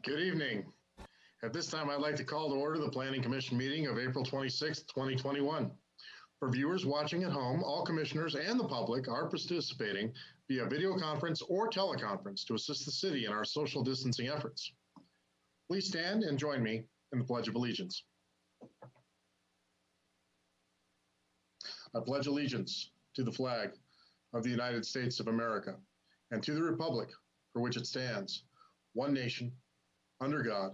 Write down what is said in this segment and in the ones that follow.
Good evening. At this time, I'd like to call to order the Planning Commission meeting of April 26th, 2021. For viewers watching at home, all commissioners and the public are participating via video conference or teleconference to assist the city in our social distancing efforts. Please stand and join me in the Pledge of Allegiance. I pledge allegiance to the flag of the United States of America and to the republic for which it stands, one nation, under God,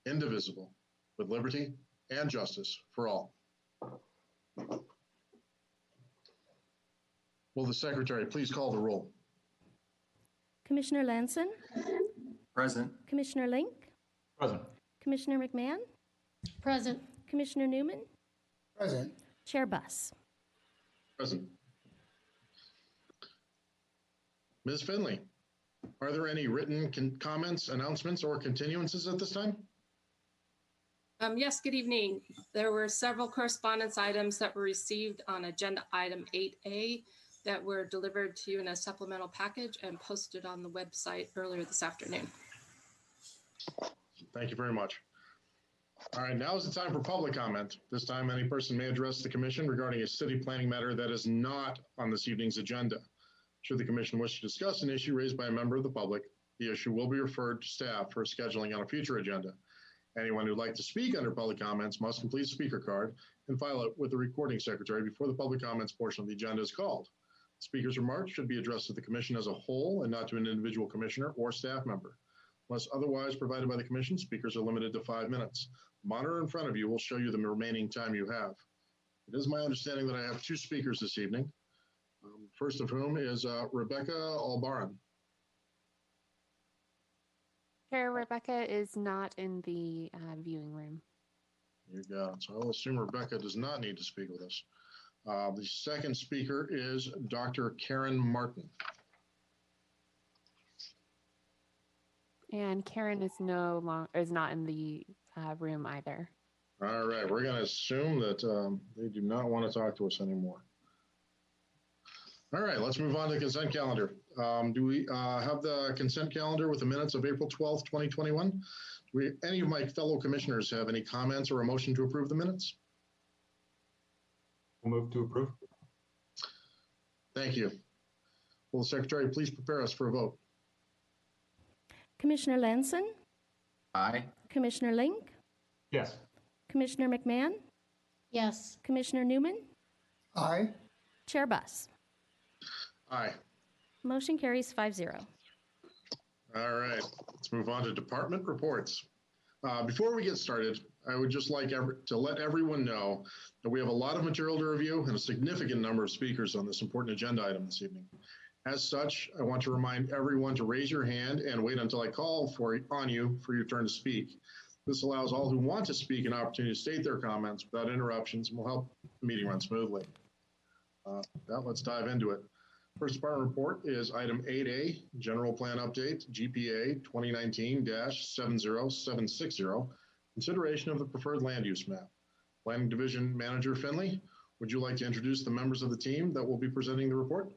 indivisible, with liberty and justice for all. Will the secretary please call the roll? Commissioner Lanson? Present. Commissioner Link? Present. Commissioner McMahon? Present. Commissioner Newman? Present. Chair Buss? Present. Ms. Finley, are there any written comments, announcements, or continuances at this time? Yes, good evening. There were several correspondence items that were received on agenda item 8A that were delivered to you in a supplemental package and posted on the website earlier this afternoon. Thank you very much. All right, now is the time for public comment. This time, any person may address the commission regarding a city planning matter that is not on this evening's agenda. Should the commission wish to discuss an issue raised by a member of the public, the issue will be referred to staff for scheduling on a future agenda. Anyone who'd like to speak under public comments must complete a speaker card and file it with the recording secretary before the public comments portion of the agenda is called. Speaker's remarks should be addressed to the commission as a whole and not to an individual commissioner or staff member. Unless otherwise provided by the commission, speakers are limited to 5 minutes. The monitor in front of you will show you the remaining time you have. It is my understanding that I have 2 speakers this evening. First of whom is Rebecca Albaran. Chair, Rebecca is not in the viewing room. You got it. So I'll assume Rebecca does not need to speak with us. The second speaker is Dr. Karen Martin. And Karen is not in the room either. All right, we're going to assume that they do not want to talk to us anymore. All right, let's move on to the consent calendar. Do we have the consent calendar with the minutes of April 12th, 2021? Do any of my fellow commissioners have any comments or a motion to approve the minutes? We'll move to approve. Thank you. Will the secretary please prepare us for a vote? Commissioner Lanson? Aye. Commissioner Link? Yes. Commissioner McMahon? Yes. Commissioner Newman? Aye. Chair Buss? Aye. Motion carries 5-0. All right, let's move on to department reports. Before we get started, I would just like to let everyone know that we have a lot of material to review and a significant number of speakers on this important agenda item this evening. As such, I want to remind everyone to raise your hand and wait until I call on you for your turn to speak. This allows all who want to speak an opportunity to state their comments without interruptions and will help the meeting run smoothly. Now let's dive into it. First department report is item 8A, General Plan Update, GPA 2019-70760, consideration of the preferred land use map. Planning Division Manager Finley, would you like to introduce the members of the team that will be presenting the report?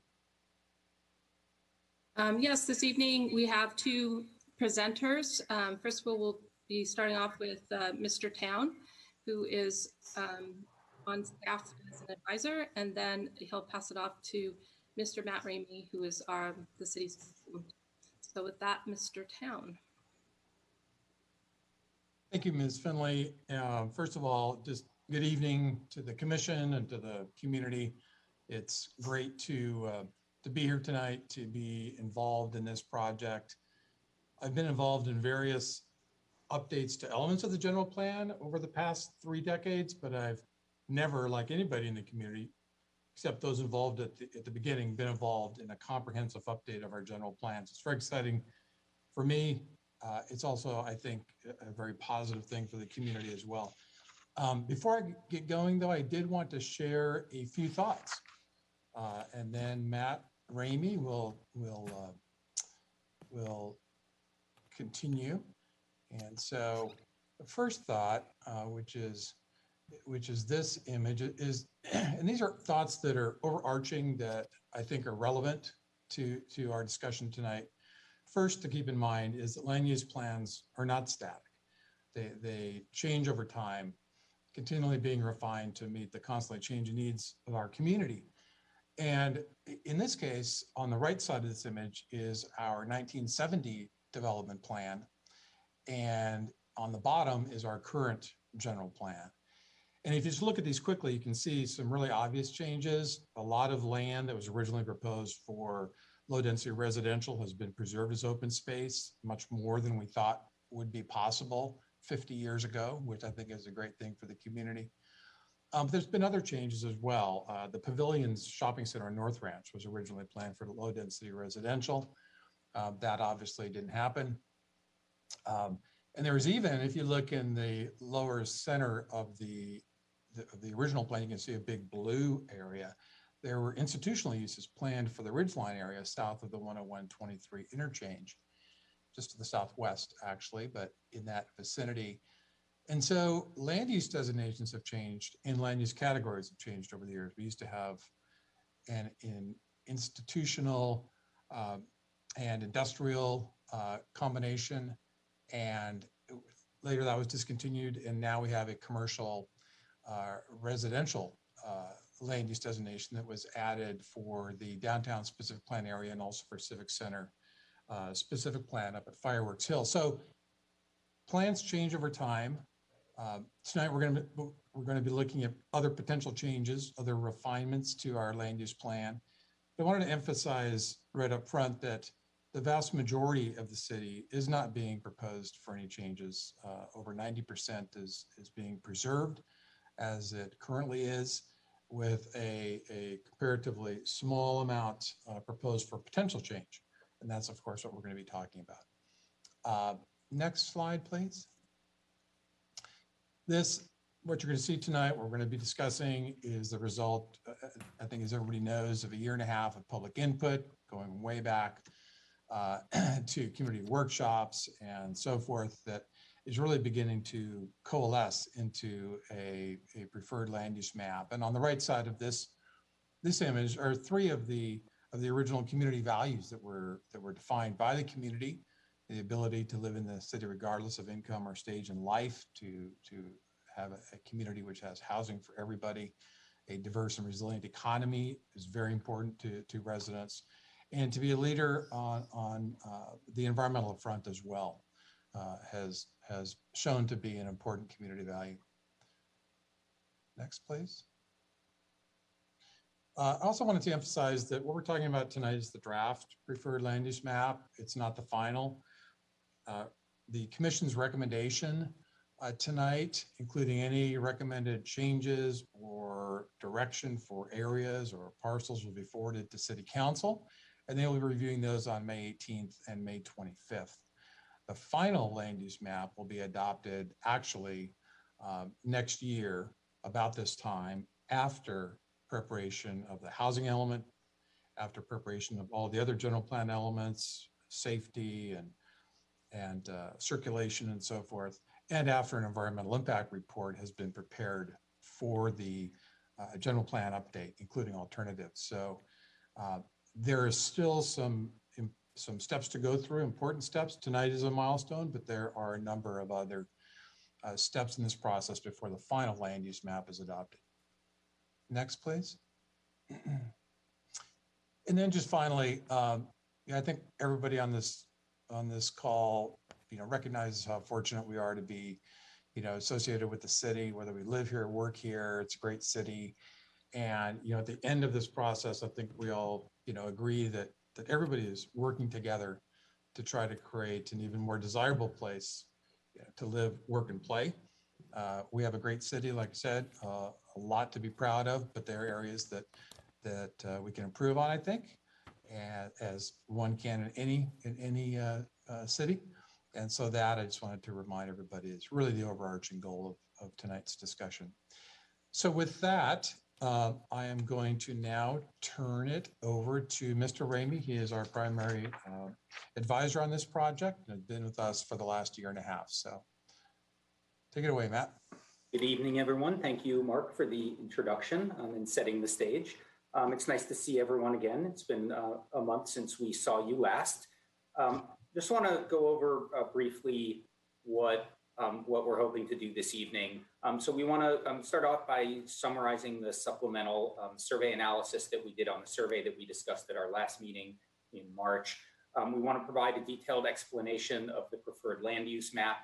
Yes, this evening we have 2 presenters. First of all, we'll be starting off with Mr. Town, who is on staff as an advisor, and then he'll pass it off to Mr. Matt Ramey, who is the city's consultant. So with that, Mr. Town. Thank you, Ms. Finley. First of all, just good evening to the commission and to the community. It's great to be here tonight, to be involved in this project. I've been involved in various updates to elements of the general plan over the past 3 decades, but I've never, like anybody in the community, except those involved at the beginning, been involved in a comprehensive update of our general plans. It's very exciting for me. It's also, I think, a very positive thing for the community as well. Before I get going, though, I did want to share a few thoughts, and then Matt Ramey will continue. And so, the first thought, which is this image, is, and these are thoughts that are overarching that I think are relevant to our discussion tonight. first to keep in mind is that land use plans are not static. They change over time, continually being refined to meet the constantly changing needs of our community. And in this case, on the right side of this image is our 1970 development plan. And on the bottom is our current general plan. And if you just look at these quickly, you can see some really obvious changes. A lot of land that was originally proposed for low density residential has been preserved as open space, much more than we thought would be possible 50 years ago, which I think is a great thing for the community. There's been other changes as well. The Pavilions Shopping Center in North Ranch was originally planned for low density residential. That obviously didn't happen. And there was even, if you look in the lower center of the original plan, you can see a big blue area. There were institutional uses planned for the Ridgeline area south of the 101-23 interchange, just to the southwest actually, but in that vicinity. And so land use designations have changed and land use categories have changed over the years. We used to have an institutional and industrial combination, and later that was discontinued, and now we have a commercial residential land use designation that was added for the downtown specific plan area and also for Civic Center specific plan up at Fireworks Hill. So plans change over time. Tonight we're going to be looking at other potential changes, other refinements to our land use plan. But I wanted to emphasize right up front that the vast majority of the city is not being proposed for any changes. Over 90% is being preserved as it currently is, with a comparatively small amount proposed for potential change. And that's, of course, what we're going to be talking about. Next slide, please. What you're going to see tonight, what we're going to be discussing is the result, I think as everybody knows, of a year and a half of public input, going way back to community workshops and so forth, that is really beginning to coalesce into a preferred land use map. And on the right side of this image are three of the original community values that were defined by the community: the ability to live in the city regardless of income or stage in life, to have a community which has housing for everybody, a diverse and resilient economy is very important to residents, and to be a leader on the environmental front as well has shown to be an important community value. Next, please. I also wanted to emphasize that what we're talking about tonight is the draft preferred land use map. It's not the final. The commission's recommendation tonight, including any recommended changes or direction for areas or parcels, will be forwarded to City Council, and they'll be reviewing those on May 18th and May 25th. The final land use map will be adopted actually next year about this time, after preparation of the housing element, after preparation of all the other general plan elements, safety and circulation and so forth, and after an environmental impact report has been prepared for the general plan update, including alternatives. So there is still some steps to go through, important steps. Tonight is a milestone, but there are a number of other steps in this process before the final land use map is adopted. Next, please. And then just finally, I think everybody on this call, recognizes how fortunate we are to be, associated with the city, whether we live here, work here. It's a great city. And, at the end of this process, I think we all, agree that everybody is working together to try to create an even more desirable place to live, work, and play. We have a great city, like I said, a lot to be proud of, but there are areas that we can improve on, I think, and as one can in any city. And so that I just wanted to remind everybody is really the overarching goal of tonight's discussion. So with that, I am going to now turn it over to Mr. Ramey. He is our primary advisor on this project and has been with us for the last year and a half. So take it away, Matt. Good evening, everyone. Thank you, Mark, for the introduction and setting the stage. It's nice to see everyone again. It's been a month since we saw you last. Just want to go over briefly what we're hoping to do this evening. So we want to start off by summarizing the supplemental survey analysis that we did on the survey that we discussed at our last meeting in March. We want to provide a detailed explanation of the preferred land use map,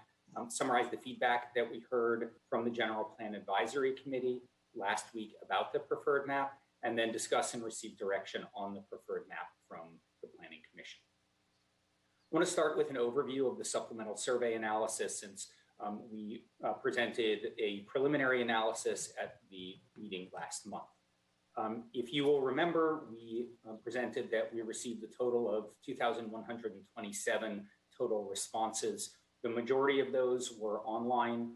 summarize the feedback that we heard from the General Plan Advisory Committee last week about the preferred map, and then discuss and receive direction on the preferred map from the Planning Commission. I want to start with an overview of the supplemental survey analysis, since we presented a preliminary analysis at the meeting last month. If you will remember, we presented that we received a total of 2,127 total responses. The majority of those were online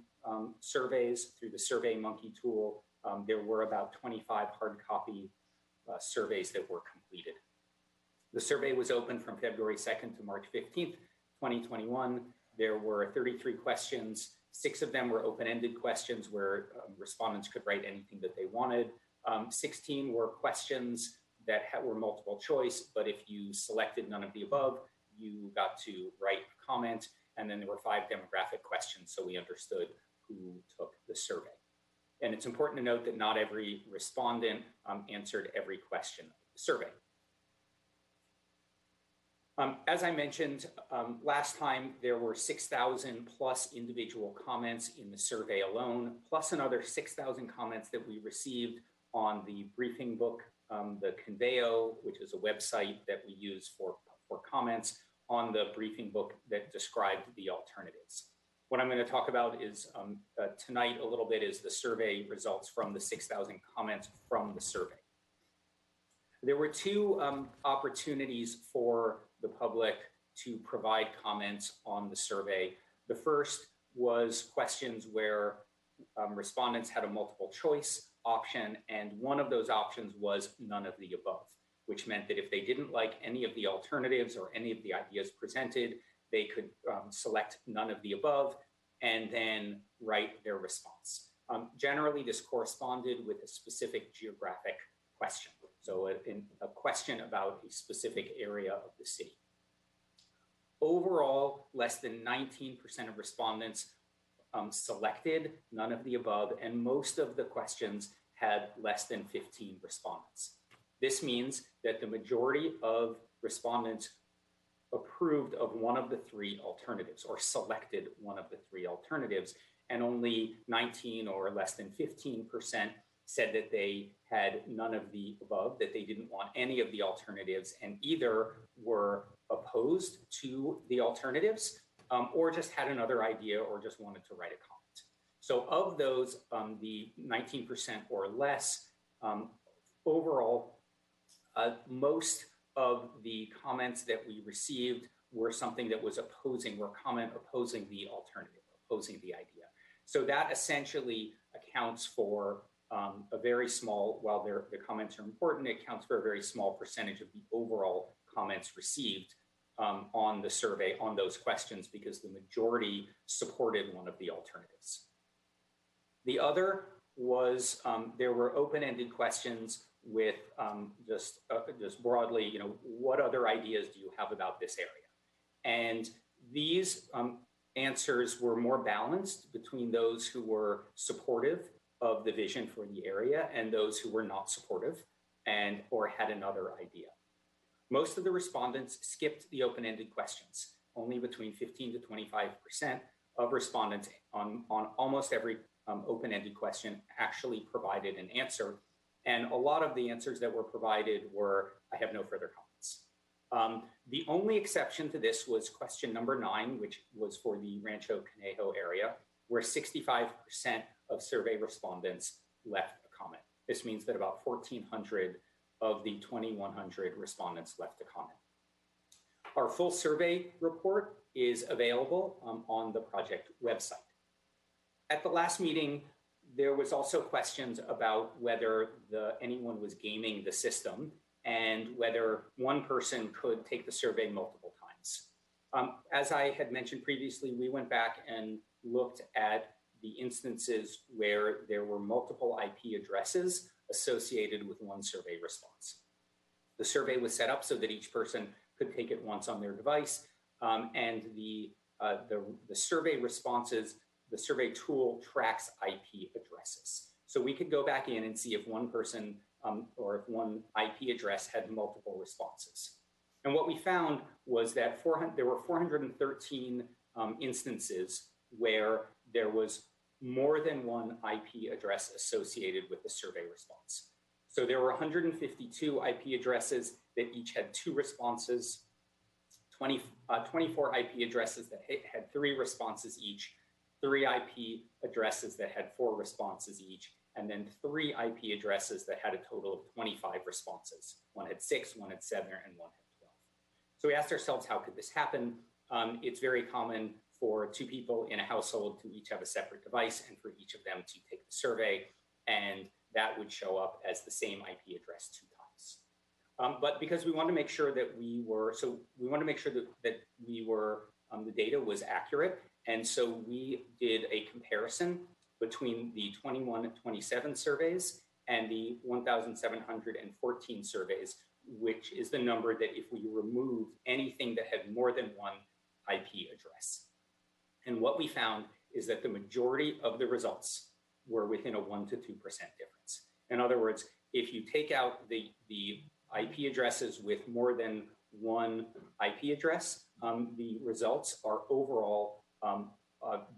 surveys through the SurveyMonkey tool. There were about 25 hard copy surveys that were completed. The survey was open from February 2nd to March 15th, 2021. There were 33 questions. 6 of them were open-ended questions where respondents could write anything that they wanted. 16 were questions that were multiple choice, but if you selected none of the above, you got to write a comment. And then there were 5 demographic questions, so we understood who took the survey. And it's important to note that not every respondent answered every question of the survey. As I mentioned last time, there were 6,000 plus individual comments in the survey alone, plus another 6,000 comments that we received on the briefing book, the Conveo, which is a website that we use for comments on the briefing book that described the alternatives. What I'm going to talk about is tonight a little bit is the survey results from the 6,000 comments from the survey. There were 2 opportunities for the public to provide comments on the survey. The first was questions where respondents had a multiple choice option, and one of those options was none of the above, which meant that if they didn't like any of the alternatives or any of the ideas presented, they could select none of the above and then write their response. Generally, this corresponded with a specific geographic question. So a question about a specific area of the city. Overall, less than 19% of respondents selected none of the above, and most of the questions had less than 15 respondents. This means that the majority of respondents approved of one of the 3 alternatives or selected one of the 3 alternatives, and only 19 or less than 15% said that they had none of the above, that they didn't want any of the alternatives, and either were opposed to the alternatives or just had another idea or just wanted to write a comment. So of those, the 19% or less, overall, most of the comments that we received were something that was opposing, were comment opposing the alternative, opposing the idea. So that essentially accounts for a very small, while the comments are important, it accounts for a very small percentage of the overall comments received on the survey on those questions, because the majority supported one of the alternatives. The other was there were open-ended questions with just broadly, what other ideas do you have about this area? And these answers were more balanced between those who were supportive of the vision for the area and those who were not supportive and or had another idea. Most of the respondents skipped the open-ended questions. Only between 15 to 25% of respondents on almost every open-ended question actually provided an answer. And a lot of the answers that were provided were, I have no further comments. The only exception to this was question number 9, which was for the Rancho Canejo area, where 65% of survey respondents left a comment. This means that about 1,400 of the 2,100 respondents left a comment. Our full survey report is available on the project website. At the last meeting, there was also questions about whether anyone was gaming the system and whether one person could take the survey multiple times. As I had mentioned previously, we went back and looked at the instances where there were multiple IP addresses associated with one survey response. The survey was set up so that each person could take it once on their device. and the survey responses, the survey tool tracks IP addresses. So we could go back in and see if one person or if one IP address had multiple responses. And what we found was that there were 413 instances where there was more than one IP address associated with the survey response. So there were 152 IP addresses that each had 2 responses, 24 IP addresses that had 3 responses each, 3 IP addresses that had 4 responses each, and then 3 IP addresses that had a total of 25 responses. One had 6, one had 7, and one had 12. So we asked ourselves, how could this happen? It's very common for 2 people in a household to each have a separate device and for each of them to take the survey, and that would show up as the same IP address 2 times. But because we wanted to make sure that the data was accurate, and so we did a comparison between the 21-27 surveys and the 1,714 surveys, which is the number that if we removed anything that had more than one IP address. And what we found is that the majority of the results were within a 1 to 2% difference. In other words, if you take out the IP addresses with more than one IP address, the results are overall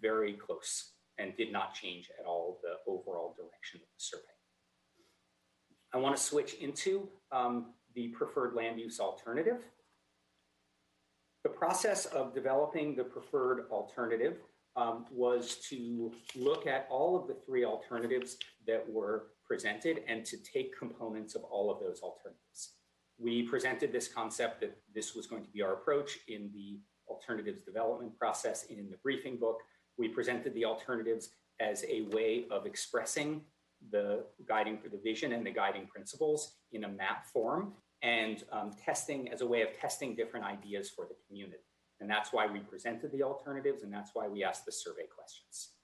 very close and did not change at all the overall direction of the survey. I want to switch into the preferred land use alternative. The process of developing the preferred alternative was to look at all of the 3 alternatives that were presented and to take components of all of those alternatives. We presented this concept that this was going to be our approach in the alternatives development process in the briefing book. We presented the alternatives as a way of expressing the vision and the guiding principles in a map form, and testing as a way of testing different ideas for the community. And that's why we presented the alternatives, and that's why we asked the survey questions.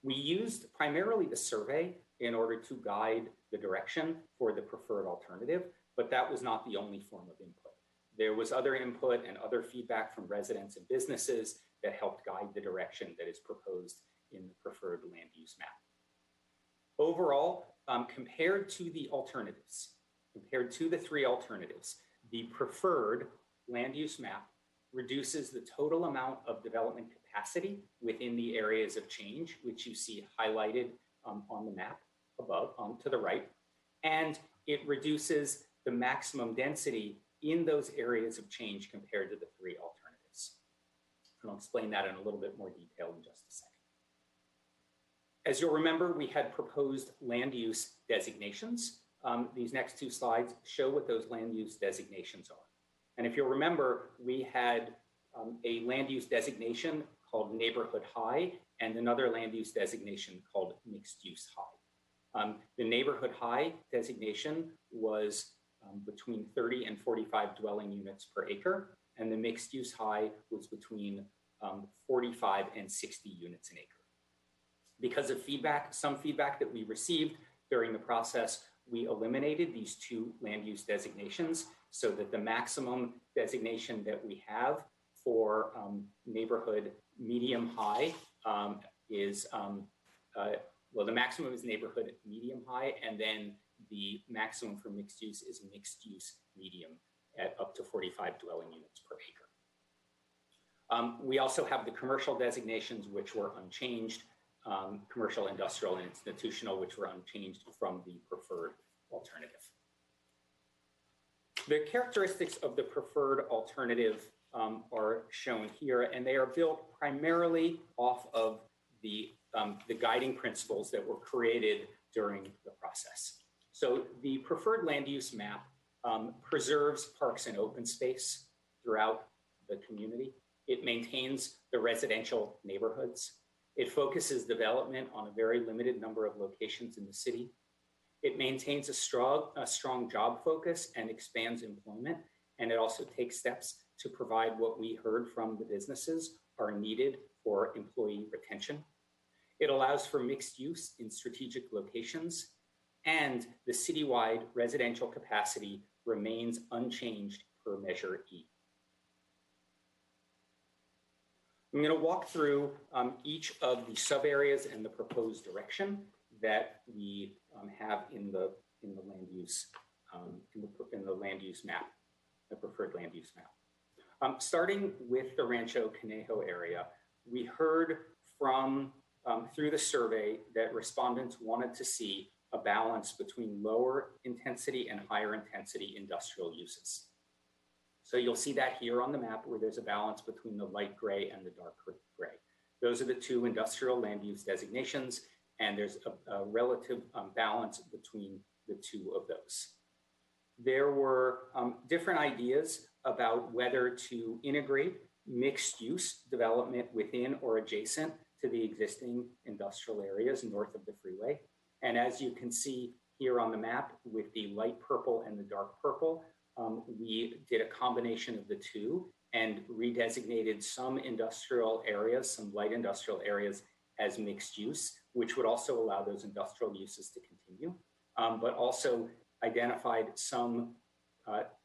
We used primarily the survey in order to guide the direction for the preferred alternative, but that was not the only form of input. There was other input and other feedback from residents and businesses that helped guide the direction that is proposed in the preferred land use map. Overall, compared to the alternatives, compared to the 3 alternatives, the preferred land use map reduces the total amount of development capacity within the areas of change, which you see highlighted on the map above, to the right, and it reduces the maximum density in those areas of change compared to the 3 alternatives. And I'll explain that in a little bit more detail in just a second. As you'll remember, we had proposed land use designations. These next 2 slides show what those land use designations are. And if you'll remember, we had a land use designation called neighborhood high and another land use designation called mixed use high. The neighborhood high designation was between 30 and 45 dwelling units per acre, and the mixed use high was between 45 and 60 units an acre. Because of some feedback that we received during the process, we eliminated these 2 land use designations so that the maximum designation that we have for neighborhood medium high is, the maximum is neighborhood medium high, and then the maximum for mixed use is mixed use medium at up to 45 dwelling units per acre. We also have the commercial designations, which were unchanged, commercial, industrial, and institutional, which were unchanged from the preferred alternative. The characteristics of the preferred alternative are shown here, and they are built primarily off of the guiding principles that were created during the process. So the preferred land use map preserves parks and open space throughout the community. It maintains the residential neighborhoods. It focuses development on a very limited number of locations in the city. It maintains a strong job focus and expands employment. And it also takes steps to provide what we heard from the businesses are needed for employee retention. It allows for mixed use in strategic locations, and the citywide residential capacity remains unchanged per Measure E. I'm going to walk through each of the sub areas and the proposed direction that we have in the land use in the land use map, the preferred land use map. Starting with the Rancho Canejo area, we heard from through the survey that respondents wanted to see a balance between lower intensity and higher intensity industrial uses. So you'll see that here on the map where there's a balance between the light gray and the dark gray. Those are the two industrial land use designations, and there's a relative balance between the two of those. There were different ideas about whether to integrate mixed use development within or adjacent to the existing industrial areas north of the freeway. And as you can see here on the map with the light purple and the dark purple, we did a combination of the two and redesignated some industrial areas, some light industrial areas as mixed use, which would also allow those industrial uses to continue, but also identified some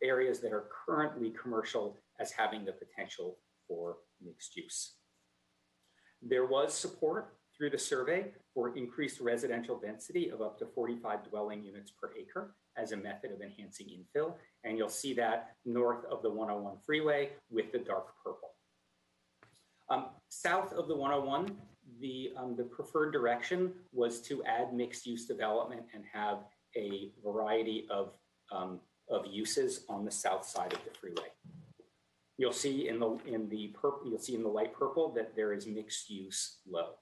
areas that are currently commercial as having the potential for mixed use. There was support through the survey for increased residential density of up to 45 dwelling units per acre as a method of enhancing infill. And you'll see that north of the 101 freeway with the dark purple. South of the 101, the preferred direction was to add mixed use development and have a variety of uses on the south side of the freeway. You'll see in the light purple that there is mixed use low.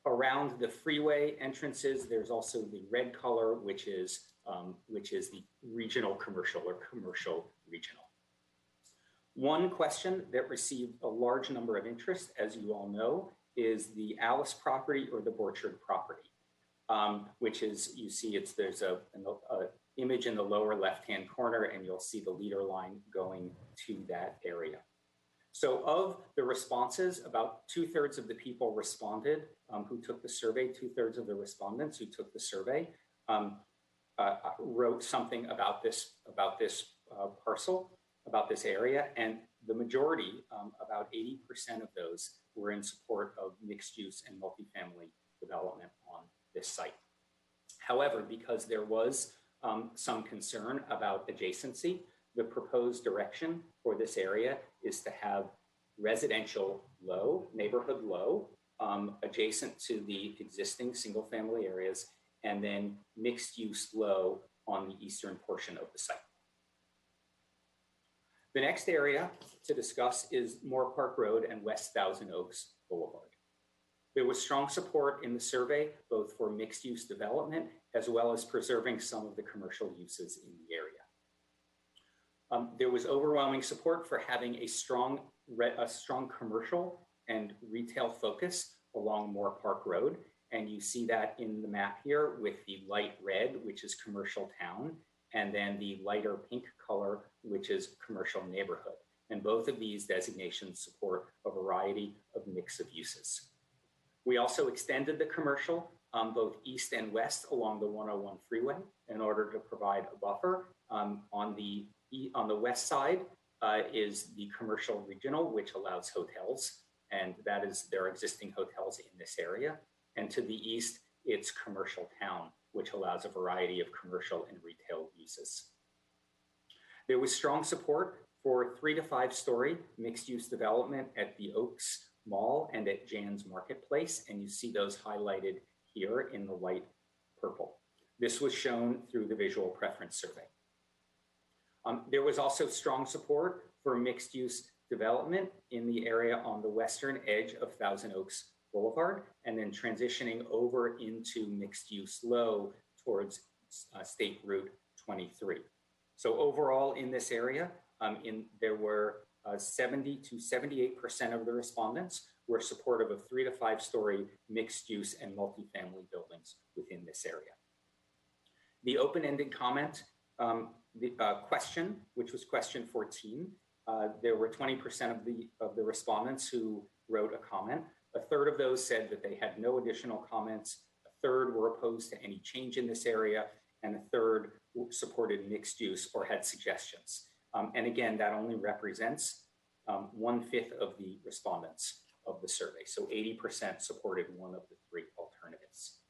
Around the freeway entrances, there's also the red color, which is the regional commercial or commercial regional. One question that received a large number of interest, as you all know, is the Alice property or the Borchard property, which is, you see there's an image in the lower left-hand corner, and you'll see the leader line going to that area. So of the responses, about 2/3 of the people responded who took the survey, 2/3 of the respondents who took the survey wrote something about this parcel, about this area, and the majority, about 80% of those were in support of mixed use and multifamily development on this site. However, because there was some concern about adjacency, the proposed direction for this area is to have residential low, neighborhood low, adjacent to the existing single family areas, and then mixed use low on the eastern portion of the site. The next area to discuss is Moore Park Road and West Thousand Oaks Boulevard. There was strong support in the survey, both for mixed use development, as well as preserving some of the commercial uses in the area. There was overwhelming support for having a strong commercial and retail focus along Moore Park Road. And you see that in the map here with the light red, which is commercial town, and then the lighter pink color, which is commercial neighborhood. And both of these designations support a variety of mix of uses. We also extended the commercial both east and west along the 101 freeway in order to provide a buffer. On the west side is the commercial regional, which allows hotels, and there are existing hotels in this area. And to the east, it's commercial town, which allows a variety of commercial and retail uses. There was strong support for 3 to 5 story mixed use development at the Oaks Mall and at Jan's Marketplace, and you see those highlighted here in the light purple. This was shown through the visual preference survey. There was also strong support for mixed use development in the area on the western edge of Thousand Oaks Boulevard, and then transitioning over into mixed use low towards State Route 23. So overall in this area, there were 70 to 78% of the respondents were supportive of 3 to 5 story mixed use and multifamily buildings within this area. The open-ended comment, question, which was question 14, there were 20% of the respondents who wrote a comment. A third of those said that they had no additional comments. A third were opposed to any change in this area, and a third supported mixed use or had suggestions. And again, that only represents 1/5 of the respondents of the survey. So 80% supported one of the three alternatives.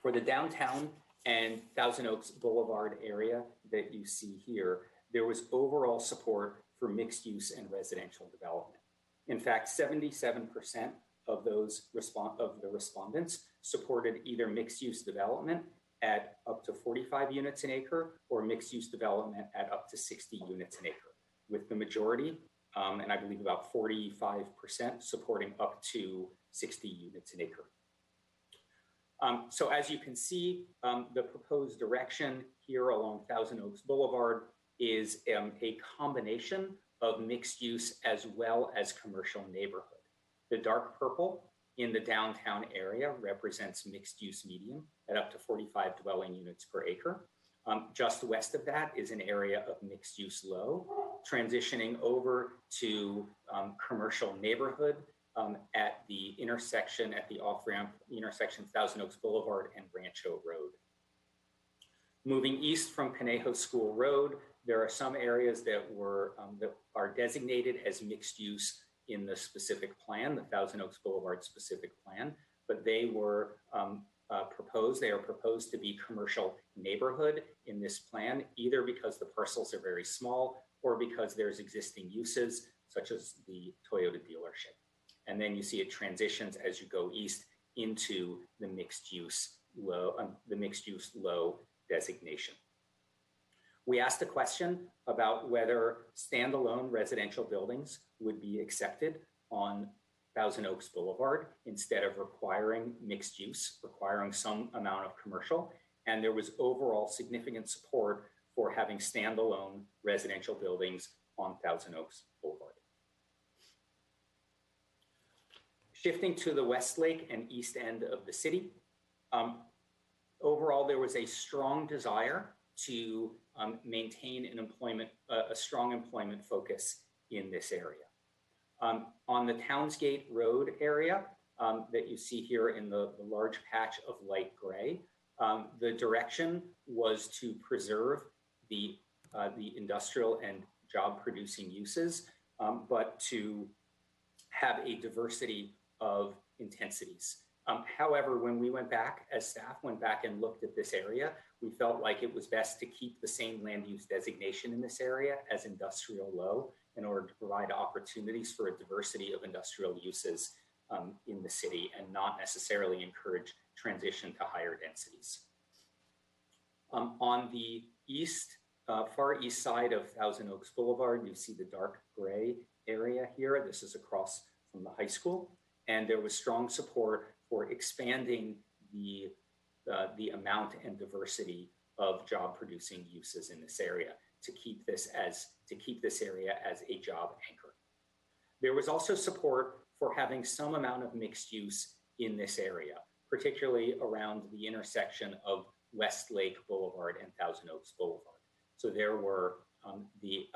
For the downtown and Thousand Oaks Boulevard area that you see here, there was overall support for mixed use and residential development. In fact, 77% of the respondents supported either mixed use development at up to 45 units an acre or mixed use development at up to 60 units an acre, with the majority, and I believe about 45% supporting up to 60 units an acre. So as you can see, the proposed direction here along Thousand Oaks Boulevard is a combination of mixed use as well as commercial neighborhood. The dark purple in the downtown area represents mixed use medium at up to 45 dwelling units per acre. Just west of that is an area of mixed use low, transitioning over to commercial neighborhood at the intersection, at the off-ramp intersection Thousand Oaks Boulevard and Rancho Road. Moving east from Canejo School Road, there are some areas that are designated as mixed use in the specific plan, the Thousand Oaks Boulevard specific plan, but they are proposed to be commercial neighborhood in this plan, either because the parcels are very small or because there's existing uses such as the Toyota dealership. And then you see it transitions as you go east into the mixed use low designation. We asked a question about whether standalone residential buildings would be accepted on Thousand Oaks Boulevard instead of requiring mixed use, requiring some amount of commercial. And there was overall significant support for having standalone residential buildings on Thousand Oaks Boulevard. Shifting to the Westlake and east end of the city, overall there was a strong desire to maintain a strong employment focus in this area. On the Townsgate Road area that you see here in the large patch of light gray, the direction was to preserve the industrial and job producing uses, but to have a diversity of intensities. However, when we went back, as staff went back and looked at this area, we felt like it was best to keep the same land use designation in this area as industrial low in order to provide opportunities for a diversity of industrial uses in the city and not necessarily encourage transition to higher densities. On the far east side of Thousand Oaks Boulevard, you see the dark gray area here. This is across from the high school. And there was strong support for expanding the amount and diversity of job producing uses in this area to keep this area as a job anchor. There was also support for having some amount of mixed use in this area, particularly around the intersection of Westlake Boulevard and Thousand Oaks Boulevard. So there were the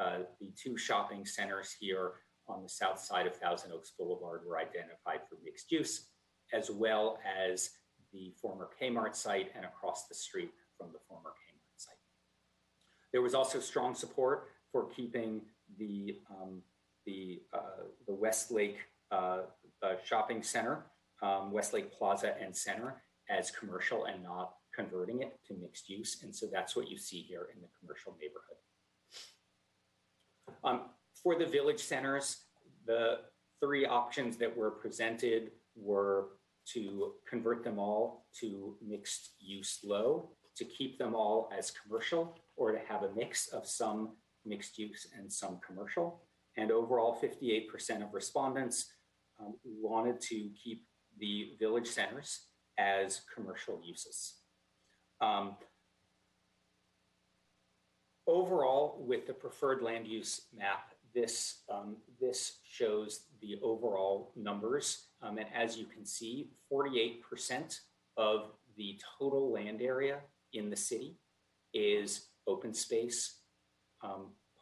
two shopping centers here on the south side of Thousand Oaks Boulevard were identified for mixed use, as well as the former Kmart site and across the street from the former Kmart site. There was also strong support for keeping the Westlake shopping center, Westlake Plaza and Center as commercial and not converting it to mixed use. And so that's what you see here in the commercial neighborhood. For the village centers, the three options that were presented were to convert them all to mixed use low, to keep them all as commercial, or to have a mix of some mixed use and some commercial. And overall, 58% of respondents wanted to keep the village centers as commercial uses. Overall, with the preferred land use map, this shows the overall numbers. And as you can see, 48% of the total land area in the city is open space,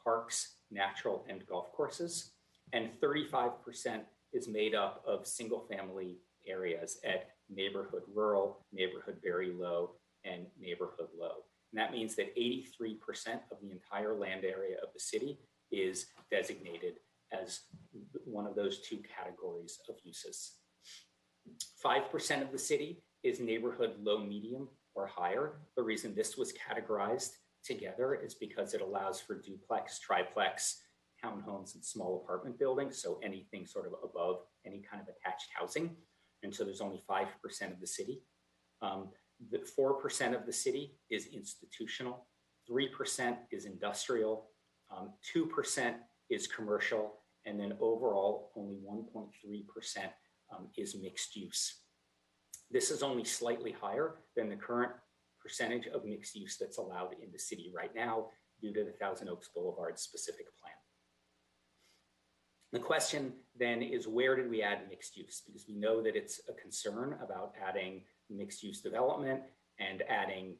parks, natural, and golf courses. And 35% is made up of single family areas at neighborhood rural, neighborhood very low, and neighborhood low. And that means that 83% of the entire land area of the city is designated as one of those two categories of uses. 5% of the city is neighborhood low, medium, or higher. The reason this was categorized together is because it allows for duplex, triplex, townhomes, and small apartment buildings. So anything sort of above any kind of attached housing. And so there's only 5% of the city. The 4% of the city is institutional, 3% is industrial, 2% is commercial, and then overall only 1.3% is mixed use. This is only slightly higher than the current percentage of mixed use that's allowed in the city right now due to the Thousand Oaks Boulevard specific plan. The question then is, where did we add mixed use? Because we know that it's a concern about adding mixed use development and adding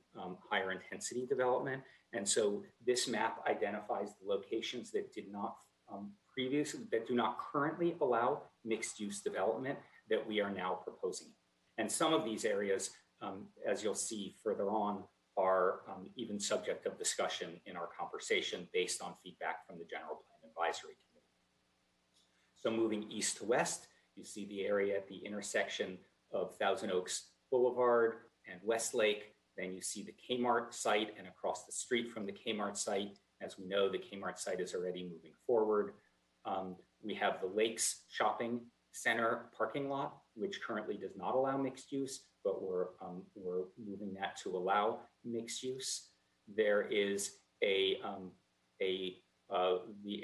higher intensity development. And so this map identifies the locations that did not that do not currently allow mixed use development that we are now proposing. And some of these areas, as you'll see further on, are even subject of discussion in our conversation based on feedback from the General Plan Advisory Committee. So moving east to west, you see the area at the intersection of Thousand Oaks Boulevard and Westlake. Then you see the Kmart site, and across the street from the Kmart site, as we know, the Kmart site is already moving forward. We have the Lakes Shopping Center parking lot, which currently does not allow mixed use, but we're moving that to allow mixed use. There is the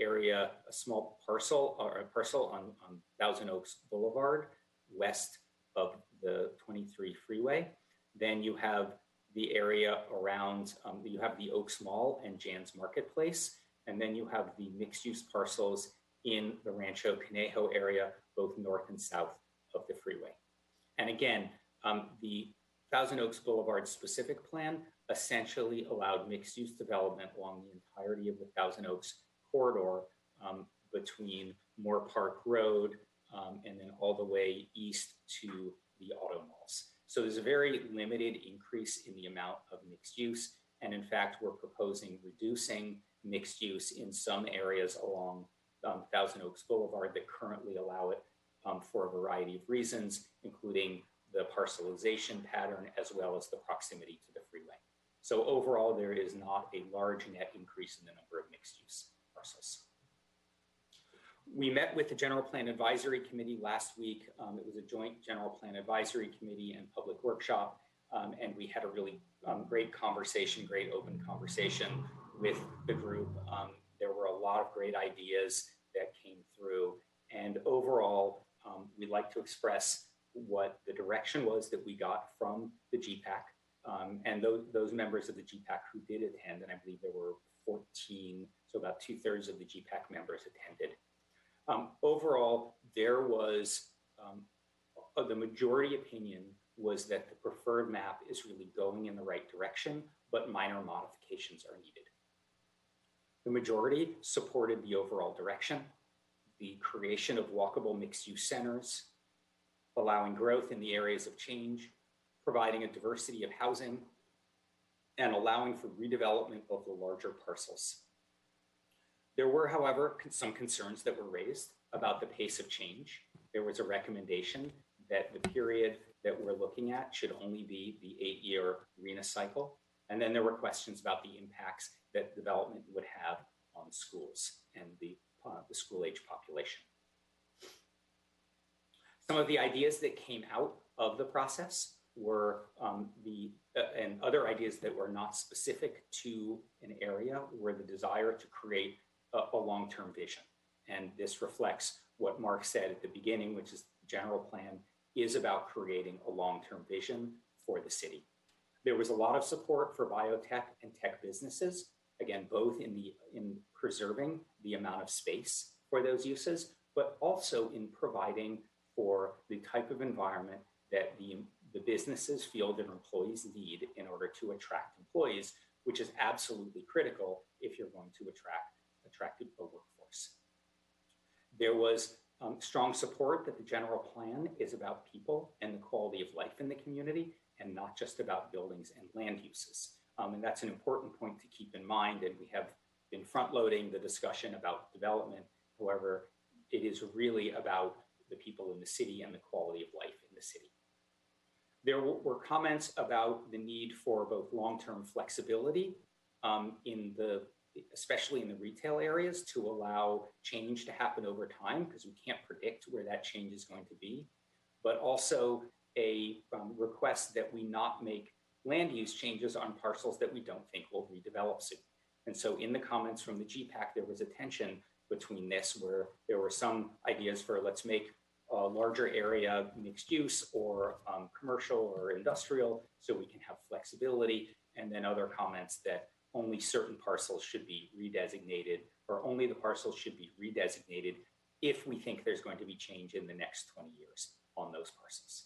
area, a small parcel on Thousand Oaks Boulevard, west of the 23 freeway. Then you have the area around, you have the Oaks Mall and Jan's Marketplace, and then you have the mixed use parcels in the Rancho Canejo area, both north and south of the freeway. And again, the Thousand Oaks Boulevard specific plan essentially allowed mixed use development along the entirety of the Thousand Oaks corridor between Moore Park Road and then all the way east to the auto malls. So there's a very limited increase in the amount of mixed use. And in fact, we're proposing reducing mixed use in some areas along Thousand Oaks Boulevard that currently allow it for a variety of reasons, including the parcelization pattern as well as the proximity to the freeway. So overall, there is not a large net increase in the number of mixed use parcels. We met with the General Plan Advisory Committee last week. It was a joint General Plan Advisory Committee and public workshop, and we had a really great conversation, great open conversation with the group. There were a lot of great ideas that came through, and overall, we'd like to express what the direction was that we got from the GPAC, and those members of the GPAC who did attend, and I believe there were 14, so about 2/3 of the GPAC members attended. Overall, there was the majority opinion was that the preferred map is really going in the right direction, but minor modifications are needed. The majority supported the overall direction, the creation of walkable mixed-use centers, allowing growth in the areas of change, providing a diversity of housing, and allowing for redevelopment of the larger parcels. There were, however, some concerns that were raised about the pace of change. There was a recommendation that the period that we're looking at should only be the 8-year RENA cycle. And then there were questions about the impacts that development would have on schools and the school-age population. Some of the ideas that came out of the process were and other ideas that were not specific to an area were the desire to create a long-term vision. And this reflects what Mark said at the beginning, which is the general plan is about creating a long-term vision for the city. There was a lot of support for biotech and tech businesses, again, both in preserving the amount of space for those uses, but also in providing for the type of environment that the businesses feel their employees need in order to attract employees, which is absolutely critical if you're going to attract a workforce. There was strong support that the general plan is about people and the quality of life in the community and not just about buildings and land uses. And that's an important point to keep in mind. And we have been front-loading the discussion about development. However, it is really about the people in the city and the quality of life in the city. There were comments about the need for both long-term flexibility especially in the retail areas, to allow change to happen over time, because we can't predict where that change is going to be, but also a request that we not make land use changes on parcels that we don't think will redevelop soon. And so in the comments from the GPAC, there was a tension between this, where there were some ideas for let's make a larger area mixed use or commercial or industrial so we can have flexibility, and then other comments that only certain parcels should be redesignated, or only the parcels should be redesignated if we think there's going to be change in the next 20 years on those parcels.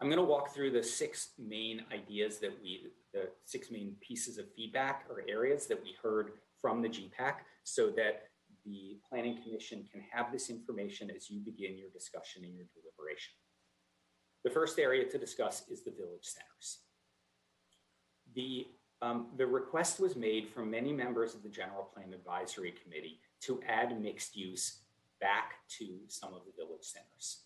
I'm going to walk through the 6 main ideas the 6 main pieces of feedback or areas that we heard from the GPAC, so that the Planning Commission can have this information as you begin your discussion and your deliberation. The first area to discuss is the village centers. The request was made from many members of the General Plan Advisory Committee to add mixed use back to some of the village centers.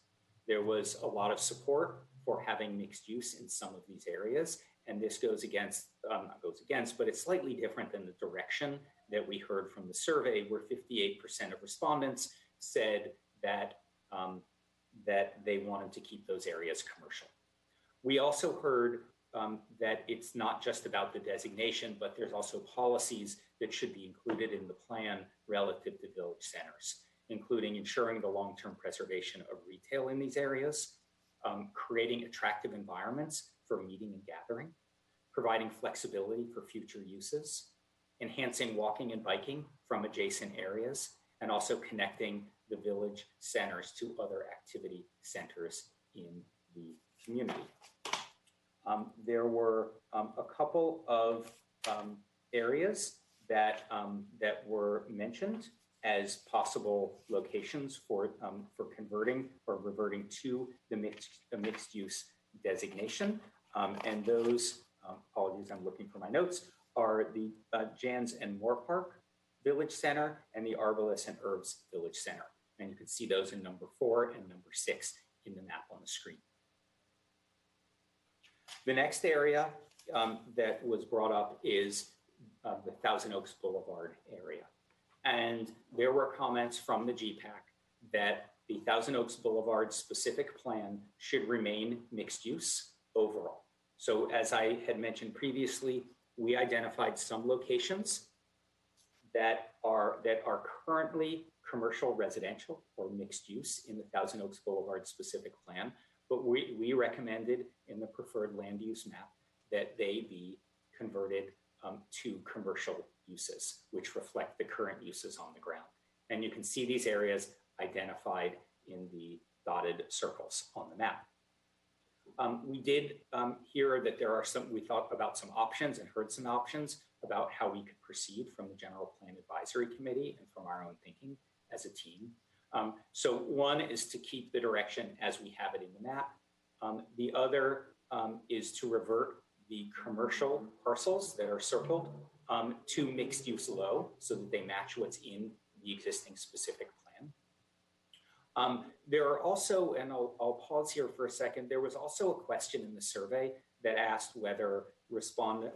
There was a lot of support for having mixed use in some of these areas, and this goes against, not goes against, but it's slightly different than the direction that we heard from the survey, where 58% of respondents said that, that they wanted to keep those areas commercial. We also heard that it's not just about the designation, but there's also policies that should be included in the plan relative to village centers, including ensuring the long-term preservation of retail in these areas, creating attractive environments for meeting and gathering, providing flexibility for future uses, enhancing walking and biking from adjacent areas, and also connecting the village centers to other activity centers in the community. There were a couple of areas that were mentioned as possible locations for converting or reverting to the mixed use designation. And those, apologies, I'm looking for my notes, are the Jans and Moore Park Village Center and the Arbalest and Herbs Village Center. And you can see those in number 4 and number 6 in the map on the screen. The next area that was brought up is the Thousand Oaks Boulevard area. And there were comments from the GPAC that the Thousand Oaks Boulevard specific plan should remain mixed use overall. So as I had mentioned previously, we identified some locations that are currently commercial residential or mixed use in the Thousand Oaks Boulevard specific plan, but we recommended in the preferred land use map that they be converted to commercial uses, which reflect the current uses on the ground. And you can see these areas identified in the dotted circles on the map. We did hear that there are we thought about some options and heard some options about how we could proceed from the General Plan Advisory Committee and from our own thinking as a team. So one is to keep the direction as we have it in the map. The other is to revert the commercial parcels that are circled to mixed use low so that they match what's in the existing specific plan. There are also, and I'll pause here for a second, there was also a question in the survey that asked whether respondents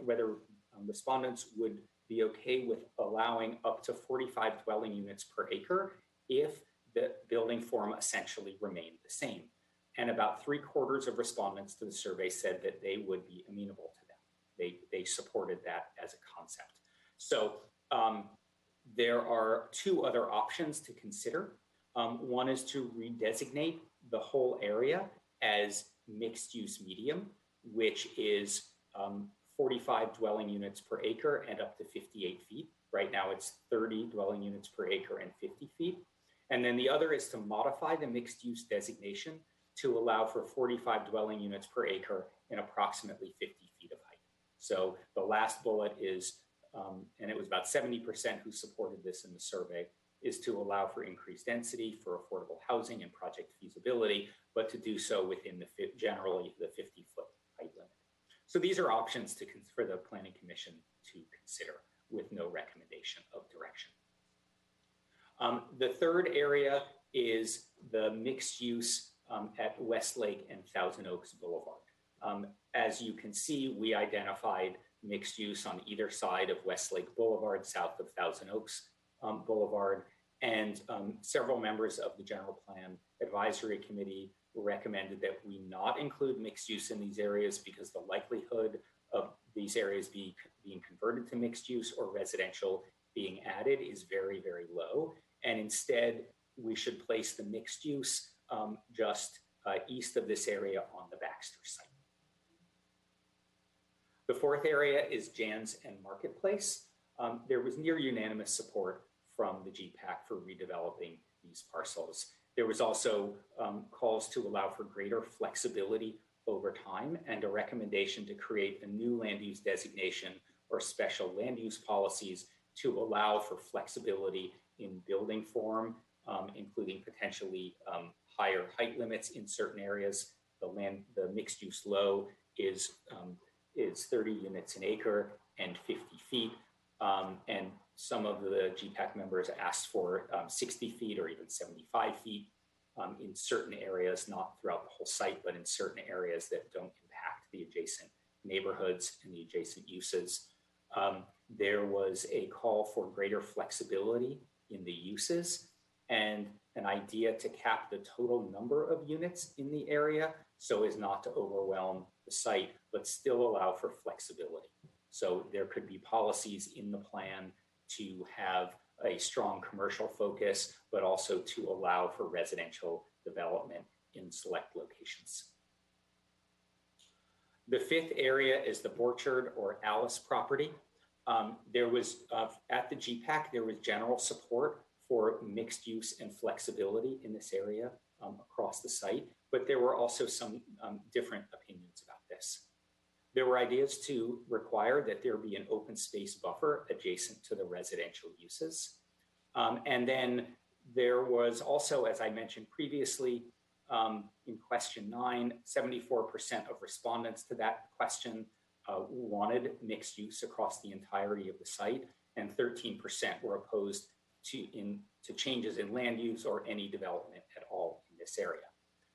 would be okay with allowing up to 45 dwelling units per acre if the building form essentially remained the same. And about 3/4 of respondents to the survey said that they would be amenable to that. They supported that as a concept. So there are 2 other options to consider. One is to redesignate the whole area as mixed use medium, which is 45 dwelling units per acre and up to 58 feet. Right now it's 30 dwelling units per acre and 50 feet. And then the other is to modify the mixed use designation to allow for 45 dwelling units per acre and approximately 50 feet of height. So the last bullet is, and it was about 70% who supported this in the survey, is to allow for increased density for affordable housing and project feasibility, but to do so within generally the 50-foot height limit. So these are options for the Planning Commission to consider. with no recommendation of direction. The third area is the mixed use at Westlake and Thousand Oaks Boulevard. As you can see, we identified mixed use on either side of Westlake Boulevard, south of Thousand Oaks Boulevard, and several members of the General Plan Advisory Committee recommended that we not include mixed use in these areas because the likelihood of these areas being converted to mixed use or residential being added is very, very low. And instead, we should place the mixed use just east of this area on the Baxter site. The fourth area is Jan's and Marketplace. There was near unanimous support from the GPAC for redeveloping these parcels. There was also calls to allow for greater flexibility over time and a recommendation to create a new land use designation or special land use policies to allow for flexibility in building form, including potentially higher height limits in certain areas. The mixed use low is 30 units an acre and 50 feet. And some of the GPAC members asked for 60 feet or even 75 feet in certain areas, not throughout the whole site, but in certain areas that don't impact the adjacent neighborhoods and the adjacent uses. There was a call for greater flexibility in the uses and an idea to cap the total number of units in the area so as not to overwhelm the site, but still allow for flexibility. So there could be policies in the plan to have a strong commercial focus, but also to allow for residential development in select locations. The fifth area is the Borchard or Alice property. There was, at the GPAC, there was general support for mixed use and flexibility in this area across the site, but there were also some different opinions about this. There were ideas to require that there be an open space buffer adjacent to the residential uses. And then there was also, as I mentioned previously, in question 9, 74% of respondents to that question wanted mixed use across the entirety of the site, and 13% were opposed to changes in land use or any development at all in this area.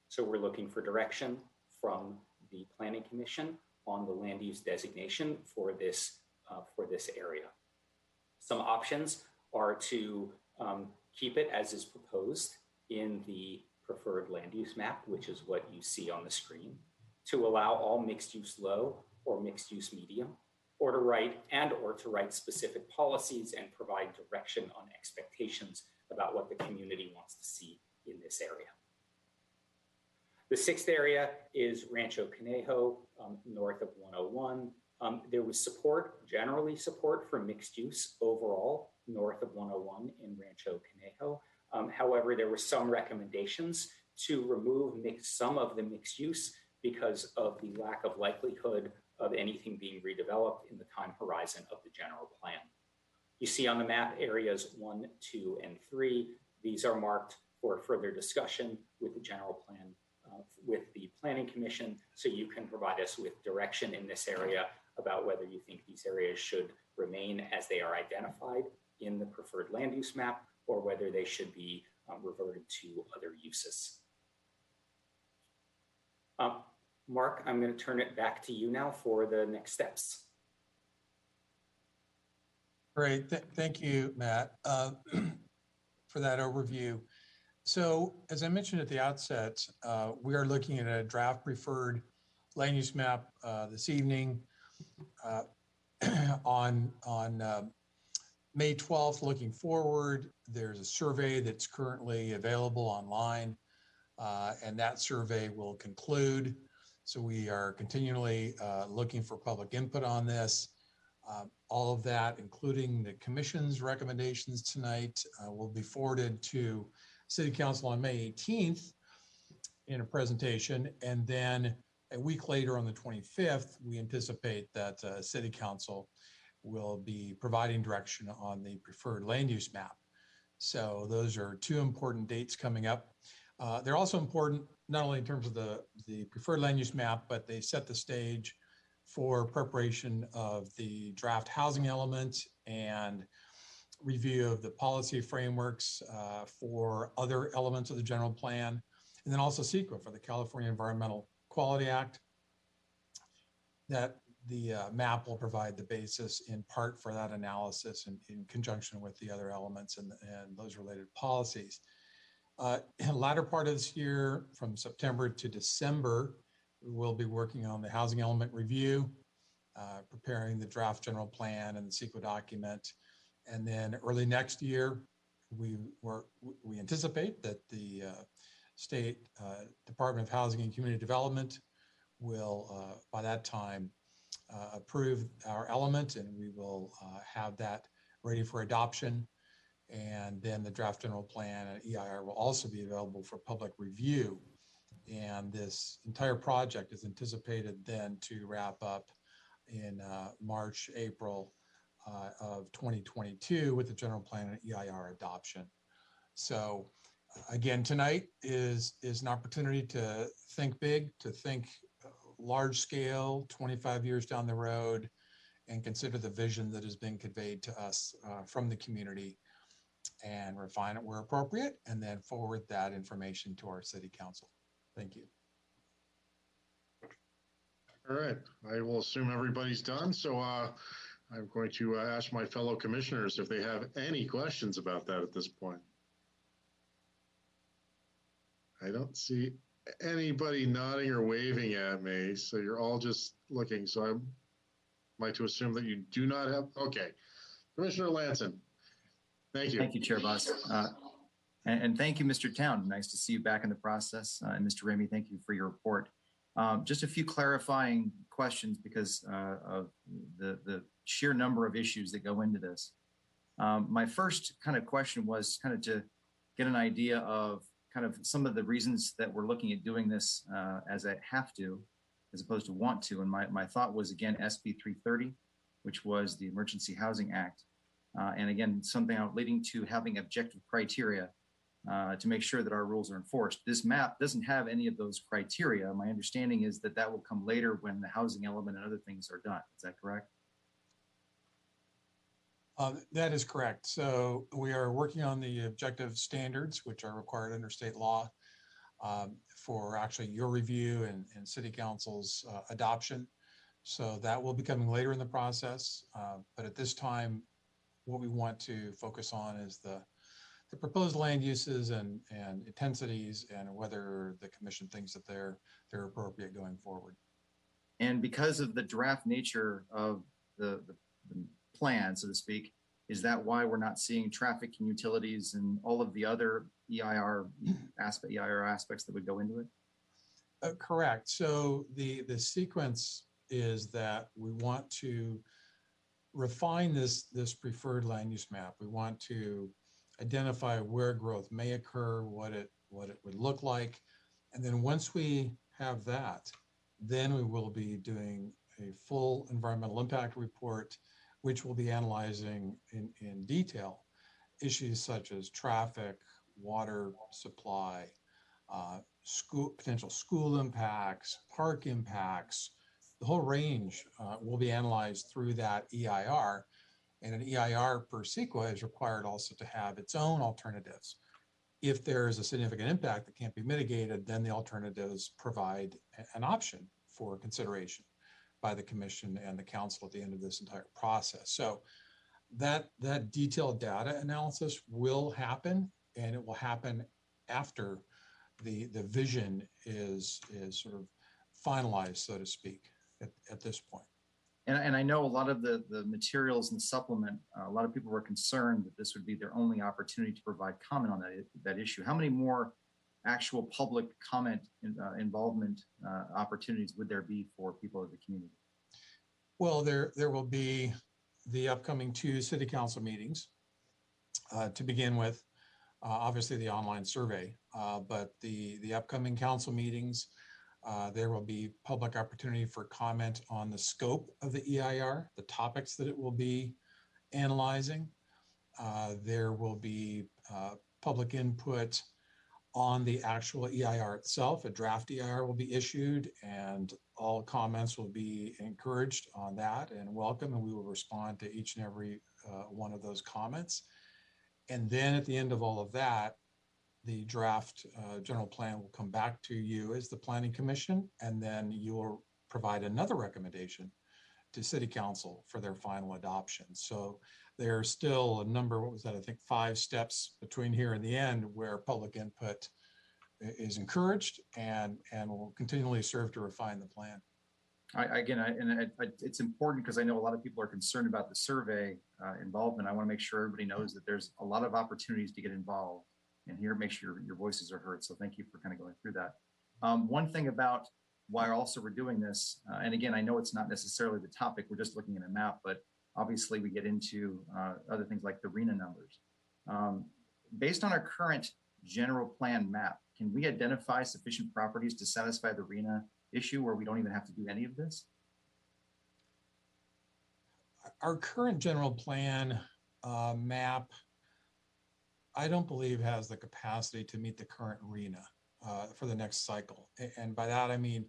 So we're looking for direction from the Planning Commission on the land use designation for this area. Some options are to keep it as is proposed in the preferred land use map, which is what you see on the screen, to allow all mixed use low or mixed use medium, or to write specific policies and provide direction on expectations about what the community wants to see in this area. The sixth area is Rancho Canejo, north of 101. There was generally support for mixed use overall, north of 101 in Rancho Canejo. However, there were some recommendations to remove some of the mixed use because of the lack of likelihood of anything being redeveloped in the time horizon of the general plan. You see on the map areas 1, 2, and 3. These are marked for further discussion with the general plan, with the Planning Commission, so you can provide us with direction in this area about whether you think these areas should remain as they are identified in the preferred land use map or whether they should be reverted to other uses. Mark, I'm going to turn it back to you now for the next steps. Great. Thank you, Matt, for that overview. So as I mentioned at the outset, we are looking at a draft preferred land use map this evening. On May 12th, looking forward, there's a survey that's currently available online, and that survey will conclude. So we are continually looking for public input on this. All of that, including the commission's recommendations tonight, will be forwarded to City Council on May 18th in a presentation. And then a week later on the 25th, we anticipate that City Council will be providing direction on the preferred land use map. So those are two important dates coming up. They're also important not only in terms of the preferred land use map, but they set the stage for preparation of the draft housing element and review of the policy frameworks for other elements of the general plan, and then also CEQA for the California Environmental Quality Act. That the map will provide the basis in part for that analysis in conjunction with the other elements and those related policies. In the latter part of this year, from September to December, we will be working on the housing element review, preparing the draft general plan and the CEQA document. And then early next year, we anticipate that the State Department of Housing and Community Development will, by that time, approve our element, and we will have that ready for adoption. And then the draft general plan and EIR will also be available for public review. And this entire project is anticipated then to wrap up in March, April of 2022 with the general plan and EIR adoption. So again, tonight is an opportunity to think big, to think large scale, 25 years down the road, and consider the vision that has been conveyed to us from the community, and refine it where appropriate, and then forward that information to our city council. Thank you. All right, I will assume everybody's done. So I'm going to ask my fellow commissioners if they have any questions about that at this point. I don't see anybody nodding or waving at me, so you're all just looking. So I'm like to assume that you do not have. Okay, Commissioner Lanson, thank you. Thank you, Chair Boss. And thank you, Mr. Town. Nice to see you back in the process. And Mr. Ramey, thank you for your report. Just a few clarifying questions because of the sheer number of issues that go into this. My first kind of question was kind of to get an idea of kind of some of the reasons that we're looking at doing this as a have to, as opposed to want to. And my thought was, again, SB 330, which was the Emergency Housing Act. And again, something out leading to having objective criteria to make sure that our rules are enforced. This map doesn't have any of those criteria. My understanding is that that will come later when the housing element and other things are done. Is that correct? That is correct. So we are working on the objective standards, which are required under state law for actually your review and city council's adoption. So that will be coming later in the process. But at this time, what we want to focus on is the proposed land uses and intensities, and whether the commission thinks that they're appropriate going forward. And because of the draft nature of the plan, so to speak, is that why we're not seeing traffic and utilities and all of the other EIR aspects that would go into it? Correct. So the sequence is that we want to refine this preferred land use map. We want to identify where growth may occur, what it would look like, and then once we have that, then we will be doing a full environmental impact report, which will be analyzing in detail issues such as traffic, water supply, potential school impacts, park impacts. The whole range will be analyzed through that EIR, and an EIR per CEQA is required also to have its own alternatives. If there is a significant impact that can't be mitigated, then the alternatives provide an option for consideration by the commission and the council at the end of this entire process. So that detailed data analysis will happen, and it will happen after the vision is sort of finalized, so to speak, at this point. And I know a lot of the materials in the supplement, a lot of people were concerned that this would be their only opportunity to provide comment on that issue. How many more actual public comment involvement opportunities would there be for people of the community? Well, there will be the upcoming 2 city council meetings to begin with, obviously the online survey, but the upcoming council meetings, there will be public opportunity for comment on the scope of the EIR, the topics that it will be analyzing. There will be public input on the actual EIR itself. A draft EIR will be issued, and all comments will be encouraged on that and welcome, and we will respond to each and every one of those comments. And then at the end of all of that, the draft general plan will come back to you as the Planning Commission, and then you will provide another recommendation to City Council for their final adoption. So there's still a number, what was that, I think 5 steps between here and the end where public input is encouraged and will continually serve to refine the plan. It's important because I know a lot of people are concerned about the survey involvement. I want to make sure everybody knows that there's a lot of opportunities to get involved, and here make sure your voices are heard. So thank you for kind of going through that. One thing about why also we're doing this, and again, I know it's not necessarily the topic, we're just looking at a map, but obviously we get into other things like the RENA numbers. Based on our current general plan map, can we identify sufficient properties to satisfy the RENA issue where we don't even have to do any of this? Our current general plan map, I don't believe has the capacity to meet the current RENA for the next cycle. And by that, I mean,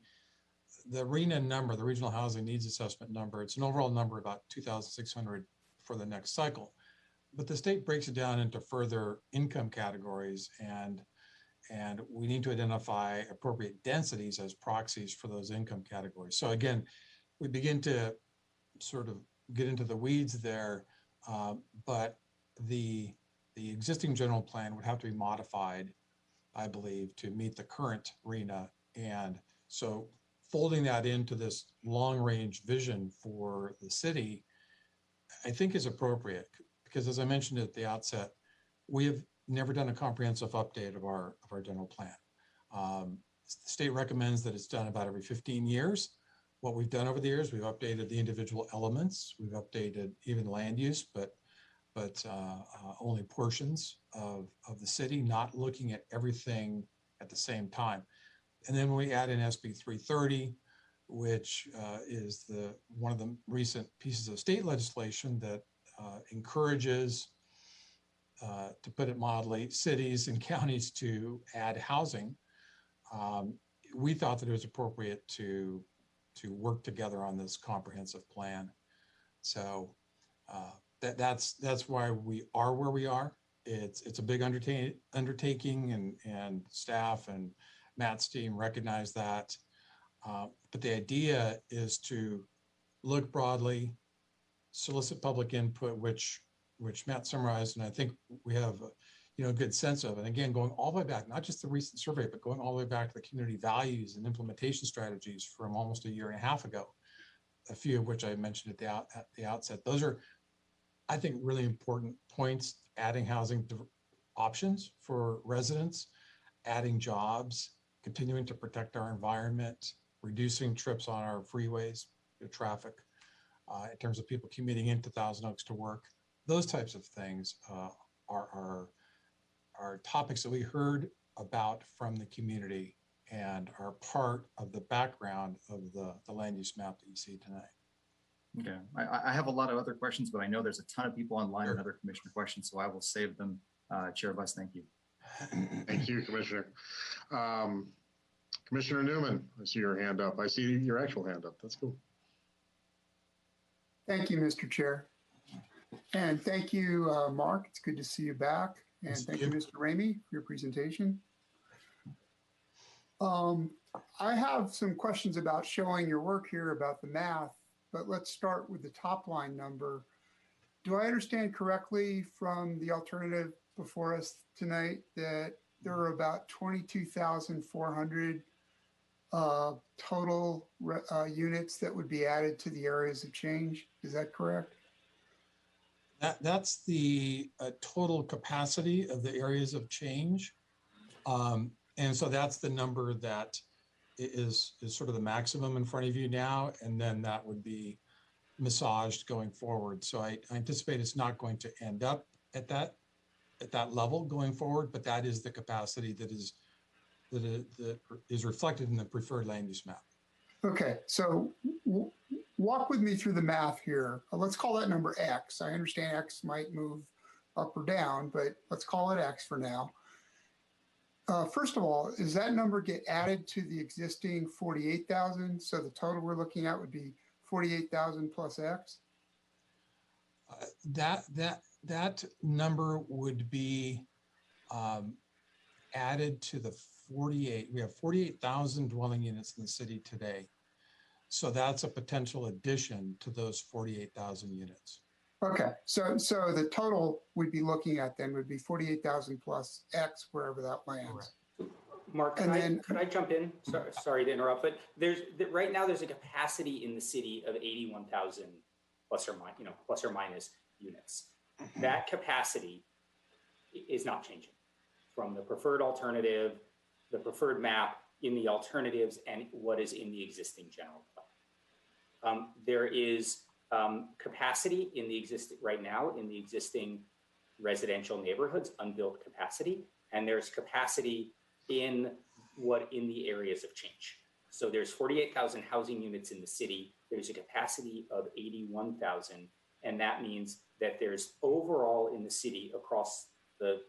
the RENA number, the Regional Housing Needs Assessment number, it's an overall number about 2,600 for the next cycle. But the state breaks it down into further income categories, and we need to identify appropriate densities as proxies for those income categories. So again, we begin to sort of get into the weeds there, but the existing general plan would have to be modified, I believe, to meet the current RENA. And so folding that into this long-range vision for the city, I think is appropriate, because as I mentioned at the outset, we have never done a comprehensive update of our general plan. The state recommends that it's done about every 15 years. What we've done over the years, we've updated the individual elements, we've updated even land use, but only portions of the city, not looking at everything at the same time. And then we add in SB 330, which is one of the recent pieces of state legislation that encourages, to put it mildly, cities and counties to add housing. We thought that it was appropriate to work together on this comprehensive plan. So that's why we are where we are. It's a big undertaking, and staff and Matt's team recognize that. But the idea is to look broadly, solicit public input, which Matt summarized, and I think we have a good sense of. And again, going all the way back, not just the recent survey, but going all the way back to the community values and implementation strategies from almost a year and a half ago, a few of which I mentioned at the outset. Those are, I think, really important points: adding housing options for residents, adding jobs, continuing to protect our environment, reducing trips on our freeways, traffic, in terms of people commuting into Thousand Oaks to work. Those types of things are topics that we heard about from the community and are part of the background of the land use map that you see tonight. Okay, I have a lot of other questions, but I know there's a ton of people online Sure. and other commissioner questions, so I will save them. Chair Buss, thank you. Thank you, Commissioner. Commissioner Newman, I see your hand up. I see your actual hand up. That's cool. Thank you, Mr. Chair. And thank you, Mark. It's good to see you back. And thank you, Mr. Ramey, for your presentation. I have some questions about showing your work here about the math, but let's start with the top line number. Do I understand correctly from the alternative before us tonight that there are about 22,400 total units that would be added to the areas of change? Is that correct? That's the total capacity of the areas of change. And so that's the number that is sort of the maximum in front of you now. And then that would be massaged going forward. So I anticipate it's not going to end up at that level going forward, but that is the capacity that is reflected in the preferred land use map. Okay, so walk with me through the math here. Let's call that number X. I understand X might move up or down, but let's call it X for now. First of all, does that number get added to the existing 48,000? So the total we're looking at would be 48,000 plus X? That number would be added to the 48. We have 48,000 dwelling units in the city today. So that's a potential addition to those 48,000 units. Okay, so the total we'd be looking at then would be 48,000 plus X, wherever that lands. Mark, could I jump in? Sorry to interrupt, but right now there's a capacity in the city of 81,000 plus or minus units. That capacity is not changing from the preferred alternative, the preferred map, in the alternatives, and what is in the existing general plan. There is capacity in the existing residential neighborhoods, unbuilt capacity, and there's capacity in the areas of change. So there's 48,000 housing units in the city. There's a capacity of 81,000, and that means that there's overall in the city across the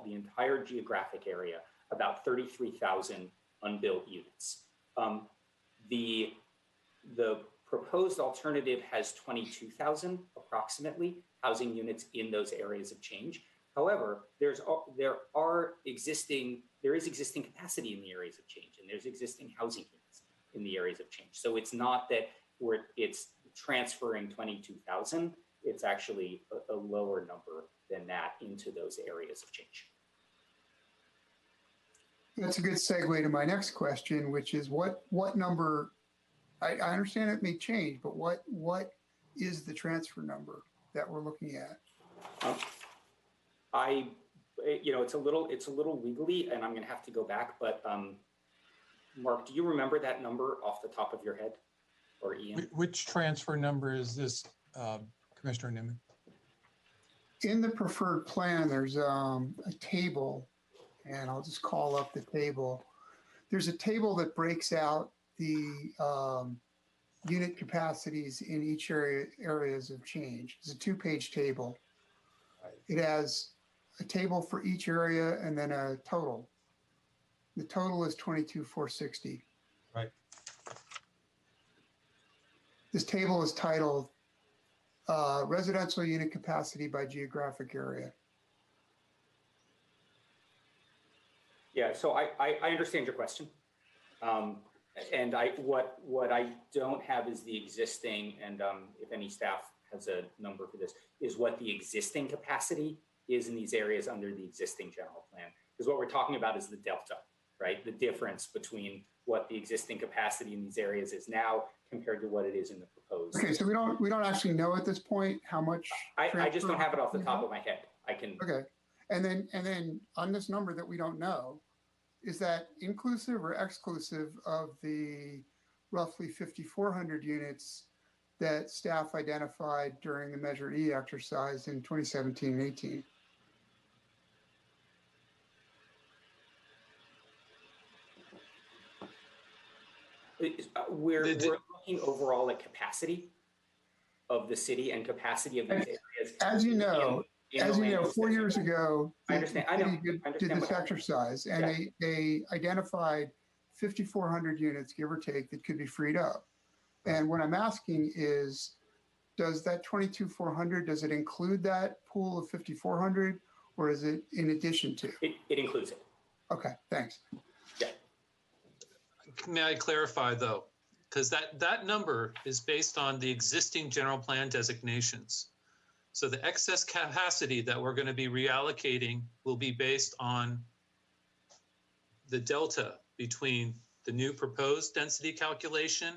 entire geographic area about 33,000 unbuilt units. The proposed alternative has 22,000 approximately housing units in those areas of change. However, there is existing capacity in the areas of change, and there's existing housing units in the areas of change. So it's not that it's transferring 22,000. It's actually a lower number than that into those areas of change. That's a good segue to my next question, which is what number, I understand it may change, but what is the transfer number that we're looking at? It's a little wiggly, and I'm going to have to go back. But Mark, do you remember that number off the top of your head, or Ian? Which transfer number is this, Commissioner Newman? In the preferred plan, there's a table, and I'll just call up the table. There's a table that breaks out the unit capacities in each areas of change. It's a 2-page table. It has a table for each area and then a total. The total is 22,460. Right. This table is titled Residential Unit Capacity by Geographic Area. Yeah, so I understand your question. And what I don't have is the existing, and if any staff has a number for this, is what the existing capacity is in these areas under the existing general plan. Because what we're talking about is the delta, right? The difference between what the existing capacity in these areas is now compared to what it is in the proposed. Okay, so we don't actually know at this point how much. I just don't have it off the top of my head. I can. Okay, and then on this number that we don't know, is that inclusive or exclusive of the roughly 5,400 units that staff identified during the Measure E exercise in 2017 and 18? We're looking overall at capacity of the city and capacity of these areas. As you know, 4 years ago, I understand. did this exercise, and they identified 5,400 units, give or take, that could be freed up. And what I'm asking is, does that 22,400, does it include that pool of 5,400, or is it in addition to? It includes it. Okay, thanks. Yeah. May I clarify though? Because that number is based on the existing general plan designations. So the excess capacity that we're going to be reallocating will be based on the delta between the new proposed density calculation,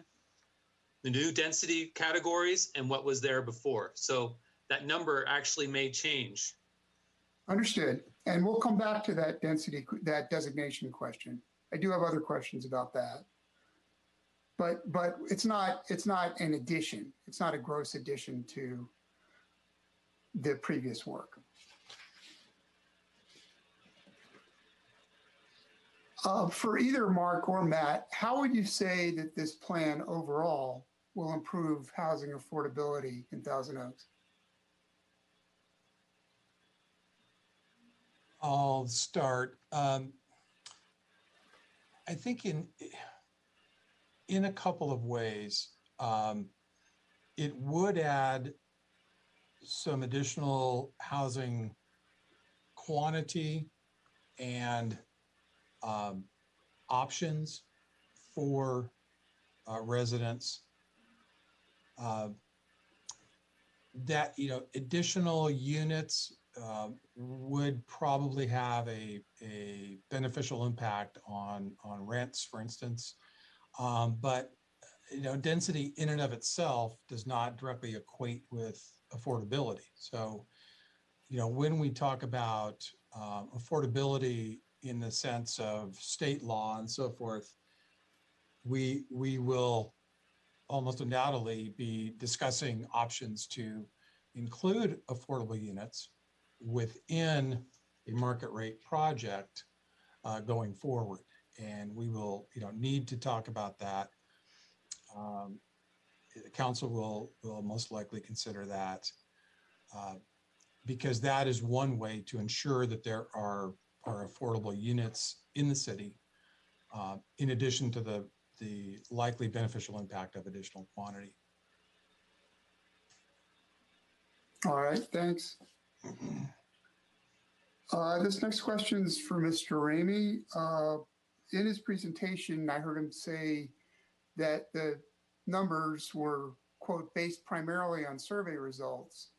the new density categories, and what was there before. So that number actually may change. Understood. And we'll come back to that that designation question. I do have other questions about that. But it's not an addition. It's not a gross addition to the previous work. For either Mark or Matt, how would you say that this plan overall will improve housing affordability in Thousand Oaks? I'll start. I think in a couple of ways, it would add some additional housing quantity and options for residents. That, additional units would probably have a beneficial impact on rents, for instance. But density in and of itself does not directly equate with affordability. So, when we talk about affordability in the sense of state law and so forth, we will almost undoubtedly be discussing options to include affordable units within a market rate project going forward. And we will, need to talk about that. The council will most likely consider that because that is one way to ensure that there are affordable units in the city, in addition to the likely beneficial impact of additional quantity. All right, thanks. This next question is for Mr. Ramey. In his presentation, I heard him say that the numbers were, quote, based primarily on survey results.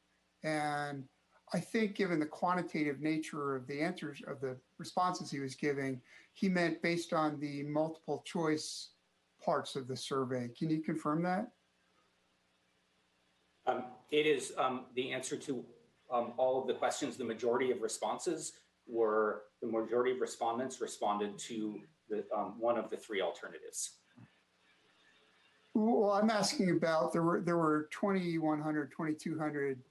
And I think given the quantitative nature of the answers, of the responses he was giving, he meant based on the multiple choice parts of the survey. Can you confirm that? It is the answer to all of the questions. The majority of responses were, the majority of respondents responded to the one of the three alternatives. Well, I'm asking about, there were 2,100, 2,200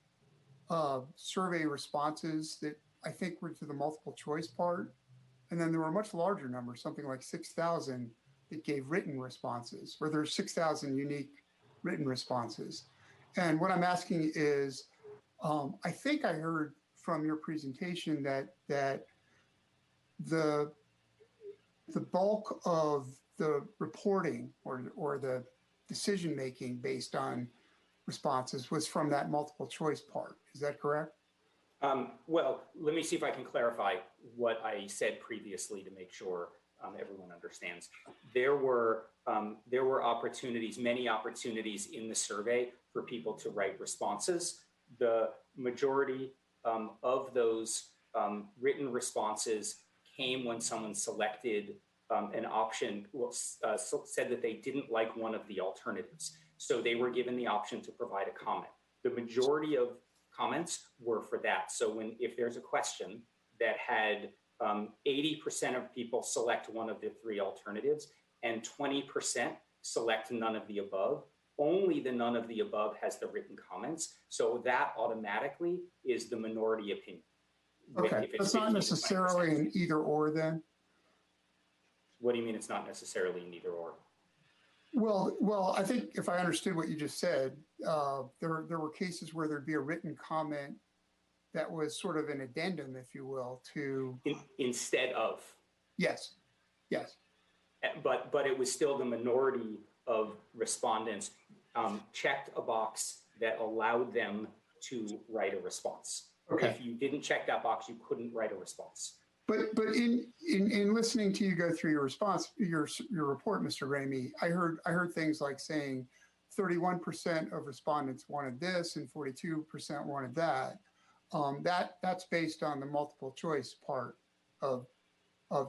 survey responses that I think were to the multiple choice part. And then there were a much larger number, something like 6,000 that gave written responses, where there's 6,000 unique written responses. And what I'm asking is, I think I heard from your presentation that the bulk of the reporting or the decision making based on responses was from that multiple choice part. Is that correct? Well, let me see if I can clarify what I said previously to make sure everyone understands. There were opportunities, many opportunities in the survey for people to write responses. The majority of those written responses came when someone selected an option, said that they didn't like one of the alternatives. So they were given the option to provide a comment. The majority of comments were for that. So if there's a question that had 80% of people select one of the three alternatives and 20% select none of the above, only the none of the above has the written comments. So that automatically is the minority opinion. Okay, it's not necessarily an either or then? What do you mean it's not necessarily an either or? Well, I think if I understood what you just said, there were cases where there'd be a written comment that was sort of an addendum, if you will, to instead of. Yes. But it was still the minority of respondents checked a box that allowed them to write a response. Okay. If you didn't check that box, you couldn't write a response. But in listening to you go through your response, your report, Mr. Ramey, I heard things like saying 31% of respondents wanted this and 42% wanted that. That's based on the multiple choice part of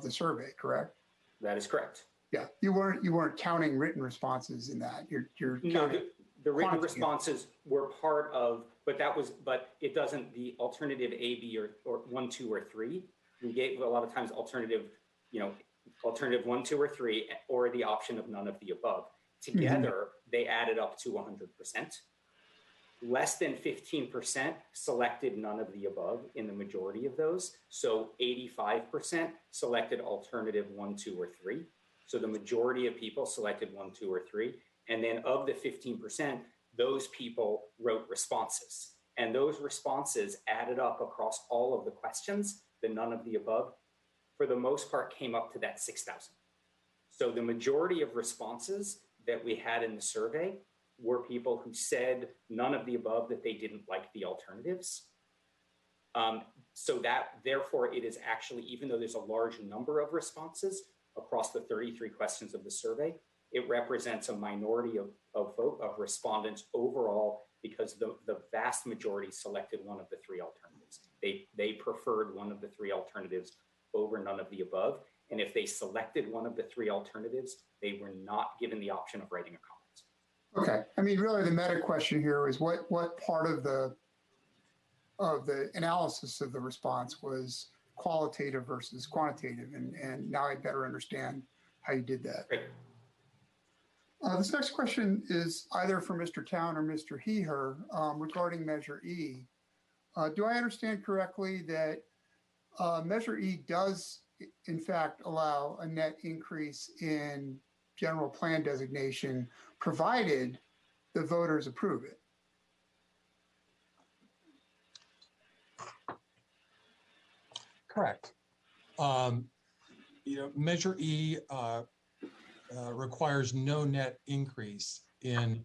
the survey, correct? That is correct. Yeah, you weren't counting written responses in that. You're counting the written responses were part of, but it doesn't, the alternative A, B, or 1, 2, or 3. We gave a lot of times alternative 1, 2, or 3, or the option of none of the above. Together, they added up to 100%. Less than 15% selected none of the above in the majority of those. So 85% selected alternative 1, 2, or 3. So the majority of people selected 1, 2, or 3. And then of the 15%, those people wrote responses. And those responses added up across all of the questions, the none of the above, for the most part came up to that 6,000. So the majority of responses that we had in the survey were people who said none of the above, that they didn't like the alternatives. So that, therefore, it is actually, even though there's a large number of responses across the 33 questions of the survey, it represents a minority of respondents overall, because the vast majority selected one of the three alternatives. They preferred one of the three alternatives over none of the above. And if they selected one of the three alternatives, they were not given the option of writing a comment. Okay. I mean, really the meta question here is what part of the analysis of the response was qualitative versus quantitative? And now I better understand how you did that. Great. This next question is either for Mr. Town or Mr. Heher regarding Measure E. Do I understand correctly that Measure E does, in fact, allow a net increase in general plan designation, provided the voters approve it? Correct. Measure E requires no net increase in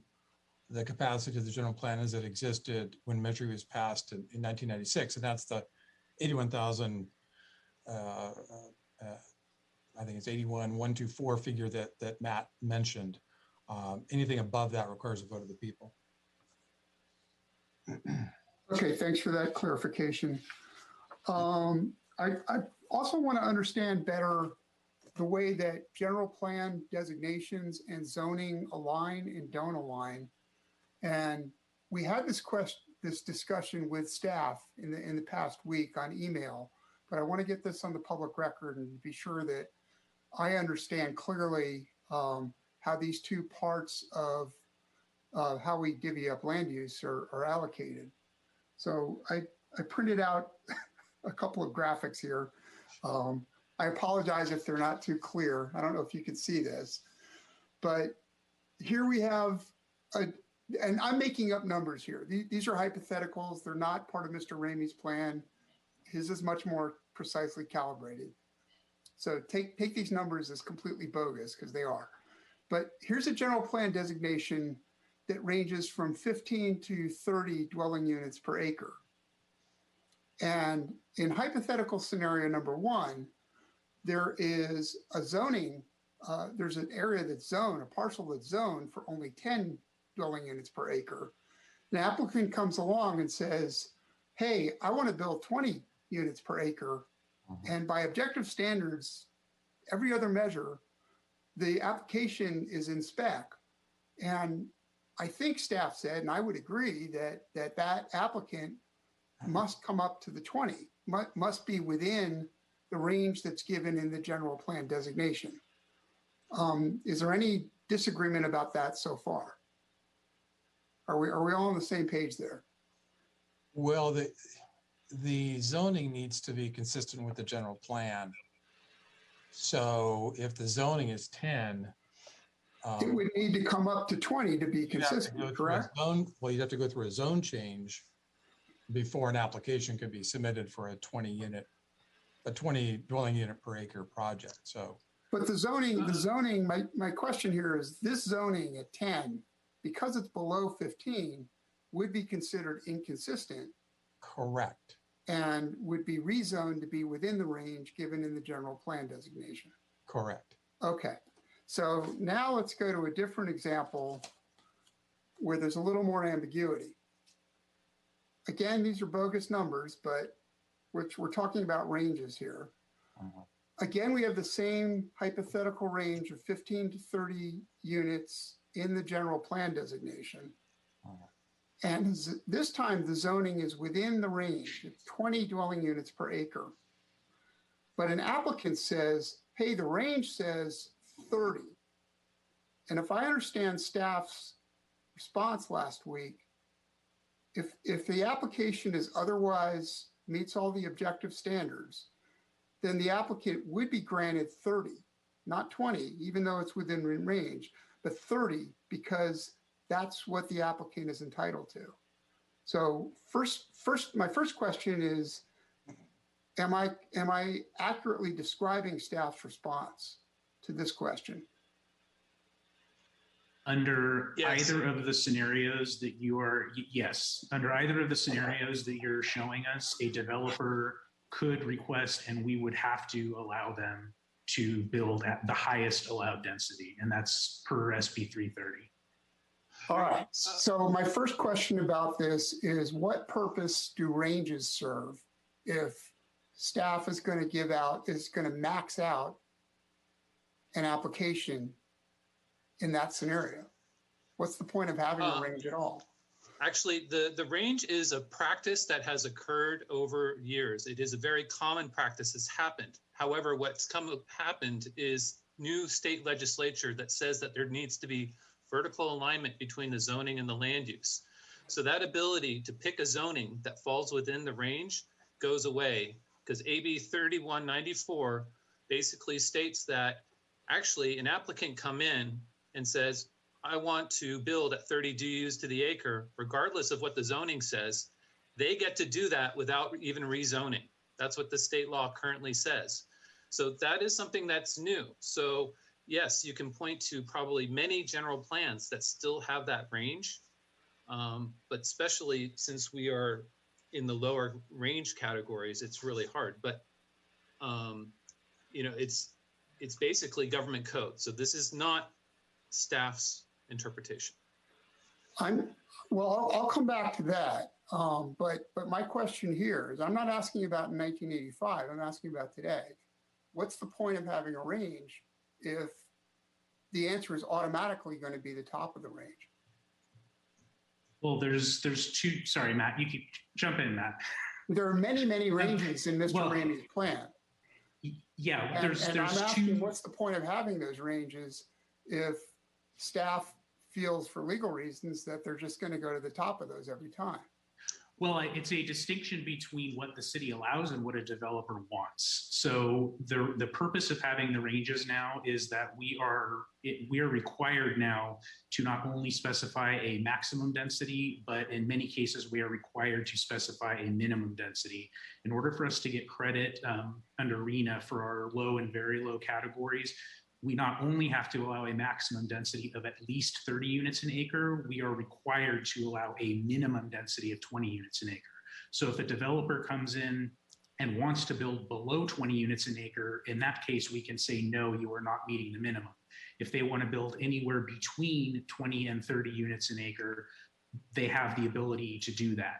the capacity of the general plan as it existed when Measure E was passed in 1996, and that's the 81,000. I think it's 81,124 figure that Matt mentioned. Anything above that requires a vote of the people. Okay, thanks for that clarification. I also want to understand better the way that general plan designations and zoning align and don't align. And we had this discussion with staff in the past week on email, but I want to get this on the public record and be sure that I understand clearly how these two parts of how we divvy up land use are allocated. So I printed out a couple of graphics here. I apologize if they're not too clear. I don't know if you can see this, but here we have, and I'm making up numbers here. These are hypotheticals. They're not part of Mr. Ramey's plan. His is much more precisely calibrated. So take these numbers as completely bogus, because they are. But here's a general plan designation that ranges from 15 to 30 dwelling units per acre. And in hypothetical scenario number one, there is a zoning, there's an area that's zoned, a parcel that's zoned for only 10 dwelling units per acre. An applicant comes along and says, hey, I want to build 20 units per acre. And by objective standards, every other measure, the application is in spec. And I think staff said, and I would agree, that applicant must come up to the 20, must be within the range that's given in the general plan designation. Is there any disagreement about that so far? Are we all on the same page there? Well, the zoning needs to be consistent with the general plan. So if the zoning is 10, it would need to come up to 20 to be consistent, correct? Well, you'd have to go through a zone change before an application could be submitted for a 20 dwelling unit per acre project. So, but the zoning, my question here is, this zoning at 10, because it's below 15, would be considered inconsistent. Correct. And would be rezoned to be within the range given in the general plan designation. Correct. Okay. So now let's go to a different example where there's a little more ambiguity. Again, these are bogus numbers, but we're talking about ranges here. Again, we have the same hypothetical range of 15 to 30 units in the general plan designation. And this time the zoning is within the range of 20 dwelling units per acre. But an applicant says, hey, the range says 30. And if I understand staff's response last week, if the application is otherwise meets all the objective standards, then the applicant would be granted 30, not 20, even though it's within range, but 30 because that's what the applicant is entitled to. So my first question is, am I accurately describing staff's response to this question? Under Yes. either of the scenarios that you are, yes, under either of the scenarios that you're showing us, a developer could request and we would have to allow them to build at the highest allowed density, and that's per SB 330. All right. So my first question about this is, what purpose do ranges serve if staff is going to max out an application in that scenario? What's the point of having a range at all? Actually, the range is a practice that has occurred over years. It is a very common practice that's happened. However, what's happened is new state legislature that says that there needs to be vertical alignment between the zoning and the land use. So that ability to pick a zoning that falls within the range goes away, because AB 3194 basically states that actually an applicant come in and says, I want to build at 30 DUs to the acre, regardless of what the zoning says. They get to do that without even rezoning. That's what the state law currently says. So that is something that's new. So yes, you can point to probably many general plans that still have that range, but especially since we are in the lower range categories, it's really hard. But it's basically government code. So this is not staff's interpretation. I'll come back to that. But my question here is, I'm not asking about 1985. I'm asking about today. What's the point of having a range if the answer is automatically going to be the top of the range? Well, there's two. Sorry, Matt. You can jump in, Matt. There are many ranges in Mr. Ramey's plan. Yeah, and I'm asking, two. what's the point of having those ranges if staff feels for legal reasons that they're just going to go to the top of those every time? Well, it's a distinction between what the city allows and what a developer wants. So the purpose of having the ranges now is that we are required now to not only specify a maximum density, but in many cases we are required to specify a minimum density. In order for us to get credit under RENA for our low and very low categories, we not only have to allow a maximum density of at least 30 units an acre, we are required to allow a minimum density of 20 units an acre. So if a developer comes in and wants to build below 20 units an acre, in that case, we can say, no, you are not meeting the minimum. If they want to build anywhere between 20 and 30 units an acre, they have the ability to do that.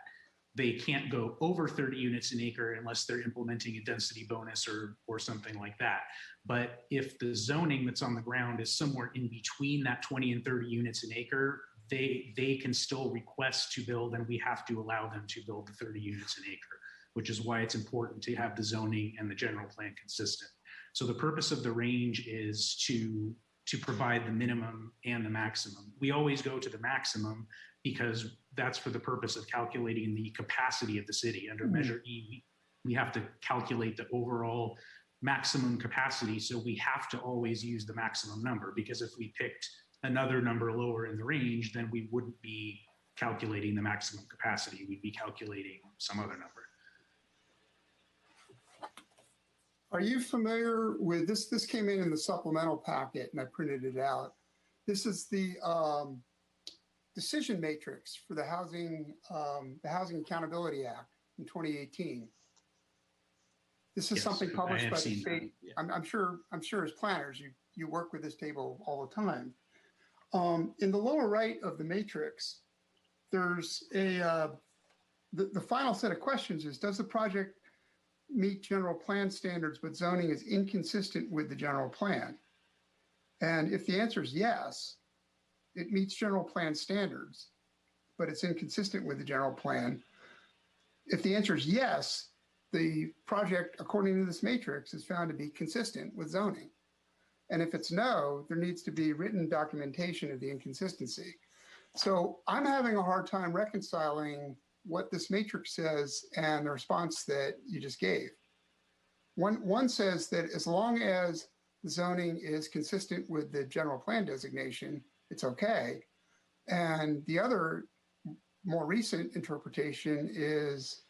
They can't go over 30 units an acre unless they're implementing a density bonus or something like that. But if the zoning that's on the ground is somewhere in between that 20 and 30 units an acre, they can still request to build, and we have to allow them to build the 30 units an acre, which is why it's important to have the zoning and the general plan consistent. So the purpose of the range is to provide the minimum and the maximum. We always go to the maximum because that's for the purpose of calculating the capacity of the city. Under Measure E, we have to calculate the overall maximum capacity. So we have to always use the maximum number, because if we picked another number lower in the range, then we wouldn't be calculating the maximum capacity. We'd be calculating some other number. Are you familiar with this? This came in the supplemental packet and I printed it out. This is the decision matrix for the Housing Accountability Act in 2018. This is something published by the state. Yeah. I'm sure as planners, you work with this table all the time. In the lower right of the matrix, there's the final set of questions is, does the project meet general plan standards, but zoning is inconsistent with the general plan? And if the answer is yes, it meets general plan standards, but it's inconsistent with the general plan. If the answer is yes, the project, according to this matrix, is found to be consistent with zoning. And if it's no, there needs to be written documentation of the inconsistency. So I'm having a hard time reconciling what this matrix says and the response that you just gave. One says that as long as the zoning is consistent with the general plan designation, it's okay. And the other more recent interpretation is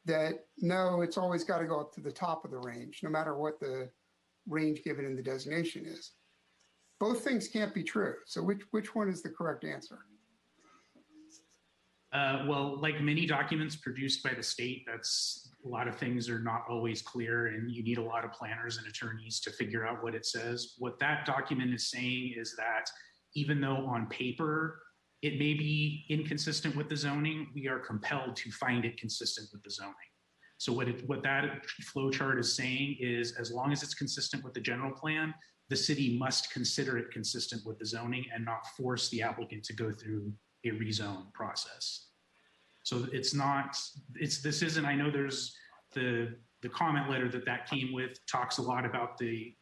that no, it's always got to go up to the top of the range, no matter what the range given in the designation is. Both things can't be true. So which one is the correct answer? Well, like many documents produced by the state, that's a lot of things are not always clear, and you need a lot of planners and attorneys to figure out what it says. What that document is saying is that even though on paper it may be inconsistent with the zoning, we are compelled to find it consistent with the zoning. So what that flow chart is saying is, as long as it's consistent with the general plan, the city must consider it consistent with the zoning and not force the applicant to go through a rezone process. So this isn't, I know there's the comment letter that came with talks a lot about the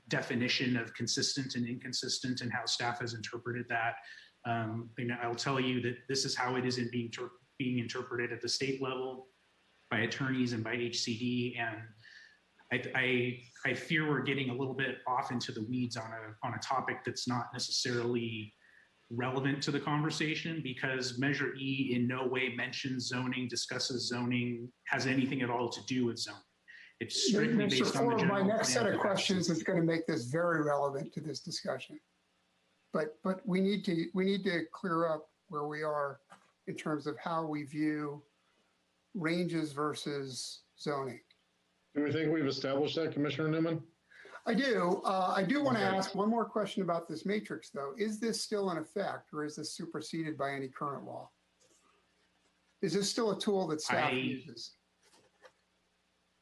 definition of consistent and inconsistent and how staff has interpreted that. And I'll tell you that this is how it is being interpreted at the state level by attorneys and by HCD. And I fear we're getting a little bit off into the weeds on a topic that's not necessarily relevant to the conversation, because Measure E in no way mentions zoning, discusses zoning, has anything at all to do with zoning. It's strictly Mr. based on the Ford, general my next plan set of capacity. questions is going to make this very relevant to this discussion. But we need to clear up where we are in terms of how we view ranges versus zoning. Do we think we've established that, Commissioner Newman? I do. I do want to ask one more question about this matrix, though. Is this still in effect, or is this superseded by any current law? Is this still a tool that staff uses?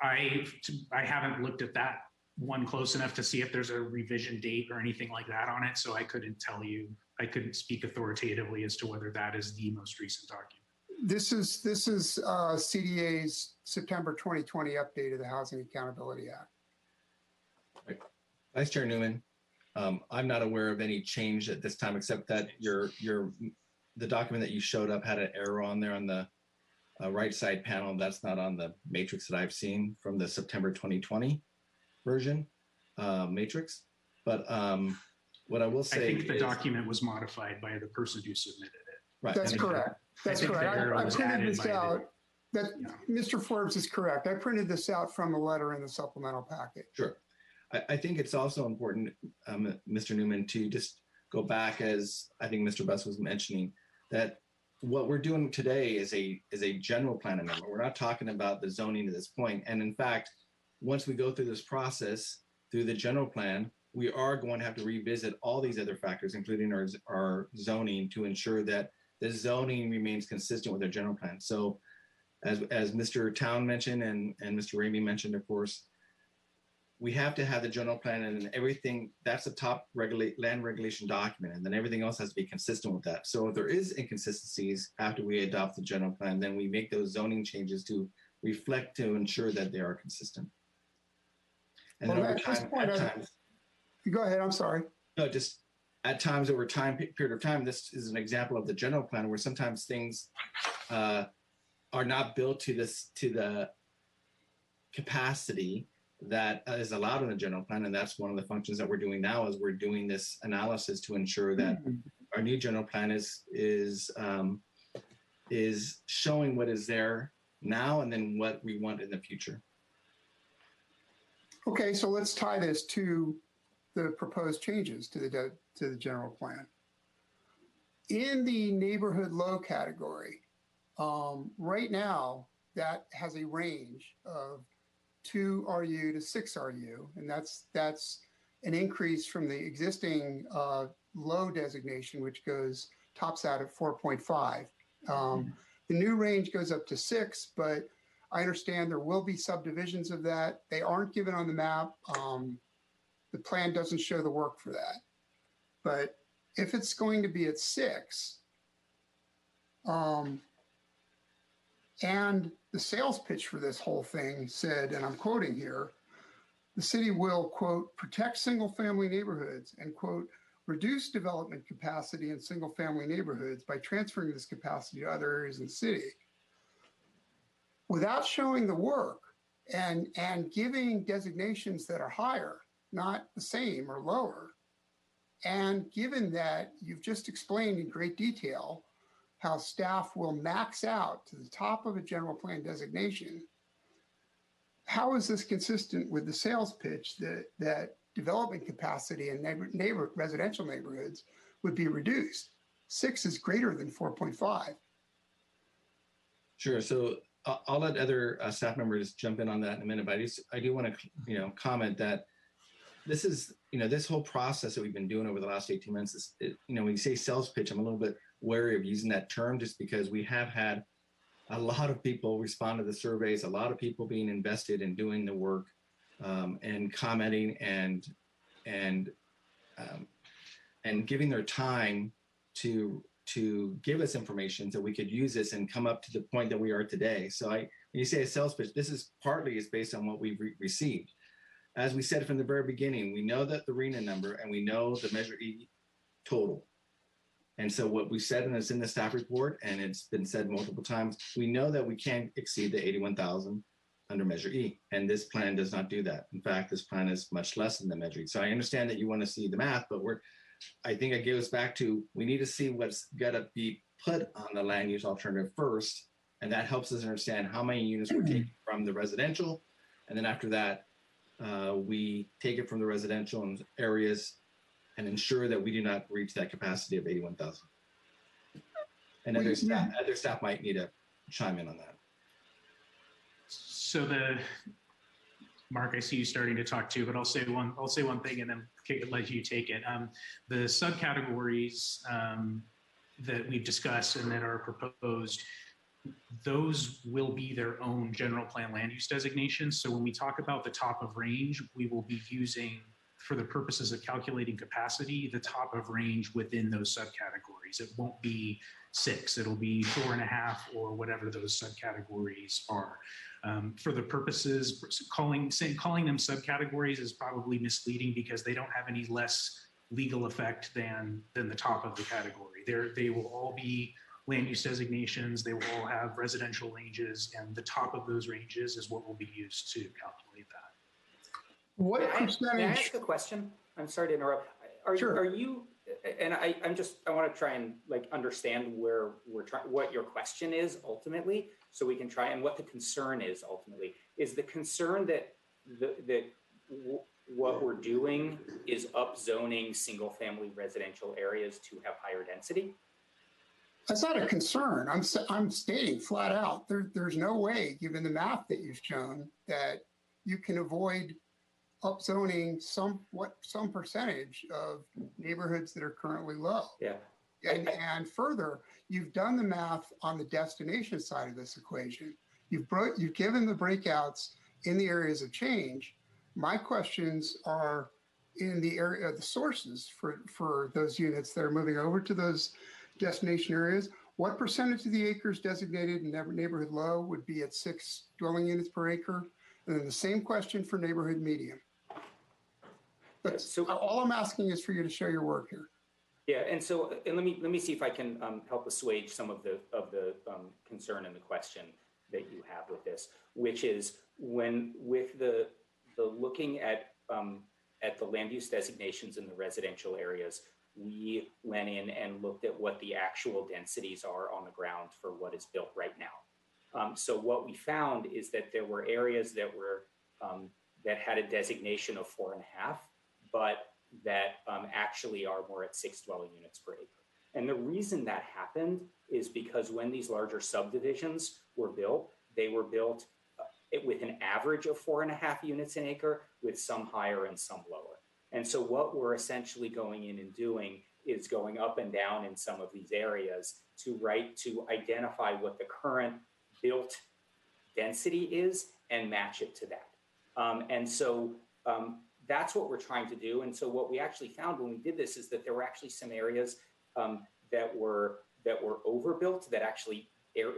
I haven't looked at that one close enough to see if there's a revision date or anything like that on it, so I couldn't tell you. I couldn't speak authoritatively as to whether that is the most recent document. This is CDA's September 2020 update of the Housing Accountability Act. Vice Chair Newman, I'm not aware of any change at this time, except that the document that you showed up had an error on there on the right side panel. That's not on the matrix that I've seen from the September 2020 version matrix. But what I will say, I think the document was modified by the person who submitted it. Right. That's correct. That's correct. I printed this out. Mr. Forbes is correct. I printed this out from a letter in the supplemental packet. Sure. I think it's also important, Mr. Newman, to just go back, as I think Mr. Buss was mentioning, that what we're doing today is a general plan amendment. We're not talking about the zoning at this point. And in fact, once we go through this process, through the general plan, we are going to have to revisit all these other factors, including our zoning, to ensure that the zoning remains consistent with our general plan. So as Mr. Town mentioned and Mr. Ramey mentioned, of course, we have to have the general plan, and everything, that's the top land regulation document, and then everything else has to be consistent with that. So if there is inconsistencies after we adopt the general plan, then we make those zoning changes to reflect, to ensure that they are consistent. And well, then over at this time, point, go ahead, I'm sorry. No, just at times over time, period of time, this is an example of the general plan where sometimes things are not built to the capacity that is allowed in the general plan. And that's one of the functions that we're doing now, is we're doing this analysis to ensure that our new general plan is showing what is there now and then what we want in the future. Okay, so let's tie this to the proposed changes to the general plan. In the neighborhood low category, right now, that has a range of 2 RU to 6 RU, and that's an increase from the existing low designation, which tops out at 4.5. The new range goes up to 6, but I understand there will be subdivisions of that. They aren't given on the map. The plan doesn't show the work for that. But if it's going to be at 6, and the sales pitch for this whole thing said, and I'm quoting here, the city will, quote, protect single-family neighborhoods and, quote, reduce development capacity in single-family neighborhoods by transferring this capacity to other areas in the city. Without showing the work and giving designations that are higher, not the same or lower, and given that you've just explained in great detail how staff will max out to the top of a general plan designation, how is this consistent with the sales pitch that development capacity in residential neighborhoods would be reduced? 6 is greater than 4.5. Sure. So I'll let other staff members jump in on that in a minute, but I do want to, comment that this is, this whole process that we've been doing over the last 18 months is, when you say sales pitch, I'm a little bit wary of using that term just because we have had a lot of people respond to the surveys, a lot of people being invested in doing the work and commenting and giving their time to give us information so we could use this and come up to the point that we are today. So when you say a sales pitch, this is partly is based on what we've received. As we said from the very beginning, we know that the RENA number and we know the Measure E total. And so what we said, and it's in the staff report, and it's been said multiple times, we know that we can't exceed the 81,000 under Measure E. And this plan does not do that. In fact, this plan is much less than the Measure E. So I understand that you want to see the math, but I think it goes back to, we need to see what's got to be put on the land use alternative first. And that helps us understand how many units we're taking from the residential. And then after that, we take it from the residential areas and ensure that we do not reach that capacity of 81,000. And other staff might need to chime in on that. So Mark, I see you starting to talk too, but I'll say one thing and then let you take it. The subcategories that we've discussed and that are proposed, those will be their own general plan land use designations. So when we talk about the top of range, we will be using, for the purposes of calculating capacity, the top of range within those subcategories. It won't be 6, it'll be 4.5 or whatever those subcategories are. For the purposes, calling them subcategories is probably misleading because they don't have any less legal effect than the top of the category. They will all be land use designations, they will all have residential ranges, and the top of those ranges is what will be used to calculate that. What percentage? May I ask a question? I'm sorry to interrupt. Sure. Are you? And I want to try and understand where what your question is ultimately, so we can try, and what the concern is ultimately. Is the concern that what we're doing is upzoning single-family residential areas to have higher density? That's not a concern. I'm stating flat out, there's no way, given the math that you've shown, that you can avoid upzoning some percentage of neighborhoods that are currently low. Yeah. And further, you've done the math on the destination side of this equation. You've given the breakouts in the areas of change. My questions are in the area of the sources for those units that are moving over to those destination areas. What percentage of the acres designated in neighborhood low would be at 6 dwelling units per acre? And then the same question for neighborhood medium. But so all I'm asking is for you to show your work here. Yeah, and let me see if I can help assuage some of the concern and the question that you have with this, which is with the looking at the land use designations in the residential areas, we went in and looked at what the actual densities are on the ground for what is built right now. So what we found is that there were areas that were that had a designation of 4.5, but that actually are more at 6 dwelling units per acre. And the reason that happened is because when these larger subdivisions were built, they were built with an average of 4.5 units an acre, with some higher and some lower. And so what we're essentially going in and doing is going up and down in some of these areas to identify what the current built density is and match it to that. That's what we're trying to do. And so what we actually found when we did this is that there were actually some areas that were overbuilt, that actually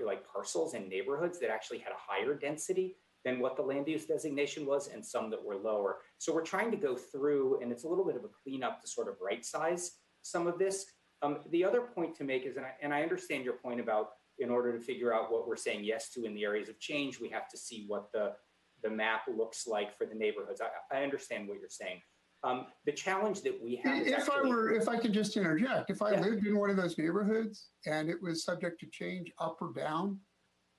like parcels and neighborhoods that actually had a higher density than what the land use designation was, and some that were lower. So we're trying to go through, and it's a little bit of a cleanup to sort of right size some of this. The other point to make is, and I understand your point about, in order to figure out what we're saying yes to in the areas of change, we have to see what the map looks like for the neighborhoods. I understand what you're saying. The challenge that we have is If I could just interject, if I Yeah. lived in one of those neighborhoods and it was subject to change up or down,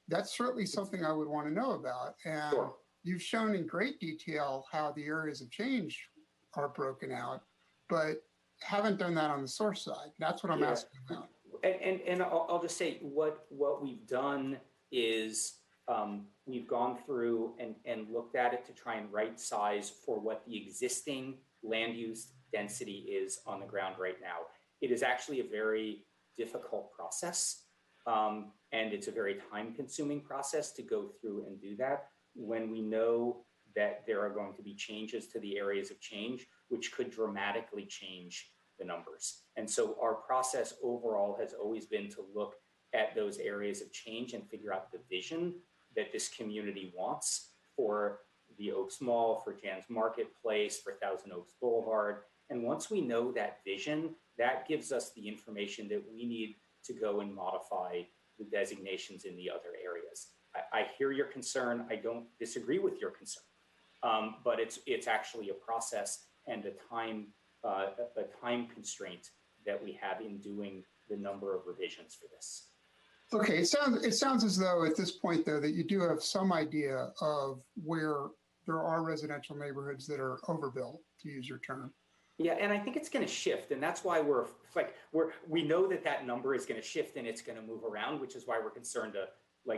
that's certainly something I would want to know about. And Sure. you've shown in great detail how the areas of change are broken out, but haven't done that on the source side. That's what I'm Yeah. asking about. And I'll just say what we've done is we've gone through and looked at it to try and right size for what the existing land use density is on the ground right now. It is actually a very difficult process. And it's a very time consuming process to go through and do that when we know that there are going to be changes to the areas of change, which could dramatically change the numbers. And so our process overall has always been to look at those areas of change and figure out the vision that this community wants for the Oaks Mall, for Jan's Marketplace, for Thousand Oaks Boulevard. And once we know that vision, that gives us the information that we need to go and modify the designations in the other areas. I hear your concern. I don't disagree with your concern, but it's actually a process and a time constraint that we have in doing the number of revisions for this. Okay, it sounds as though at this point, though, that you do have some idea of where there are residential neighborhoods that are overbuilt, to use your term. Yeah, and I think it's going to shift, and that's why we know that number is going to shift and it's going to move around, which is why we're concerned to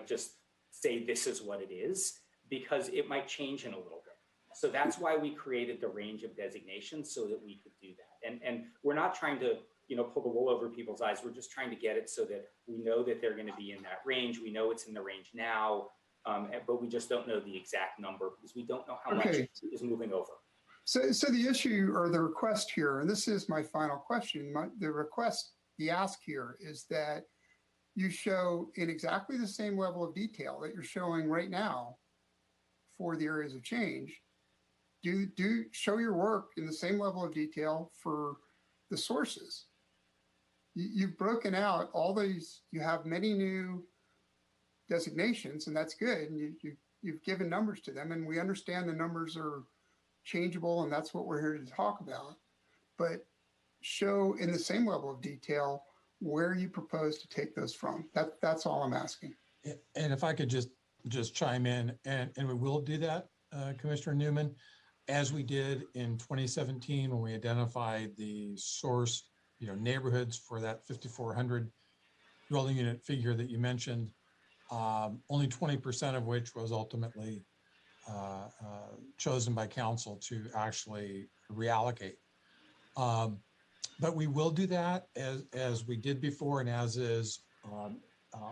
just say this is what it is, because it might change in a little bit. So that's why we created the range of designations so that we could do that. And we're not trying to pull the wool over people's eyes. We're just trying to get it so that we know that they're going to be in that range. We know it's in the range now, but we just don't know the exact number because we don't know how much is moving over. So the issue or the request here, and this is my final question, the ask here is that you show in exactly the same level of detail that you're showing right now for the areas of change, do show your work in the same level of detail for the sources. You've broken out all these, you have many new designations, and that's good. And you've given numbers to them, and we understand the numbers are changeable, and that's what we're here to talk about. But show in the same level of detail where you propose to take those from. That's all I'm asking. And if I could just chime in, and we will do that, Commissioner Newman, as we did in 2017 when we identified the source neighborhoods for that 5,400 dwelling unit figure that you mentioned, only 20% of which was ultimately chosen by council to actually reallocate. But we will do that as we did before and as is on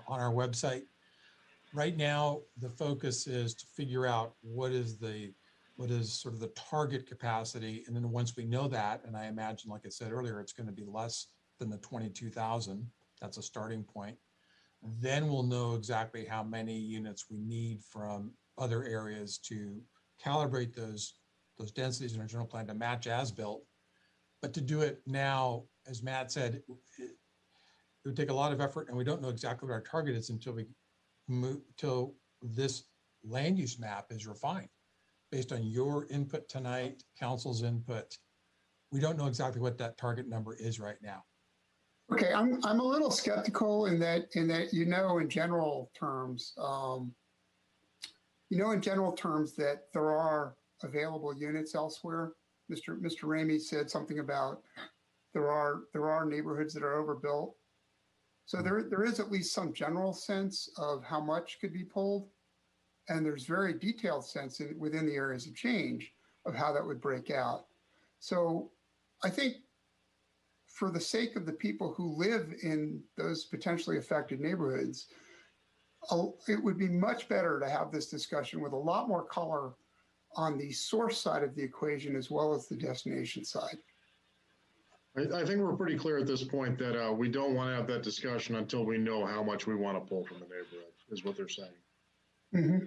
our website. Right now, the focus is to figure out what is sort of the target capacity. And then once we know that, and I imagine, like I said earlier, it's going to be less than the 22,000. That's a starting point. Then we'll know exactly how many units we need from other areas to calibrate those densities in our general plan to match as built. But to do it now, as Matt said, it would take a lot of effort, and we don't know exactly what our target is until this land use map is refined. Based on your input tonight, council's input, we don't know exactly what that target number is right now. Okay, I'm a little skeptical in that in general terms, that there are available units elsewhere. Mr. Ramey said something about there are neighborhoods that are overbuilt. So there is at least some general sense of how much could be pulled. And there's very detailed sense within the areas of change of how that would break out. So I think for the sake of the people who live in those potentially affected neighborhoods, it would be much better to have this discussion with a lot more color on the source side of the equation as well as the destination side. I think we're pretty clear at this point that we don't want to have that discussion until we know how much we want to pull from the neighborhood, is what they're saying. Mm-hmm.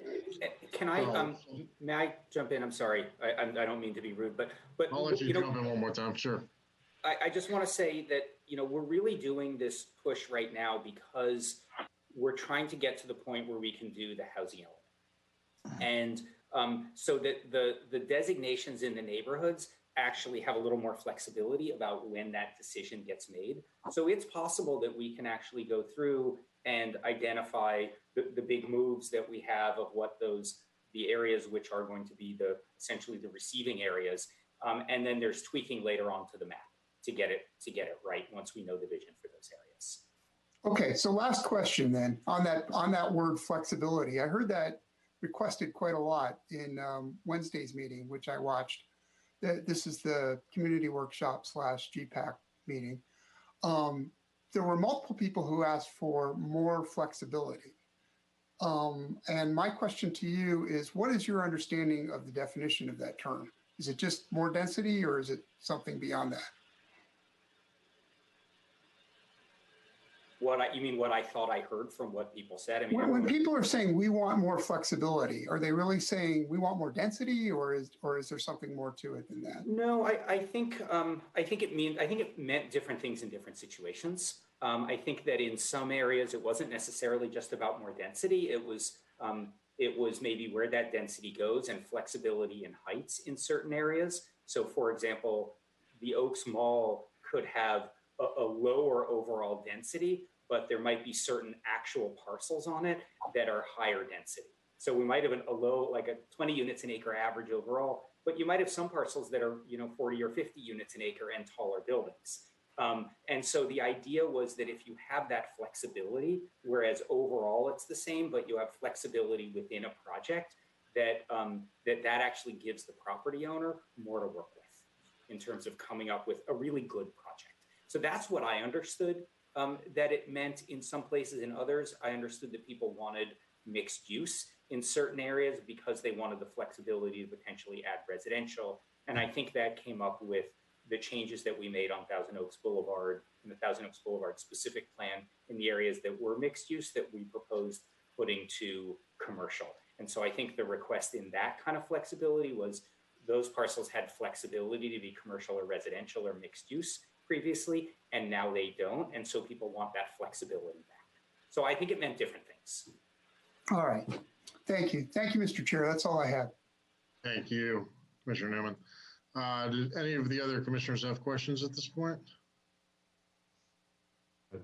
Can I, may I jump in? I'm sorry. I don't mean to be rude, but I'll let you jump in one more time. Sure. I just want to say that, we're really doing this push right now because we're trying to get to the point where we can do the housing element. And so that the designations in the neighborhoods actually have a little more flexibility about when that decision gets made. So it's possible that we can actually go through and identify the big moves that we have of what the areas which are going to be essentially the receiving areas. And then there's tweaking later on to the map to get it right once we know the vision for those areas. Okay, so last question then on that word flexibility. I heard that requested quite a lot in Wednesday's meeting, which I watched. This is the community workshop / GPAC meeting. There were multiple people who asked for more flexibility. And my question to you is, what is your understanding of the definition of that term? Is it just more density or is it something beyond that? You mean what I thought I heard from what people said? I mean, When people are saying we want more flexibility, are they really saying we want more density, or is there something more to it than that? No, I think it meant different things in different situations. I think that in some areas it wasn't necessarily just about more density. It was maybe where that density goes and flexibility in heights in certain areas. So, for example, the Oaks Mall could have a lower overall density, but there might be certain actual parcels on it that are higher density. So we might have a low, like a 20 units an acre average overall, but you might have some parcels that are 40 or 50 units an acre and taller buildings. And so the idea was that if you have that flexibility, whereas overall it's the same, but you have flexibility within a project, that actually gives the property owner more to work with in terms of coming up with a really good project. So that's what I understood that it meant in some places. In others, I understood that people wanted mixed use in certain areas because they wanted the flexibility to potentially add residential. And I think that came up with the changes that we made on Thousand Oaks Boulevard and the Thousand Oaks Boulevard specific plan in the areas that were mixed use that we proposed putting to commercial. And so I think the request in that kind of flexibility was those parcels had flexibility to be commercial or residential or mixed use previously, and now they don't. And so people want that flexibility back. So I think it meant different things. All right. Thank you. Thank you, Mr. Chair. That's all I had. Thank you, Commissioner Newman. Did any of the other commissioners have questions at this point?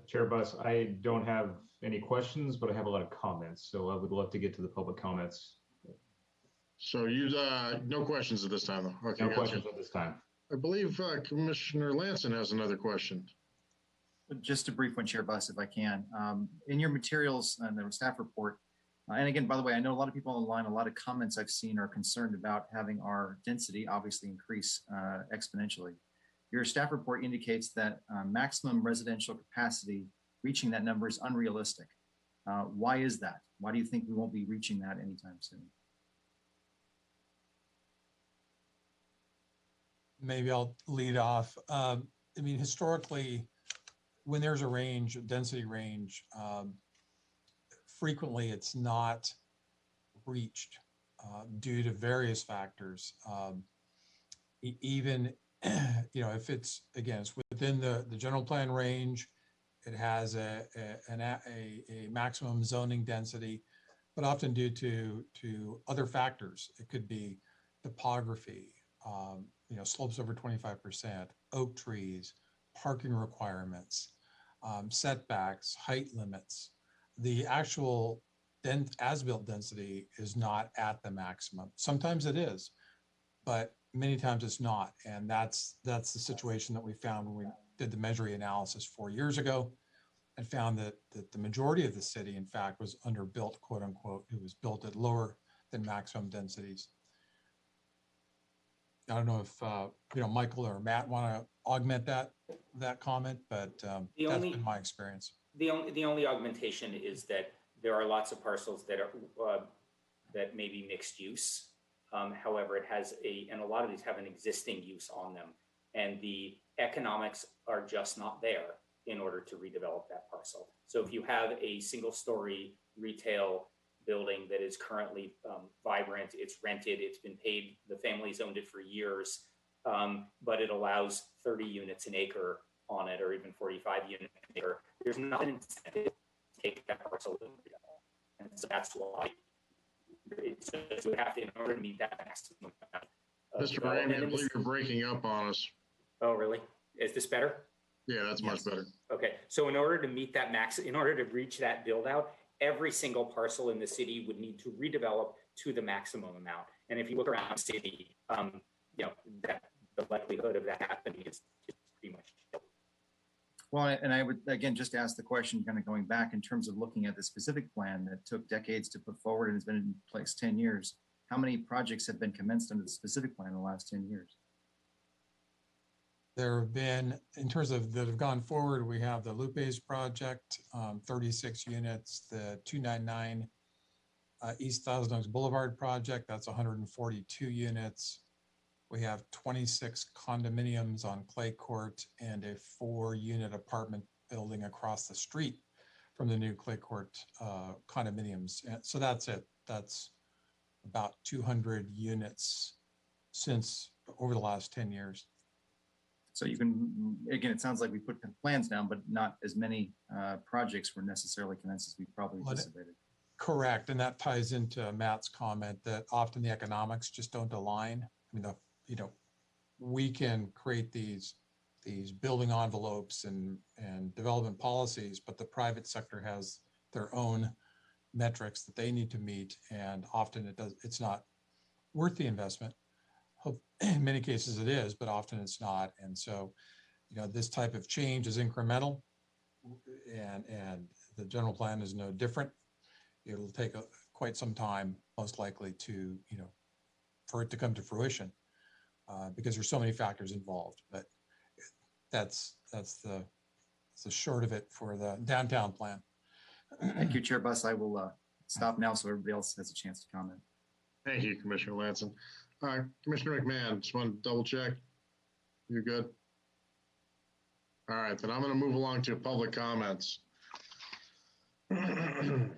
Chair Buss, I don't have any questions, but I have a lot of comments. So I would love to get to the public comments. So you, no questions at this time, though? Okay, no questions at this time. I believe Commissioner Lanson has another question. Just a brief one, Chair Buss, if I can. In your materials and the staff report, and again, by the way, I know a lot of people online, a lot of comments I've seen are concerned about having our density obviously increase exponentially. Your staff report indicates that maximum residential capacity, reaching that number is unrealistic. Why is that? Why do you think we won't be reaching that anytime soon? Maybe I'll lead off. I mean, historically, when there's a range, a density range, frequently it's not reached due to various factors. Even, if it's, again, it's within the general plan range, it has a maximum zoning density, but often due to other factors. It could be topography, slopes over 25%, oak trees, parking requirements, setbacks, height limits. The actual as-built density is not at the maximum. Sometimes it is, but many times it's not. And that's the situation that we found when we did the measuring analysis 4 years ago and found that the majority of the city, in fact, was underbuilt, quote unquote. It was built at lower than maximum densities. I don't know if Michael or Matt want to augment that comment, but that's been my experience. The only augmentation is that there are lots of parcels that are that may be mixed use. However, it has and a lot of these have an existing use on them, and the economics are just not there in order to redevelop that parcel. So if you have a single-story retail building that is currently vibrant, it's rented, it's been paid, the family's owned it for years, but it allows 30 units an acre on it, or even 45 units an acre, there's not an incentive to take that parcel and redevelop. And so that's why you have to, in order to meet that maximum amount Mr. development Ramey, I in believe this. you're breaking up on us. Oh, really? Is this better? Yeah, that's much better. Okay, so in order to meet that in order to reach that build out, every single parcel in the city would need to redevelop to the maximum amount. And if you look around the city, that the likelihood of that happening is pretty much. Well, and I would, again, just ask the question, kind of going back in terms of looking at the specific plan that took decades to put forward and has been in place 10 years. How many projects have been commenced under the specific plan in the last 10 years? There have been, in terms of that have gone forward, we have the Lupe's project, 36 units, the 299 East Thousand Oaks Boulevard project, that's 142 units. We have 26 condominiums on Clay Court and a 4-unit apartment building across the street from the new Clay Court condominiums. And so that's it. That's about 200 units since over the last 10 years. So you can, again, it sounds like we put plans down, but not as many projects were necessarily commenced as we probably anticipated. Correct. And that ties into Matt's comment that often the economics just don't align. I mean, we can create these building envelopes and development policies, but the private sector has their own metrics that they need to meet. And often it's not worth the investment. In many cases it is, but often it's not. And so, this type of change is incremental and the general plan is no different. It'll take quite some time, most likely to, for it to come to fruition because there's so many factors involved, but that's the short of it for the downtown plan. Thank you, Chair Buss. I will stop now so everybody else has a chance to comment. Thank you, Commissioner Lanson. Commissioner McMahon, just want to double check. You're good? All right, then I'm going to move along to public comments. Now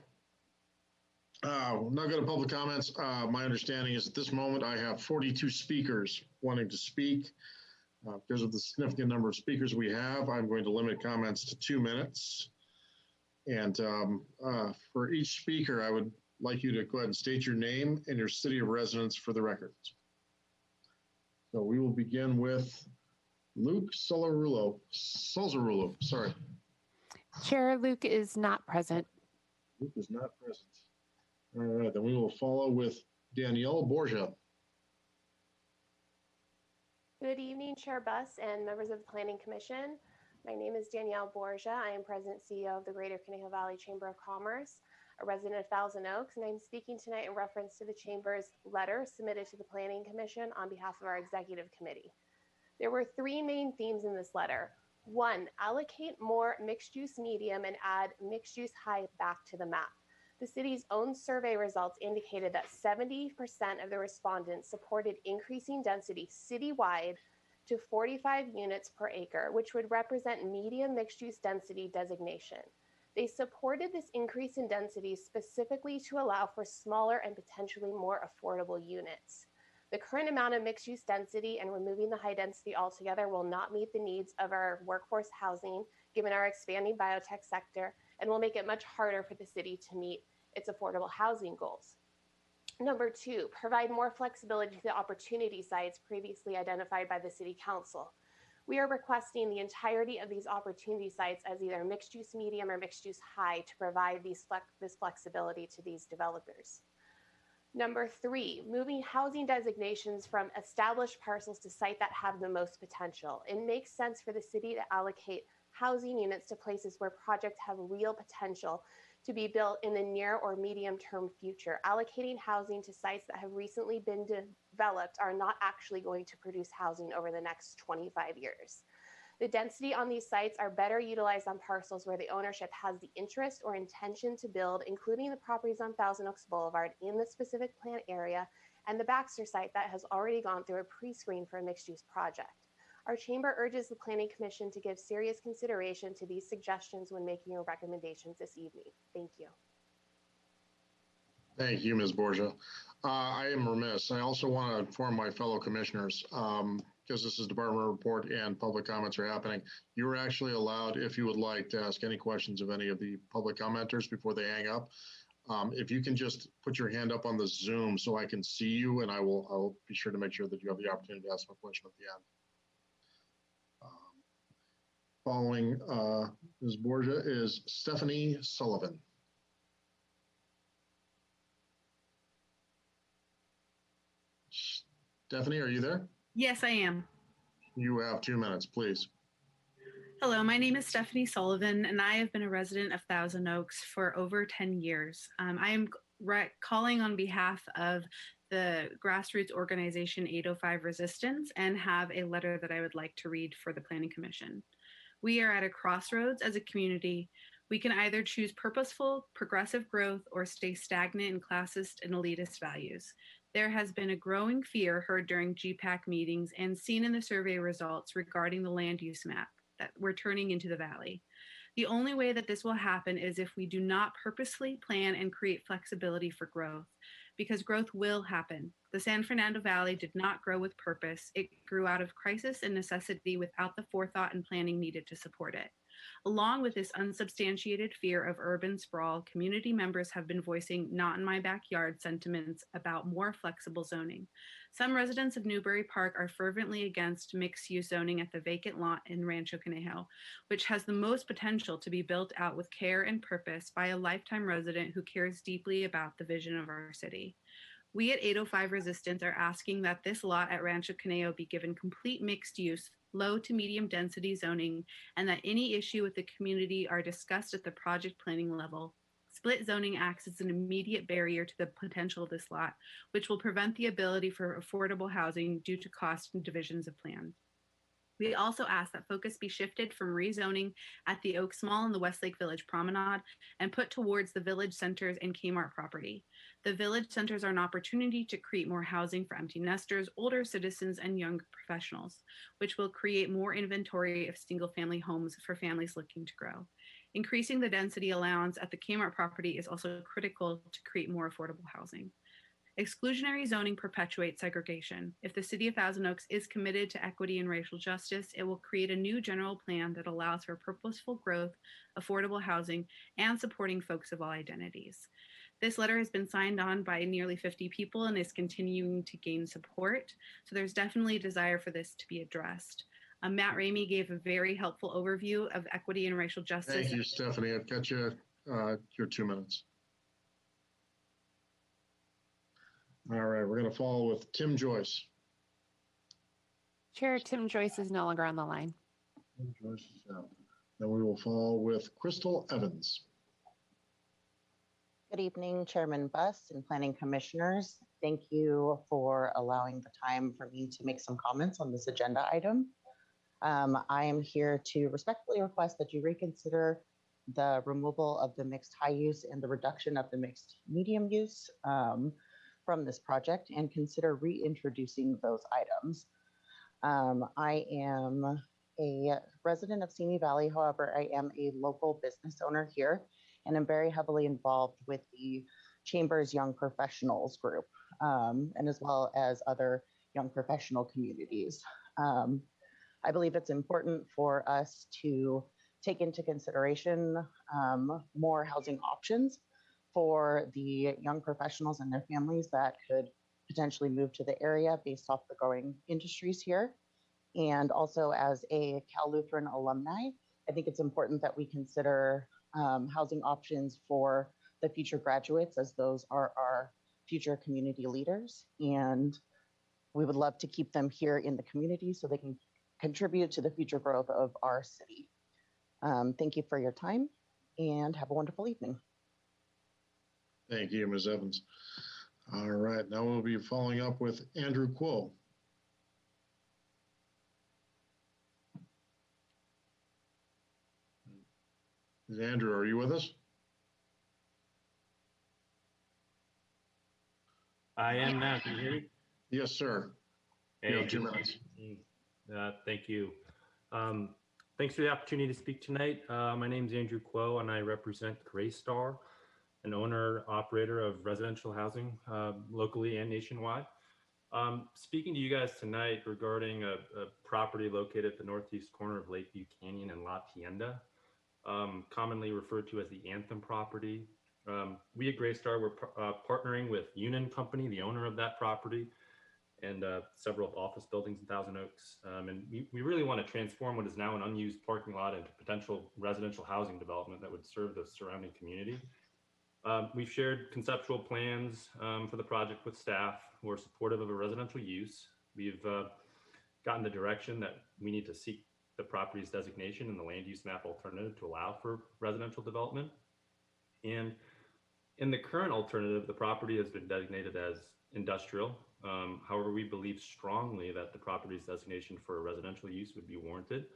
go to public comments. My understanding is at this moment I have 42 speakers wanting to speak. Because of the significant number of speakers we have, I'm going to limit comments to 2 minutes. And for each speaker, I would like you to go ahead and state your name and your city of residence for the record. So we will begin with Luke Solzarulo, sorry. Chair Luke is not present. Luke is not present. All right, then we will follow with Danielle Borgia. Good evening, Chair Buss and members of the Planning Commission. My name is Danielle Borgia. I am President and CEO of the Greater Conejo Valley Chamber of Commerce, a resident of Thousand Oaks, and I'm speaking tonight in reference to the Chamber's letter submitted to the Planning Commission on behalf of our Executive Committee. There were 3 main themes in this letter. 1, allocate more mixed-use medium and add mixed-use high back to the map. The city's own survey results indicated that 70% of the respondents supported increasing density citywide to 45 units per acre, which would represent medium mixed-use density designation. They supported this increase in density specifically to allow for smaller and potentially more affordable units. The current amount of mixed-use density and removing the high density altogether will not meet the needs of our workforce housing, given our expanding biotech sector, and will make it much harder for the city to meet its affordable housing goals. Number 2, provide more flexibility to the opportunity sites previously identified by the City Council. We are requesting the entirety of these opportunity sites as either mixed-use medium or mixed-use high to provide this flexibility to these developers. Number 3, moving housing designations from established parcels to sites that have the most potential. It makes sense for the city to allocate housing units to places where projects have real potential to be built in the near or medium-term future. Allocating housing to sites that have recently been developed are not actually going to produce housing over the next 25 years. The density on these sites are better utilized on parcels where the ownership has the interest or intention to build, including the properties on Thousand Oaks Boulevard in the specific plan area and the Baxter site that has already gone through a pre-screen for a mixed-use project. Our chamber urges the Planning Commission to give serious consideration to these suggestions when making your recommendations this evening. Thank you. Thank you, Ms. Borgia. I am remiss. I also want to inform my fellow commissioners, because this is department report and public comments are happening. You are actually allowed, if you would like, to ask any questions of any of the public commenters before they hang up. If you can just put your hand up on the Zoom so I can see you, and I'll be sure to make sure that you have the opportunity to ask my question at the end. Following Ms. Borgia is Stephanie Sullivan. Stephanie, are you there? Yes, I am. You have 2 minutes, please. Hello, my name is Stephanie Sullivan, and I have been a resident of Thousand Oaks for over 10 years. I am calling on behalf of the grassroots organization 805 Resistance and have a letter that I would like to read for the Planning Commission. We are at a crossroads as a community. We can either choose purposeful, progressive growth or stay stagnant in classist and elitist values. There has been a growing fear heard during GPAC meetings and seen in the survey results regarding the land use map that we're turning into the valley. The only way that this will happen is if we do not purposely plan and create flexibility for growth, because growth will happen. The San Fernando Valley did not grow with purpose. It grew out of crisis and necessity without the forethought and planning needed to support it. Along with this unsubstantiated fear of urban sprawl, community members have been voicing not in my backyard sentiments about more flexible zoning. Some residents of Newbury Park are fervently against mixed-use zoning at the vacant lot in Rancho Canejo, which has the most potential to be built out with care and purpose by a lifetime resident who cares deeply about the vision of our city. We at 805 Resistance are asking that this lot at Rancho Canejo be given complete mixed use, low to medium density zoning, and that any issue with the community are discussed at the project planning level. Split zoning acts as an immediate barrier to the potential of this lot, which will prevent the ability for affordable housing due to cost and divisions of plan. We also ask that focus be shifted from rezoning at the Oaks Mall and the Westlake Village Promenade and put towards the village centers and Kmart property. The village centers are an opportunity to create more housing for empty nesters, older citizens, and young professionals, which will create more inventory of single-family homes for families looking to grow. Increasing the density allowance at the Kmart property is also critical to create more affordable housing. Exclusionary zoning perpetuates segregation. If the City of Thousand Oaks is committed to equity and racial justice, it will create a new general plan that allows for purposeful growth, affordable housing, and supporting folks of all identities. This letter has been signed on by nearly 50 people and is continuing to gain support. So there's definitely a desire for this to be addressed. Matt Ramey gave a very helpful overview of equity and racial justice. Thank you, Stephanie. I've got you your 2 minutes. All right, we're going to follow with Tim Joyce. Chair Tim Joyce is no longer on the line. Tim Joyce is out. Then we will follow with Crystal Evans. Good evening, Chairman Buss and Planning Commissioners. Thank you for allowing the time for me to make some comments on this agenda item. I am here to respectfully request that you reconsider the removal of the mixed high use and the reduction of the mixed medium use from this project and consider reintroducing those items. I am a resident of Simi Valley. However, I am a local business owner here, and I'm very heavily involved with the Chamber's Young Professionals group, and as well as other young professional communities. I believe it's important for us to take into consideration more housing options for the young professionals and their families that could potentially move to the area based off the growing industries here. And also as a Cal Lutheran alumni, I think it's important that we consider housing options for the future graduates, as those are our future community leaders. And we would love to keep them here in the community so they can contribute to the future growth of our city. Thank you for your time and have a wonderful evening. Thank you, Ms. Evans. All right, now we'll be following up with Andrew Kuo. Andrew, are you with us? I am now. Can you hear me? Yes, sir. Hey, you have 2 minutes. Thank you. Thanks for the opportunity to speak tonight. My name is Andrew Kuo, and I represent Graystar, an owner-operator of residential housing locally and nationwide. Speaking to you guys tonight regarding a property located at the northeast corner of Lakeview Canyon and La Tienda, commonly referred to as the Anthem property. We at Graystar, we're partnering with Union Company, the owner of that property, and several office buildings in Thousand Oaks. And we really want to transform what is now an unused parking lot into potential residential housing development that would serve the surrounding community. We've shared conceptual plans for the project with staff who are supportive of a residential use. We've gotten the direction that we need to seek the property's designation in the land use map alternative to allow for residential development. And in the current alternative, the property has been designated as industrial. However, we believe strongly that the property's designation for a residential use would be warranted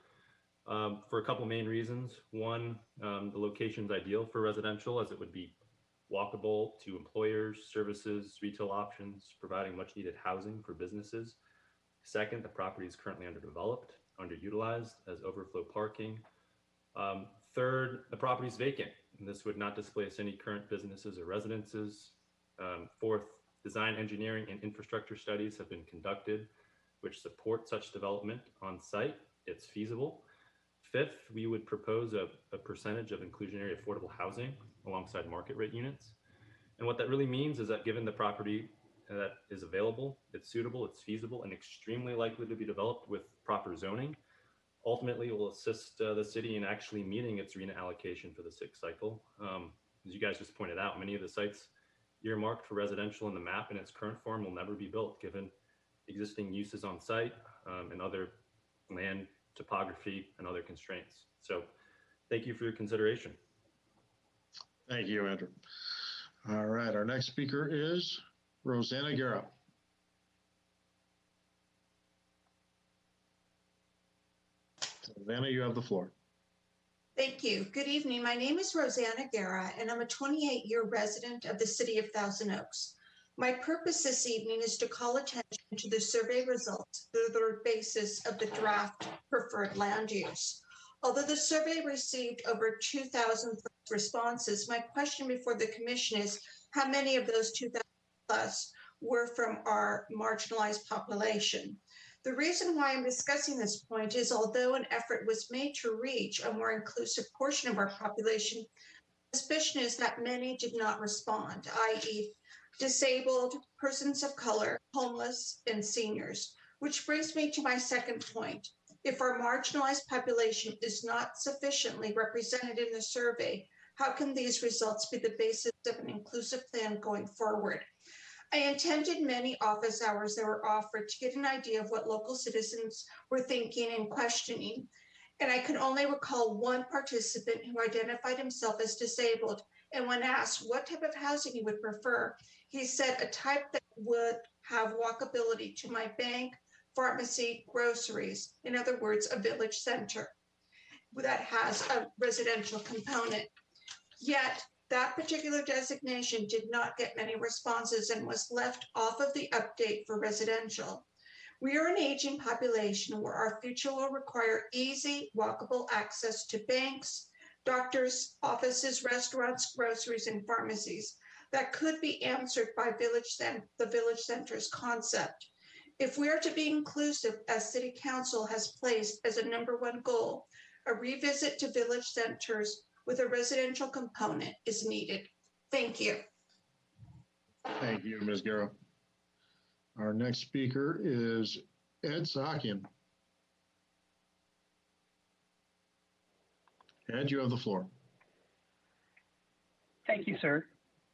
for a couple main reasons. One, the location is ideal for residential as it would be walkable to employers, services, retail options, providing much needed housing for businesses. Second, the property is currently underdeveloped, underutilized as overflow parking. Third, the property is vacant, and this would not displace any current businesses or residences. Fourth, design, engineering, and infrastructure studies have been conducted, which support such development on site. It's feasible. Fifth, we would propose a percentage of inclusionary affordable housing alongside market rate units. And what that really means is that given the property that is available, it's suitable, it's feasible, and extremely likely to be developed with proper zoning, ultimately will assist the city in actually meeting its RENA allocation for the sixth cycle. As you guys just pointed out, many of the sites earmarked for residential in the map in its current form will never be built given existing uses on site and other land topography and other constraints. So thank you for your consideration. Thank you, Andrew. All right, our next speaker is Rosanna Guerra. Rosanna, you have the floor. Thank you. Good evening. My name is Rosanna Guerra, and I'm a 28-year resident of the city of Thousand Oaks. My purpose this evening is to call attention to the survey results that are the basis of the draft preferred land use. Although the survey received over 2,000 responses, my question before the commission is how many of those 2,000 plus were from our marginalized population? The reason why I'm discussing this point is although an effort was made to reach a more inclusive portion of our population, the suspicion is that many did not respond, i.e. disabled, persons of color, homeless, and seniors. Which brings me to my second point. If our marginalized population is not sufficiently represented in the survey, how can these results be the basis of an inclusive plan going forward? I attended many office hours that were offered to get an idea of what local citizens were thinking and questioning. And I can only recall one participant who identified himself as disabled. And when asked what type of housing he would prefer, he said a type that would have walkability to my bank, pharmacy, groceries. In other words, a village center that has a residential component. Yet, that particular designation did not get many responses and was left off of the update for residential. We are an aging population where our future will require easy, walkable access to banks, doctors, offices, restaurants, groceries, and pharmacies that could be answered by the village centers concept. If we are to be inclusive, as City Council has placed as a #1 goal, a revisit to village centers with a residential component is needed. Thank you. Thank you, Ms. Guerra. Our next speaker is Ed Sakian. Ed, you have the floor. Thank you, sir.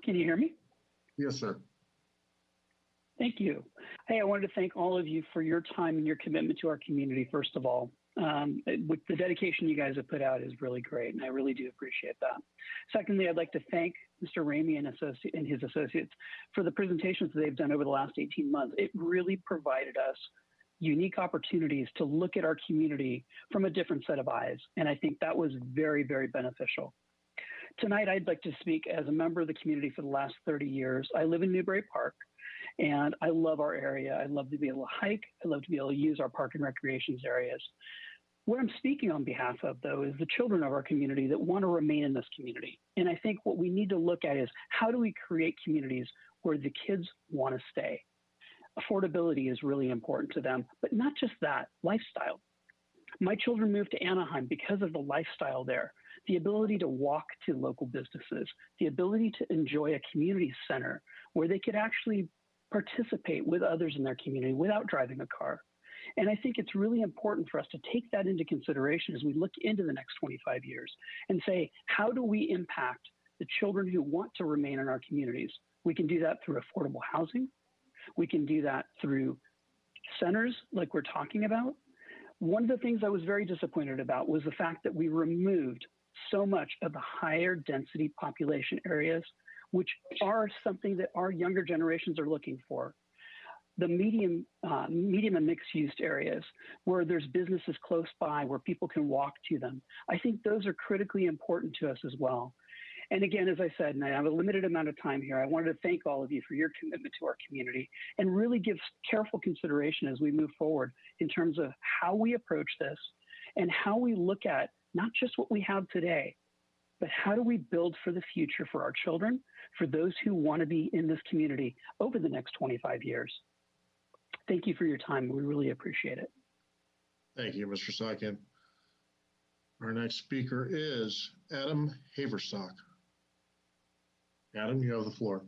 Can you hear me? Yes, sir. Thank you. Hey, I wanted to thank all of you for your time and your commitment to our community, first of all. With the dedication you guys have put out is really great, and I really do appreciate that. Secondly, I'd like to thank Mr. Ramey and his associates for the presentations that they've done over the last 18 months. It really provided us unique opportunities to look at our community from a different set of eyes, and I think that was very, very beneficial. Tonight, I'd like to speak as a member of the community for the last 30 years. I live in Newbury Park, and I love our area. I love to be able to hike. I love to be able to use our park and recreations areas. What I'm speaking on behalf of, though, is the children of our community that want to remain in this community. And I think what we need to look at is how do we create communities where the kids want to stay? Affordability is really important to them, but not just that, lifestyle. My children moved to Anaheim because of the lifestyle there. the ability to walk to local businesses, the ability to enjoy a community center where they could actually participate with others in their community without driving a car. And I think it's really important for us to take that into consideration as we look into the next 25 years and say, how do we impact the children who want to remain in our communities? We can do that through affordable housing. We can do that through centers like we're talking about. One of the things I was very disappointed about was the fact that we removed so much of the higher density population areas, which are something that our younger generations are looking for. The medium and mixed use areas where there's businesses close by where people can walk to them. I think those are critically important to us as well. And again, as I said, and I have a limited amount of time here, I wanted to thank all of you for your commitment to our community and really give careful consideration as we move forward in terms of how we approach this and how we look at not just what we have today, but how do we build for the future for our children, for those who want to be in this community over the next 25 years. Thank you for your time. We really appreciate it. Thank you, Mr. Sotkin. Our next speaker is Adam Haverstock. Adam, you have the floor.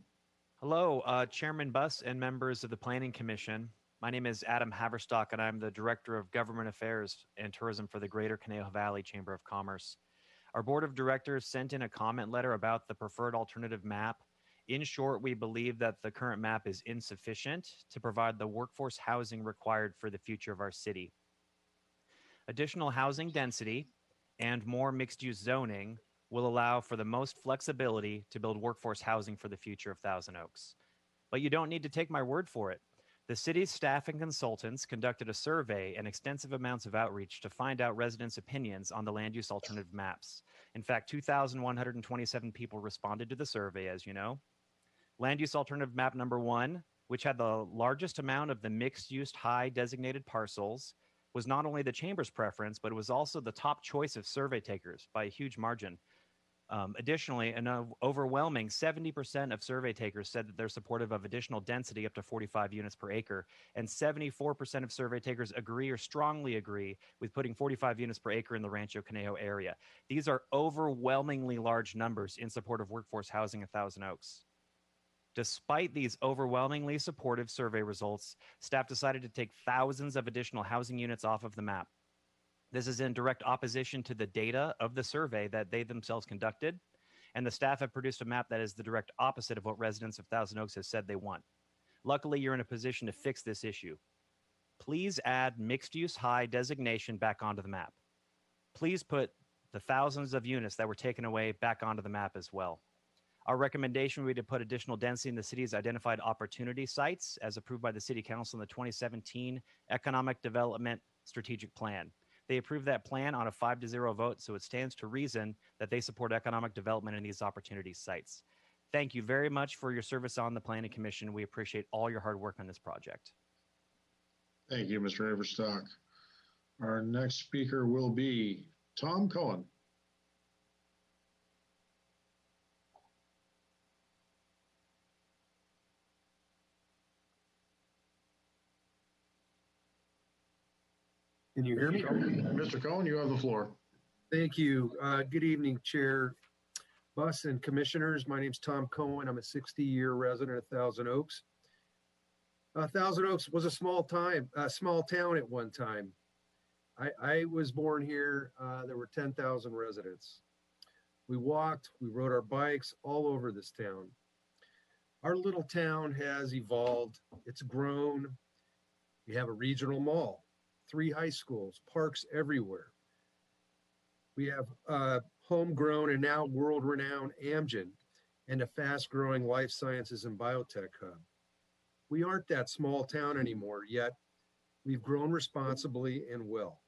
Hello, Chairman Buss and members of the Planning Commission. My name is Adam Haverstock, and I'm the Director of Government Affairs and Tourism for the Greater Conejo Valley Chamber of Commerce. Our Board of Directors sent in a comment letter about the preferred alternative map. In short, we believe that the current map is insufficient to provide the workforce housing required for the future of our city. Additional housing density and more mixed-use zoning will allow for the most flexibility to build workforce housing for the future of Thousand Oaks. But you don't need to take my word for it. The city's staff and consultants conducted a survey and extensive amounts of outreach to find out residents' opinions on the land use alternative maps. In fact, 2,127 people responded to the survey, as you know. Land use alternative map number 1, which had the largest amount of the mixed-use high designated parcels, was not only the chamber's preference, but it was also the top choice of survey takers by a huge margin. Additionally, an overwhelming 70% of survey takers said that they're supportive of additional density up to 45 units per acre, and 74% of survey takers agree or strongly agree with putting 45 units per acre in the Rancho Canejo area. These are overwhelmingly large numbers in support of workforce housing at Thousand Oaks. Despite these overwhelmingly supportive survey results, staff decided to take thousands of additional housing units off of the map. This is in direct opposition to the data of the survey that they themselves conducted, and the staff have produced a map that is the direct opposite of what residents of Thousand Oaks have said they want. Luckily, you're in a position to fix this issue. Please add mixed-use high designation back onto the map. Please put the thousands of units that were taken away back onto the map as well. Our recommendation would be to put additional density in the city's identified opportunity sites as approved by the City Council in the 2017 Economic Development Strategic Plan. They approved that plan on a 5-0 vote, so it stands to reason that they support economic development in these opportunity sites. Thank you very much for your service on the Planning Commission. We appreciate all your hard work on this project. Thank you, Mr. Haverstock. Our next speaker will be Tom Cohen. Can you hear me? Mr. Cohen, you have the floor. Thank you. Good evening, Chair Buss and Commissioners. My name's Tom Cohen. I'm a 60-year resident of Thousand Oaks. Thousand Oaks was a small town at one time. I was born here. There were 10,000 residents. We walked, we rode our bikes all over this town. Our little town has evolved. It's grown. We have a regional mall, 3 high schools, parks everywhere. We have homegrown and now world-renowned Amgen and a fast-growing life sciences and biotech hub. We aren't that small town anymore, yet we've grown responsibly and well.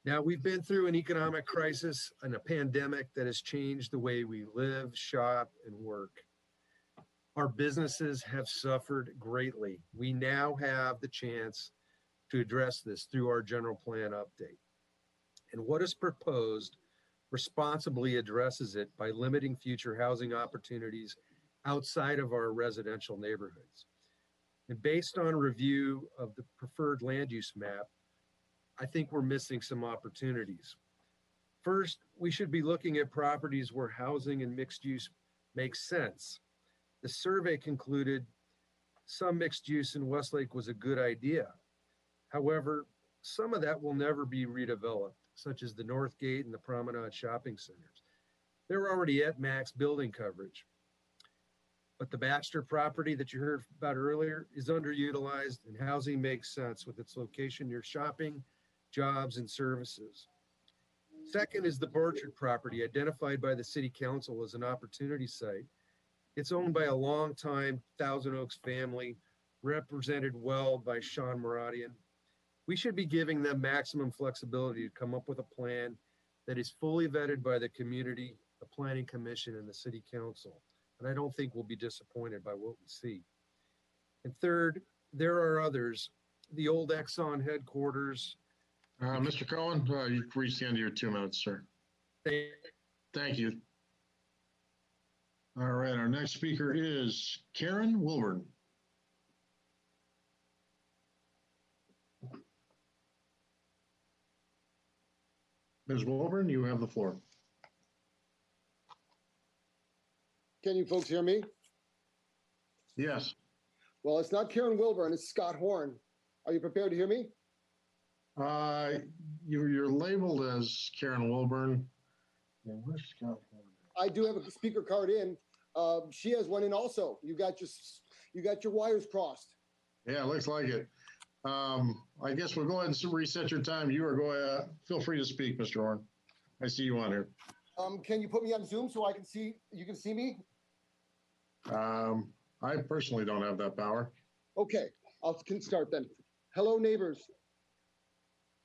Now, we've been through an economic crisis and a pandemic that has changed the way we live, shop, and work. Our businesses have suffered greatly. We now have the chance to address this through our general plan update. And what is proposed responsibly addresses it by limiting future housing opportunities outside of our residential neighborhoods. And based on review of the preferred land use map, I think we're missing some opportunities. First, we should be looking at properties where housing and mixed use makes sense. The survey concluded some mixed use in Westlake was a good idea. However, some of that will never be redeveloped, such as the North Gate and the Promenade shopping centers. They're already at max building coverage. But the Baxter property that you heard about earlier is underutilized, and housing makes sense with its location near shopping, jobs, and services. Second is the Borchard property, identified by the City Council as an opportunity site. It's owned by a longtime Thousand Oaks family, represented well by Sean Maradian. We should be giving them maximum flexibility to come up with a plan that is fully vetted by the community, the Planning Commission, and the City Council. And I don't think we'll be disappointed by what we see. And third, there are others. The old Exxon headquarters. Mr. Cohen, you've reached the end of your 2 minutes, sir. Thank you. All right, our next speaker is Karen Wilburn. Ms. Wilburn, you have the floor. Can you folks hear me? Yes. Well, it's not Karen Wilburn, it's Scott Horn. Are you prepared to hear me? You're labeled as Karen Wilburn. Yeah, where's Scott Horn? I do have a speaker card in. She has one in also. You got your wires crossed. Yeah, it looks like it. I guess we'll go ahead and reset your time. You are going. Feel free to speak, Mr. Horn. I see you on here. Can you put me on Zoom so I can see? You can see me. I personally don't have that power. Okay, can start then. Hello, neighbors.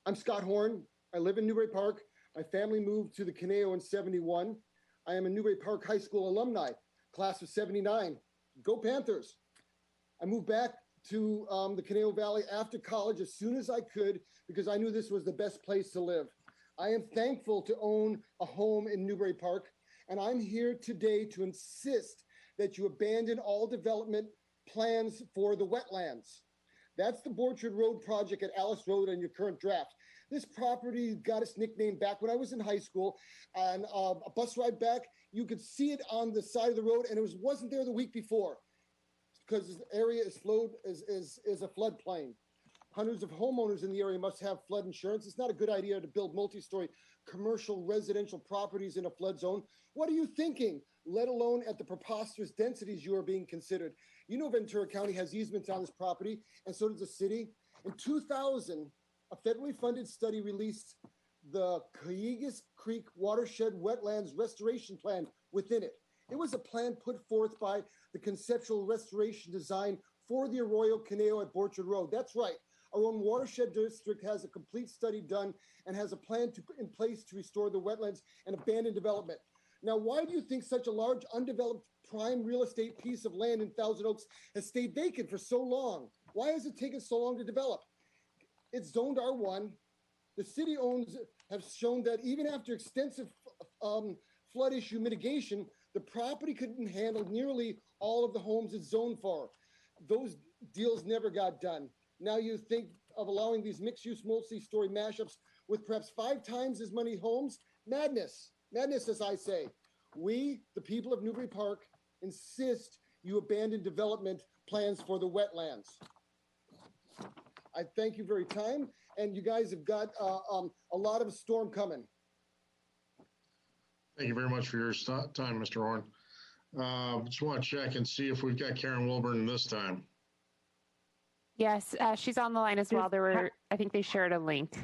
I'm Scott Horn. I live in Newbury Park. My family moved to the Canejo in '71. I am a Newbury Park High School alumni, class of '79. Go Panthers! I moved back to the Canejo Valley after college as soon as I could because I knew this was the best place to live. I am thankful to own a home in Newbury Park, and I'm here today to insist that you abandon all development plans for the wetlands. That's the Borchard Road project at Alice Road on your current draft. This property got its nickname back when I was in high school. And a bus ride back, you could see it on the side of the road, and it wasn't there the week before because this area is a floodplain. Hundreds of homeowners in the area must have flood insurance. It's not a good idea to build multi-story commercial residential properties in a flood zone. What are you thinking? Let alone at the preposterous densities you are being considered. You know Ventura County has easements on this property, and so does the city. In 2000, a federally funded study released the Cayugas Creek Watershed Wetlands Restoration Plan within it. It was a plan put forth by the Conceptual Restoration Design for the Arroyo Canejo at Borchard Road. That's right. Our own watershed district has a complete study done and has a plan in place to restore the wetlands and abandon development. Now, why do you think such a large undeveloped prime real estate piece of land in Thousand Oaks has stayed vacant for so long? Why has it taken so long to develop? It's zoned R1. The city have shown that even after extensive flood issue mitigation, the property couldn't handle nearly all of the homes it's zoned for. Those deals never got done. Now you think of allowing these mixed-use multi-story mashups with perhaps 5 times as many homes? Madness. Madness, as I say. We, the people of Newbury Park, insist you abandon development plans for the wetlands. I thank you for your time, and you guys have got a lot of a storm coming. Thank you very much for your time, Mr. Horn. Just want to check and see if we've got Karen Wilburn this time. Yes, she's on the line as well. I think they shared a link.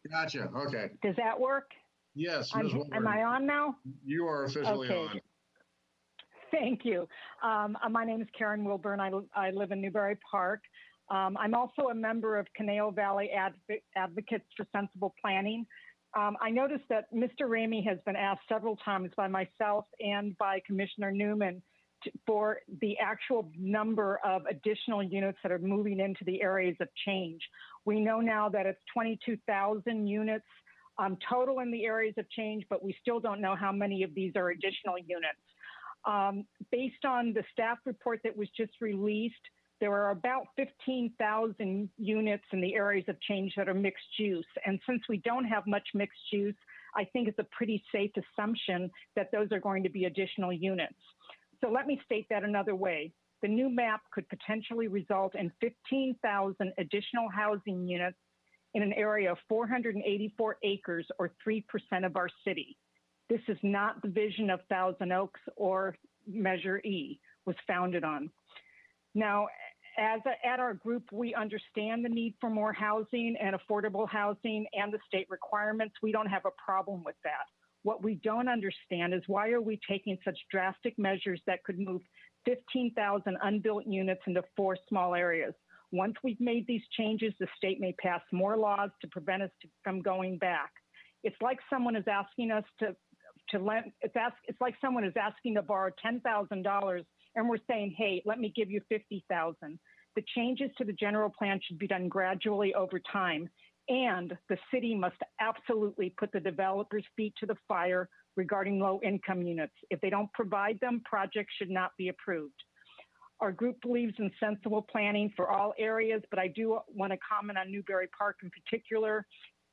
Gotcha. Okay. Does that work? Yes, Ms. Wilburn. Am I on now? You are officially on. Thank you. My name is Karen Wilburn. I live in Newbury Park. I'm also a member of Canejo Valley Advocates for Sensible Planning. I noticed that Mr. Ramey has been asked several times by myself and by Commissioner Newman for the actual number of additional units that are moving into the areas of change. We know now that it's 22,000 units total in the areas of change, but we still don't know how many of these are additional units. Based on the staff report that was just released, there are about 15,000 units in the areas of change that are mixed use. And since we don't have much mixed use, I think it's a pretty safe assumption that those are going to be additional units. So let me state that another way. The new map could potentially result in 15,000 additional housing units in an area of 484 acres or 3% of our city. This is not the vision of Thousand Oaks or Measure E was founded on. Now, at our group, we understand the need for more housing and affordable housing and the state requirements. We don't have a problem with that. What we don't understand is why are we taking such drastic measures that could move 15,000 unbuilt units into 4 small areas? Once we've made these changes, the state may pass more laws to prevent us from going back. It's like someone is asking us to lend. It's like someone is asking to borrow $10,000, and we're saying, "Hey, let me give you 50,000." The changes to the general plan should be done gradually over time, and the city must absolutely put the developers' feet to the fire regarding low-income units. If they don't provide them, projects should not be approved. Our group believes in sensible planning for all areas, but I do want to comment on Newberry Park in particular.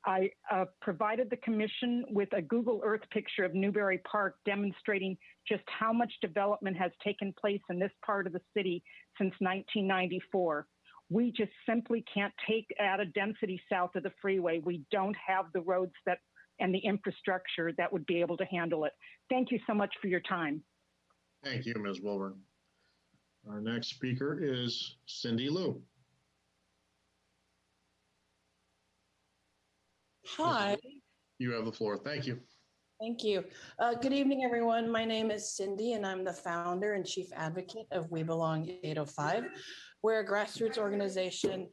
I provided the commission with a Google Earth picture of Newberry Park demonstrating just how much development has taken place in this part of the city since 1994. We just simply can't take added density south of the freeway. We don't have the roads and the infrastructure that would be able to handle it. Thank you so much for your time. Thank you, Ms. Wilburn. Our next speaker is Cindy Lou. Hi. You have the floor. Thank you. Thank you. Good evening, everyone. My name is Cindy, and I'm the founder and chief advocate of We Belong 805. We're a grassroots organization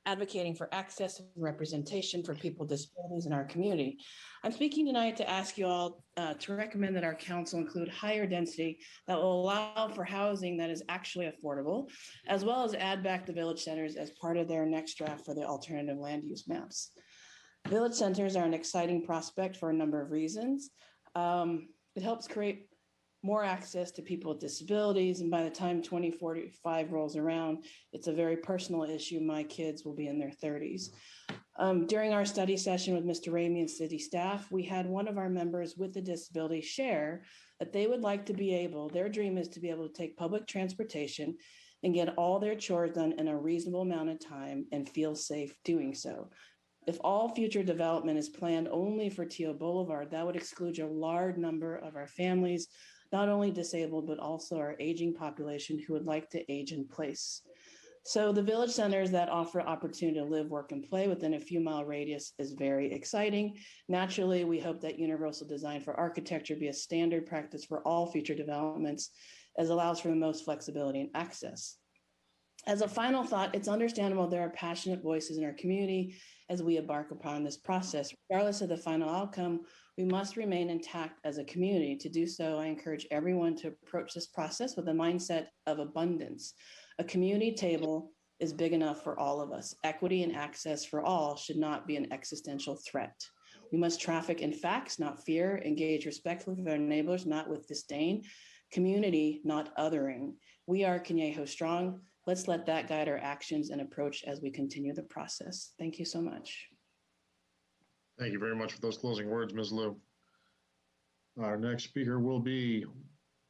advocating for access and representation for people with disabilities in our community. I'm speaking tonight to ask you all to recommend that our council include higher density that will allow for housing that is actually affordable, as well as add back the village centers as part of their next draft for the alternative land use maps. Village centers are an exciting prospect for a number of reasons. It helps create more access to people with disabilities. And by the time 2045 rolls around, it's a very personal issue. My kids will be in their 30s. During our study session with Mr. Ramey and city staff, we had one of our members with a disability share that they would like to be able, their dream is to be able to take public transportation and get all their chores done in a reasonable amount of time and feel safe doing so. If all future development is planned only for Teal Boulevard, that would exclude a large number of our families, not only disabled, but also our aging population who would like to age in place. So the village centers that offer opportunity to live, work, and play within a few mile radius is very exciting. Naturally, we hope that universal design for architecture be a standard practice for all future developments, as allows for the most flexibility and access. As a final thought, it's understandable there are passionate voices in our community as we embark upon this process. Regardless of the final outcome, we must remain intact as a community. To do so, I encourage everyone to approach this process with a mindset of abundance. A community table is big enough for all of us. Equity and access for all should not be an existential threat. We must traffic in facts, not fear, engage respectfully with our neighbors, not with disdain, community, not othering. We are Canejo strong. Let's let that guide our actions and approach as we continue the process. Thank you so much. Thank you very much for those closing words, Ms. Lou. Our next speaker will be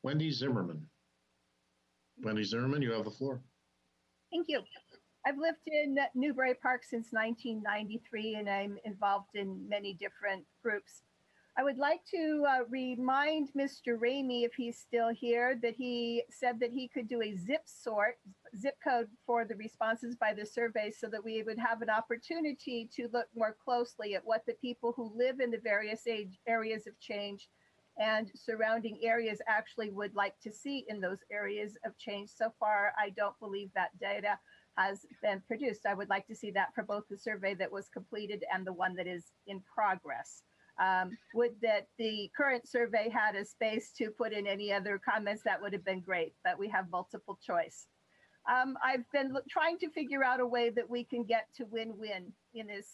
Wendy Zimmerman. Wendy Zimmerman, you have the floor. Thank you. I've lived in Newbury Park since 1993, and I'm involved in many different groups. I would like to remind Mr. Ramey, if he's still here, that he said that he could do a zip code for the responses by the survey so that we would have an opportunity to look more closely at what the people who live in the various areas of change and surrounding areas actually would like to see in those areas of change. So far, I don't believe that data has been produced. I would like to see that for both the survey that was completed and the one that is in progress. Would that the current survey had a space to put in any other comments, that would have been great, but we have multiple choice. I've been trying to figure out a way that we can get to win-win in this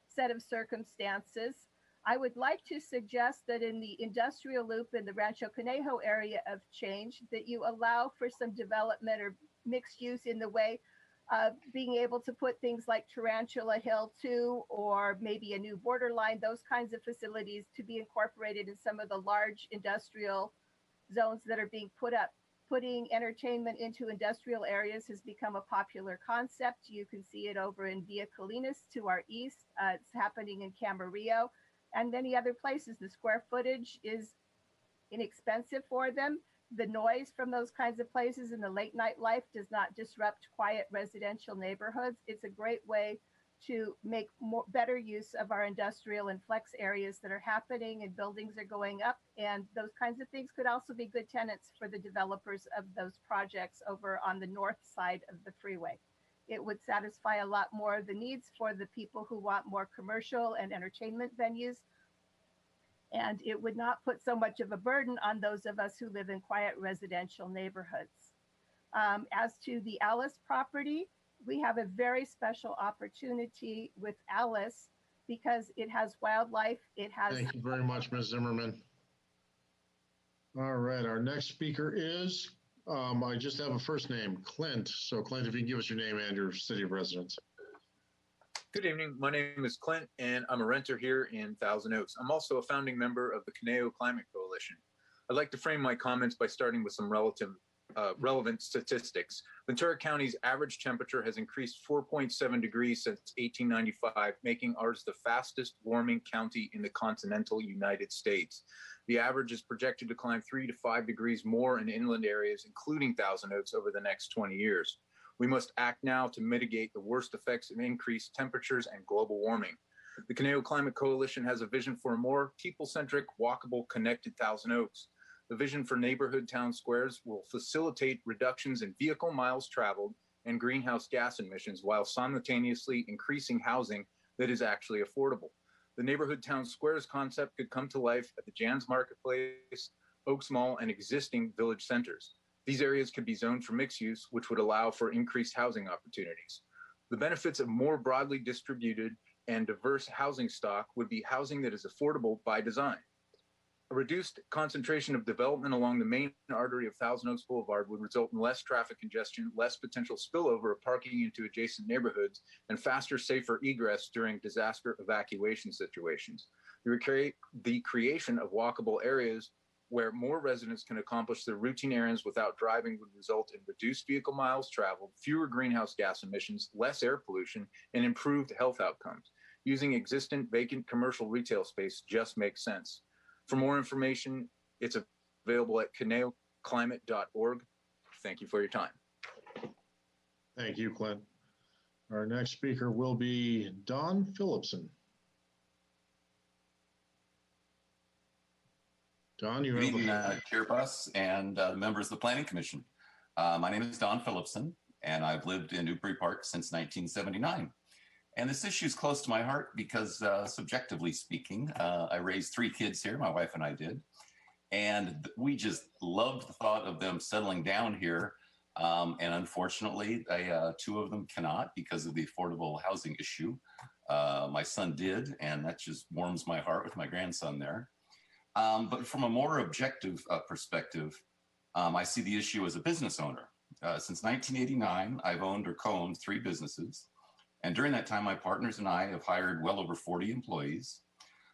set of circumstances. I would like to suggest that in the industrial loop in the Rancho Canejo area of change, that you allow for some development or mixed use in the way being able to put things like Tarantula Hill 2 or maybe a new borderline, those kinds of facilities to be incorporated in some of the large industrial zones that are being put up. Putting entertainment into industrial areas has become a popular concept. You can see it over in Villa Colinas to our east. It's happening in Camarillo and many other places. The square footage is inexpensive for them. The noise from those kinds of places and the late night life does not disrupt quiet residential neighborhoods. It's a great way to make better use of our industrial and flex areas that are happening, and buildings are going up, and those kinds of things could also be good tenants for the developers of those projects over on the north side of the freeway. It would satisfy a lot more of the needs for the people who want more commercial and entertainment venues, and it would not put so much of a burden on those of us who live in quiet residential neighborhoods. As to the Alice property, we have a very special opportunity with Alice because it has wildlife. It has. Thank you very much, Ms. Zimmerman. All right, our next speaker is, I just have a first name, Clint. So Clint, if you can give us your name and your city of residence. Good evening. My name is Clint, and I'm a renter here in Thousand Oaks. I'm also a founding member of the Conejo Climate Coalition. I'd like to frame my comments by starting with some relevant statistics. Ventura County's average temperature has increased 4.7 degrees since 1895, making ours the fastest warming county in the continental United States. The average is projected to climb 3 to 5 degrees more in inland areas, including Thousand Oaks, over the next 20 years. We must act now to mitigate the worst effects of increased temperatures and global warming. The Conejo Climate Coalition has a vision for a more people-centric, walkable, connected Thousand Oaks. The vision for neighborhood town squares will facilitate reductions in vehicle miles traveled and greenhouse gas emissions while simultaneously increasing housing that is actually affordable. The neighborhood town squares concept could come to life at the Jan's Marketplace, Oaks Mall, and existing village centers. These areas could be zoned for mixed use, which would allow for increased housing opportunities. The benefits of more broadly distributed and diverse housing stock would be housing that is affordable by design. A reduced concentration of development along the main artery of Thousand Oaks Boulevard would result in less traffic congestion, less potential spillover of parking into adjacent neighborhoods, and faster, safer egress during disaster evacuation situations. The creation of walkable areas where more residents can accomplish their routine errands without driving would result in reduced vehicle miles traveled, fewer greenhouse gas emissions, less air pollution, and improved health outcomes. Using existing vacant commercial retail space just makes sense. For more information, it's available at conejoclimate.org. Thank you for your time. Thank you, Clint. Our next speaker will be Don Phillipson. Don, you Good have evening, Chair Buss and members of the Planning Commission. My name is Don Phillipson, and I've lived in Newbury Park since 1979. And this issue is close to my heart because, subjectively speaking, I raised 3 kids here, my wife and I did. And we just loved the thought of them settling down here. And unfortunately, 2 of them cannot because of the affordable housing issue. My son did, and that just warms my heart with my grandson there. But from a more objective perspective, I see the issue as a business owner. Since 1989, I've owned or co-owned 3 businesses. And during that time, my partners and I have hired well over 40 employees.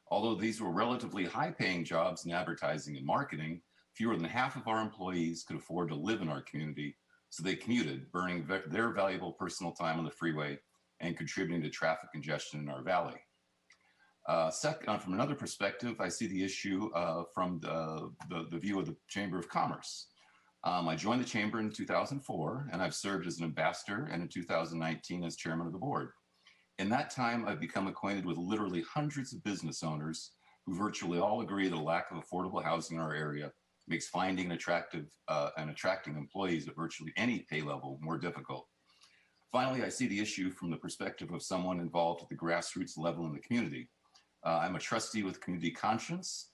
Although these were relatively high-paying jobs in advertising and marketing, fewer than half of our employees could afford to live in our community, so they commuted, burning their valuable personal time on the freeway and contributing to traffic congestion in our valley. Second, from another perspective, I see the issue from the view of the Chamber of Commerce. I joined the Chamber in 2004, and I've served as an ambassador, and in 2019 as chairman of the board. In that time, I've become acquainted with literally hundreds of business owners who virtually all agree that a lack of affordable housing in our area makes finding and attracting employees at virtually any pay level more difficult. Finally, I see the issue from the perspective of someone involved at the grassroots level in the community. I'm a trustee with Community Conscience,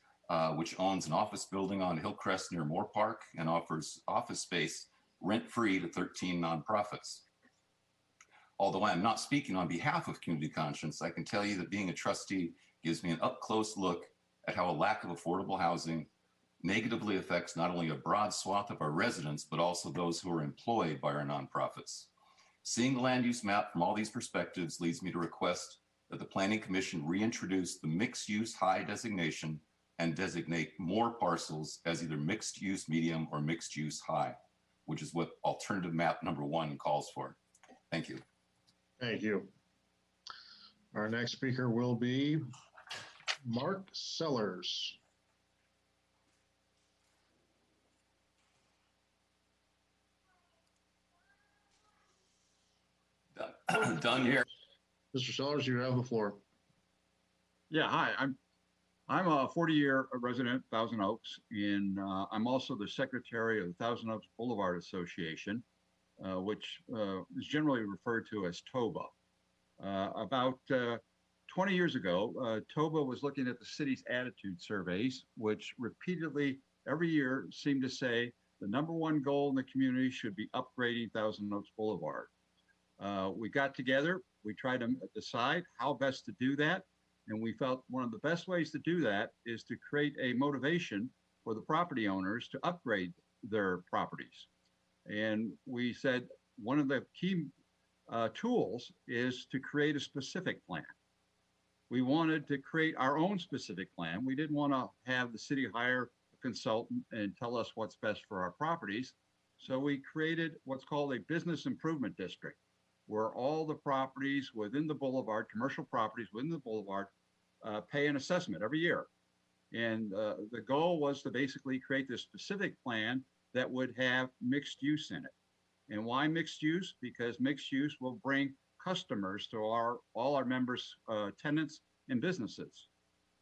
which owns an office building on Hillcrest near Moore Park and offers office space rent-free to 13 nonprofits. Although I am not speaking on behalf of Community Conscience, I can tell you that being a trustee gives me an up-close look at how a lack of affordable housing negatively affects not only a broad swath of our residents, but also those who are employed by our nonprofits. Seeing the land use map from all these perspectives leads me to request that the Planning Commission reintroduce the mixed use high designation and designate more parcels as either mixed use medium or mixed use high, which is what alternative map number 1 calls for. Thank you. Thank you. Our next speaker will be Mark Sellers. Done here. Mr. Sellers, you have the floor. Yeah, hi. I'm a 40-year resident of Thousand Oaks, and I'm also the secretary of the Thousand Oaks Boulevard Association, which is generally referred to as TOBA. About 20 years ago, TOBA was looking at the city's attitude surveys, which repeatedly every year seemed to say the #1 goal in the community should be upgrading Thousand Oaks Boulevard. We got together, we tried to decide how best to do that. And we felt one of the best ways to do that is to create a motivation for the property owners to upgrade their properties. And we said one of the key tools is to create a specific plan. We wanted to create our own specific plan. We didn't want to have the city hire a consultant and tell us what's best for our properties. So we created what's called a business improvement district, where all the properties within the boulevard, commercial properties within the boulevard, pay an assessment every year. And the goal was to basically create this specific plan that would have mixed use in it. And why mixed use? Because mixed use will bring customers to all our members, tenants and businesses.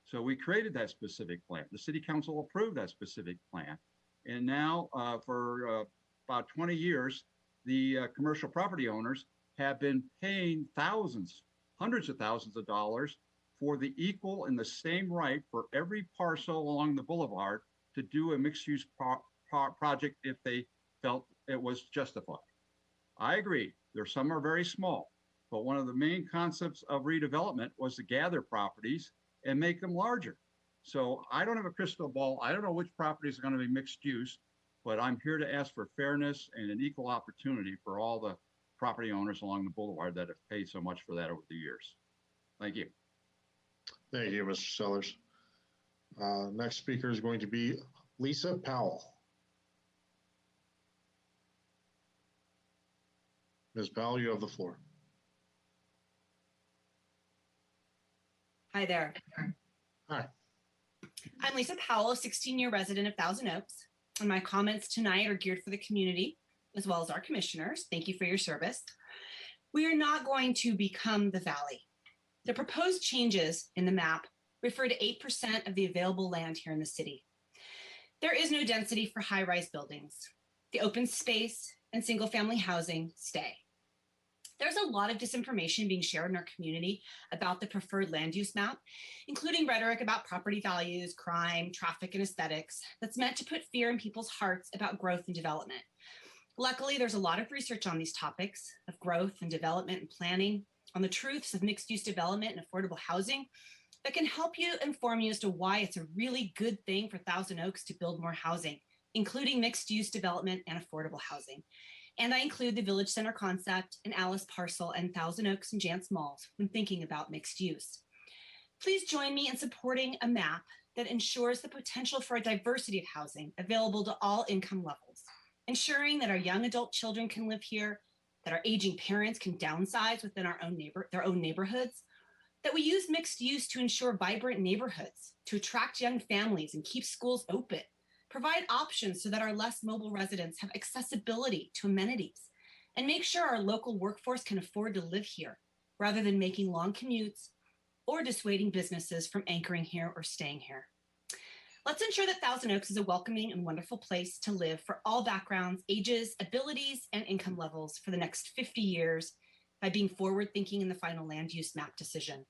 So we created that specific plan. The city council approved that specific plan. And now for about 20 years, the commercial property owners have been paying thousands, hundreds of thousands of dollars for the equal and the same right for every parcel along the boulevard to do a mixed-use project if they felt it was justified. I agree, some are very small, but one of the main concepts of redevelopment was to gather properties and make them larger. So I don't have a crystal ball. I don't know which properties are going to be mixed use, but I'm here to ask for fairness and an equal opportunity for all the property owners along the boulevard that have paid so much for that over the years. Thank you. Thank you, Mr. Sellers. Next speaker is going to be Lisa Powell. Ms. Powell, you have the floor. Hi there. Hi. I'm Lisa Powell, a 16-year resident of Thousand Oaks, and my comments tonight are geared for the community as well as our commissioners. Thank you for your service. We are not going to become the valley. The proposed changes in the map refer to 8% of the available land here in the city. There is no density for high-rise buildings. The open space and single-family housing stay. There's a lot of disinformation being shared in our community about the preferred land use map, including rhetoric about property values, crime, traffic, and aesthetics that's meant to put fear in people's hearts about growth and development. Luckily, there's a lot of research on these topics of growth and development and planning, on the truths of mixed-use development and affordable housing that can help you inform you as to why it's a really good thing for Thousand Oaks to build more housing, including mixed-use development and affordable housing. And I include the Village Center concept and Alice Parcel and Thousand Oaks and Jance Malls when thinking about mixed use. Please join me in supporting a map that ensures the potential for a diversity of housing available to all income levels, ensuring that our young adult children can live here, that our aging parents can downsize within their own neighborhoods, that we use mixed use to ensure vibrant neighborhoods, to attract young families and keep schools open, provide options so that our less mobile residents have accessibility to amenities, and make sure our local workforce can afford to live here rather than making long commutes or dissuading businesses from anchoring here or staying here. Let's ensure that Thousand Oaks is a welcoming and wonderful place to live for all backgrounds, ages, abilities, and income levels for the next 50 years by being forward-thinking in the final land use map decision.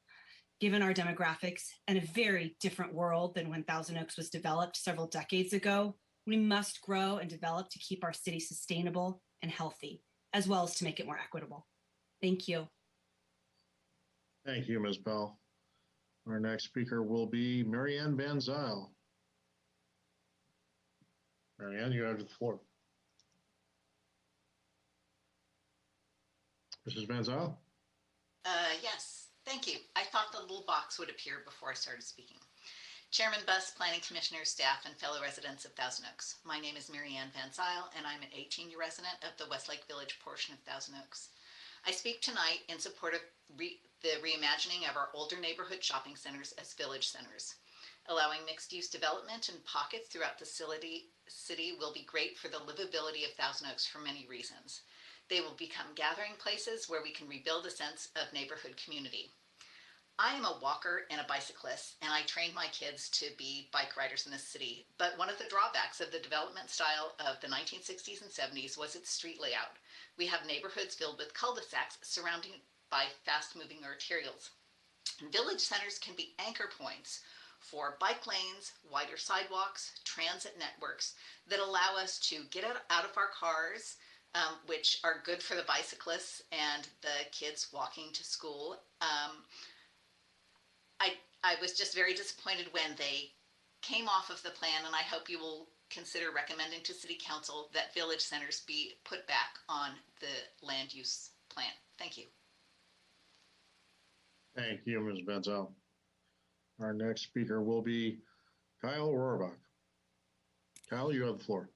Given our demographics and a very different world than when Thousand Oaks was developed several decades ago, we must grow and develop to keep our city sustainable and healthy, as well as to make it more equitable. Thank you. Thank you, Ms. Powell. Our next speaker will be Marianne Van Zyl. Marianne, you have the floor. Mrs. Van Zyl? Yes, thank you. I thought the little box would appear before I started speaking. Chairman Buss, Planning Commissioner, staff, and fellow residents of Thousand Oaks. My name is Mary Ann Van Zyl, and I'm an 18-year resident of the Westlake Village portion of Thousand Oaks. I speak tonight in support of the reimagining of our older neighborhood shopping centers as village centers. Allowing mixed-use development in pockets throughout the city will be great for the livability of Thousand Oaks for many reasons. They will become gathering places where we can rebuild a sense of neighborhood community. I am a walker and a bicyclist, and I trained my kids to be bike riders in this city. But one of the drawbacks of the development style of the 1960s and 70s was its street layout. We have neighborhoods filled with cul-de-sacs surrounded by fast-moving arterials. Village centers can be anchor points for bike lanes, wider sidewalks, transit networks that allow us to get out of our cars, which are good for the bicyclists and the kids walking to school. I was just very disappointed when they came off of the plan, and I hope you will consider recommending to City Council that village centers be put back on the land use plan. Thank you. Thank you, Ms. Van Zyl. Our next speaker will be Kyle Rohrbach. Kyle, you have the floor.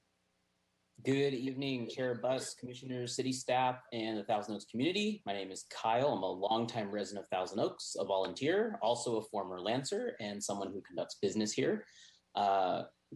Good evening, Chair Buss, Commissioners, City staff, and the Thousand Oaks community. My name is Kyle. I'm a longtime resident of Thousand Oaks, a volunteer, also a former Lancer, and someone who conducts business here.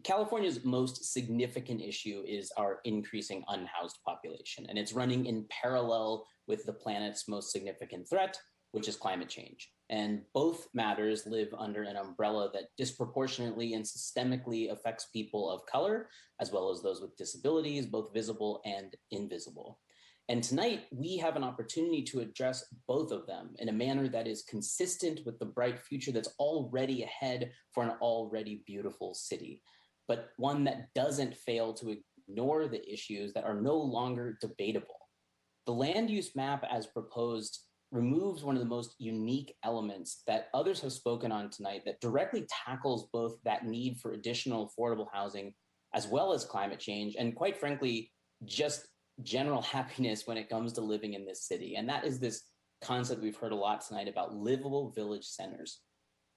California's most significant issue is our increasing unhoused population, and it's running in parallel with the planet's most significant threat, which is climate change. And both matters live under an umbrella that disproportionately and systemically affects people of color, as well as those with disabilities, both visible and invisible. And tonight, we have an opportunity to address both of them in a manner that is consistent with the bright future that's already ahead for an already beautiful city, but one that doesn't fail to ignore the issues that are no longer debatable. The land use map as proposed removes one of the most unique elements that others have spoken on tonight that directly tackles both that need for additional affordable housing as well as climate change, and quite frankly, just general happiness when it comes to living in this city. And that is this concept we've heard a lot tonight about livable village centers.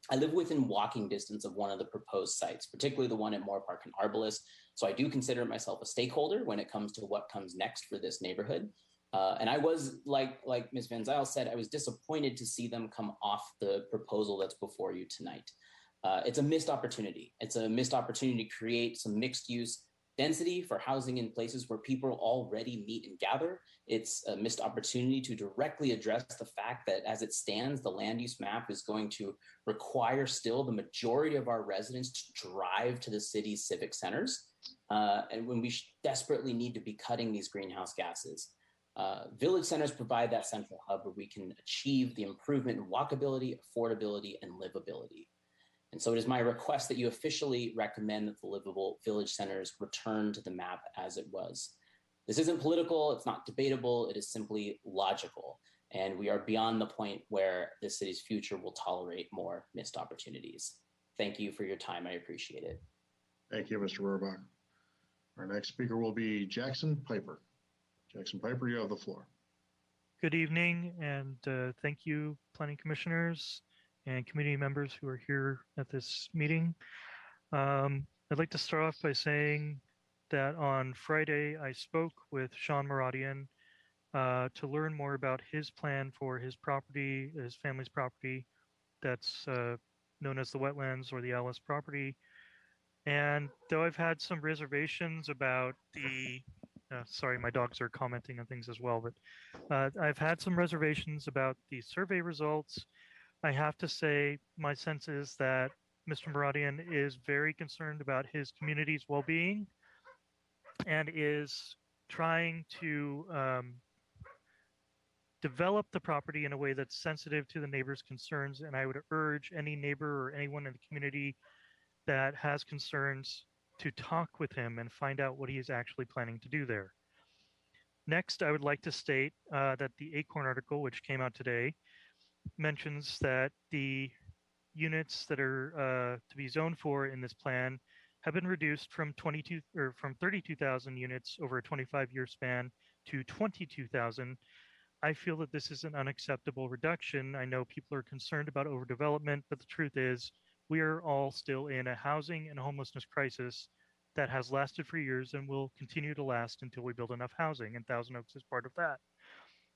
I live within walking distance of one of the proposed sites, particularly the one at Moore Park and Arbalest. So I do consider myself a stakeholder when it comes to what comes next for this neighborhood. And I was, like Ms. Van Zyl said, I was disappointed to see them come off the proposal that's before you tonight. It's a missed opportunity. It's a missed opportunity to create some mixed use density for housing in places where people already meet and gather. It's a missed opportunity to directly address the fact that as it stands, the land use map is going to require still the majority of our residents to drive to the city's civic centers. And when we desperately need to be cutting these greenhouse gases. Village centers provide that central hub where we can achieve the improvement in walkability, affordability, and livability. And so it is my request that you officially recommend that the livable village centers return to the map as it was. This isn't political, it's not debatable, it is simply logical. And we are beyond the point where the city's future will tolerate more missed opportunities. Thank you for your time, I appreciate it. Thank you, Mr. Rohrbach. Our next speaker will be Jackson Piper. Jackson Piper, you have the floor. Good evening, and thank you, planning commissioners and community members who are here at this meeting. I'd like to start off by saying that on Friday, I spoke with Sean Maradian to learn more about his plan for his property, his family's property, that's known as the wetlands or the Alice property. And though I've had some reservations about the sorry, my dogs are commenting on things as well, but I've had some reservations about the survey results. I have to say, my sense is that Mr. Maradian is very concerned about his community's well-being and is trying to develop the property in a way that's sensitive to the neighbor's concerns. And I would urge any neighbor or anyone in the community that has concerns to talk with him and find out what he is actually planning to do there. Next, I would like to state that the Acorn article, which came out today, mentions that the units that are to be zoned for in this plan have been reduced from 32,000 units over a 25-year span to 22,000 I feel that this is an unacceptable reduction. I know people are concerned about overdevelopment, but the truth is we are all still in a housing and homelessness crisis that has lasted for years and will continue to last until we build enough housing, and Thousand Oaks is part of that.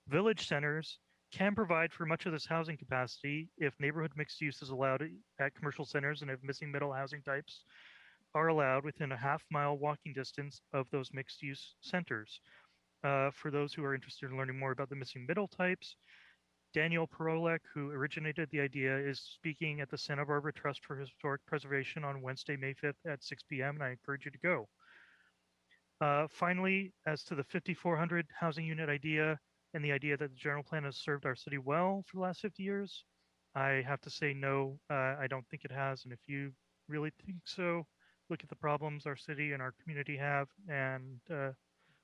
Village centers can provide for much of this housing capacity if neighborhood mixed use is allowed at commercial centers and if missing middle housing types are allowed within a half-mile walking distance of those mixed use centers. For those who are interested in learning more about the missing middle types, Daniel Perolek, who originated the idea, is speaking at the Santa Barbara Trust for Historic Preservation on Wednesday, May 5th at 6 p.m., and I encourage you to go. Finally, as to the 5,400 housing unit idea and the idea that the general plan has served our city well for the last 50 years, I have to say no, I don't think it has. And if you really think so, look at the problems our city and our community have, and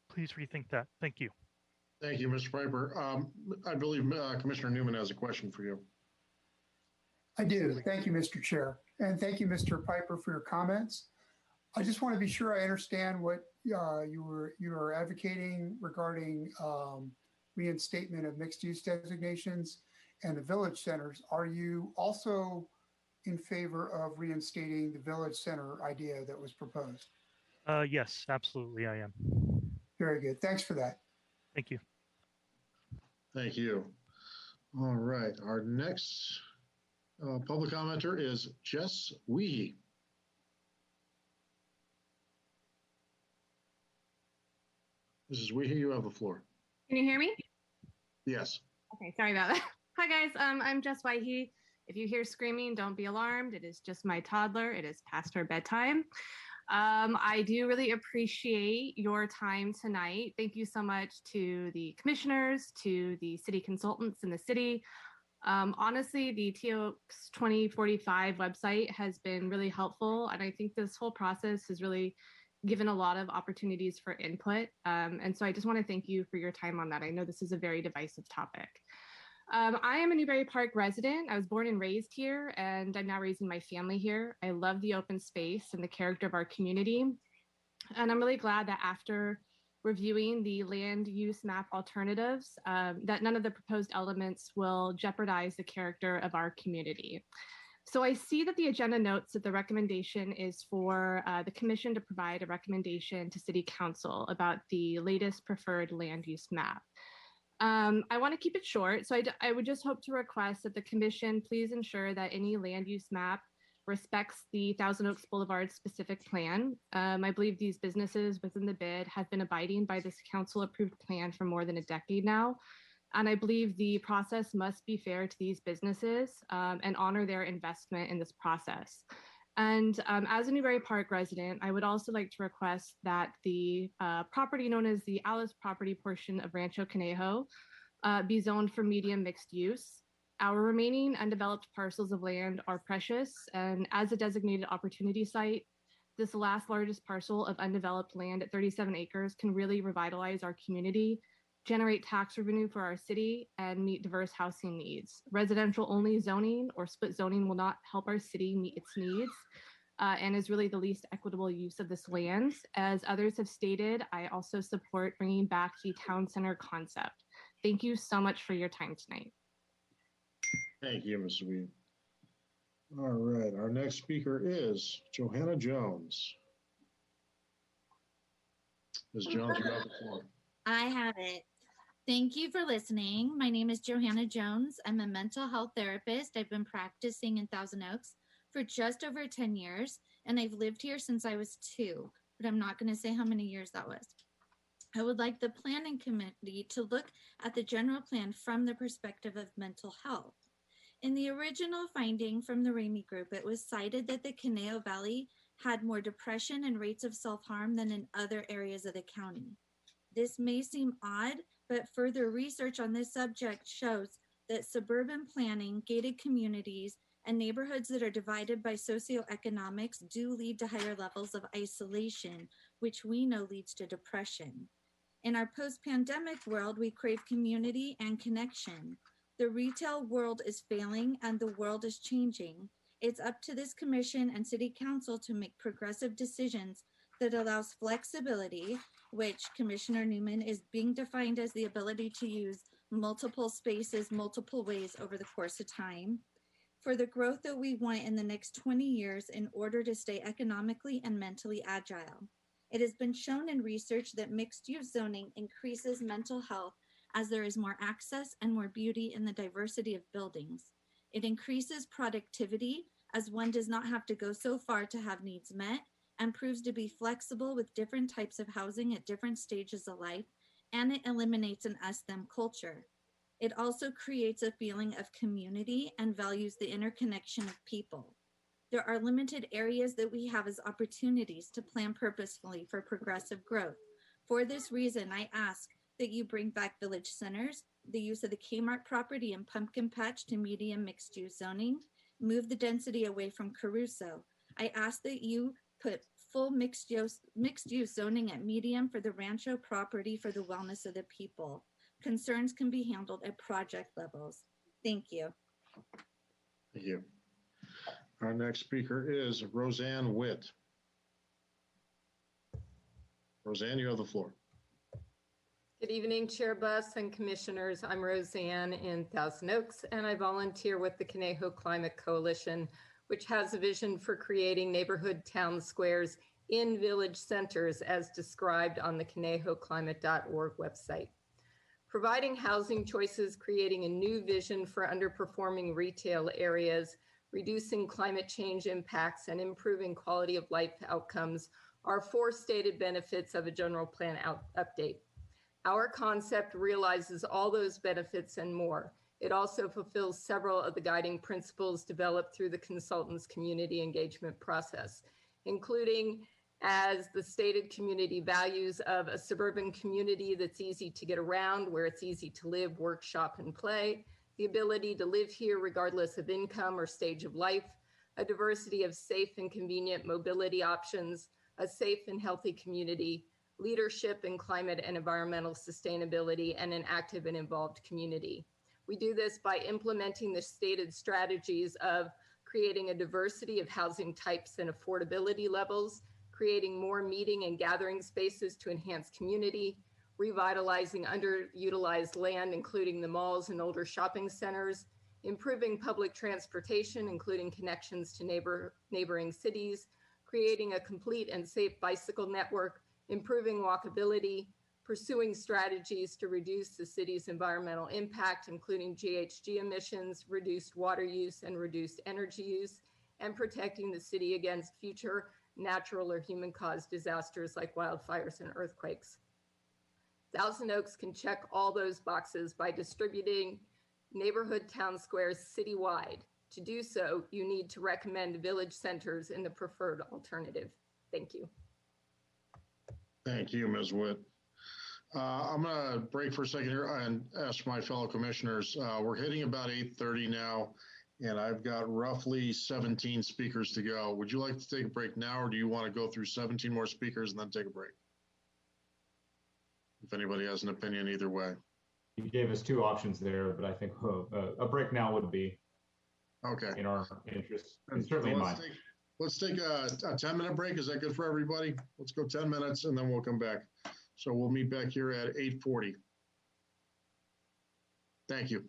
please rethink that. Thank you. Thank you, Mr. Piper. I believe Commissioner Newman has a question for you. I do. Thank you, Mr. Chair. And thank you, Mr. Piper, for your comments. I just want to be sure I understand what you are advocating regarding reinstatement of mixed-use designations and the village centers. Are you also in favor of reinstating the village center idea that was proposed? Yes, absolutely, I am. Very good. Thanks for that. Thank you. Thank you. All right. Our next public commenter is Jess Weehee. Mrs. Weehee, you have the floor. Can you hear me? Yes. Okay, sorry about that. Hi guys, I'm Jess Weehee. If you hear screaming, don't be alarmed. It is just my toddler. It is past her bedtime. I do really appreciate your time tonight. Thank you so much to the commissioners, to the city consultants in the city. Honestly, the TOX 2045 website has been really helpful, and I think this whole process has really given a lot of opportunities for input. And so I just want to thank you for your time on that. I know this is a very divisive topic. I am a Newbury Park resident. I was born and raised here, and I'm now raising my family here. I love the open space and the character of our community. And I'm really glad that after reviewing the land use map alternatives, that none of the proposed elements will jeopardize the character of our community. So I see that the agenda notes that the recommendation is for the commission to provide a recommendation to City Council about the latest preferred land use map. I want to keep it short, so I would just hope to request that the commission please ensure that any land use map respects the Thousand Oaks Boulevard specific plan. I believe these businesses within the bid have been abiding by this council approved plan for more than a decade now. And I believe the process must be fair to these businesses and honor their investment in this process. And as a Newbury Park resident, I would also like to request that the property known as the Alice property portion of Rancho Canejo be zoned for medium mixed use. Our remaining undeveloped parcels of land are precious, and as a designated opportunity site, this last largest parcel of undeveloped land at 37 acres can really revitalize our community, generate tax revenue for our city, and meet diverse housing needs. Residential only zoning or split zoning will not help our city meet its needs and is really the least equitable use of this land. As others have stated, I also support bringing back the town center concept. Thank you so much for your time tonight. Thank you, Ms. Weed. All right, our next speaker is Johanna Jones. Ms. Jones, you have the floor. I have it. Thank you for listening. My name is Johanna Jones. I'm a mental health therapist. I've been practicing in Thousand Oaks for just over 10 years, and I've lived here since I was 2, but I'm not going to say how many years that was. I would like the planning committee to look at the general plan from the perspective of mental health. In the original finding from the Ramey Group, it was cited that the Conejo Valley had more depression and rates of self-harm than in other areas of the county. This may seem odd, but further research on this subject shows that suburban planning, gated communities, and neighborhoods that are divided by socioeconomics do lead to higher levels of isolation, which we know leads to depression. In our post-pandemic world, we crave community and connection. The retail world is failing and the world is changing. It's up to this commission and city council to make progressive decisions that allows flexibility, which Commissioner Newman is being defined as the ability to use multiple spaces, multiple ways over the course of time, for the growth that we want in the next 20 years in order to stay economically and mentally agile. It has been shown in research that mixed-use zoning increases mental health as there is more access and more beauty in the diversity of buildings. It increases productivity as one does not have to go so far to have needs met, and proves to be flexible with different types of housing at different stages of life, and it eliminates an us-them culture. It also creates a feeling of community and values the interconnection of people. There are limited areas that we have as opportunities to plan purposefully for progressive growth. For this reason, I ask that you bring back village centers, the use of the Kmart property and Pumpkin Patch to medium mixed-use zoning, move the density away from Caruso. I ask that you put full mixed-use zoning at medium for the Rancho property for the wellness of the people. Concerns can be handled at project levels. Thank you. Thank you. Our next speaker is Roseanne Witt. Roseanne, you have the floor. Good evening, Chair Buss and Commissioners. I'm Roseanne in Thousand Oaks, and I volunteer with the Conejo Climate Coalition, which has a vision for creating neighborhood town squares in village centers as described on the ConejoClimate.org website. Providing housing choices, creating a new vision for underperforming retail areas, reducing climate change impacts, and improving quality of life outcomes are 4 stated benefits of a general plan update. Our concept realizes all those benefits and more. It also fulfills several of the guiding principles developed through the consultant's community engagement process, including as the stated community values of a suburban community that's easy to get around, where it's easy to live, work, shop, and play, the ability to live here regardless of income or stage of life, a diversity of safe and convenient mobility options, a safe and healthy community, leadership in climate and environmental sustainability, and an active and involved community. We do this by implementing the stated strategies of creating a diversity of housing types and affordability levels, creating more meeting and gathering spaces to enhance community, revitalizing underutilized land, including the malls and older shopping centers, improving public transportation, including connections to neighboring cities, creating a complete and safe bicycle network, improving walkability, pursuing strategies to reduce the city's environmental impact, including GHG emissions, reduced water use, and reduced energy use, and protecting the city against future natural or human-caused disasters like wildfires and earthquakes. Thousand Oaks can check all those boxes by distributing neighborhood town squares citywide. To do so, you need to recommend village centers in the preferred alternative. Thank you. Thank you, Ms. Witt. I'm going to break for a second here and ask my fellow commissioners. We're hitting about 8:30 now, and I've got roughly 17 speakers to go. Would you like to take a break now, or do you want to go through 17 more speakers and then take a break? If anybody has an opinion either way. You gave us 2 options there, but I think a break now would be okay in our interest, and certainly mine. Let's take a 10-minute break. Is that good for everybody? Let's go 10 minutes and then we'll come back. So we'll meet back here at 8:40. Thank you.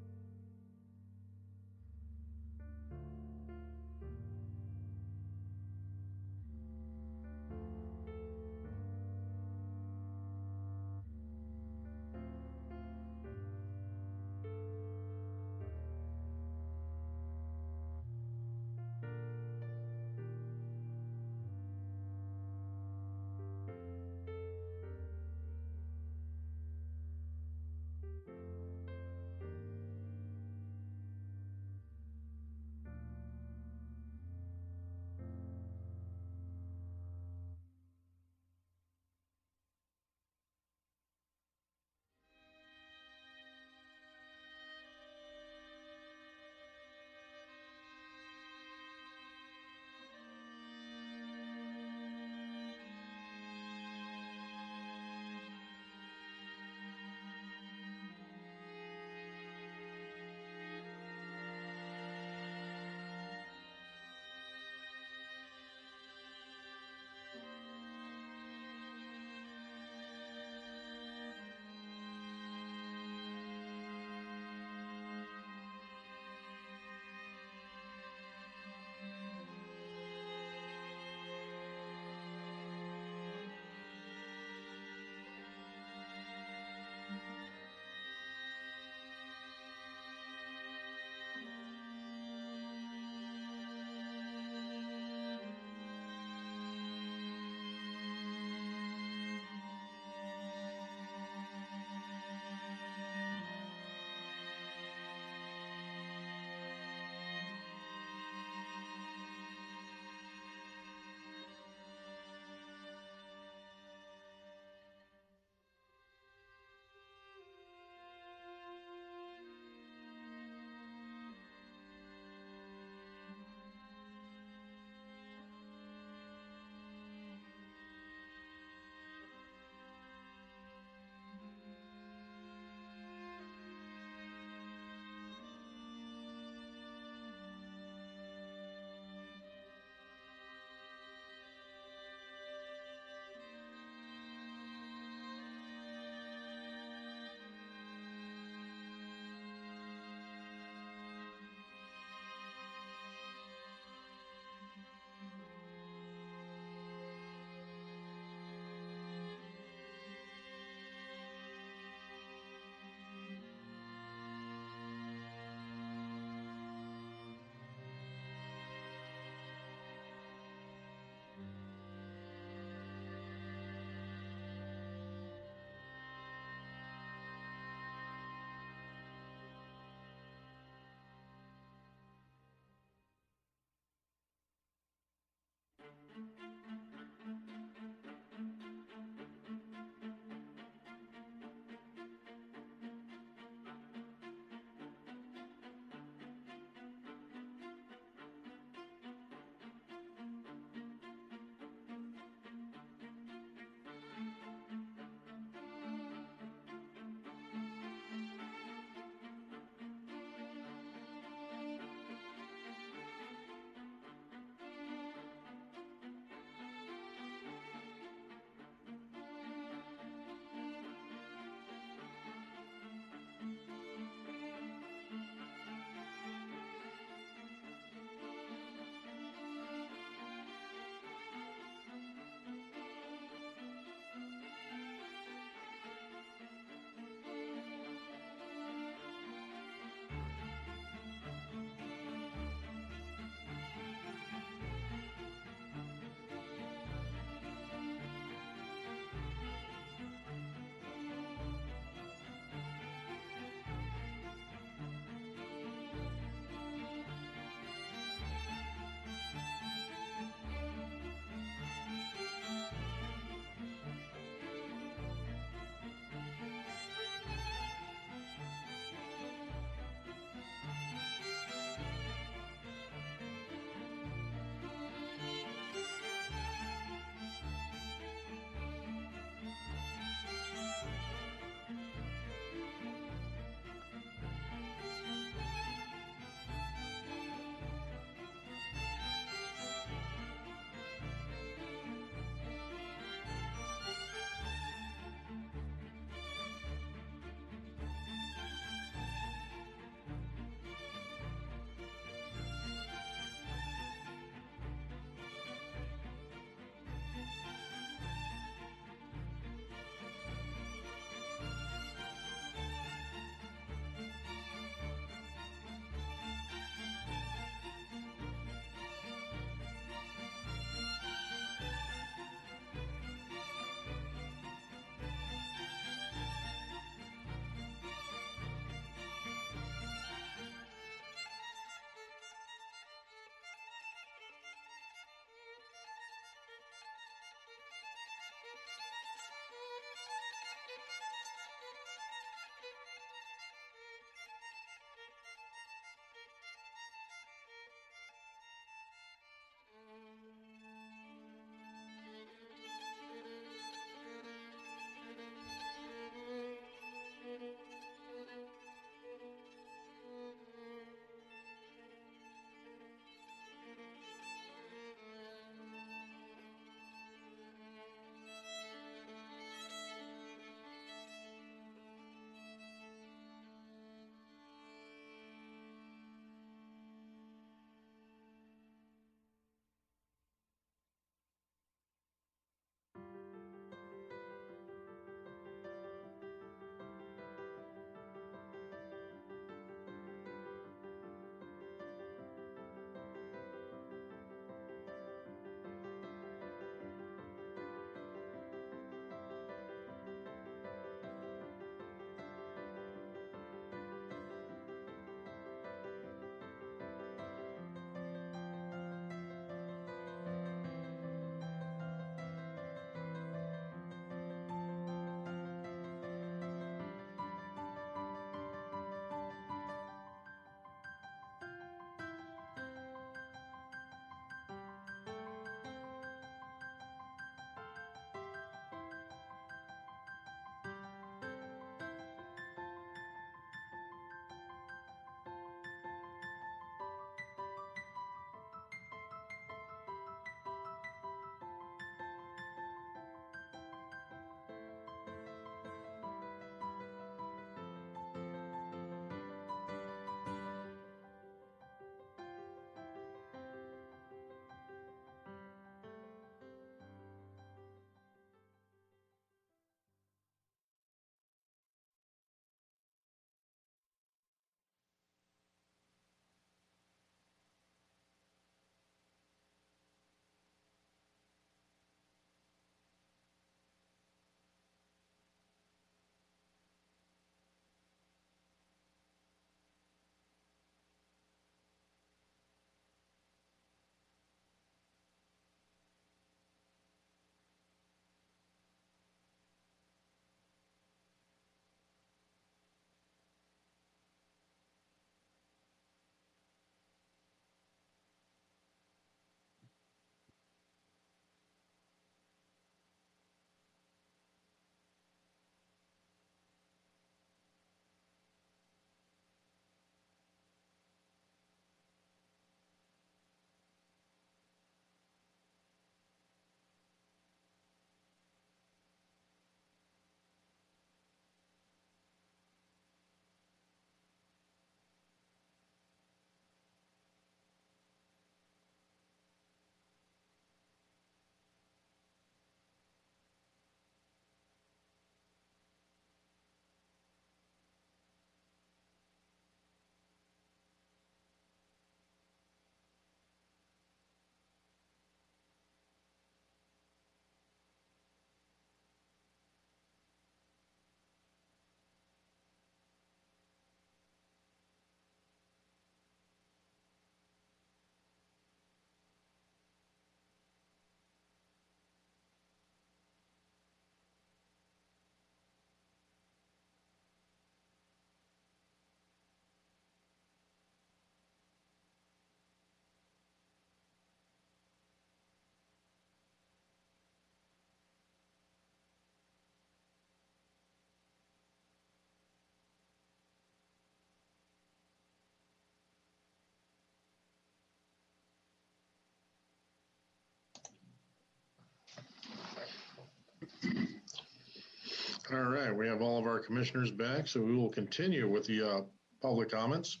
All right, we have all of our commissioners back, so we will continue with the public comments.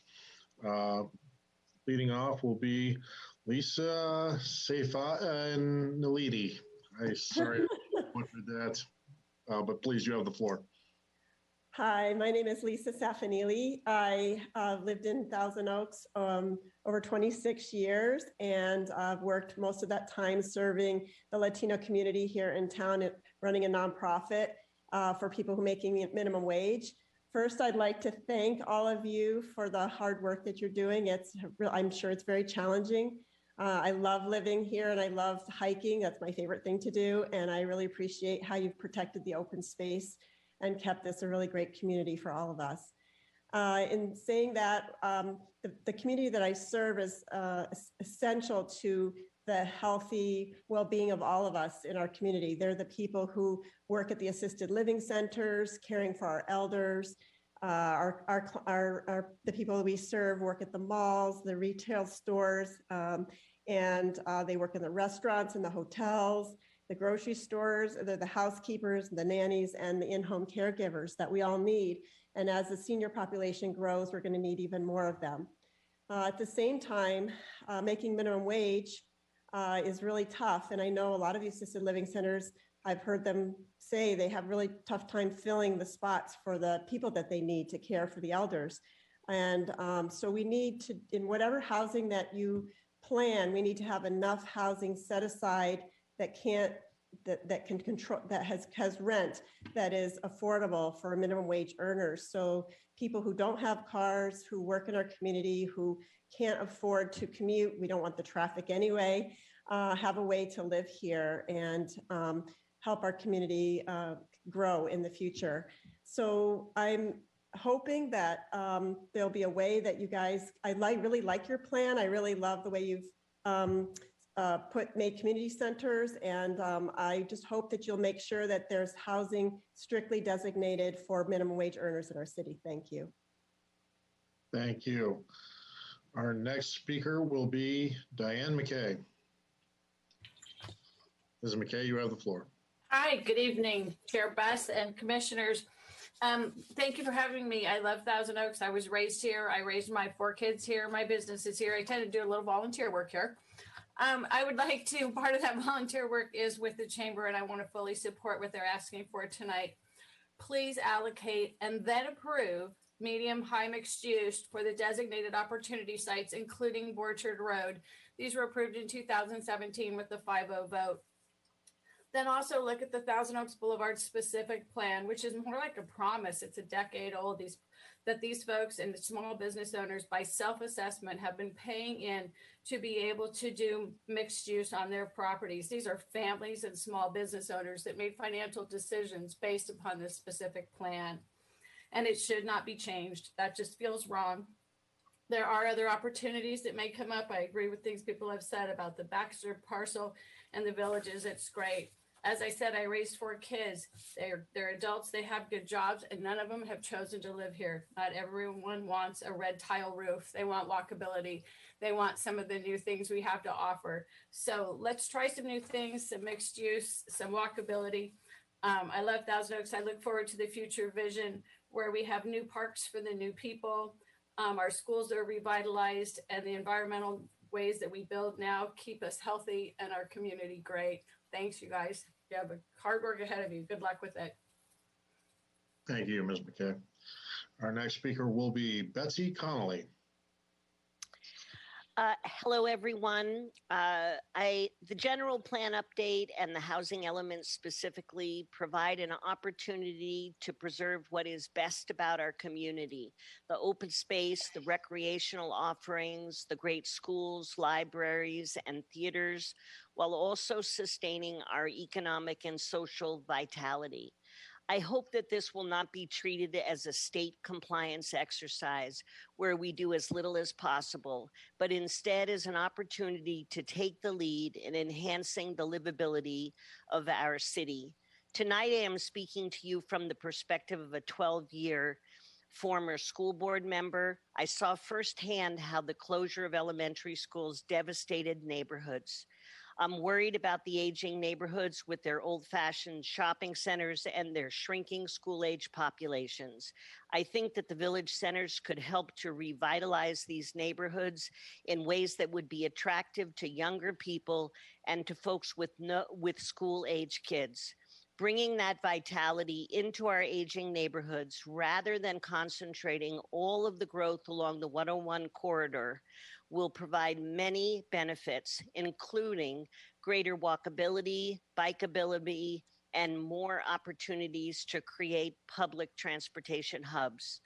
Leading off will be Lisa Seifa and Nalidi. Sorry I butchered that, but please, you have the floor. Hi, my name is Lisa Safanili. I lived in Thousand Oaks over 26 years, and I've worked most of that time serving the Latino community here in town and running a nonprofit for people who are making minimum wage. First, I'd like to thank all of you for the hard work that you're doing. I'm sure it's very challenging. I love living here and I love hiking. That's my favorite thing to do. And I really appreciate how you've protected the open space and kept this a really great community for all of us. In saying that, the community that I serve is essential to the healthy well-being of all of us in our community. They're the people who work at the assisted living centers, caring for our elders. The people we serve work at the malls, the retail stores, and they work in the restaurants and the hotels, the grocery stores. They're the housekeepers, the nannies, and the in-home caregivers that we all need. And as the senior population grows, we're going to need even more of them. At the same time, making minimum wage is really tough. And I know a lot of these assisted living centers, I've heard them say they have really tough time filling the spots for the people that they need to care for the elders. And so we need to, in whatever housing that you plan, we need to have enough housing set aside that can control, that has rent that is affordable for minimum wage earners. So people who don't have cars, who work in our community, who can't afford to commute, we don't want the traffic anyway, have a way to live here and help our community grow in the future. So I'm hoping that there'll be a way that you guys, really like your plan. I really love the way you've made community centers, and I just hope that you'll make sure that there's housing strictly designated for minimum wage earners in our city. Thank you. Thank you. Our next speaker will be Diane McKay. Ms. McKay, you have the floor. Hi, good evening, Chair Buss and commissioners. Thank you for having me. I love Thousand Oaks. I was raised here. I raised my 4 kids here. My business is here. I tend to do a little volunteer work here. I would like to, part of that volunteer work is with the chamber, and I want to fully support what they're asking for tonight. Please allocate and then approve medium high mixed use for the designated opportunity sites, including Borchard Road. These were approved in 2017 with the 5-0 vote. Then also look at the Thousand Oaks Boulevard specific plan, which is more like a promise. It's a decade old. These folks and the small business owners by self-assessment have been paying in to be able to do mixed use on their properties. These are families and small business owners that made financial decisions based upon this specific plan. And it should not be changed. That just feels wrong. There are other opportunities that may come up. I agree with things people have said about the Baxter parcel and the villages. It's great. As I said, I raised 4 kids. They're adults, they have good jobs, and none of them have chosen to live here. Not everyone wants a red tile roof. They want walkability. They want some of the new things we have to offer. So let's try some new things, some mixed use, some walkability. I love Thousand Oaks. I look forward to the future vision where we have new parks for the new people. Our schools are revitalized, and the environmental ways that we build now keep us healthy and our community great. Thanks, you guys. You have a hard work ahead of you. Good luck with it. Thank you, Ms. McKay. Our next speaker will be Betsy Connolly. Hello, everyone. The general plan update and the housing elements specifically provide an opportunity to preserve what is best about our community: the open space, the recreational offerings, the great schools, libraries, and theaters, while also sustaining our economic and social vitality. I hope that this will not be treated as a state compliance exercise where we do as little as possible, but instead as an opportunity to take the lead in enhancing the livability of our city. Tonight, I am speaking to you from the perspective of a 12-year former school board member. I saw firsthand how the closure of elementary schools devastated neighborhoods. I'm worried about the aging neighborhoods with their old-fashioned shopping centers and their shrinking school-age populations. I think that the village centers could help to revitalize these neighborhoods in ways that would be attractive to younger people and to folks with school-age kids. Bringing that vitality into our aging neighborhoods rather than concentrating all of the growth along the 101 corridor will provide many benefits, including greater walkability, bikeability, and more opportunities to create public transportation hubs.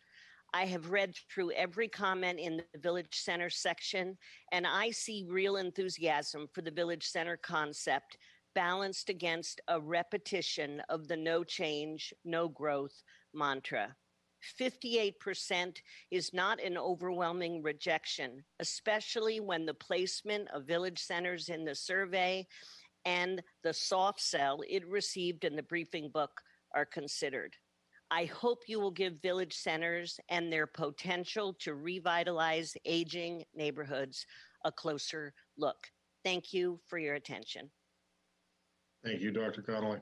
I have read through every comment in the Village Center section, and I see real enthusiasm for the Village Center concept balanced against a repetition of the no change, no growth mantra. 58% is not an overwhelming rejection, especially when the placement of village centers in the survey and the soft sell it received in the briefing book are considered. I hope you will give village centers and their potential to revitalize aging neighborhoods a closer look. Thank you for your attention. Thank you, Dr. Connolly.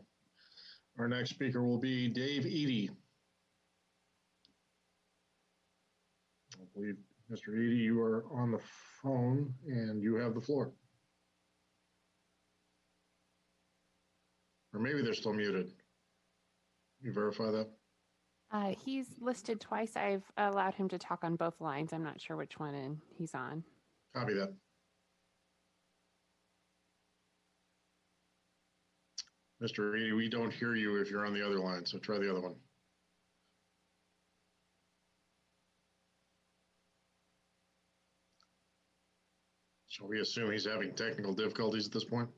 Our next speaker will be Dave Eady. I believe, Mr. Eady, you are on the phone and you have the floor. Or maybe they're still muted. Can you verify that? He's listed twice. I've allowed him to talk on both lines. I'm not sure which one he's on. Copy that. Mr. Eady, we don't hear you if you're on the other line, so try the other one. Shall we assume he's having technical difficulties at this point?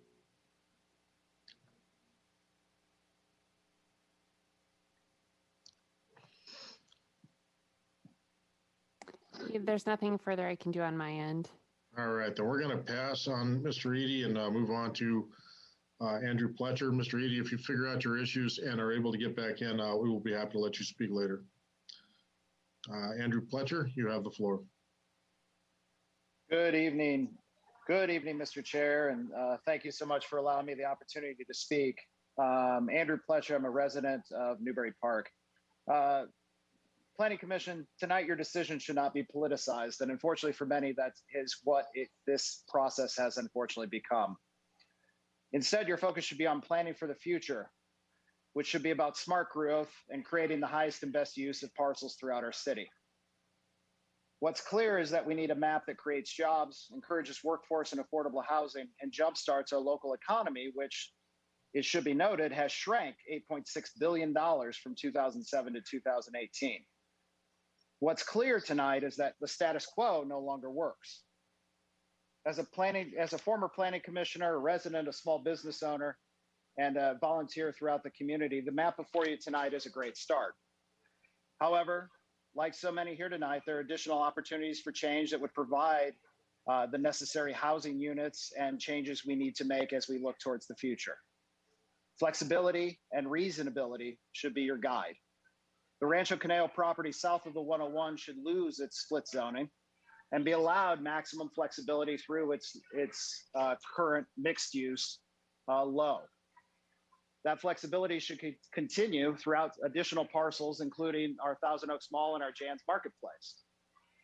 There's nothing further I can do on my end. All right, then we're going to pass on Mr. Eady and move on to Andrew Pletcher. Mr. Eady, if you figure out your issues and are able to get back in, we will be happy to let you speak later. Andrew Pletcher, you have the floor. Good evening. Good evening, Mr. Chair, and thank you so much for allowing me the opportunity to speak. Andrew Pletcher, I'm a resident of Newbury Park. Planning Commission, tonight your decision should not be politicized, and unfortunately for many, that is what this process has unfortunately become. Instead, your focus should be on planning for the future, which should be about smart growth and creating the highest and best use of parcels throughout our city. What's clear is that we need a map that creates jobs, encourages workforce and affordable housing, and jumpstarts our local economy, which, it should be noted, has shrank $8.6 billion from 2007 to 2018. What's clear tonight is that the status quo no longer works. As a former planning commissioner, a resident, a small business owner, and a volunteer throughout the community, the map before you tonight is a great start. However, like so many here tonight, there are additional opportunities for change that would provide the necessary housing units and changes we need to make as we look towards the future. Flexibility and reasonability should be your guide. The Rancho Canejo property south of the 101 should lose its split zoning and be allowed maximum flexibility through its current mixed use low. That flexibility should continue throughout additional parcels, including our Thousand Oaks Mall and our Jan's Marketplace.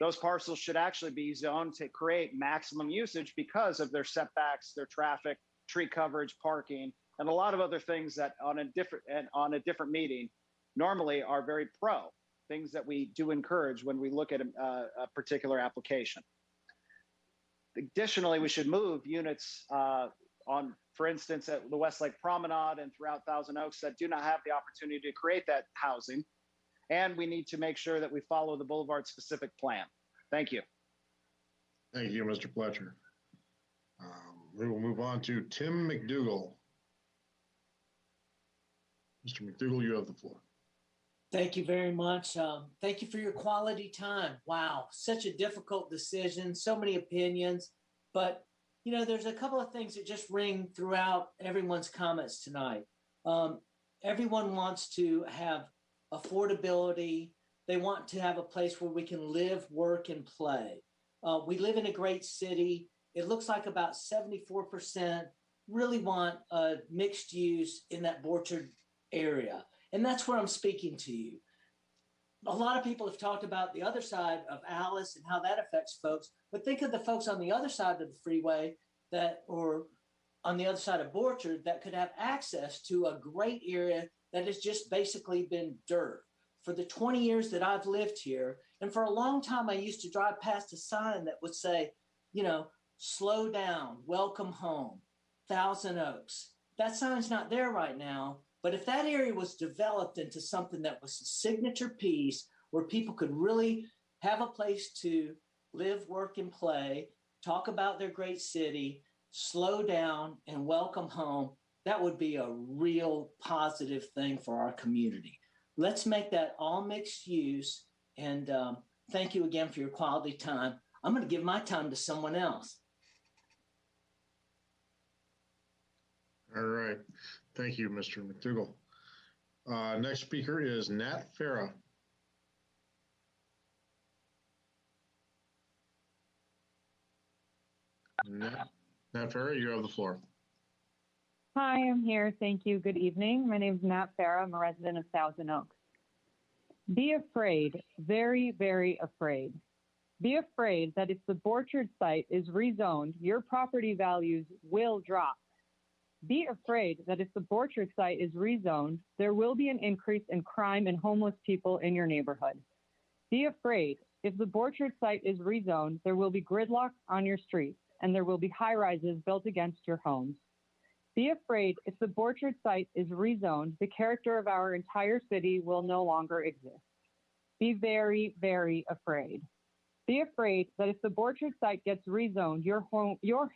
Those parcels should actually be zoned to create maximum usage because of their setbacks, their traffic, tree coverage, parking, and a lot of other things that on a different meeting normally are very pro, things that we do encourage when we look at a particular application. Additionally, we should move units on, for instance, at the Westlake Promenade and throughout Thousand Oaks that do not have the opportunity to create that housing. And we need to make sure that we follow the Boulevard specific plan. Thank you. Thank you, Mr. Pletcher. We will move on to Tim McDougall. Mr. McDougall, you have the floor. Thank you very much. Thank you for your quality time. Wow, such a difficult decision, so many opinions, but you know, there's a couple of things that just ring throughout everyone's comments tonight. Everyone wants to have affordability. They want to have a place where we can live, work, and play. We live in a great city. It looks like about 74% really want a mixed use in that Borchard area. And that's where I'm speaking to you. A lot of people have talked about the other side of Alice and how that affects folks, but think of the folks on the other side of the freeway or on the other side of Borchard that could have access to a great area that has just basically been dirt. For the 20 years that I've lived here, and for a long time, I used to drive past a sign that would say, slow down, welcome home, Thousand Oaks. That sign's not there right now, but if that area was developed into something that was a signature piece where people could really have a place to live, work, and play, talk about their great city, slow down, and welcome home, that would be a real positive thing for our community. Let's make that all mixed use. And thank you again for your quality time. I'm going to give my time to someone else. All right. Thank you, Mr. McDougall. Next speaker is Nat Farah. Nat Farah, you have the floor. Hi, I'm here. Thank you. Good evening. My name is Nat Farah. I'm a resident of Thousand Oaks. Be afraid, very, very afraid. Be afraid that if the Borchard site is rezoned, your property values will drop. Be afraid that if the Borchard site is rezoned, there will be an increase in crime and homeless people in your neighborhood. Be afraid if the Borchard site is rezoned, there will be gridlock on your streets and there will be high-rises built against your homes. Be afraid if the Borchard site is rezoned, the character of our entire city will no longer exist. Be very, very afraid. Be afraid that if the Borchard site gets rezoned, your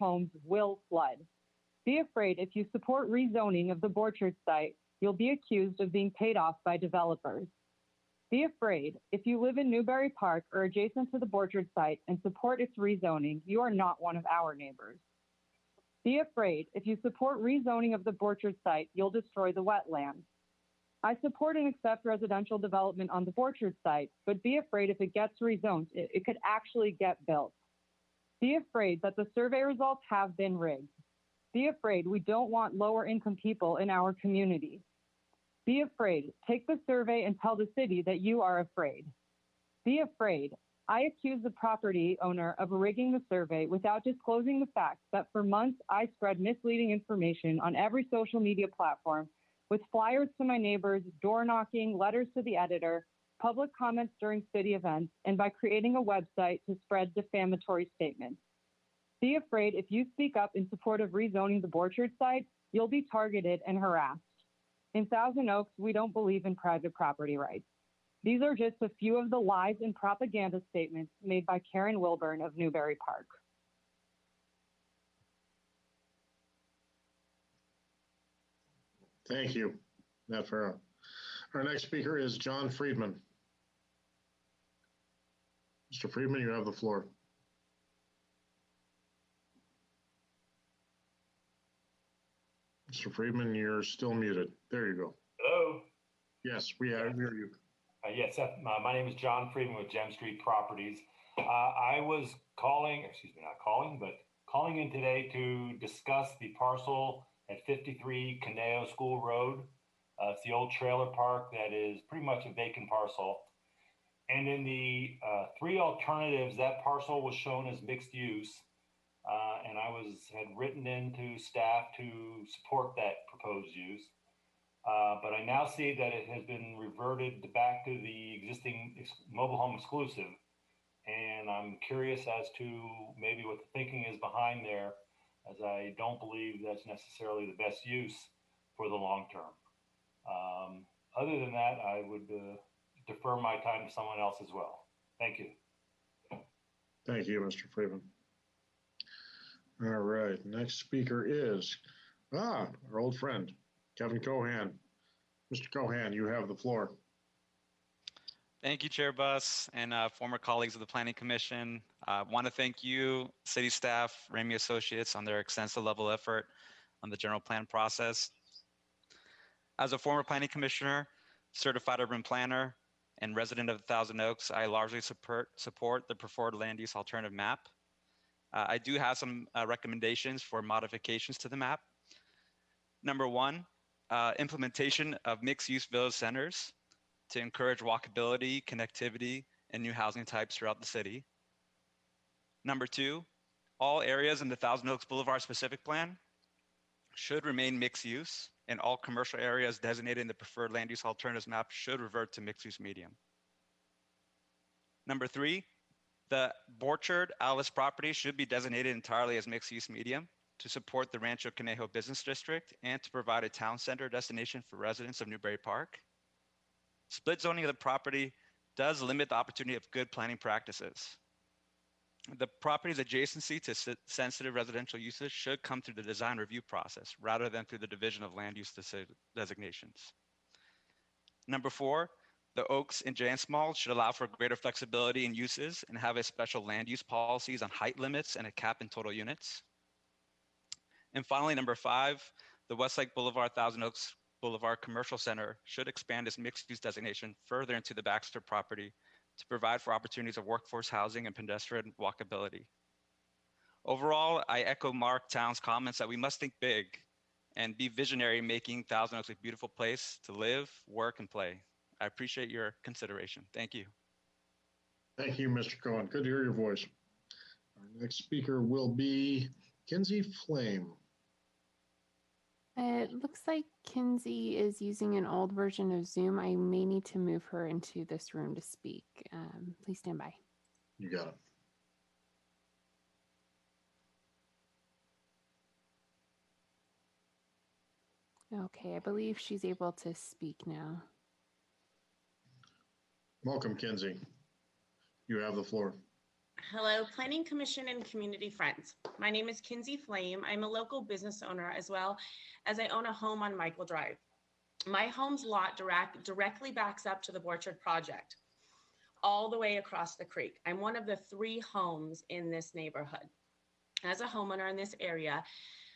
homes will flood. Be afraid if you support rezoning of the Borchard site, you'll be accused of being paid off by developers. Be afraid if you live in Newbury Park or adjacent to the Borchard site and support its rezoning, you are not one of our neighbors. Be afraid if you support rezoning of the Borchard site, you'll destroy the wetlands. I support and accept residential development on the Borchard site, but be afraid if it gets rezoned, it could actually get built. Be afraid that the survey results have been rigged. Be afraid we don't want lower income people in our community. Be afraid. Take the survey and tell the city that you are afraid. Be afraid. I accuse the property owner of rigging the survey without disclosing the fact that for months I spread misleading information on every social media platform with flyers to my neighbors, door knocking, letters to the editor, public comments during city events, and by creating a website to spread defamatory statements. Be afraid if you speak up in support of rezoning the Borchard site, you'll be targeted and harassed. In Thousand Oaks, we don't believe in private property rights. These are just a few of the lies and propaganda statements made by Karen Wilburn of Newbury Park. Thank you, Nat Farah. Our next speaker is John Friedman. Mr. Friedman, you have the floor. Mr. Friedman, you're still muted. There you go. Hello. Yes, we hear you. Yes, my name is John Friedman with Gem Street Properties. I was calling in today to discuss the parcel at 53 Canejo School Road. It's the old trailer park that is pretty much a vacant parcel. And in the three alternatives, that parcel was shown as mixed use. And I had written into staff to support that proposed use. But I now see that it has been reverted back to the existing mobile home exclusive. And I'm curious as to maybe what the thinking is behind there, as I don't believe that's necessarily the best use for the long term. Other than that, I would defer my time to someone else as well. Thank you. Thank you, Mr. Friedman. All right, next speaker is our old friend, Kevin Cohan. Mr. Cohan, you have the floor. Thank you, Chair Buss, and former colleagues of the Planning Commission. I want to thank you, city staff, Ramey Associates, on their extensive level of effort on the general plan process. As a former Planning Commissioner, certified urban planner, and resident of Thousand Oaks, I largely support the preferred land use alternative map. I do have some recommendations for modifications to the map. Number one, implementation of mixed-use village centers to encourage walkability, connectivity, and new housing types throughout the city. Number two, all areas in the Thousand Oaks Boulevard specific plan should remain mixed use, and all commercial areas designated in the preferred land use alternatives map should revert to mixed use medium. Number three, the Borchard Alice property should be designated entirely as mixed use medium to support the Rancho Canejo Business District and to provide a town center destination for residents of Newbury Park. Split zoning of the property does limit the opportunity of good planning practices. The property's adjacency to sensitive residential uses should come through the design review process rather than through the division of land use designations. Number four, the Oaks and Jance Mall should allow for greater flexibility in uses and have a special land use policies on height limits and a cap in total units. And finally, number five, the Westlake Boulevard, Thousand Oaks Boulevard Commercial Center should expand its mixed use designation further into the Baxter property to provide for opportunities of workforce housing and pedestrian walkability. Overall, I echo Mark Town's comments that we must think big and be visionary, making Thousand Oaks a beautiful place to live, work, and play. I appreciate your consideration. Thank you. Thank you, Mr. Cohen. Good to hear your voice. Our next speaker will be Kinsey Flame. It looks like Kinsey is using an old version of Zoom. I may need to move her into this room to speak. Please stand by. You got it. Okay, I believe she's able to speak now. Welcome, Kinsey. You have the floor. Hello, Planning Commission and community friends. My name is Kinsey Flame. I'm a local business owner as well as I own a home on Michael Drive. My home's lot directly backs up to the Borchard project, all the way across the creek. I'm one of the 3 homes in this neighborhood. As a homeowner in this area,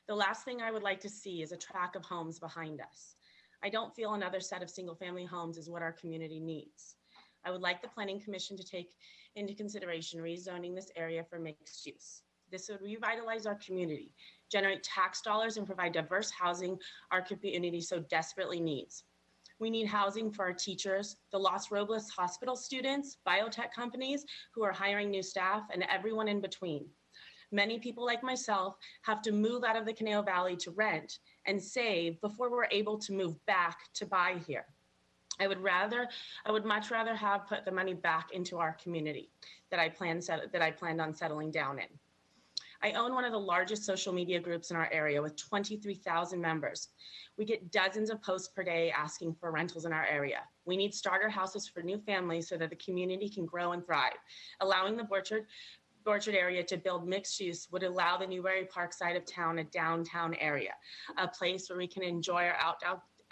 the last thing I would like to see is a track of homes behind us. I don't feel another set of single-family homes is what our community needs. I would like the Planning Commission to take into consideration rezoning this area for mixed use. This would revitalize our community, generate tax dollars, and provide diverse housing our community so desperately needs. We need housing for our teachers, the Los Robles Hospital students, biotech companies who are hiring new staff, and everyone in between. Many people like myself have to move out of the Conejo Valley to rent and save before we're able to move back to buy here. I would much rather have put the money back into our community that I planned on settling down in. I own one of the largest social media groups in our area with 23,000 members. We get dozens of posts per day asking for rentals in our area. We need starter houses for new families so that the community can grow and thrive. Allowing the Borchard area to build mixed use would allow the Newbury Park side of town a downtown area, a place where we can enjoy our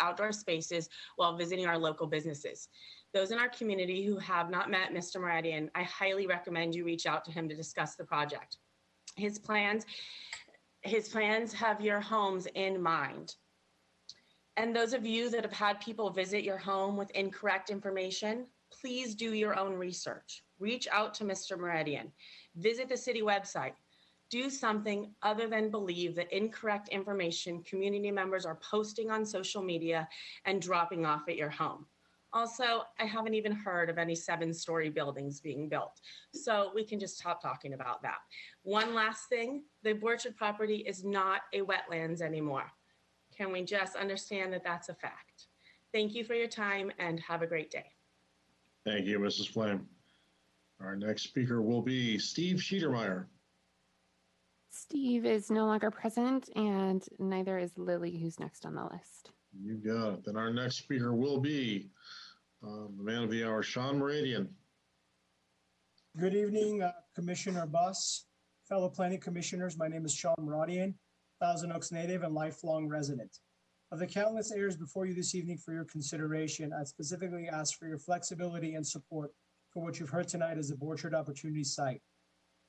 outdoor spaces while visiting our local businesses. Those in our community who have not met Mr. Meridian, I highly recommend you reach out to him to discuss the project. His plans have your homes in mind. And those of you that have had people visit your home with incorrect information, please do your own research. Reach out to Mr. Meridian. Visit the city website. Do something other than believe the incorrect information community members are posting on social media and dropping off at your home. Also, I haven't even heard of any 7-story buildings being built, so we can just stop talking about that. One last thing, the Borchard property is not a wetlands anymore. Can we just understand that that's a fact? Thank you for your time and have a great day. Thank you, Mrs. Flame. Our next speaker will be Steve Schiedermeyer. Steve is no longer present, and neither is Lily, who's next on the list. You got it. Then our next speaker will be the man of the hour, Sean Meridian. Good evening, Commissioner Buss, fellow planning commissioners. My name is Sean Meridian, Thousand Oaks native and lifelong resident. Of the countless errors before you this evening for your consideration, I specifically ask for your flexibility and support for what you've heard tonight as the Borchard Opportunity Site.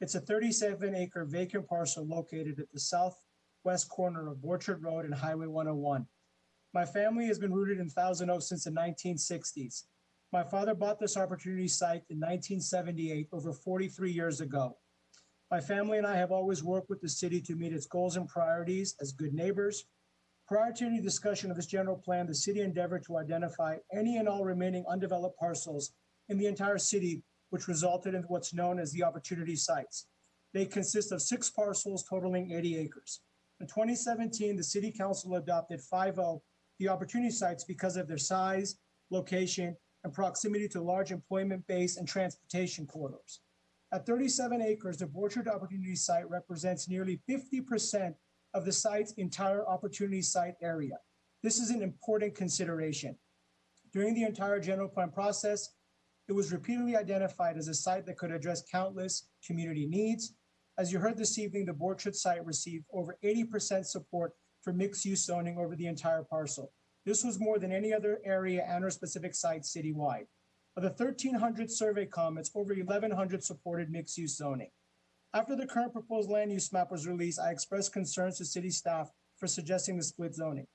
It's a 37-acre vacant parcel located at the southwest corner of Borchard Road and Highway 101. My family has been rooted in Thousand Oaks since the 1960s. My father bought this opportunity site in 1978, over 43 years ago. My family and I have always worked with the city to meet its goals and priorities as good neighbors, Prior to any discussion of this general plan, the city endeavored to identify any and all remaining undeveloped parcels in the entire city, which resulted in what's known as the opportunity sites. They consist of 6 parcels totaling 80 acres. In 2017, the city council adopted 5 the opportunity sites because of their size, location, and proximity to large employment base and transportation corridors. At 37 acres, the Borchard Opportunity Site represents nearly 50% of the site's entire opportunity site area. This is an important consideration. During the entire general plan process, it was repeatedly identified as a site that could address countless community needs. As you heard this evening, the Borchard site received over 80% support for mixed-use zoning over the entire parcel. This was more than any other area and or specific site citywide. Of the 1,300 survey comments, over 1,100 supported mixed-use zoning. After the current proposed land use map was released, I expressed concerns to city staff for suggesting the split zoning.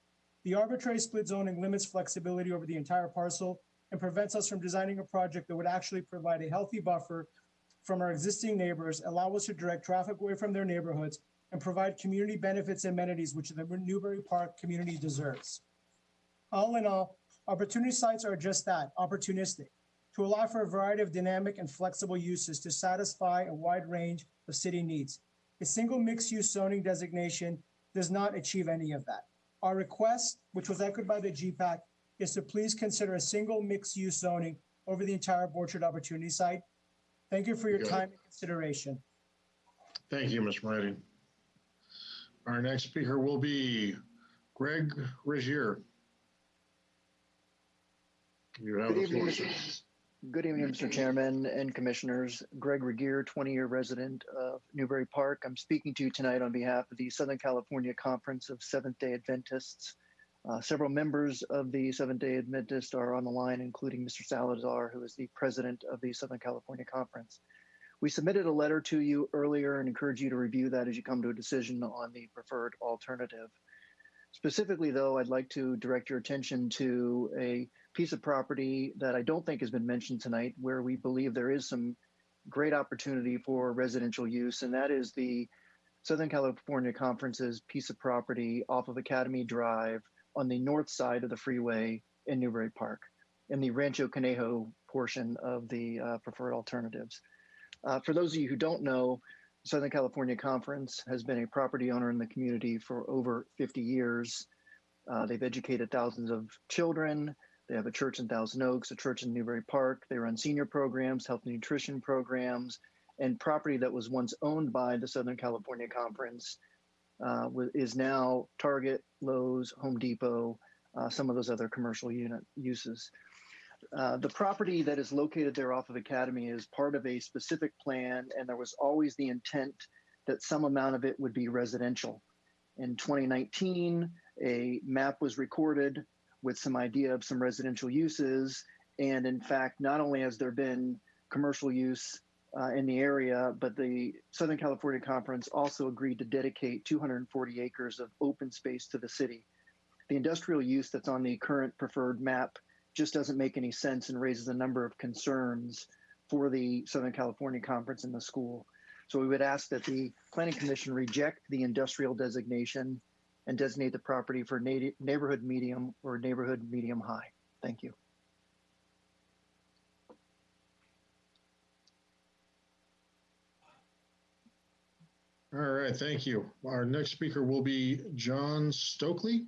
The arbitrary split zoning limits flexibility over the entire parcel and prevents us from designing a project that would actually provide a healthy buffer from our existing neighbors, allow us to direct traffic away from their neighborhoods, and provide community benefits and amenities which the Newbury Park community deserves. All in all, opportunity sites are just that, opportunistic, to allow for a variety of dynamic and flexible uses to satisfy a wide range of city needs. A single mixed-use zoning designation does not achieve any of that. Our request, which was echoed by the GPAC, is to please consider a single mixed-use zoning over the entire Borchard Opportunity Site. Thank you for your time and consideration. Thank you, Ms. Moretti. Our next speaker will be Greg Regier. You have the floor, sir. Good evening, Mr. Chairman and Commissioners. Greg Regier, 20-year resident of Newbury Park. I'm speaking to you tonight on behalf of the Southern California Conference of Seventh-day Adventists. Several members of the Seventh-day Adventists are on the line, including Mr. Salazar, who is the president of the Southern California Conference. We submitted a letter to you earlier and encourage you to review that as you come to a decision on the preferred alternative. Specifically, though, I'd like to direct your attention to a piece of property that I don't think has been mentioned tonight, where we believe there is some great opportunity for residential use, and that is the Southern California Conference's piece of property off of Academy Drive on the north side of the freeway in Newbury Park, in the Rancho Canejo portion of the preferred alternatives. For those of you who don't know, Southern California Conference has been a property owner in the community for over 50 years. They've educated thousands of children. They have a church in Thousand Oaks, a church in Newbury Park. They run senior programs, health and nutrition programs, and property that was once owned by the Southern California Conference is now Target, Lowe's, Home Depot, some of those other commercial uses. The property that is located there off of Academy is part of a specific plan, and there was always the intent that some amount of it would be residential. In 2019, a map was recorded with some idea of some residential uses, and in fact, not only has there been commercial use in the area, but the Southern California Conference also agreed to dedicate 240 acres of open space to the city. The industrial use that's on the current preferred map just doesn't make any sense and raises a number of concerns for the Southern California Conference and the school. So we would ask that the Planning Commission reject the industrial designation and designate the property for neighborhood medium or neighborhood medium high. Thank you. All right, thank you. Our next speaker will be John Stokely.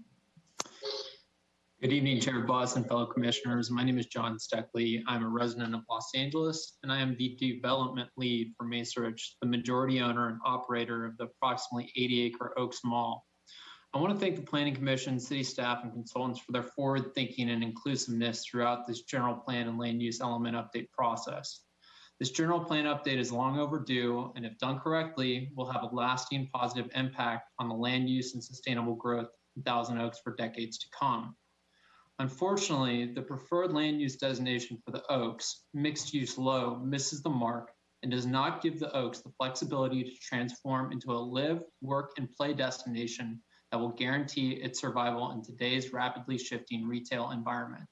Good evening, Chair Boss and fellow commissioners. My name is John Steckley. I'm a resident of Los Angeles, and I am the development lead for Macerich, the majority owner and operator of the approximately 80-acre Oaks Mall. I want to thank the Planning Commission, city staff, and consultants for their forward thinking and inclusiveness throughout this general plan and land use element update process. This general plan update is long overdue, and if done correctly, will have a lasting positive impact on the land use and sustainable growth in Thousand Oaks for decades to come. Unfortunately, the preferred land use designation for the Oaks, mixed use low, misses the mark and does not give the Oaks the flexibility to transform into a live, work, and play destination that will guarantee its survival in today's rapidly shifting retail environment.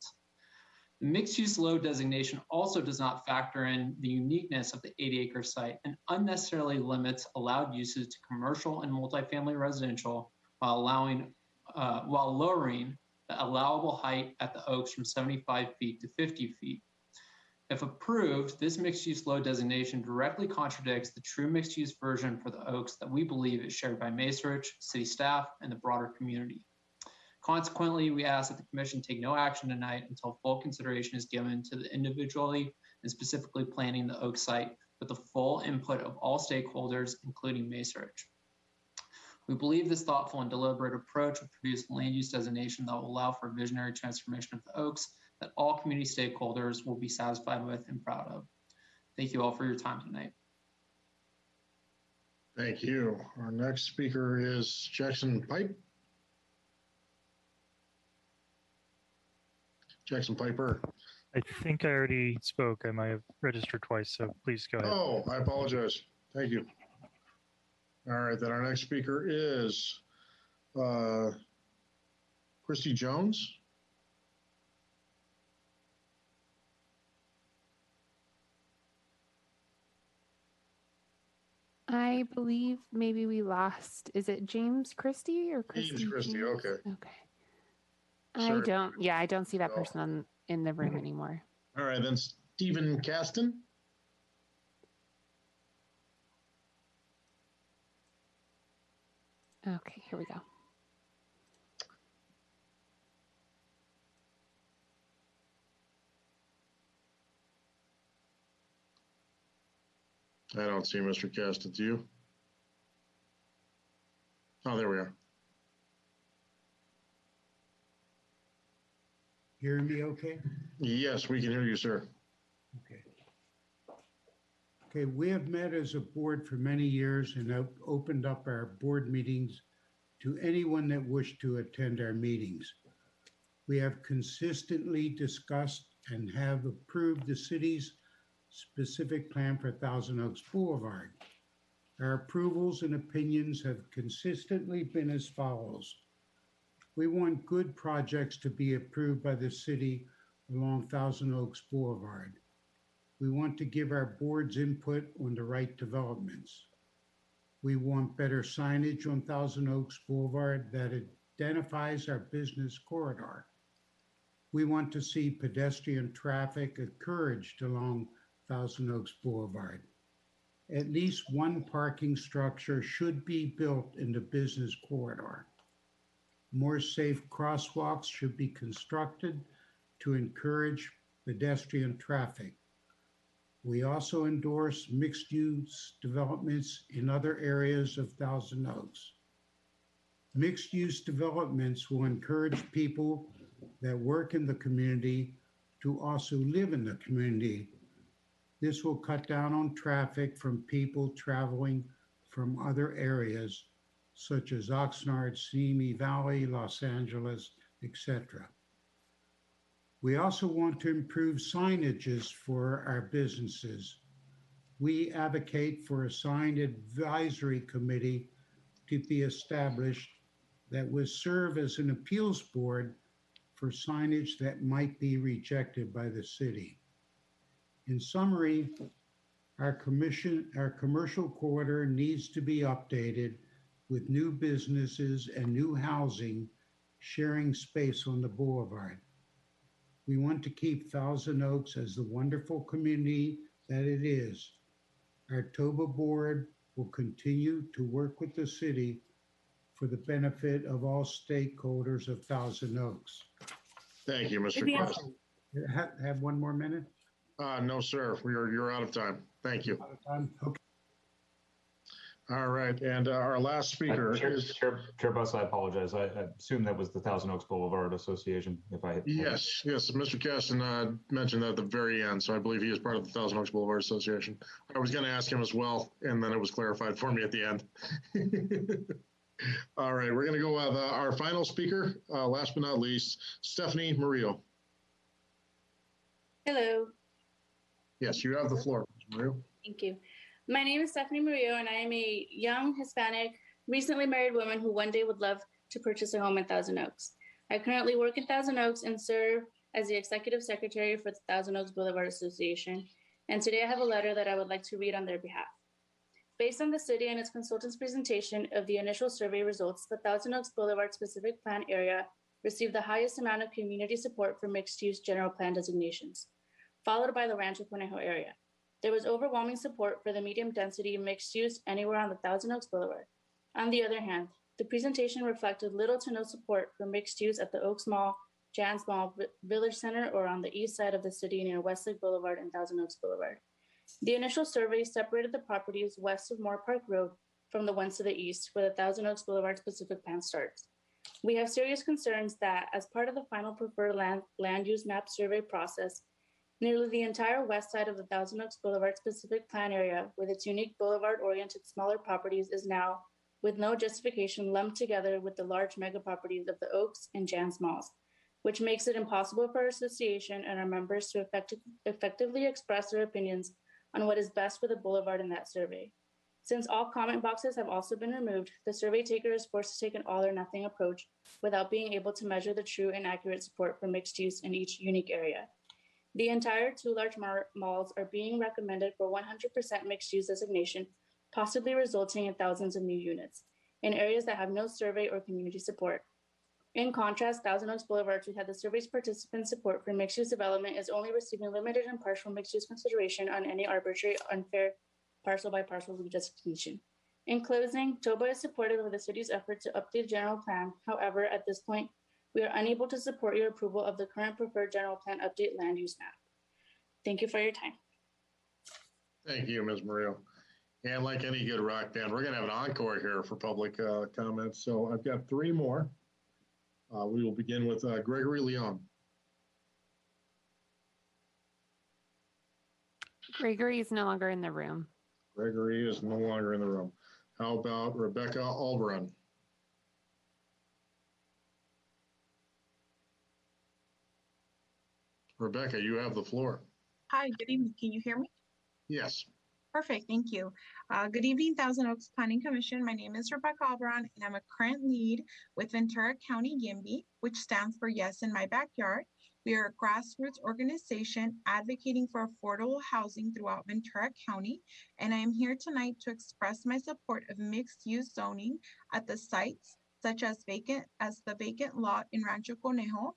The mixed use low designation also does not factor in the uniqueness of the 80-acre site and unnecessarily limits allowed uses to commercial and multifamily residential while allowing while lowering the allowable height at the Oaks from 75 feet to 50 feet. If approved, this mixed-use low designation directly contradicts the true mixed-use version for the Oaks that we believe is shared by Macerich, city staff, and the broader community. Consequently, we ask that the commission take no action tonight until full consideration is given to the individually and specifically planning the Oak site with the full input of all stakeholders, including Macerich. We believe this thoughtful and deliberate approach will produce a land use designation that will allow for a visionary transformation of the Oaks that all community stakeholders will be satisfied with and proud of. Thank you all for your time tonight. Thank you. Our next speaker is Jackson Pipe. Jackson Piper. I think I already spoke. I might have registered twice, so please go ahead. Oh, I apologize. Thank you. All right, then our next speaker is Christy Jones. I believe maybe we lost. Is it James Christie or Christy? James Christie, okay. Okay. Sorry. I don't see that person in the room anymore. All right, then Stephen Caston. Okay, here we go. I don't see Mr. Caston. Do you? Oh, there we are. Hearing me okay? Yes, we can hear you, sir. Okay. Okay, we have met as a board for many years and have opened up our board meetings to anyone that wished to attend our meetings. We have consistently discussed and have approved the city's specific plan for Thousand Oaks Boulevard. Our approvals and opinions have consistently been as follows. We want good projects to be approved by the city along Thousand Oaks Boulevard. We want to give our board's input on the right developments. We want better signage on Thousand Oaks Boulevard that identifies our business corridor. We want to see pedestrian traffic encouraged along Thousand Oaks Boulevard. At least one parking structure should be built in the business corridor. More safe crosswalks should be constructed to encourage pedestrian traffic. We also endorse mixed-use developments in other areas of Thousand Oaks. Mixed-use developments will encourage people that work in the community to also live in the community. This will cut down on traffic from people traveling from other areas such as Oxnard, Simi Valley, Los Angeles, etc. We also want to improve signages for our businesses. We advocate for a sign advisory committee to be established that would serve as an appeals board for signage that might be rejected by the city. In summary, our commercial corridor needs to be updated with new businesses and new housing sharing space on the boulevard. We want to keep Thousand Oaks as the wonderful community that it is. Our TOBA board will continue to work with the city for the benefit of all stakeholders of Thousand Oaks. Thank you, Mr. Caston. Have one more minute? No, sir. You're out of time. Thank you. Out of time? Okay. All right, and our last speaker is Chair Buss, I apologize. I assume that was the Thousand Oaks Boulevard Association. Yes, Mr. Caston mentioned that at the very end, so I believe he is part of the Thousand Oaks Boulevard Association. I was going to ask him as well, and then it was clarified for me at the end. All right, we're going to go with our final speaker, last but not least, Stephanie Murillo. Hello. Yes, you have the floor, Ms. Murillo. Thank you. My name is Stephanie Murillo, and I am a young Hispanic, recently married woman who one day would love to purchase a home in Thousand Oaks. I currently work in Thousand Oaks and serve as the Executive Secretary for the Thousand Oaks Boulevard Association. And today I have a letter that I would like to read on their behalf. Based on the city and its consultant's presentation of the initial survey results, the Thousand Oaks Boulevard specific plan area received the highest amount of community support for mixed-use general plan designations, followed by the Rancho Canejo area. There was overwhelming support for the medium density mixed use anywhere on the Thousand Oaks Boulevard. On the other hand, the presentation reflected little to no support for mixed use at the Oaks Mall, Jan's Mall, Village Center, or on the east side of the city near Westlake Boulevard and Thousand Oaks Boulevard. The initial survey separated the properties west of Moore Park Road from the ones to the east, where the Thousand Oaks Boulevard specific plan starts. We have serious concerns that, as part of the final preferred land use map survey process, nearly the entire west side of the Thousand Oaks Boulevard specific plan area, with its unique boulevard-oriented smaller properties, is now, with no justification, lumped together with the large mega properties of the Oaks and Jan's malls, which makes it impossible for our association and our members to effectively express their opinions on what is best for the boulevard in that survey. Since all comment boxes have also been removed, the survey taker is forced to take an all or nothing approach without being able to measure the true and accurate support for mixed use in each unique area. The entire two large malls are being recommended for 100% mixed use designation, possibly resulting in thousands of new units in areas that have no survey or community support. In contrast, Thousand Oaks Boulevard, which had the survey's participant support for mixed use development, is only receiving limited and partial mixed use consideration on any arbitrary, unfair parcel by parcel redesignation. In closing, TOBA is supportive of the city's effort to update the general plan. However, at this point, we are unable to support your approval of the current preferred general plan update land use map. Thank you for your time. Thank you, Ms. Murillo. And like any good rock band, we're going to have an encore here for public comments. So I've got three more. We will begin with Gregory Leon. Gregory is no longer in the room. Gregory is no longer in the room. How about Rebecca Albrun? Rebecca, you have the floor. Hi, good evening. Can you hear me? Yes. Perfect, thank you. Good evening, Thousand Oaks Planning Commission. My name is Rebecca Albrun, and I'm a current lead with Ventura County YIMBY, which stands for Yes in My Backyard. We are a grassroots organization advocating for affordable housing throughout Ventura County, and I am here tonight to express my support of mixed-use zoning at the sites, such as the vacant lot in Rancho Canejo.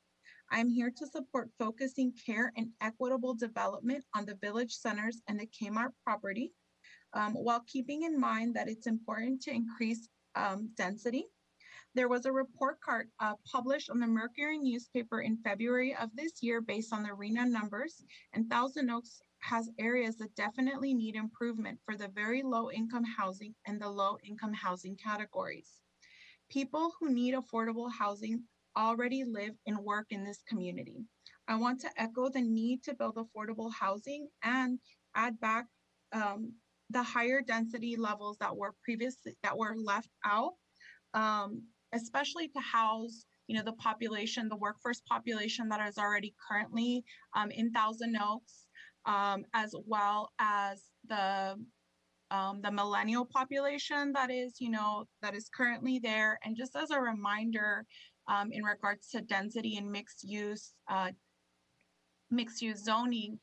I'm here to support focusing care and equitable development on the village centers and the Kmart property, while keeping in mind that it's important to increase density. There was a report card published on the Mercury newspaper in February of this year based on the RENA numbers, and Thousand Oaks has areas that definitely need improvement for the very low income housing and the low income housing categories. People who need affordable housing already live and work in this community. I want to echo the need to build affordable housing and add back the higher density levels that were left out, especially to house, the population, the workforce population that is already currently in Thousand Oaks, as well as the millennial population that is currently there. And just as a reminder, in regards to density and mixed use zoning,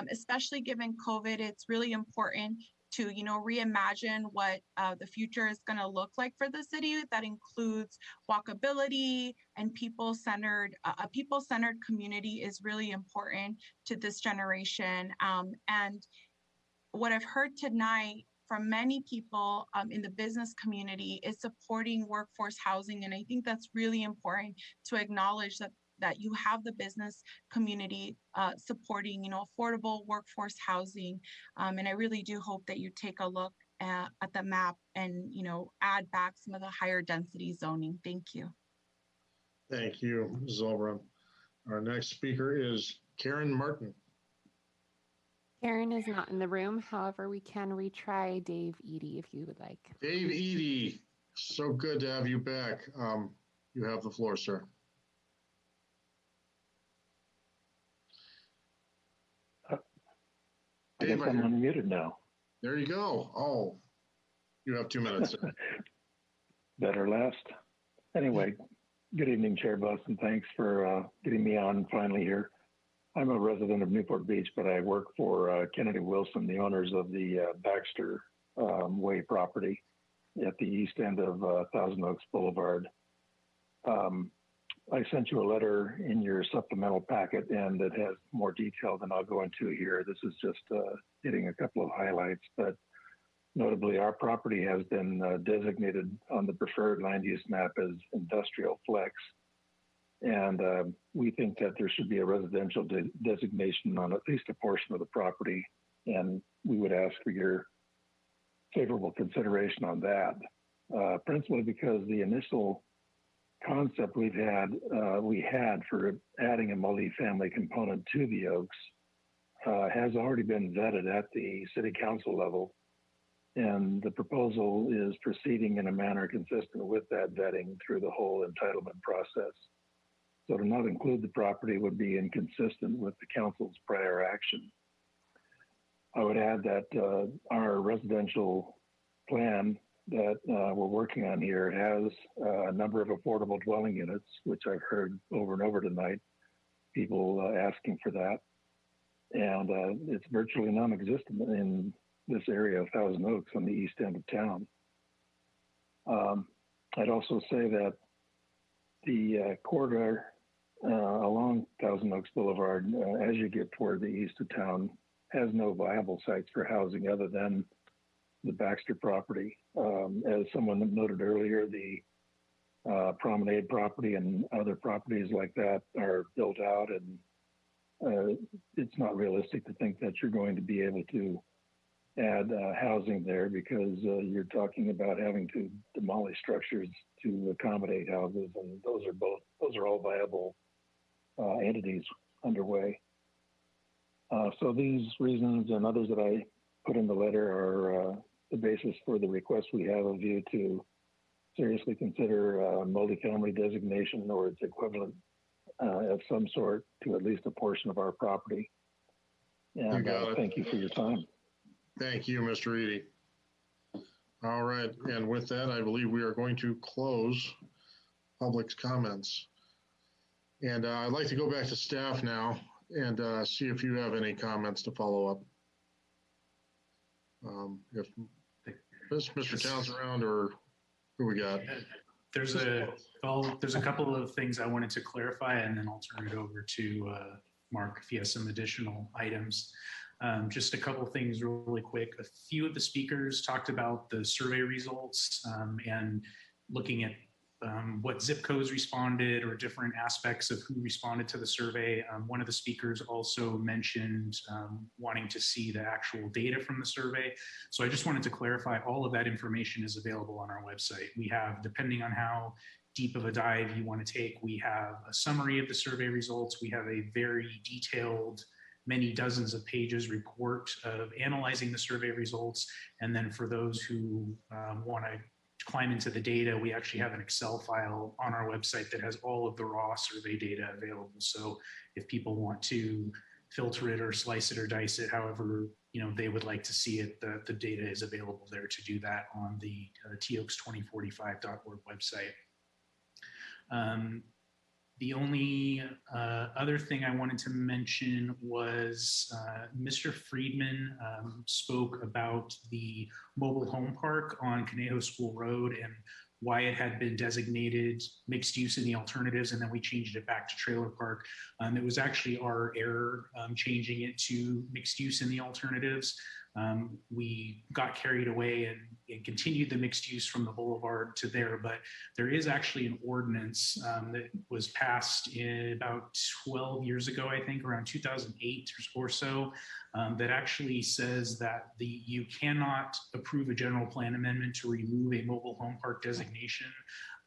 especially given COVID, it's really important to reimagine what the future is going to look like for the city. That includes walkability and people-centered. A people-centered community is really important to this generation. And what I've heard tonight from many people in the business community is supporting workforce housing. And I think that's really important to acknowledge that you have the business community supporting, affordable workforce housing. And I really do hope that you take a look at the map and, add back some of the higher density zoning. Thank you. Thank you, Ms. Albrun. Our next speaker is Karen Martin. Karen is not in the room. However, we can retry Dave Eady if you would like. Dave Eady, so good to have you back. You have the floor, sir. I guess I'm unmuted now. There you go. Oh, you have 2 minutes, sir. Better last. Anyway, good evening, Chair Buss, and thanks for getting me on finally here. I'm a resident of Newport Beach, but I work for Kennedy Wilson, the owners of the Baxter Way property at the east end of Thousand Oaks Boulevard. I sent you a letter in your supplemental packet, and it has more detail than I'll go into here. This is just hitting a couple of highlights, but notably our property has been designated on the preferred land use map as industrial flex. And we think that there should be a residential designation on at least a portion of the property. And we would ask for your favorable consideration on that, principally because the initial concept we had for adding a multifamily component to the Oaks has already been vetted at the city council level, and the proposal is proceeding in a manner consistent with that vetting through the whole entitlement process. So to not include the property would be inconsistent with the council's prior action. I would add that our residential plan that we're working on here has a number of affordable dwelling units, which I've heard over and over tonight, people asking for that. And it's virtually non-existent in this area of Thousand Oaks on the east end of town. I'd also say that the corridor along Thousand Oaks Boulevard, as you get toward the east of town, has no viable sites for housing other than the Baxter property. As someone noted earlier, the Promenade property and other properties like that are built out, and it's not realistic to think that you're going to be able to add housing there, because you're talking about having to demolish structures to accommodate houses, and those are all viable entities underway. So these reasons and others that I put in the letter are the basis for the request we have of you to seriously consider multifamily designation or its equivalent of some sort to at least a portion of our property. And thank you for your time. Thank you, Mr. Eady. All right, and with that, I believe we are going to close public's comments. And I'd like to go back to staff now and see if you have any comments to follow up. If Mr. Towns around, or who we got? There's a couple of things I wanted to clarify, and then I'll turn it over to Mark if he has some additional items. Just a couple of things really quick. A few of the speakers talked about the survey results and looking at what zip codes responded or different aspects of who responded to the survey. One of the speakers also mentioned wanting to see the actual data from the survey. So I just wanted to clarify, all of that information is available on our website. We have, depending on how deep of a dive you want to take, we have a summary of the survey results. We have a very detailed, many dozens of pages report of analyzing the survey results. And then for those who want to climb into the data, we actually have an Excel file on our website that has all of the raw survey data available. So if people want to filter it or slice it or dice it, however they would like to see it, the data is available there to do that on the toaks2045.org website. The only other thing I wanted to mention was Mr. Friedman spoke about the mobile home park on Canejo School Road and why it had been designated mixed use in the alternatives, and then we changed it back to trailer park. It was actually our error changing it to mixed use in the alternatives. We got carried away and continued the mixed use from the Boulevard to there, but there is actually an ordinance that was passed in about 12 years ago, I think around 2008 or so, that actually says that you cannot approve a general plan amendment to remove a mobile home park designation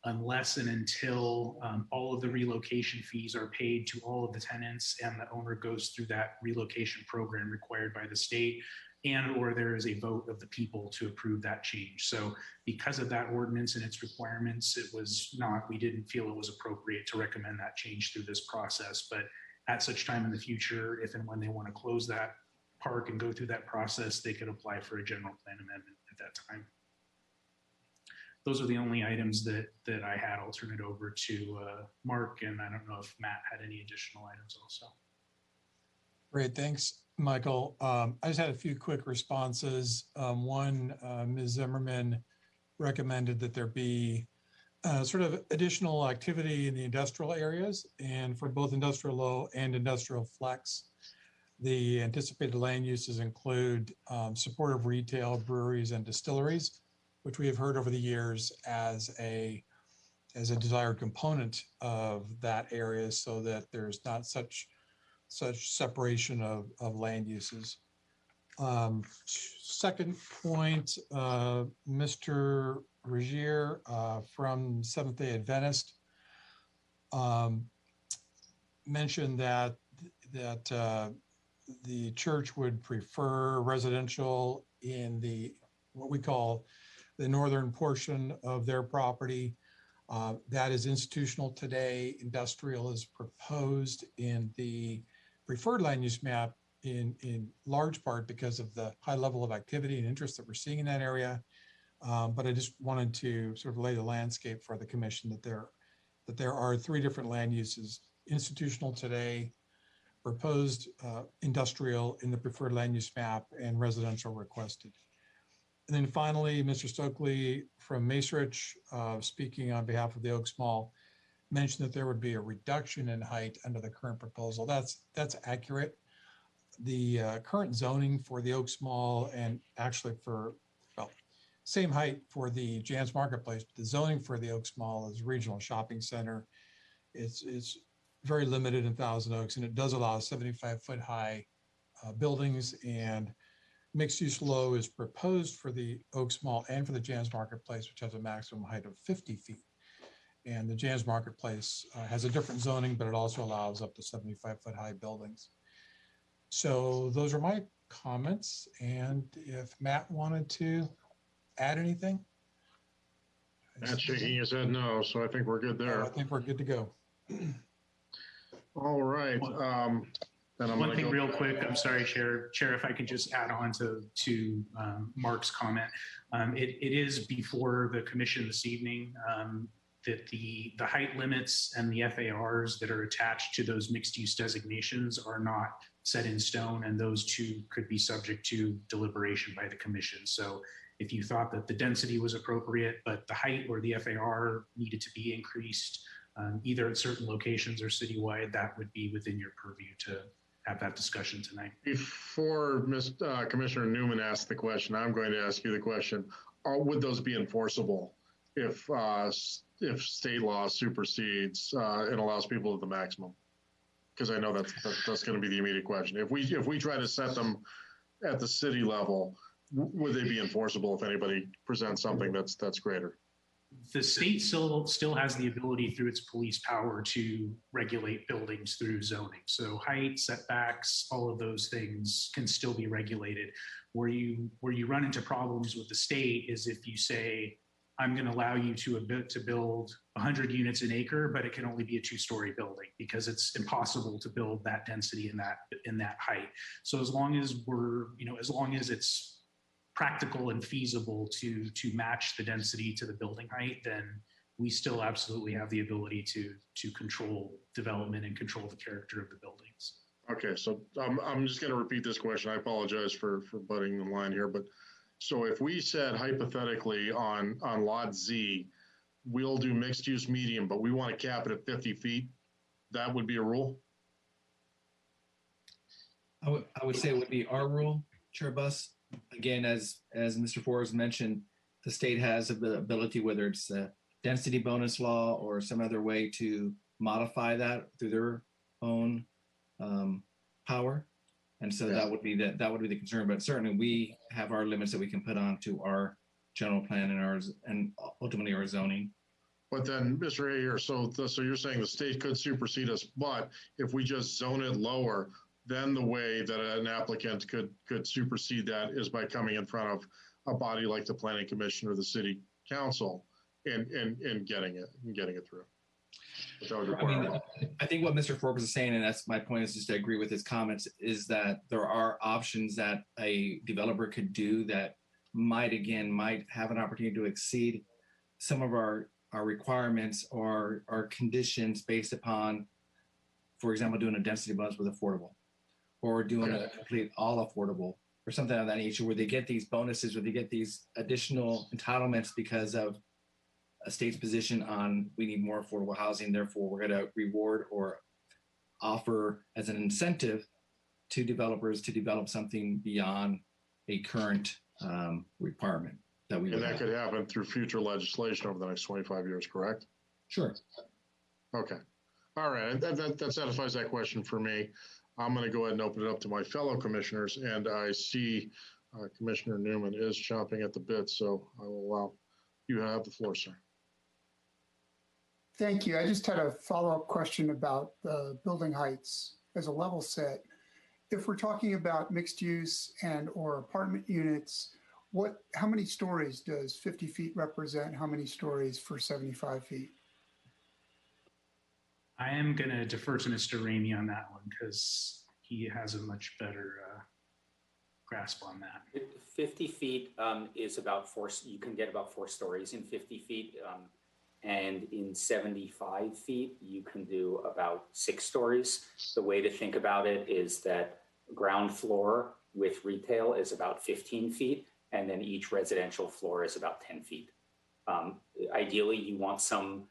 unless and until all of the relocation fees are paid to all of the tenants and the owner goes through that relocation program required by the state, and or there is a vote of the people to approve that change. So because of that ordinance and its requirements, we didn't feel it was appropriate to recommend that change through this process. But at such time in the future, if and when they want to close that park and go through that process, they could apply for a general plan amendment at that time. Those are the only items that I had. I'll turn it over to Mark, and I don't know if Matt had any additional items also. Great, thanks, Michael. I just had a few quick responses. One, Ms. Zimmerman recommended that there be sort of additional activity in the industrial areas, and for both industrial low and industrial flex. The anticipated land uses include supportive retail, breweries, and distilleries, which we have heard over the years as a desired component of that area, so that there's not such separation of land uses. Second point, Mr. Regier from Seventh-day Adventist mentioned that the church would prefer residential in what we call the northern portion of their property. That is institutional today. Industrial is proposed in the preferred land use map in large part because of the high level of activity and interest that we're seeing in that area. But I just wanted to sort of lay the landscape for the commission that there are three different land uses: institutional today, proposed industrial in the preferred land use map, and residential requested. And then finally, Mr. Stokely from Macerich, speaking on behalf of the Oaks Mall, mentioned that there would be a reduction in height under the current proposal. That's accurate. The current zoning for the Oaks Mall, and actually same height for the Jan's Marketplace, but the zoning for the Oaks Mall is regional shopping center. It's very limited in Thousand Oaks, and it does allow 75-foot high buildings, and mixed use low is proposed for the Oaks Mall and for the Jan's Marketplace, which has a maximum height of 50 feet. And the Jan's Marketplace has a different zoning, but it also allows up to 75-foot high buildings. So those are my comments. And if Matt wanted to add anything. Matt's shaking his head no, so I think we're good there. I think we're good to go. All right. One thing real quick, I'm sorry, Chair, if I could just add on to Mark's comment. It is before the commission this evening that the height limits and the FARs that are attached to those mixed use designations are not set in stone, and those two could be subject to deliberation by the commission. So if you thought that the density was appropriate, but the height or the FAR needed to be increased, either at certain locations or citywide, that would be within your purview to have that discussion tonight. Before Commissioner Newman asked the question, I'm going to ask you the question: would those be enforceable if state law supersedes and allows people to the maximum? Because I know that's going to be the immediate question. If we try to set them at the city level, would they be enforceable if anybody presents something that's greater? The state still has the ability through its police power to regulate buildings through zoning. So height, setbacks, all of those things can still be regulated. Where you run into problems with the state is if you say, I'm going to allow you to build 100 units an acre, but it can only be a 2-story building because it's impossible to build that density in that height. So as long as it's practical and feasible to match the density to the building height, then we still absolutely have the ability to control development and control the character of the buildings. Okay, so I'm just going to repeat this question. I apologize for butting the line here, but so if we said hypothetically on lot Z, we'll do mixed use medium, but we want to cap it at 50 feet, that would be a rule? I would say it would be our rule, Chair Buss. Again, as Mr. Forrest mentioned, the state has the ability, whether it's a density bonus law or some other way, to modify that through their own power. And so that would be the concern. But certainly we have our limits that we can put on to our general plan and ultimately our zoning. But then, Mr. Ayer, so you're saying the state could supersede us, but if we just zone it lower, then the way that an applicant could supersede that is by coming in front of a body like the Planning Commission or the City Council and getting it through. I think what Mr. Forbes is saying, and that's my point, is just to agree with his comments, is that there are options that a developer could do that might have an opportunity to exceed some of our requirements or our conditions based upon, for example, doing a density bonus with affordable, or doing a complete all affordable or something of that nature, where they get these bonuses, where they get these additional entitlements because of a state's position on we need more affordable housing, therefore we're going to reward or offer as an incentive to developers to develop something beyond a current requirement that we And would that have. could happen through future legislation over the next 25 years, correct? Sure. Okay. All right. That satisfies that question for me. I'm going to go ahead and open it up to my fellow commissioners, and I see Commissioner Newman is chomping at the bit, so I will allow you to have the floor, sir. Thank you. I just had a follow-up question about the building heights as a level set. If we're talking about mixed use and or apartment units, how many stories does 50 feet represent? How many stories for 75 feet? I am going to defer to Mr. Ramey on that one because he has a much better grasp on that. 50 feet is about you can get about 4 stories in 50 feet. And in 75 feet, you can do about 6 stories. The way to think about it is that ground floor with retail is about 15 feet, and then each residential floor is about 10 feet. Ideally, you want some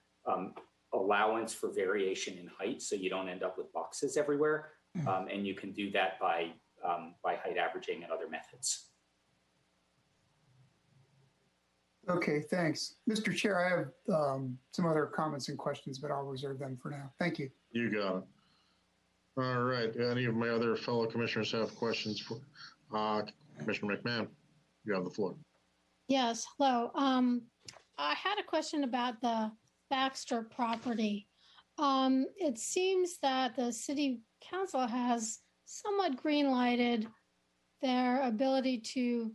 allowance for variation in height so you don't end up with boxes everywhere. And you can do that by height averaging and other methods. Okay, thanks. Mr. Chair, I have some other comments and questions, but I'll reserve them for now. Thank you. You got it. All right. Any of my other fellow commissioners have questions for Commissioner McMahon? You have the floor. Yes, hello. I had a question about the Baxter property. It seems that the city council has somewhat green-lighted their ability to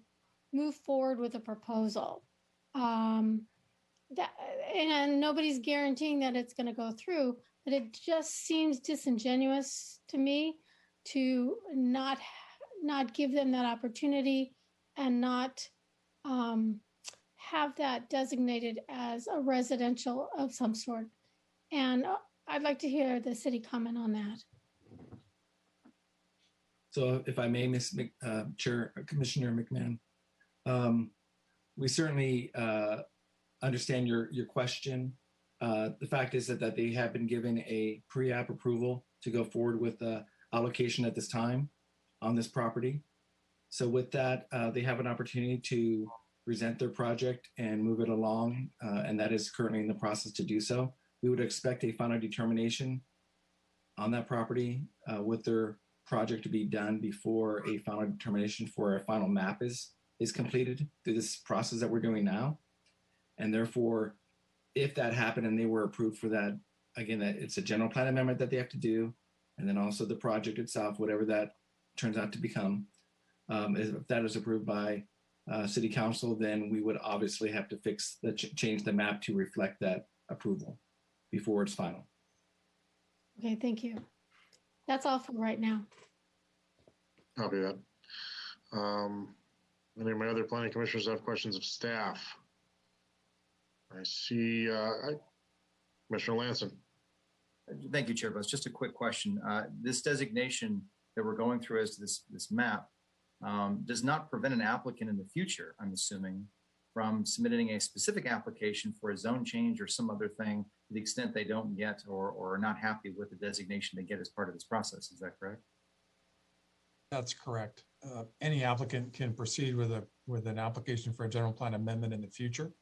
move forward with a proposal. And nobody's guaranteeing that it's going to go through, but it just seems disingenuous to me to not give them that opportunity and not have that designated as a residential of some sort. And I'd like to hear the city comment on that. So if I may, Commissioner McMahon, we certainly understand your question. The fact is that they have been given a pre-app approval to go forward with the allocation at this time on this property. So with that, they have an opportunity to present their project and move it along, and that is currently in the process to do so. We would expect a final determination on that property with their project to be done before a final determination for a final map is completed through this process that we're doing now. And therefore, if that happened and they were approved for that, again, that it's a general plan amendment that they have to do, and then also the project itself, whatever that turns out to become, if that is approved by City Council, then we would obviously have to change the map to reflect that approval before it's final. Okay, thank you. That's all for right now. Copy that. Any of my other planning commissioners have questions of staff? I see Commissioner Lanson. Thank you, Chair Bus. Just a quick question. This designation that we're going through as this map does not prevent an applicant in the future, I'm assuming, from submitting a specific application for a zone change or some other thing to the extent they don't get or are not happy with the designation they get as part of this process. Is that correct? That's correct. Any applicant can proceed with an application for a general plan amendment in the future.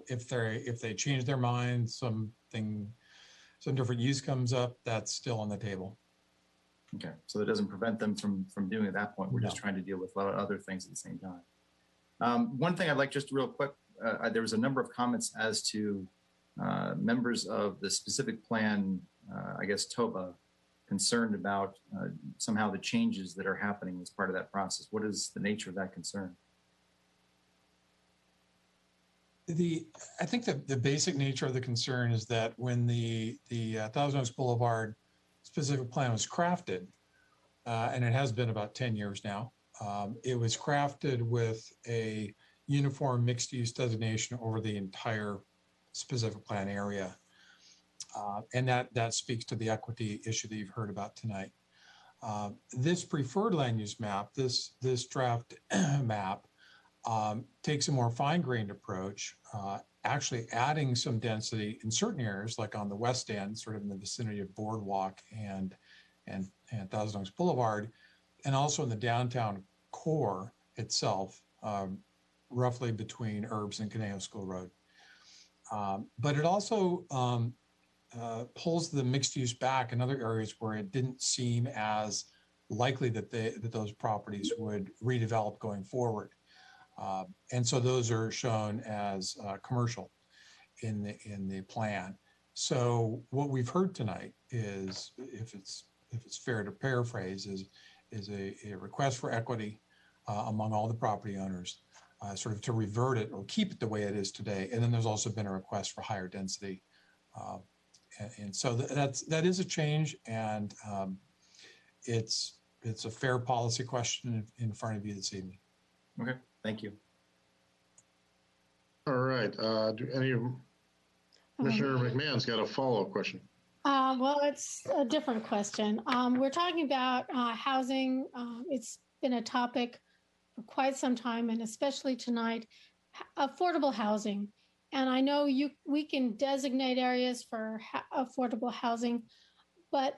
If they change their mind, some different use comes up, that's still on the table. Okay, so it doesn't prevent them from doing at that point. We're just trying to deal with a lot of other things at the same time. One thing I'd like just real quick, there was a number of comments as to members of the specific plan, I guess TOBA, concerned about somehow the changes that are happening as part of that process. What is the nature of that concern? I think the basic nature of the concern is that when the Thousand Oaks Boulevard specific plan was crafted, and it has been about 10 years now, it was crafted with a uniform mixed use designation over the entire specific plan area. And that speaks to the equity issue that you've heard about tonight. This preferred land use map, this draft map, takes a more fine-grained approach, actually adding some density in certain areas, like on the west end, sort of in the vicinity of Boardwalk and Thousand Oaks Boulevard, and also in the downtown core itself, roughly between Urbs and Conejo School Road. But it also pulls the mixed use back in other areas where it didn't seem as likely that those properties would redevelop going forward. And so those are shown as commercial in the plan. So what we've heard tonight is, if it's fair to paraphrase, is a request for equity among all the property owners, sort of to revert it or keep it the way it is today. And then there's also been a request for higher density. And so that is a change, and it's a fair policy question in front of you this evening. Okay, thank you. All right. Do any of Commissioner McMahon's got a follow-up question? Well, it's a different question. We're talking about housing. It's been a topic for quite some time, and especially tonight, affordable housing. And I know we can designate areas for affordable housing, but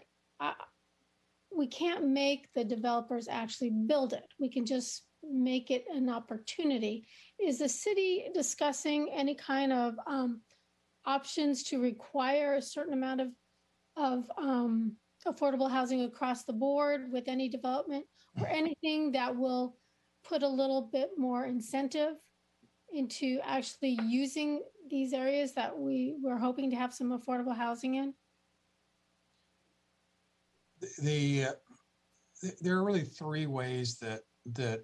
we can't make the developers actually build it. We can just make it an opportunity. Is the city discussing any kind of options to require a certain amount of affordable housing across the board with any development, or anything that will put a little bit more incentive into actually using these areas that we're hoping to have some affordable housing in? There are really three ways that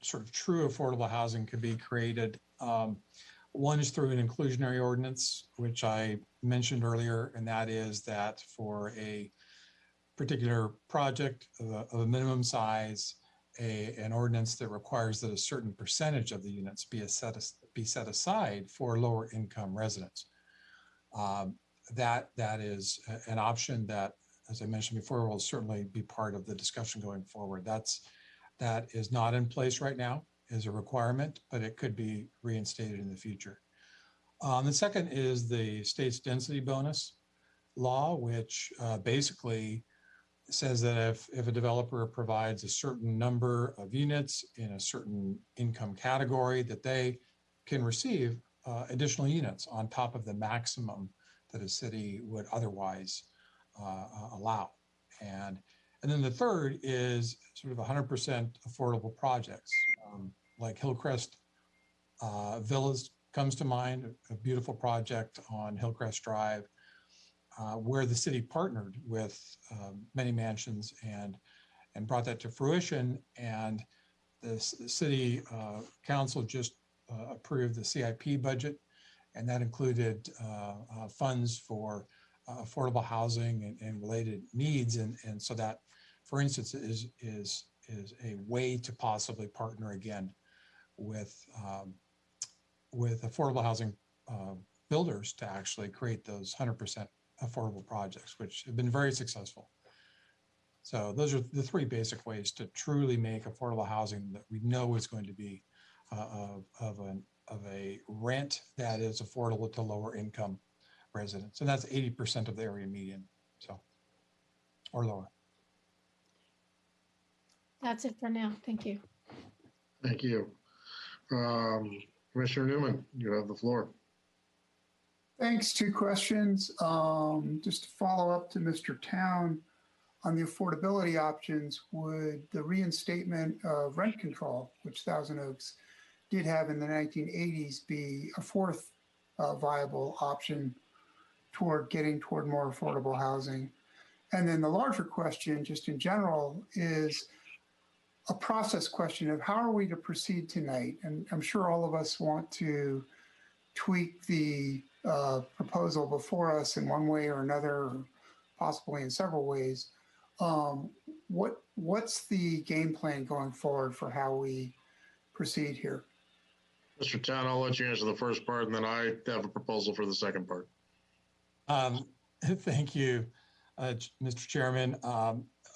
sort of true affordable housing could be created. One is through an inclusionary ordinance, which I mentioned earlier, and that is that for a particular project of a minimum size, an ordinance that requires that a certain percentage of the units be set aside for lower income residents. That is an option that, as I mentioned before, will certainly be part of the discussion going forward. That is not in place right now as a requirement, but it could be reinstated in the future. The second is the state's density bonus law, which basically says that if a developer provides a certain number of units in a certain income category, that they can receive additional units on top of the maximum that a city would otherwise allow. And then the third is sort of 100% affordable projects, like Hillcrest Villas comes to mind, a beautiful project on Hillcrest Drive, where the city partnered with many mansions and brought that to fruition. And the city council just approved the CIP budget, and that included funds for affordable housing and related needs. And so that, for instance, is a way to possibly partner again with affordable housing builders to actually create those 100% affordable projects, which have been very successful. So those are the three basic ways to truly make affordable housing that we know is going to be of a rent that is affordable to lower income residents. And that's 80% of the area median, so, or lower. That's it for now. Thank you. Thank you. Commissioner Newman, you have the floor. Thanks. Two questions. Just to follow up to Mr. Town on the affordability options, would the reinstatement of rent control, which Thousand Oaks did have in the 1980s, be a fourth viable option toward getting toward more affordable housing? And then the larger question, just in general, is a process question of how are we to proceed tonight? And I'm sure all of us want to tweak the proposal before us in one way or another, possibly in several ways. What's the game plan going forward for how we proceed here? Mr. Town, I'll let you answer the first part, and then I have a proposal for the second part. Thank you, Mr. Chairman.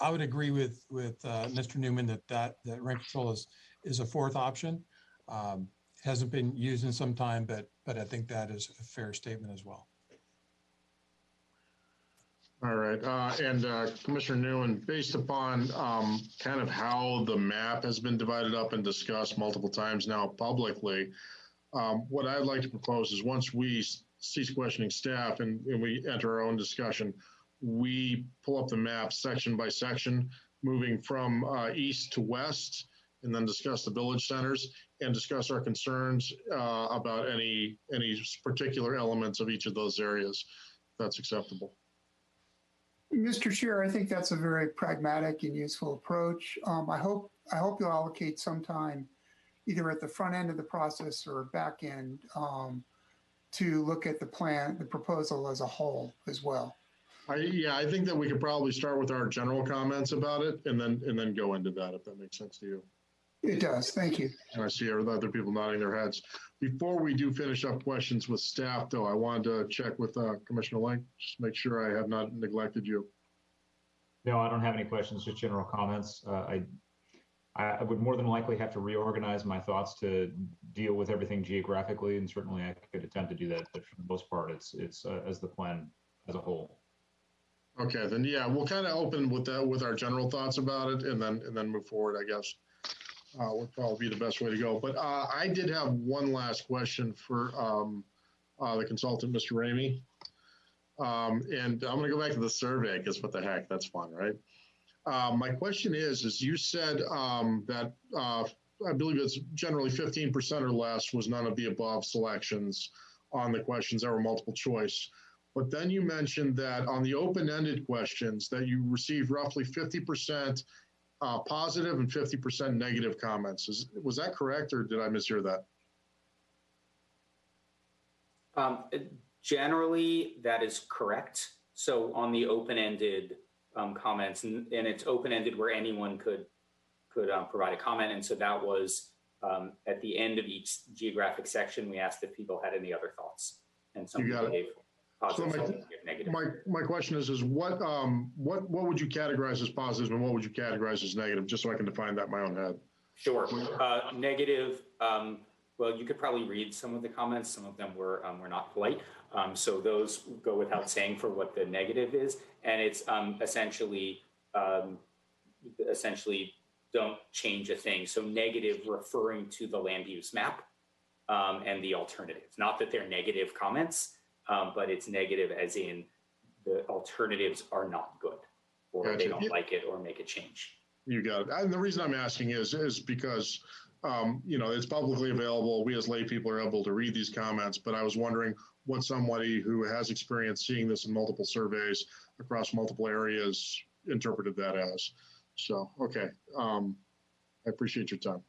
I would agree with Mr. Newman that rent control is a fourth option. Hasn't been used in some time, but I think that is a fair statement as well. All right, and Commissioner Newman, based upon kind of how the map has been divided up and discussed multiple times now publicly, what I'd like to propose is once we cease questioning staff and we enter our own discussion, we pull up the map section by section, moving from east to west, and then discuss the village centers and discuss our concerns about any particular elements of each of those areas. If that's acceptable. Mr. Chair, I think that's a very pragmatic and useful approach. I hope you'll allocate some time either at the front end of the process or back end to look at the plan, the proposal as a whole as well. Yeah, I think that we could probably start with our general comments about it and then go into that, if that makes sense to you. It does. Thank you. And I see other people nodding their heads. Before we do finish up questions with staff, though, I wanted to check with Commissioner Link, just make sure I have not neglected you. No, I don't have any questions, just general comments. I would more than likely have to reorganize my thoughts to deal with everything geographically, and certainly I could attempt to do that, but for the most part, it's as the plan as a whole. Okay, then yeah, we'll kind of open with that, with our general thoughts about it, and then move forward, I guess. Would probably be the best way to go. But I did have one last question for the consultant, Mr. Ramey. And I'm going to go back to the survey because what the heck, that's fun, right? My question is you said that I believe it's generally 15% or less was none of the above selections on the questions that were multiple choice. But then you mentioned that on the open-ended questions that you received roughly 50% positive and 50% negative comments. Was that correct, or did I mishear that? Generally, that is correct. So on the open-ended comments, and it's open-ended where anyone could provide a comment. And so that was at the end of each geographic section, we asked if people had any other thoughts. And some people gave positive, some gave negative. My question is what would you categorize as positive and what would you categorize as negative, just so I can define that in my own head? Sure. Negative, well, you could probably read some of the comments. Some of them were not polite. So those go without saying for what the negative is. And it's essentially don't change a thing. So negative referring to the land use map and the alternatives. Not that they're negative comments, but it's negative as in the alternatives are not good, or gotcha. They don't like it or make a change. You got it. And the reason I'm asking is because it's publicly available. We as lay people are able to read these comments, but I was wondering what somebody who has experience seeing this in multiple surveys across multiple areas interpreted that as. So, okay. I appreciate your time.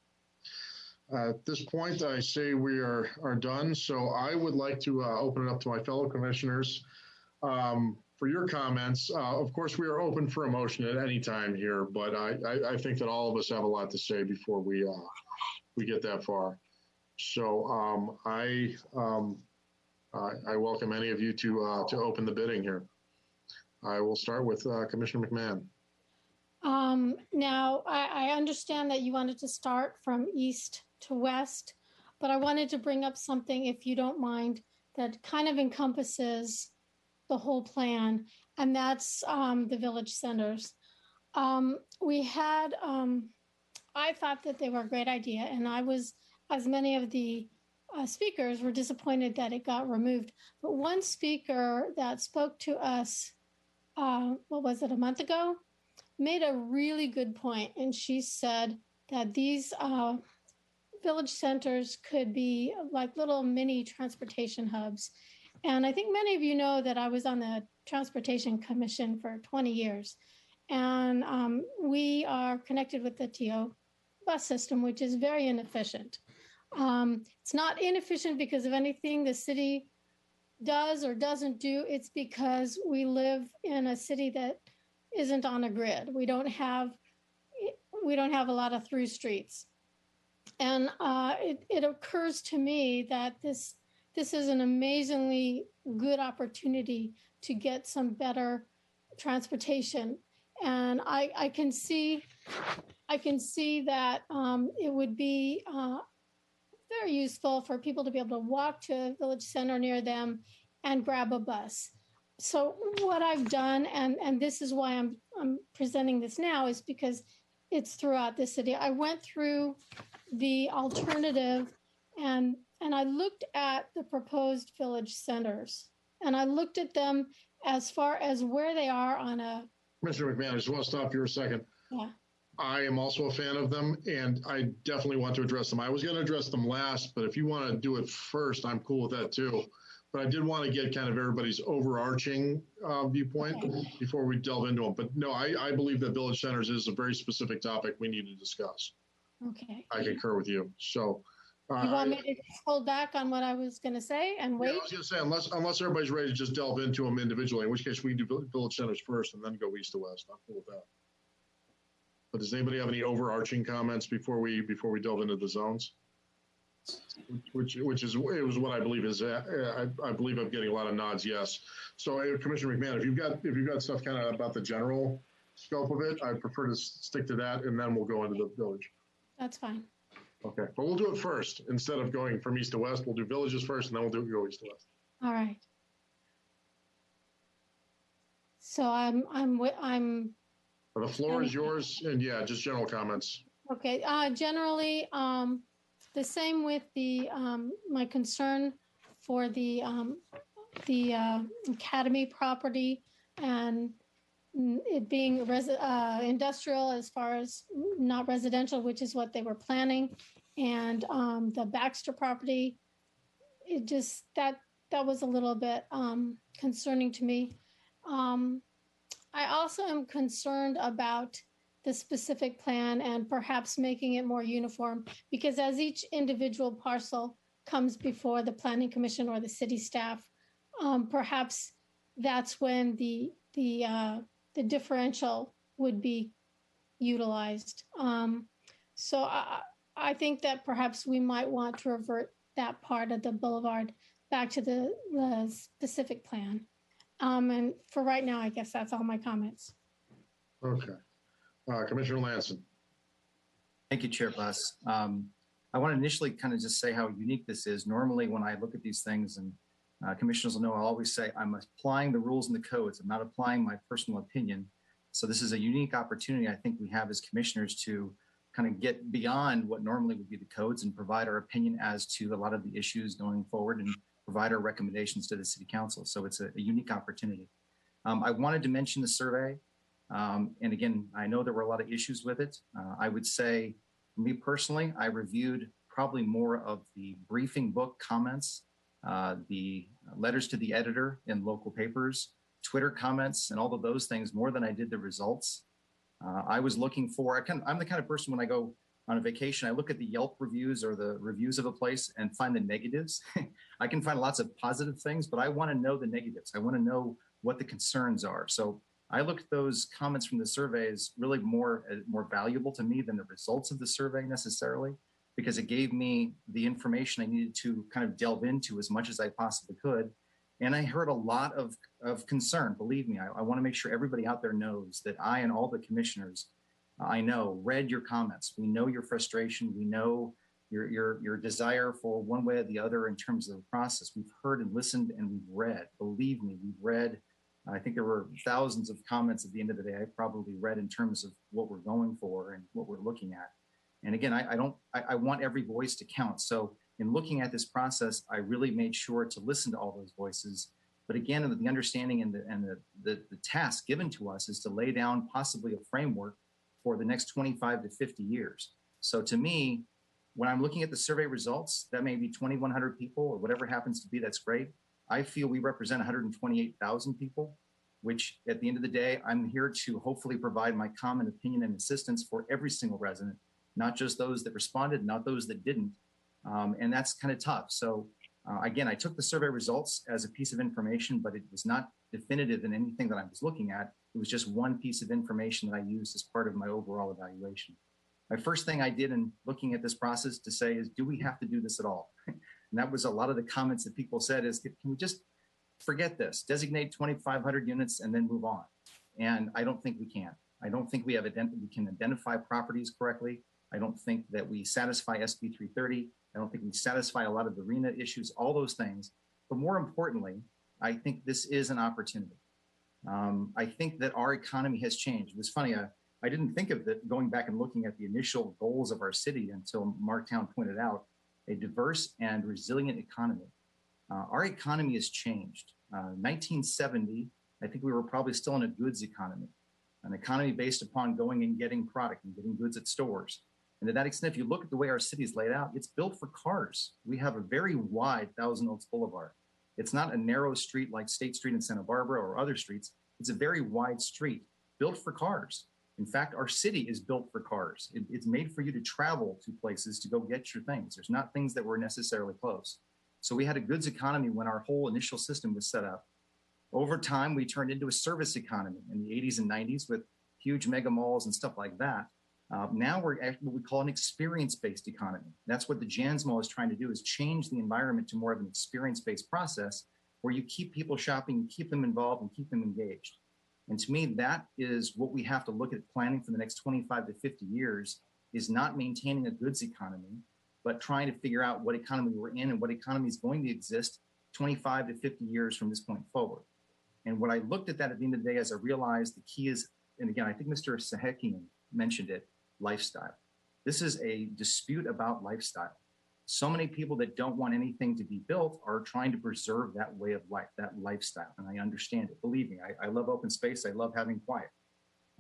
At this point, I say we are done. So I would like to open it up to my fellow commissioners for your comments. Of course, we are open for a motion at any time here, but I think that all of us have a lot to say before we get that far. So I welcome any of you to open the bidding here. I will start with Commissioner McMahon. Now, I understand that you wanted to start from east to west, but I wanted to bring up something, if you don't mind, that kind of encompasses the whole plan, and that's the village centers. We had, I thought that they were a great idea, and I was, as many of the speakers were disappointed that it got removed. But one speaker that spoke to us, what was it, a month ago, made a really good point, and she said that these village centers could be like little mini transportation hubs. And I think many of you know that I was on the Transportation Commission for 20 years. And we are connected with the TO bus system, which is very inefficient. It's not inefficient because of anything the city does or doesn't do. It's because we live in a city that isn't on a grid. We don't have a lot of through streets. And it occurs to me that this is an amazingly good opportunity to get some better transportation. And I can see that it would be very useful for people to be able to walk to a village center near them and grab a bus. So what I've done, and this is why I'm presenting this now, is because it's throughout the city. I went through the alternative and I looked at the proposed village centers, and I looked at them as far as where they are on a. Commissioner McMahon, I just want to stop you for a second. Yeah. I am also a fan of them, and I definitely want to address them. I was going to address them last, but if you want to do it first, I'm cool with that too. But I did want to get kind of everybody's overarching viewpoint before we delve into them. But no, I believe that village centers is a very specific topic we need to discuss. Okay. I concur with you. So. You want me to hold back on what I was going to say and wait? Yeah, I was going to say, unless everybody's ready to just delve into them individually, in which case we can do village centers first and then go east to west. I'm cool with that. But does anybody have any overarching comments before we delve into the zones? Which is what I believe is. I believe I'm getting a lot of nods. Yes. So, Commissioner McMahon, if you've got stuff kind of about the general scope of it, I'd prefer to stick to that, and then we'll go into the village. That's fine. Okay, but we'll do it first instead of going from east to west. We'll do villages first, and then we'll go east to west. All right. So I'm. The floor is yours, and yeah, just general comments. Okay. Generally, the same with the my concern for the academy property and it being industrial as far as not residential, which is what they were planning, and the Baxter property. It just that was a little bit concerning to me. I also am concerned about the specific plan and perhaps making it more uniform, because as each individual parcel comes before the Planning Commission or the city staff, perhaps that's when the differential would be utilized. So I think that perhaps we might want to revert that part of the boulevard back to the specific plan. And for right now, I guess that's all my comments. Okay. Commissioner Lanson. Thank you, Chair Buss. I want to initially kind of just say how unique this is. Normally, when I look at these things, and commissioners will know, I'll always say I'm applying the rules and the codes. I'm not applying my personal opinion. So this is a unique opportunity I think we have as commissioners to kind of get beyond what normally would be the codes and provide our opinion as to a lot of the issues going forward and provide our recommendations to the City Council. So it's a unique opportunity. I wanted to mention the survey. And again, I know there were a lot of issues with it. I would say, for me personally, I reviewed probably more of the briefing book comments, the letters to the editor in local papers, Twitter comments, and all of those things more than I did the results. I was looking for, I'm the kind of person when I go on a vacation, I look at the Yelp reviews or the reviews of a place and find the negatives. I can find lots of positive things, but I want to know the negatives. I want to know what the concerns are. So I looked at those comments from the survey as really more valuable to me than the results of the survey necessarily, because it gave me the information I needed to kind of delve into as much as I possibly could. And I heard a lot of concern. Believe me, I want to make sure everybody out there knows that I and all the commissioners I know read your comments. We know your frustration. We know your desire for one way or the other in terms of the process. We've heard and listened and we've read. Believe me, we've read. I think there were thousands of comments at the end of the day. I probably read in terms of what we're going for and what we're looking at. And again, I want every voice to count. So in looking at this process, I really made sure to listen to all those voices. But again, the understanding and the task given to us is to lay down possibly a framework for the next 25 to 50 years. So to me, when I'm looking at the survey results, that may be 2,100 people or whatever it happens to be, that's great. I feel we represent 128,000 people, which at the end of the day, I'm here to hopefully provide my common opinion and assistance for every single resident, not just those that responded, not those that didn't. And that's kind of tough. So again, I took the survey results as a piece of information, but it was not definitive in anything that I was looking at. It was just one piece of information that I used as part of my overall evaluation. My first thing I did in looking at this process to say is, do we have to do this at all? And that was a lot of the comments that people said is, can we just forget this, designate 2,500 units and then move on? And I don't think we can. I don't think we can identify properties correctly. I don't think that we satisfy SB 330. I don't think we satisfy a lot of the RENA issues, all those things. But more importantly, I think this is an opportunity. I think that our economy has changed. It was funny, I didn't think of that going back and looking at the initial goals of our city until Mark Town pointed out a diverse and resilient economy. Our economy has changed. 1970, I think we were probably still in a goods economy, an economy based upon going and getting product and getting goods at stores. And to that extent, if you look at the way our city is laid out, it's built for cars. We have a very wide Thousand Oaks Boulevard. It's not a narrow street like State Street in Santa Barbara or other streets. It's a very wide street built for cars. In fact, our city is built for cars. It's made for you to travel to places to go get your things. There's not things that were necessarily close. So we had a goods economy when our whole initial system was set up. Over time, we turned into a service economy in the 80s and 90s with huge mega malls and stuff like that. Now we're at what we call an experience-based economy. That's what the Jans Mall is trying to do, is change the environment to more of an experience-based process where you keep people shopping, you keep them involved, and keep them engaged. And to me, that is what we have to look at planning for the next 25 to 50 years, is not maintaining a goods economy, but trying to figure out what economy we're in and what economy is going to exist 25 to 50 years from this point forward. And what I looked at that at the end of the day, as I realized the key is, and again, I think Mr. Sahekian mentioned it, lifestyle. This is a dispute about lifestyle. So many people that don't want anything to be built are trying to preserve that way of life, that lifestyle. And I understand it. Believe me, I love open space. I love having quiet.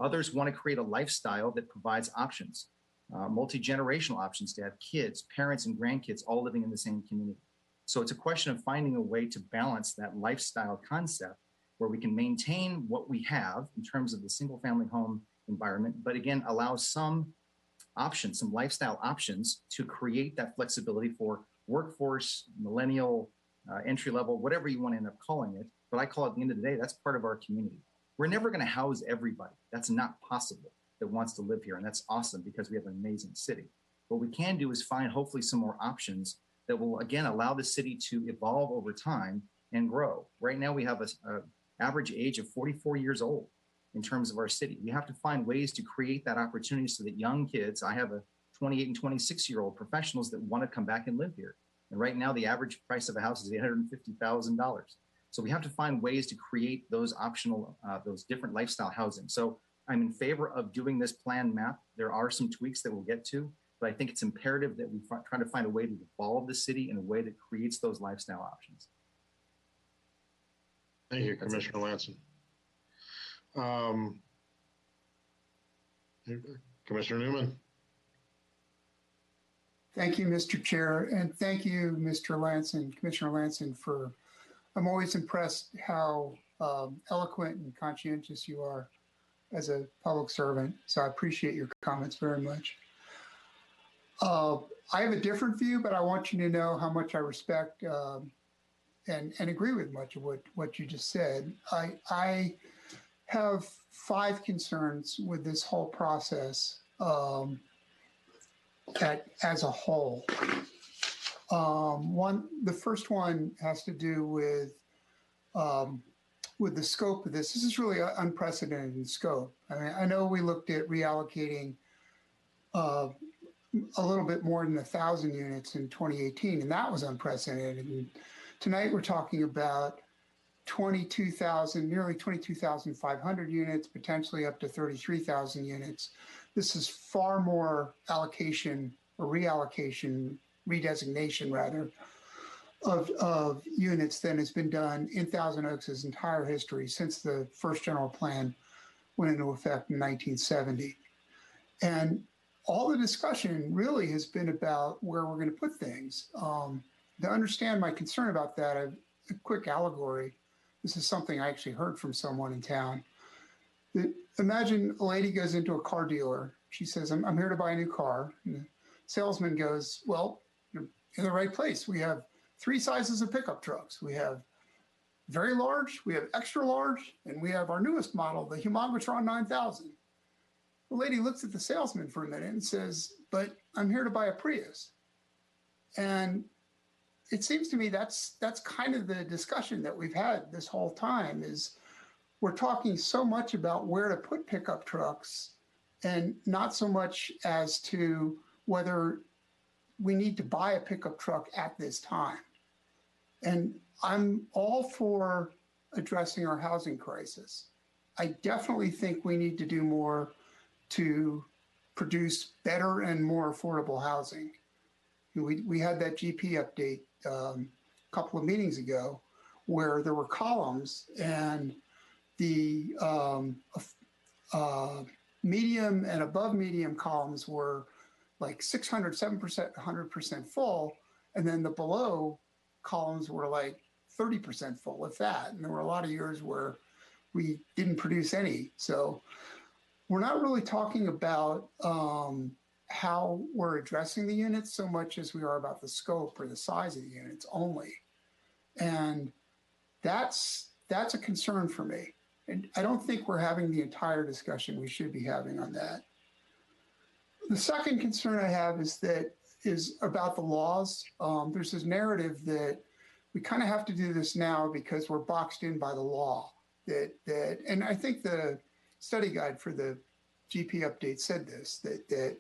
Others want to create a lifestyle that provides options, multi-generational options to have kids, parents, and grandkids all living in the same community. So it's a question of finding a way to balance that lifestyle concept where we can maintain what we have in terms of the single family home environment, but again, allow some options, some lifestyle options to create that flexibility for workforce, millennial, entry level, whatever you want to end up calling it. But I call it, at the end of the day, that's part of our community. We're never going to house everybody. That's not possible that wants to live here. And that's awesome because we have an amazing city. What we can do is find hopefully some more options that will, again, allow the city to evolve over time and grow. Right now, we have an average age of 44 years old. In terms of our city, we have to find ways to create that opportunity so that young kids, I have a 28 and 26-year-old professionals that want to come back and live here. And right now, the average price of a house is $850,000. So we have to find ways to create those optional, those different lifestyle housing. So I'm in favor of doing this plan map. There are some tweaks that we'll get to, but I think it's imperative that we try to find a way to evolve the city in a way that creates those lifestyle options. Thank you, Commissioner Lanson. Commissioner Newman. Thank you, Mr. Chair, and thank you, Mr. Lanson, Commissioner Lanson, for, I'm always impressed how eloquent and conscientious you are as a public servant. So I appreciate your comments very much. I have a different view, but I want you to know how much I respect and agree with much of what you just said. I have 5 concerns with this whole process as a whole. The first one has to do with the scope of this. This is really unprecedented in scope. I mean, I know we looked at reallocating a little bit more than 1,000 units in 2018, and that was unprecedented. And tonight we're talking about 22,000, nearly 22,500 units, potentially up to 33,000 units. This is far more allocation or reallocation, redesignation rather, of units than has been done in Thousand Oaks' entire history since the first general plan went into effect in 1970. And all the discussion really has been about where we're going to put things. To understand my concern about that, a quick allegory. This is something I actually heard from someone in town. Imagine a lady goes into a car dealer. She says, I'm here to buy a new car. And the salesman goes, well, you're in the right place. We have 3 sizes of pickup trucks. We have very large, we have extra large, and we have our newest model, the Humagatron 9000. The lady looks at the salesman for a minute and says, but I'm here to buy a Prius. And it seems to me that's kind of the discussion that we've had this whole time is we're talking so much about where to put pickup trucks and not so much as to whether we need to buy a pickup truck at this time. And I'm all for addressing our housing crisis. I definitely think we need to do more to produce better and more affordable housing. We had that GP update a couple of meetings ago where there were columns and the medium and above medium columns were like 600, 7%, 100% full. And then the below columns were like 30% full, if that. And there were a lot of years where we didn't produce any. So we're not really talking about how we're addressing the units so much as we are about the scope or the size of the units only. And that's a concern for me. And I don't think we're having the entire discussion we should be having on that. The second concern I have is about the laws. There's this narrative that we kind of have to do this now because we're boxed in by the law. And I think the study guide for the GP update said this, that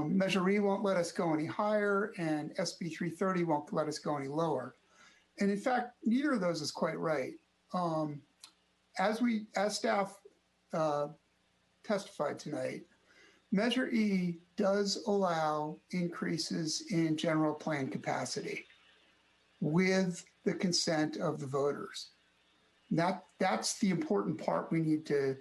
Measure E won't let us go any higher and SB 330 won't let us go any lower. And in fact, neither of those is quite right. As staff testified tonight, Measure E does allow increases in general plan capacity with the consent of the voters. That's the important part we need to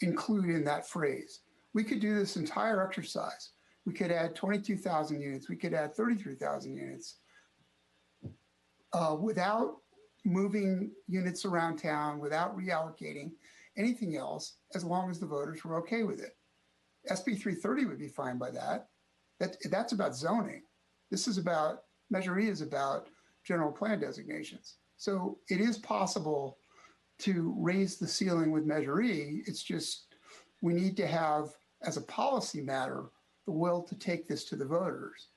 include in that phrase. We could do this entire exercise. We could add 22,000 units. We could add 33,000 units without moving units around town, without reallocating anything else, as long as the voters were okay with it. SB 330 would be fine by that. That's about zoning. Measure E is about general plan designations. So it is possible to raise the ceiling with Measure E. It's just we need to have, as a policy matter, the will to take this to the voters.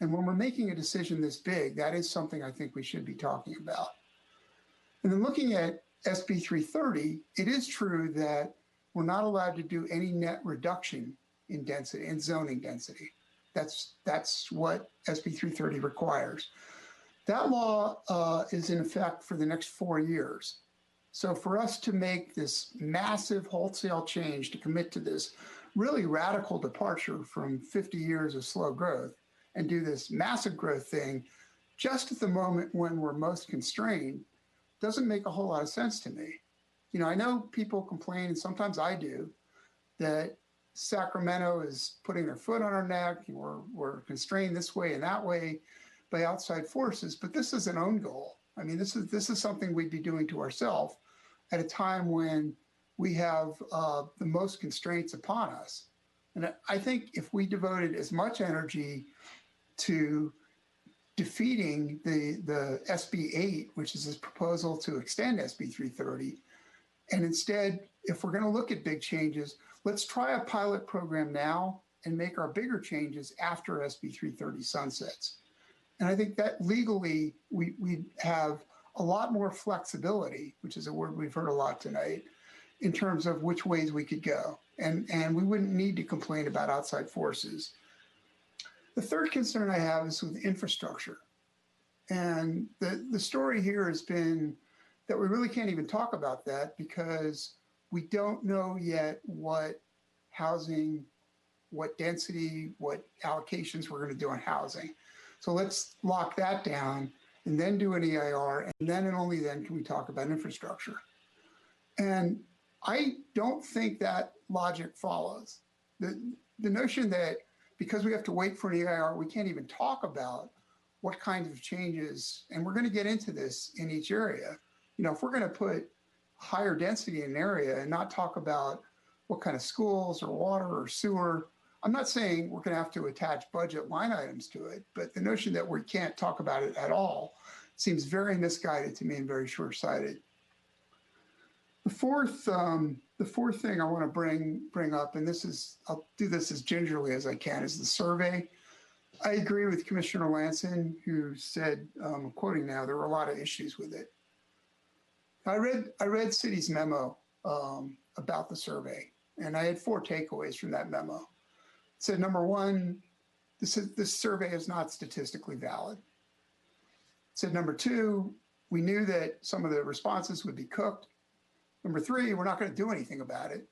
And when we're making a decision this big, that is something I think we should be talking about. And then looking at SB 330, it is true that we're not allowed to do any net reduction in density, in zoning density. That's what SB 330 requires. That law is in effect for the next 4 years. So for us to make this massive wholesale change, to commit to this really radical departure from 50 years of slow growth and do this massive growth thing just at the moment when we're most constrained doesn't make a whole lot of sense to me. You know, I know people complain, and sometimes I do, that Sacramento is putting their foot on our neck, and we're constrained this way and that way by outside forces, but this is an own goal. I mean, this is something we'd be doing to ourselves at a time when we have the most constraints upon us. And I think if we devoted as much energy to defeating the SB 8, which is this proposal to extend SB 330, and instead, if we're going to look at big changes, let's try a pilot program now and make our bigger changes after SB 330 sunsets. And I think that legally we have a lot more flexibility, which is a word we've heard a lot tonight, in terms of which ways we could go. And we wouldn't need to complain about outside forces. The third concern I have is with infrastructure. And the story here has been that we really can't even talk about that because we don't know yet what housing, what density, what allocations we're going to do on housing. So let's lock that down and then do an EIR, and then and only then can we talk about infrastructure. And I don't think that logic follows. The notion that because we have to wait for an EIR, we can't even talk about what kinds of changes, and we're going to get into this in each area. You know, if we're going to put higher density in an area and not talk about what kind of schools or water or sewer, I'm not saying we're going to have to attach budget line items to it, but the notion that we can't talk about it at all seems very misguided to me and very short-sighted. The fourth thing I want to bring up, and I'll do this as gingerly as I can, is the survey. I agree with Commissioner Lanson, who said, I'm quoting now, there were a lot of issues with it. I read city's memo about the survey, and I had 4 takeaways from that memo. It said, number one, this survey is not statistically valid. It said, number 2, we knew that some of the responses would be cooked. Number 3, we're not going to do anything about it.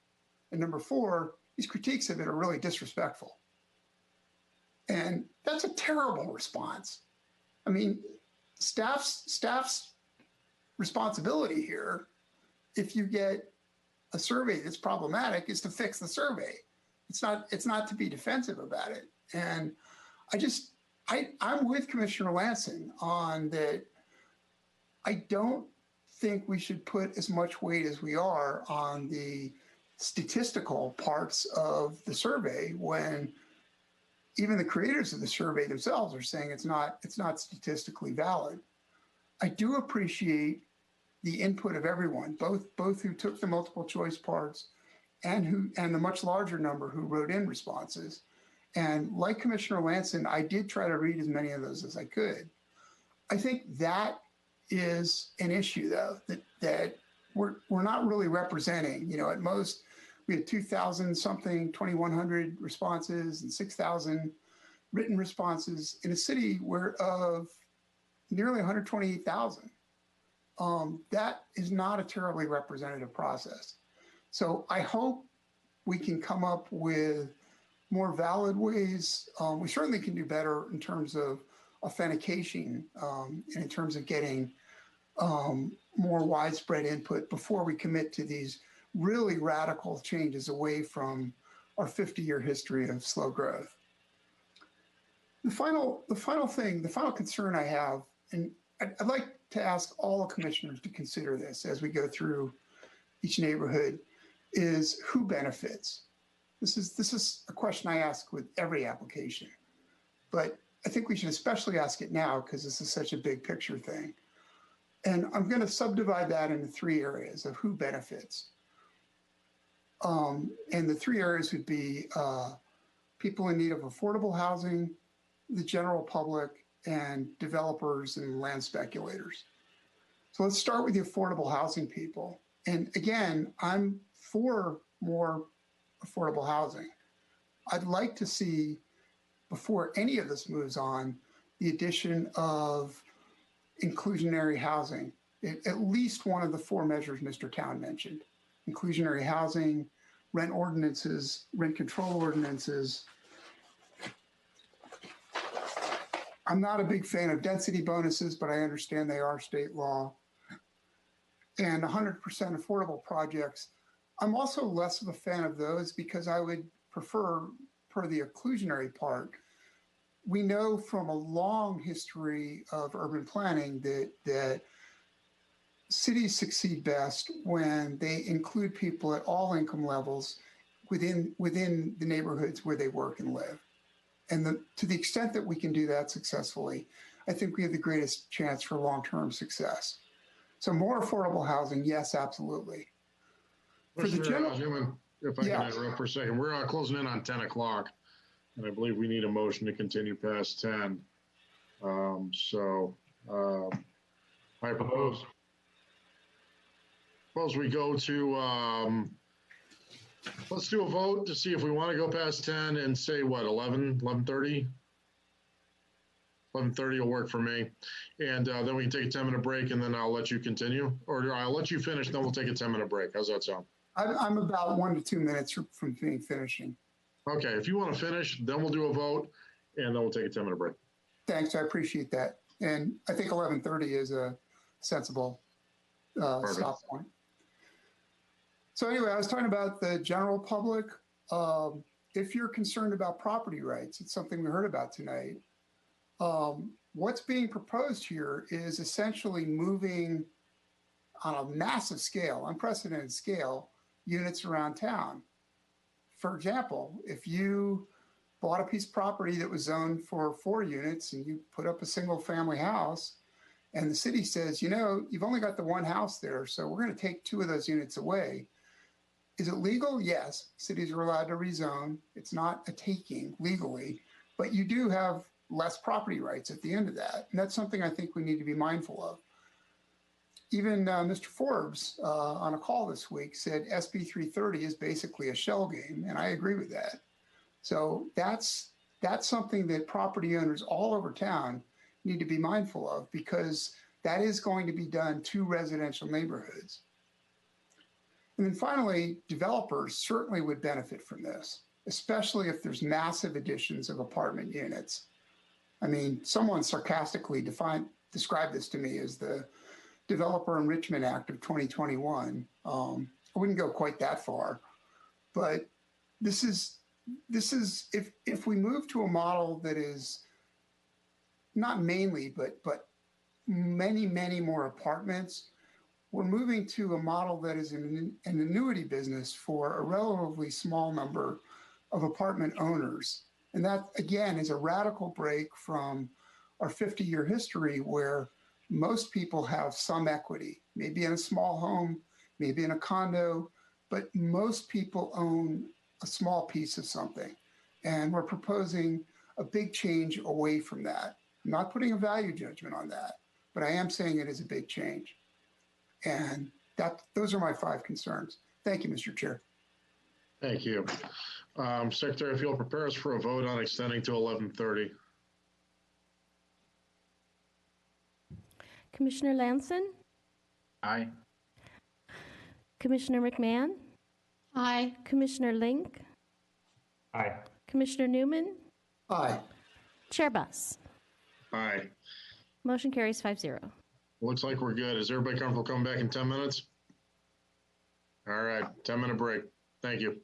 And number 4, these critiques of it are really disrespectful. And that's a terrible response. I mean, staff's responsibility here, if you get a survey that's problematic, is to fix the survey. It's not to be defensive about it. And I'm with Commissioner Lanson on that. I don't think we should put as much weight as we are on the statistical parts of the survey when even the creators of the survey themselves are saying it's not statistically valid. I do appreciate the input of everyone, both who took the multiple choice parts and the much larger number who wrote in responses. And like Commissioner Lanson, I did try to read as many of those as I could. I think that is an issue, though, that we're not really representing. You know, at most we had 2,000 something, 2,100 responses and 6,000 written responses in a city of nearly 128,000. That is not a terribly representative process. So I hope we can come up with more valid ways. We certainly can do better in terms of authentication and in terms of getting more widespread input before we commit to these really radical changes away from our 50-year history of slow growth. The final concern I have, and I'd like to ask all the commissioners to consider this as we go through each neighborhood, is who benefits? This is a question I ask with every application, but I think we should especially ask it now because this is such a big picture thing. And I'm going to subdivide that into 3 areas of who benefits. And the 3 areas would be people in need of affordable housing, the general public, and developers and land speculators. So let's start with the affordable housing people. And again, I'm for more affordable housing. I'd like to see, before any of this moves on, the addition of inclusionary housing, at least one of the 4 measures Mr. Town mentioned. Inclusionary housing, rent ordinances, rent control ordinances. I'm not a big fan of density bonuses, but I understand they are state law. And 100% affordable projects. I'm also less of a fan of those because I would prefer, per the inclusionary part, we know from a long history of urban planning that cities succeed best when they include people at all income levels within the neighborhoods where they work and live. And to the extent that we can do that successfully, I think we have the greatest chance for long-term success. So more affordable housing, yes, absolutely. For the general, Newman, if I can interrupt for a second, we're closing in on 10 o'clock, and I believe we need a motion to continue past 10. I propose we go to, let's do a vote to see if we want to go past 10 and say what, 11:30? 11:30 will work for me. And then we can take a 10-minute break and then I'll let you continue, or I'll let you finish, then we'll take a 10-minute break. How's that sound? I'm about 1 to 2 minutes from finishing. Okay, if you want to finish, then we'll do a vote and then we'll take a 10-minute break. Thanks, I appreciate that. And I think 11:30 is a sensible stop point. So anyway, I was talking about the general public. If you're concerned about property rights, it's something we heard about tonight. What's being proposed here is essentially moving on a massive scale, unprecedented scale, units around town. For example, if you bought a piece of property that was zoned for 4 units and you put up a single family house and the city says, you know, you've only got the 1 house there, so we're going to take 2 of those units away. Is it legal? Yes. Cities are allowed to rezone. It's not a taking legally, but you do have less property rights at the end of that. And that's something I think we need to be mindful of. even Mr. Forbes on a call this week said SB 330 is basically a shell game, and I agree with that. So that's something that property owners all over town need to be mindful of, because that is going to be done to residential neighborhoods. And then finally, developers certainly would benefit from this, especially if there's massive additions of apartment units. I mean, someone sarcastically described this to me as the Developer Enrichment Act of 2021. I wouldn't go quite that far, but this is if we move to a model that is not mainly, but many more apartments, we're moving to a model that is an annuity business for a relatively small number of apartment owners. And that, again, is a radical break from our 50-year history where most people have some equity, maybe in a small home, maybe in a condo, but most people own a small piece of something. And we're proposing a big change away from that. I'm not putting a value judgment on that, but I am saying it is a big change. And those are my 5 concerns. Thank you, Mr. Chair. Thank you. Secretary, if you'll prepare us for a vote on extending to 11:30. Commissioner Lanson? Aye. Commissioner McMahon? Aye. Commissioner Link? Aye. Commissioner Newman? Aye. Chair Buss? Aye. Motion carries 5-0. Looks like we're good. Is everybody comfortable coming back in 10 minutes? All right, 10-minute break. Thank you.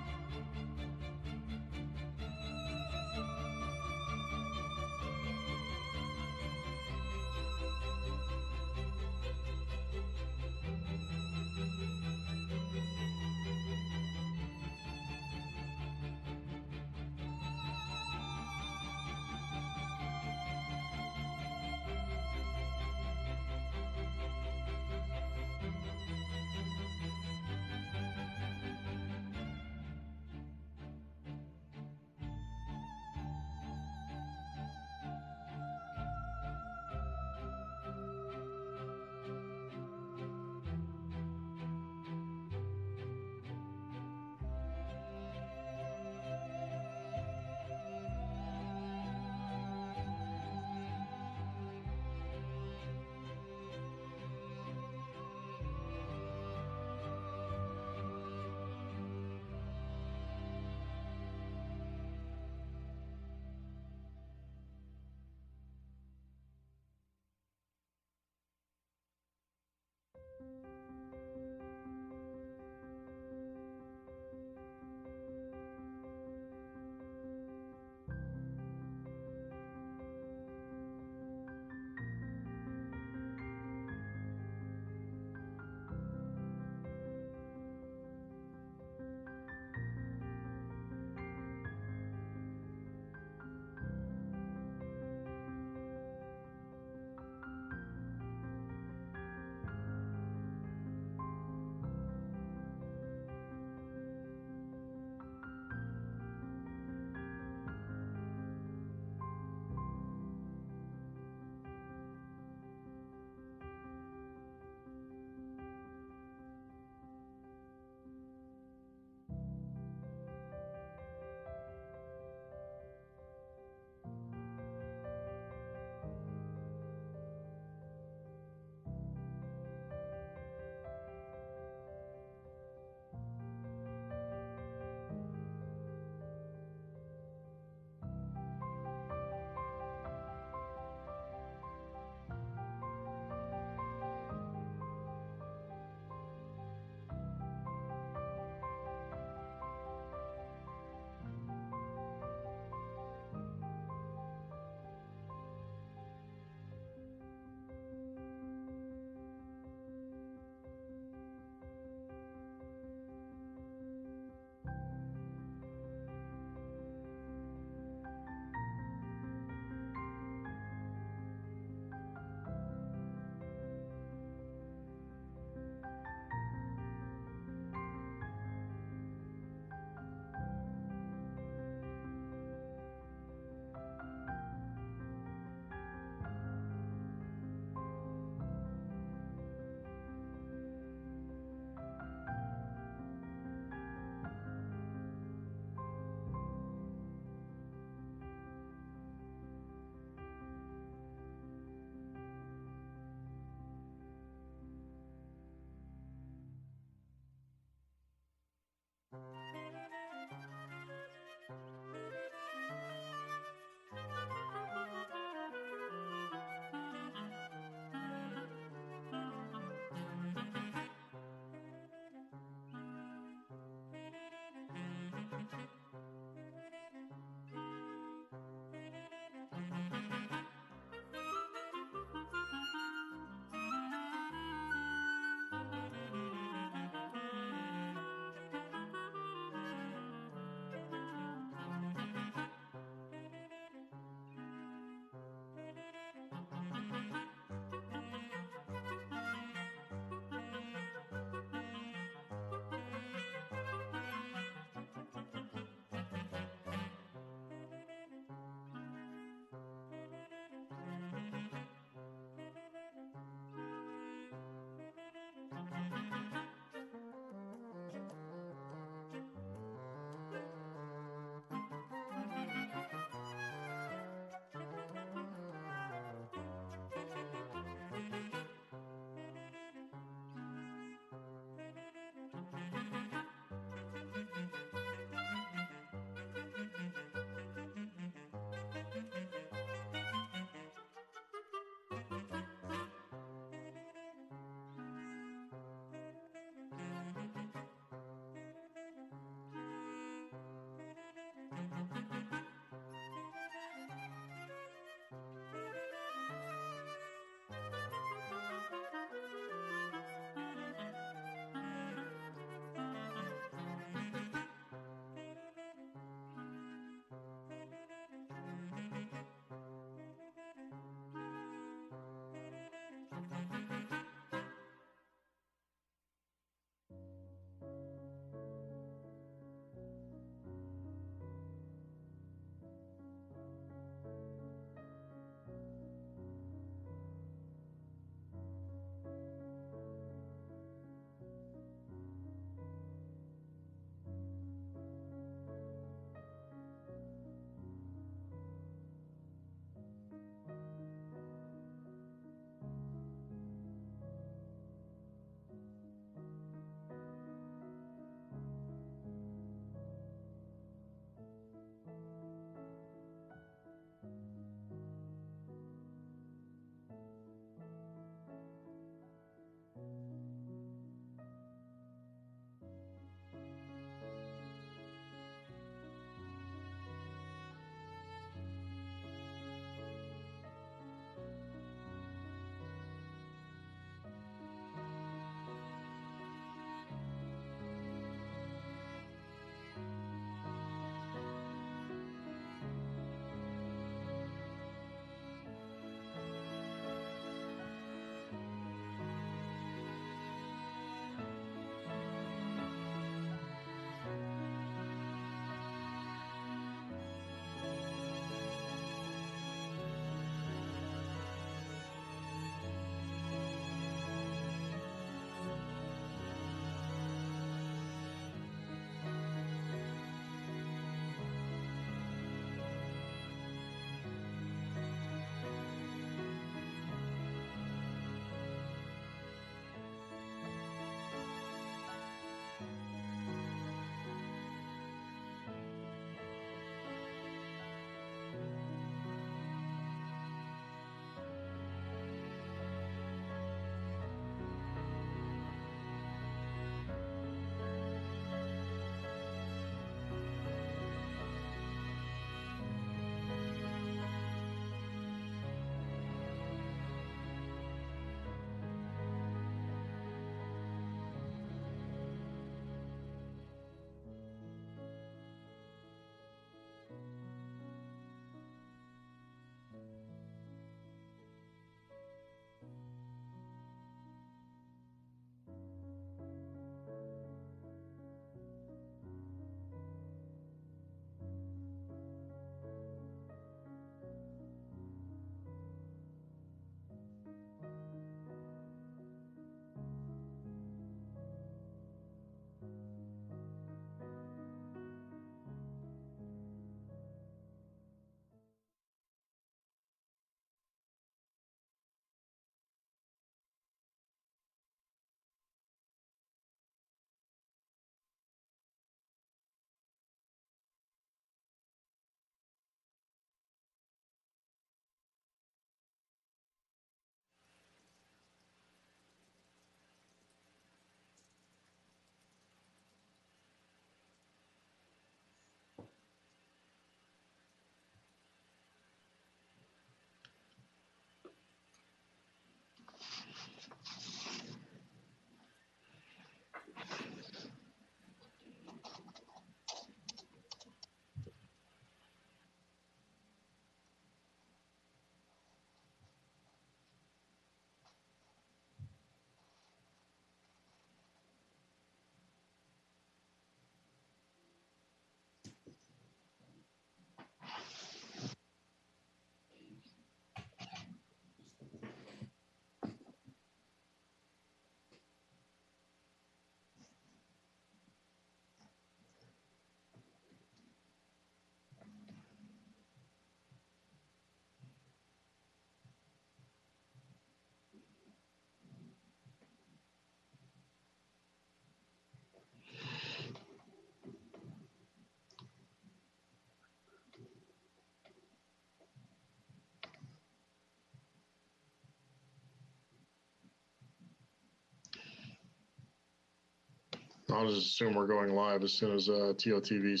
I'll just assume we're going live as soon as TOTV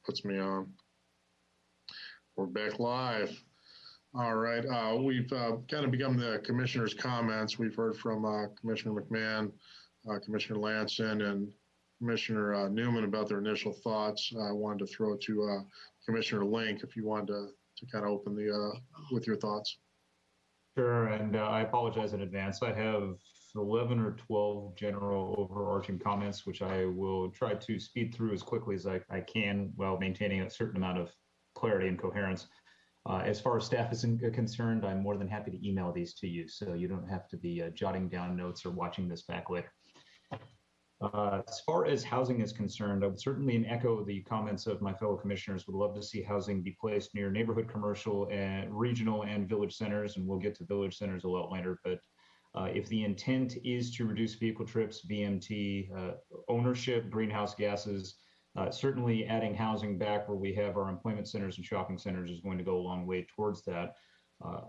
puts me on. We're back live. All right, we've kind of begun the commissioners' comments. We've heard from Commissioner McMahon, Commissioner Lanson, and Commissioner Newman about their initial thoughts. I wanted to throw to Commissioner Link if you wanted to kind of open the with your thoughts. Sure, and I apologize in advance. I have 11 or 12 general overarching comments, which I will try to speed through as quickly as I can while maintaining a certain amount of clarity and coherence. As far as staff is concerned, I'm more than happy to email these to you, so you don't have to be jotting down notes or watching this back later. As far as housing is concerned, I would certainly echo the comments of my fellow commissioners. Would love to see housing be placed near neighborhood, commercial, and regional and village centers, and we'll get to village centers a lot later. But if the intent is to reduce vehicle trips, VMT, ownership, greenhouse gases, certainly adding housing back where we have our employment centers and shopping centers is going to go a long way towards that.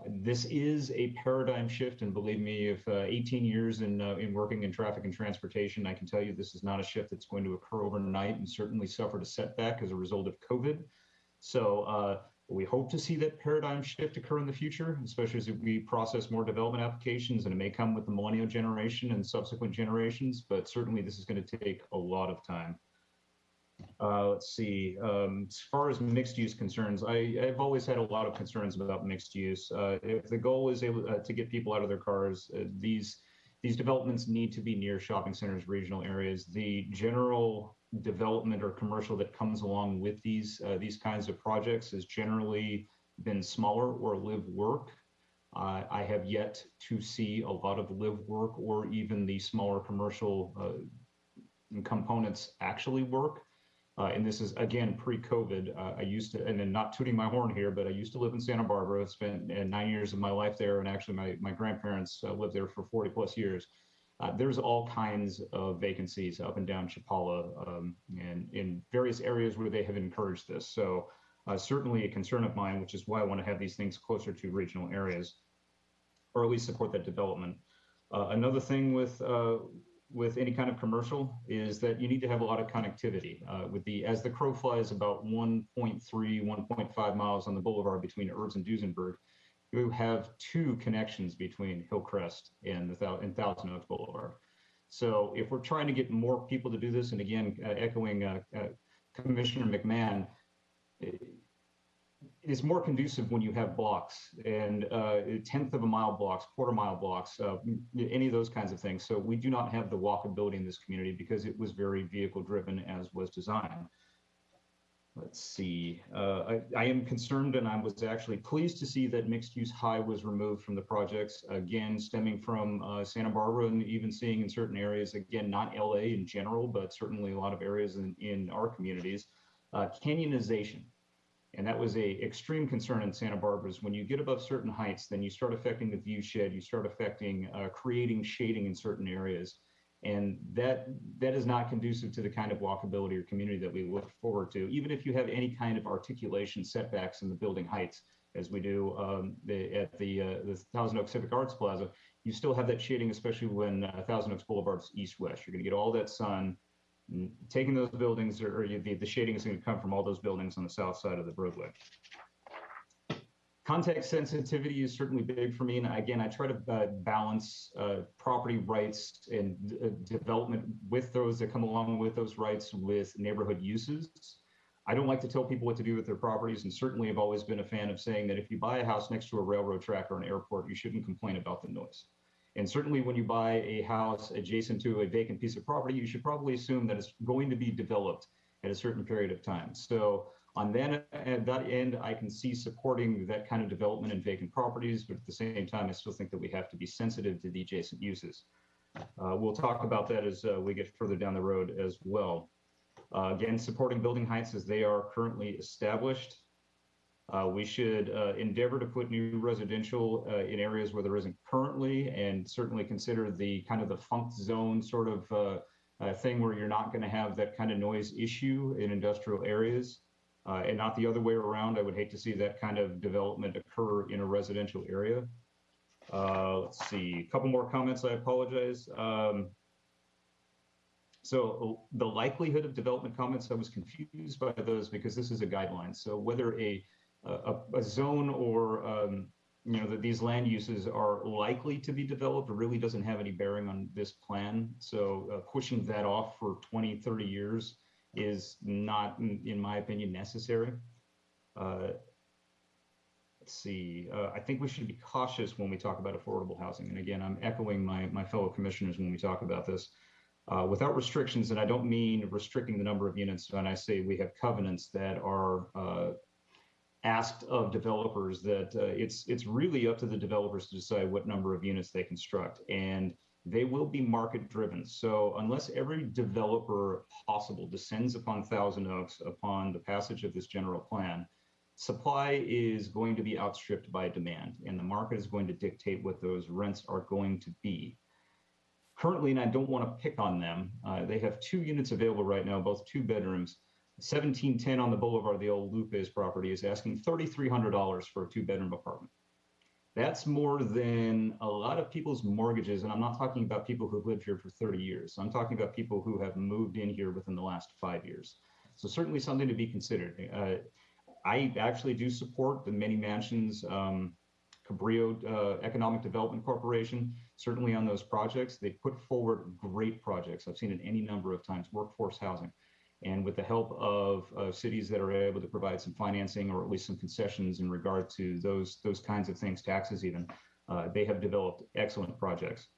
This is a paradigm shift, and believe me, if 18 years in working in traffic and transportation, I can tell you this is not a shift that's going to occur overnight, and certainly suffered a setback as a result of COVID. So we hope to see that paradigm shift occur in the future, especially as we process more development applications, and it may come with the millennial generation and subsequent generations, but certainly this is going to take a lot of time. Let's see, as far as mixed use concerns, I've always had a lot of concerns about mixed use. If the goal is able to get people out of their cars, these developments need to be near shopping centers, regional areas. The general development or commercial that comes along with these kinds of projects has generally been smaller or live work. I have yet to see a lot of live work or even the smaller commercial components actually work. And this is, again, pre-COVID. I used to, and then not tooting my horn here, but I used to live in Santa Barbara. I spent 9 years of my life there, and actually my grandparents lived there for 40 plus years. There's all kinds of vacancies up and down Chapala and in various areas where they have encouraged this. So certainly a concern of mine, which is why I want to have these things closer to regional areas, or at least support that development. Another thing with any kind of commercial is that you need to have a lot of connectivity. As the crow flies about 1.3, 1.5 miles on the boulevard between Erbs and Duesenberg, you have two connections between Hillcrest and Thousand Oaks Boulevard. So if we're trying to get more people to do this, and again, echoing Commissioner McMahon, it's more conducive when you have blocks and 1/10 of a mile blocks, quarter-mile blocks, any of those kinds of things. So we do not have the walkability in this community because it was very vehicle-driven as was designed. Let's see. I am concerned, and I was actually pleased to see that mixed-use high was removed from the projects, again, stemming from Santa Barbara, and even seeing in certain areas, again, not LA in general, but certainly a lot of areas in our communities, canyonization. And that was a extreme concern in Santa Barbara. Is when you get above certain heights, then you start affecting the view shed, you start affecting creating shading in certain areas. And that is not conducive to the kind of walkability or community that we look forward to, even if you have any kind of articulation setbacks in the building heights, as we do at the Thousand Oaks Civic Arts Plaza. You still have that shading, especially when Thousand Oaks Boulevard's east-west. You're going to get all that sun taking those buildings, or the shading is going to come from all those buildings on the south side of the roadway. Context sensitivity is certainly big for me. And again, I try to balance property rights and development with those that come along with those rights with neighborhood uses. I don't like to tell people what to do with their properties, and certainly have always been a fan of saying that if you buy a house next to a railroad track or an airport, you shouldn't complain about the noise. And certainly when you buy a house adjacent to a vacant piece of property, you should probably assume that it's going to be developed at a certain period of time. So on that, at that end, I can see supporting that kind of development in vacant properties, but at the same time, I still think that we have to be sensitive to the adjacent uses. We'll talk about that as we get further down the road as well. Again, supporting building heights as they are currently established. We should endeavor to put new residential in areas where there isn't currently, and certainly consider the kind of the funk zone sort of thing where you're not going to have that kind of noise issue in industrial areas, and not the other way around. I would hate to see that kind of development occur in a residential area. Let's see, a couple more comments, I apologize. So the likelihood of development comments, I was confused by those because this is a guideline. So whether a a zone or that these land uses are likely to be developed really doesn't have any bearing on this plan. So pushing that off for 20, 30 years is not, in my opinion, necessary. Let's see, I think we should be cautious when we talk about affordable housing. And again, I'm echoing my fellow commissioners when we talk about this. Without restrictions, and I don't mean restricting the number of units when I say we have covenants that are asked of developers, that it's really up to the developers to decide what number of units they construct, and they will be market driven. So unless every developer possible descends upon Thousand Oaks upon the passage of this general plan, supply is going to be outstripped by demand, and the market is going to dictate what those rents are going to be. Currently, and I don't want to pick on them, they have 2 units available right now, both 2 bedrooms. 1710 on the Boulevard, the old Lupe's property, is asking $3,300 for a 2-bedroom apartment. That's more than a lot of people's mortgages, and I'm not talking about people who've lived here for 30 years. I'm talking about people who have moved in here within the last 5 years. So certainly something to be considered. I actually do support the many mansions, Cabrillo Economic Development Corporation, certainly on those projects. They put forward great projects. I've seen it any number of times, workforce housing. And with the help of cities that are able to provide some financing or at least some concessions in regard to those kinds of things, taxes even, they have developed excellent projects.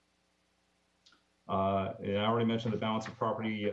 And I already mentioned the balance of property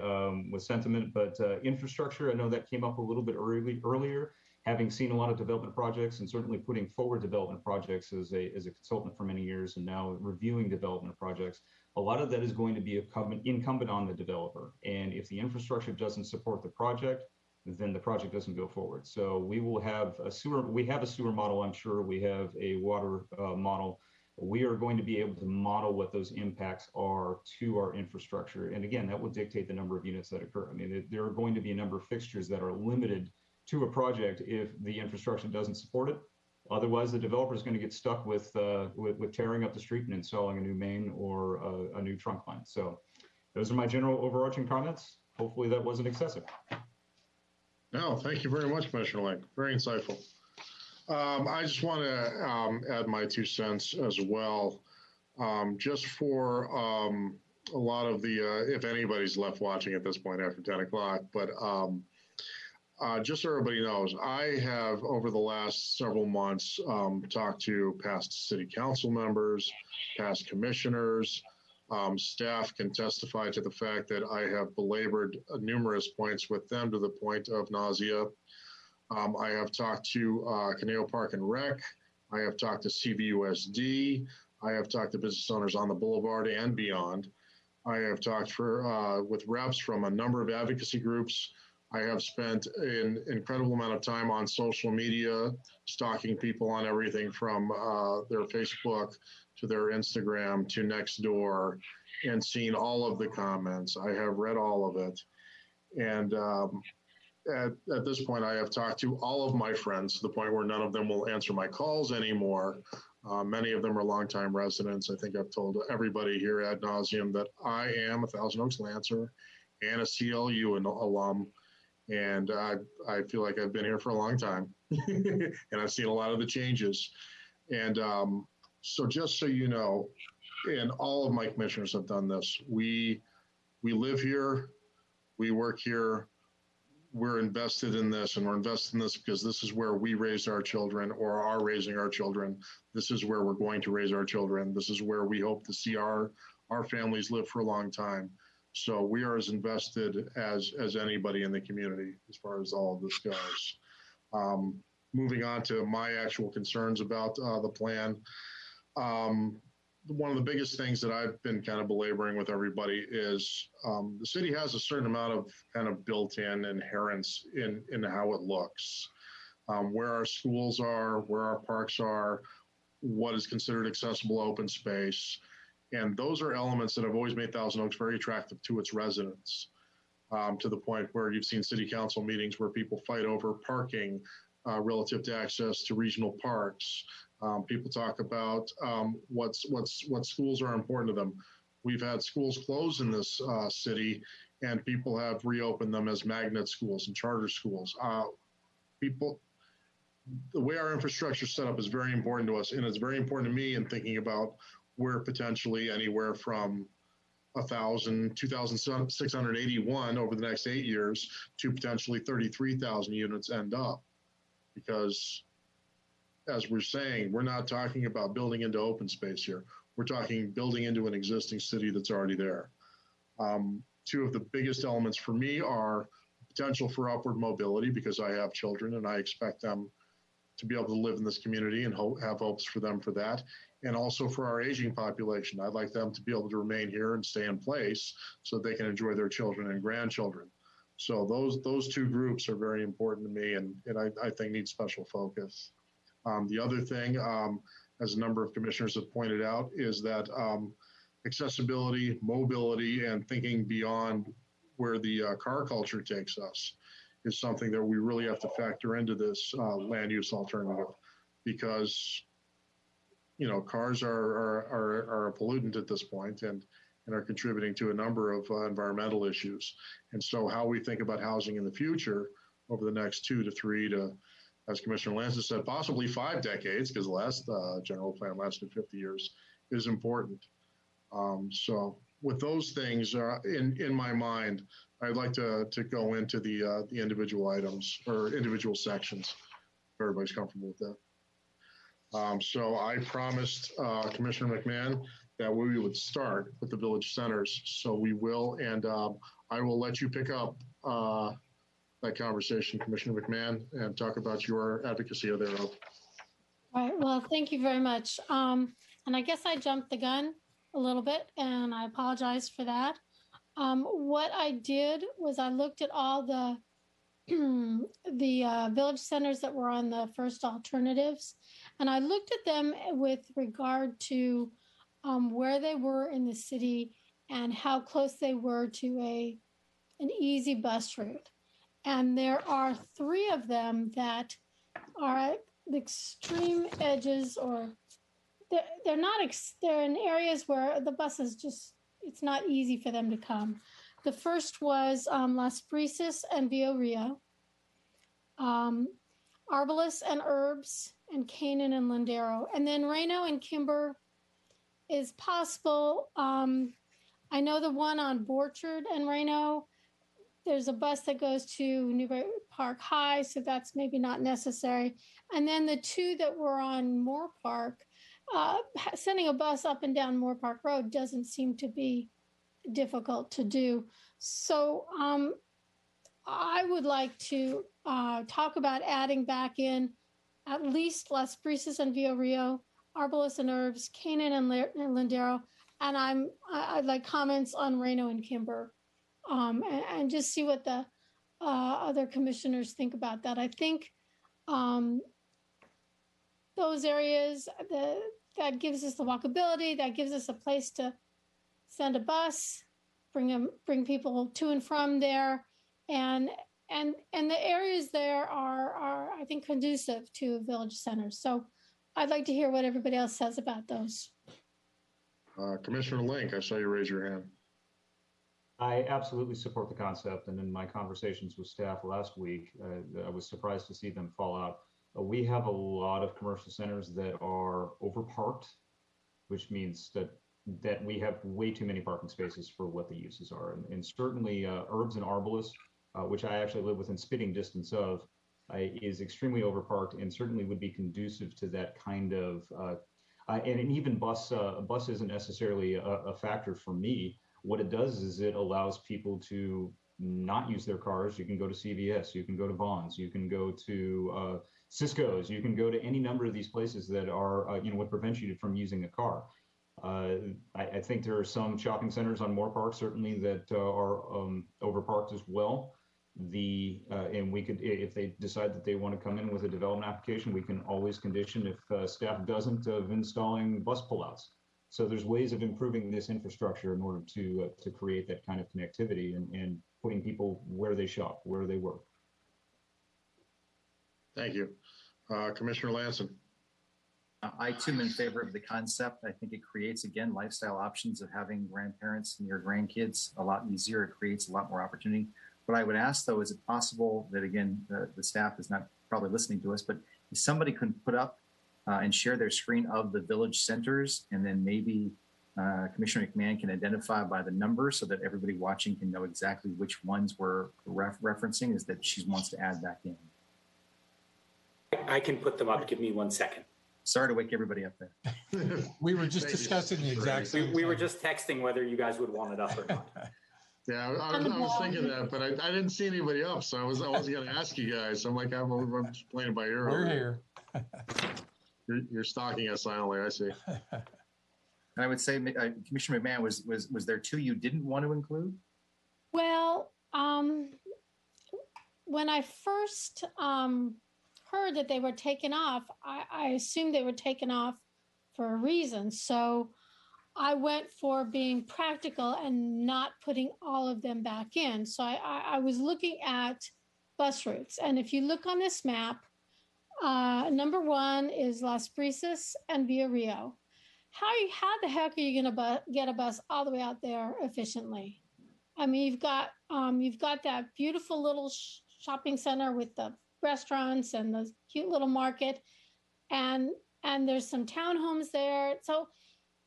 with sentiment, but infrastructure, I know that came up a little bit earlier. Having seen a lot of development projects and certainly putting forward development projects as a consultant for many years and now reviewing development projects, a lot of that is going to be incumbent on the developer. And if the infrastructure doesn't support the project, then the project doesn't go forward. So we will have a sewer, model, I'm sure. We have a water model. We are going to be able to model what those impacts are to our infrastructure. And again, that will dictate the number of units that occur. I mean, there are going to be a number of fixtures that are limited to a project if the infrastructure doesn't support it. Otherwise, the developer is going to get stuck with tearing up the street and installing a new main or a new trunk line. So those are my general overarching comments. Hopefully that wasn't excessive. No, thank you very much, Commissioner Lang. Very insightful. I just want to add my 2 cents as well, just for a lot of the, if anybody's left watching at this point after 10 o'clock, but just so everybody knows, I have over the last several months talked to past city council members, past commissioners, staff can testify to the fact that I have belabored numerous points with them to the point of nausea. I have talked to Conejo Park and Rec. I have talked to CVUSD. I have talked to business owners on the Boulevard and beyond. I have talked with reps from a number of advocacy groups. I have spent an incredible amount of time on social media, stalking people on everything from their Facebook to their Instagram to Nextdoor, and seen all of the comments. I have read all of it. And at this point, I have talked to all of my friends to the point where none of them will answer my calls anymore. Many of them are longtime residents. I think I've told everybody here ad nauseum that I am a Thousand Oaks Lancer and a CLU alum. And I feel like I've been here for a long time and I've seen a lot of the changes. And so just so you know, and all of my commissioners have done this, we live here, we work here, we're invested in this, and we're invested in this because this is where we raised our children or are raising our children. This is where we're going to raise our children. This is where we hope to see our families live for a long time. So we are as invested as anybody in the community as far as all of this goes. Moving on to my actual concerns about the plan. One of the biggest things that I've been kind of belaboring with everybody is the city has a certain amount of kind of built-in inherence in how it looks. Where our schools are, where our parks are, what is considered accessible open space. And those are elements that have always made Thousand Oaks very attractive to its residents, to the point where you've seen city council meetings where people fight over parking relative to access to regional parks. People talk about what schools are important to them. We've had schools close in this city, and people have reopened them as magnet schools and charter schools. the way our infrastructure is set up is very important to us, and it's very important to me in thinking about where potentially anywhere from 2,681 over the next 8 years to potentially 33,000 units end up. Because as we're saying, we're not talking about building into open space here. We're talking building into an existing city that's already there. Two of the biggest elements for me are potential for upward mobility, because I have children and I expect them to be able to live in this community and have hopes for them for that. And also for our aging population. I'd like them to be able to remain here and stay in place so they can enjoy their children and grandchildren. So those two groups are very important to me, and I think need special focus. The other thing, as a number of commissioners have pointed out, is that accessibility, mobility, and thinking beyond where the car culture takes us is something that we really have to factor into this land use alternative, because cars are a pollutant at this point and are contributing to a number of environmental issues. And so how we think about housing in the future over the next 2 to 3 to, as Commissioner Lance has said, possibly 5 decades, because the last general plan lasted 50 years, is important. So with those things in my mind, I'd like to go into the individual items or individual sections, if everybody's comfortable with that. So I promised Commissioner McMahon that we would start with the village centers. So we will, and I will let you pick up that conversation, Commissioner McMahon, and talk about your advocacy thereof. All right, well, thank you very much. And I guess I jumped the gun a little bit, and I apologize for that. What I did was I looked at all the village centers that were on the first alternatives, and I looked at them with regard to where they were in the city and how close they were to an easy bus route. And there are 3 of them that are at the extreme edges, or they're in areas where the buses it's not easy for them to come. The first was Las Brisas and Villa Rio, Arbalest and Herbs, and Canaan and Lindero. And then Reno and Kimber is possible. I know the one on Borchard and Reno, there's a bus that goes to Newbury Park High, so that's maybe not necessary. And then the 2 that were on Moore Park, sending a bus up and down Moore Park Road doesn't seem to be difficult to do. So I would like to talk about adding back in at least Las Brisas and Villa Rio, Arbalest and Herbs, Canaan and Lindero, and I'd like comments on Reno and Kimber, and just see what the other commissioners think about that. I think those areas that gives us the walkability, that gives us a place to send a bus, bring people to and from there, and the areas there are I think conducive to village centers. So I'd like to hear what everybody else says about those. Commissioner Link, I saw you raise your hand. I absolutely support the concept, and in my conversations with staff last week, I was surprised to see them fall out. We have a lot of commercial centers that are overparked, which means that we have way too many parking spaces for what the uses are. And certainly Herbs and Arbalest, which I actually live within spitting distance of, is extremely overparked and certainly would be conducive to that kind of, and an even bus isn't necessarily a factor for me. What it does is it allows people to not use their cars. You can go to CVS, you can go to Vons, you can go to Cisco's, you can go to any number of these places that are, what prevents you from using a car. I think there are some shopping centers on Moore Park certainly that are overparked as well. And we could, if they decide that they want to come in with a development application, we can always condition, if staff doesn't, of installing bus pullouts. So there's ways of improving this infrastructure in order to create that kind of connectivity and putting people where they shop, where they work. Thank you. Commissioner Lanson. I too am in favor of the concept. I think it creates, again, lifestyle options of having grandparents and your grandkids a lot easier. It creates a lot more opportunity. What I would ask, though, is it possible that, again, the staff is not probably listening to us, but if somebody can put up and share their screen of the village centers, and then maybe Commissioner McMahon can identify by the number so that everybody watching can know exactly which ones we're referencing, is that she wants to add back in. I can put them up. Give me 1 second. Sorry to wake everybody up there. We were just discussing the exact same. We were just texting whether you guys would want it up or not. Yeah, I was thinking that, but I didn't see anybody up, so I wasn't going to ask you guys. So I'm like, I'm just playing by ear. We're here. You're stalking us silently. I see. And I would say, Commissioner McMahon, was there two you didn't want to include? Well, when I first heard that they were taken off, I assumed they were taken off for a reason. So I went for being practical and not putting all of them back in. So I was looking at bus routes. And if you look on this map, number 1 is Las Brisas and Villa Rio. How the heck are you going to get a bus all the way out there efficiently? I mean, you've got that beautiful little shopping center with the restaurants and the cute little market, and there's some townhomes there. So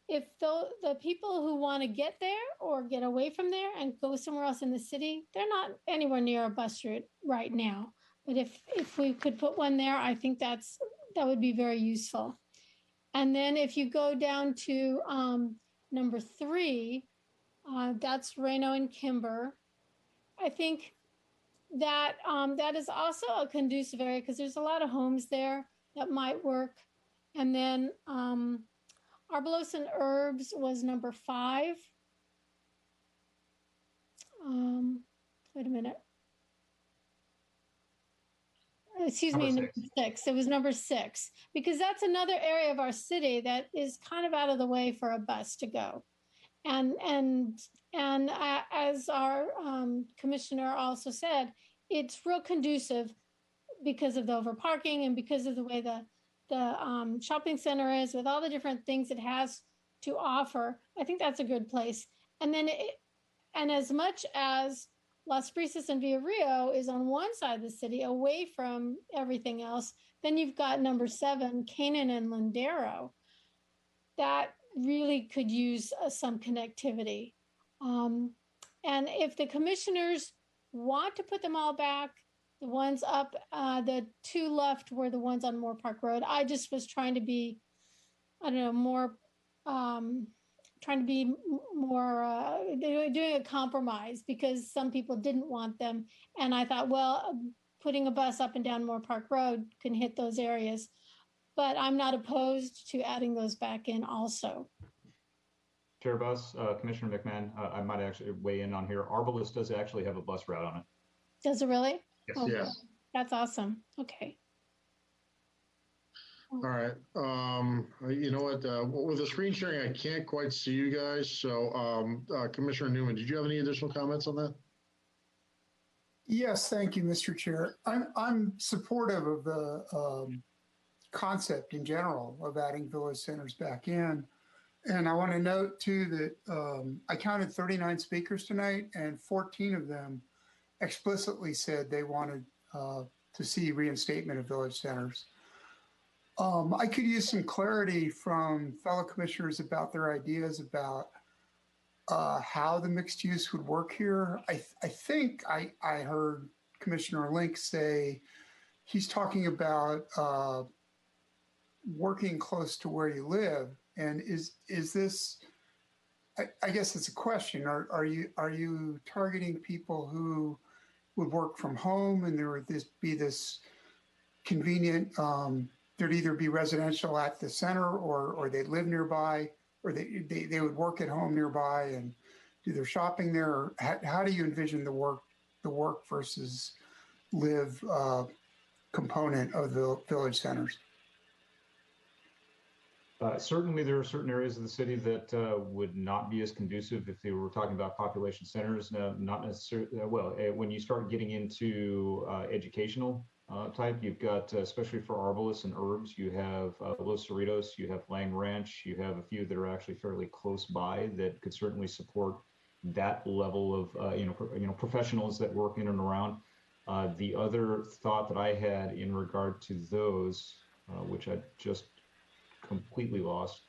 if the people who want to get there or get away from there and go somewhere else in the city, they're not anywhere near a bus route right now. But if we could put one there, I think that would be very useful. And then if you go down to number 3, that's Reno and Kimber. I think that that is also a conducive area because there's a lot of homes there that might work. And then Arbolos and Herbs was number 5. Wait a minute. Excuse me, number 6. It was number 6 because that's another area of our city that is kind of out of the way for a bus to go. And as our commissioner also said, it's real conducive because of the overparking and because of the way the shopping center is with all the different things it has to offer. I think that's a good place. And then, and as much as Las Brisas and Villa Rio is on one side of the city away from everything else, then you've got number 7, Canaan and Lindero. That really could use some connectivity. And if the commissioners want to put them all back, the ones up, the 2 left were the ones on Moore Park Road. I just was trying to be, I don't know, more, doing a compromise because some people didn't want them. And I thought, well, putting a bus up and down Moore Park Road can hit those areas. But I'm not opposed to adding those back in also. Chair Bus, Commissioner McMahon, I might actually weigh in on here. Arbolos does actually have a bus route on it. Does it really? Yes. Okay. Yes. That's awesome. Okay. All right. You know what? With the screen sharing, I can't quite see you guys. So Commissioner Newman, did you have any additional comments on that? Yes, thank you, Mr. Chair. I'm supportive of the concept in general of adding village centers back in. And I want to note too that I counted 39 speakers tonight and 14 of them explicitly said they wanted to see reinstatement of village centers. I could use some clarity from fellow commissioners about their ideas about how the mixed use would work here. I think I heard Commissioner Link say he's talking about working close to where you live. And is this, I guess it's a question, are you targeting people who would work from home and there would be this convenient, there'd either be residential at the center or they'd live nearby, or they would work at home nearby and do their shopping there? Or how do you envision the work versus live component of the village centers? Certainly, there are certain areas of the city that would not be as conducive if they were talking about population centers. Not necessarily. Well, when you start getting into educational type, you've got, especially for Arbolos and Herbs, you have Los Cerritos, you have Lang Ranch, you have a few that are actually fairly close by that could certainly support that level of professionals that work in and around. The other thought that I had in regard to those, which I just completely lost,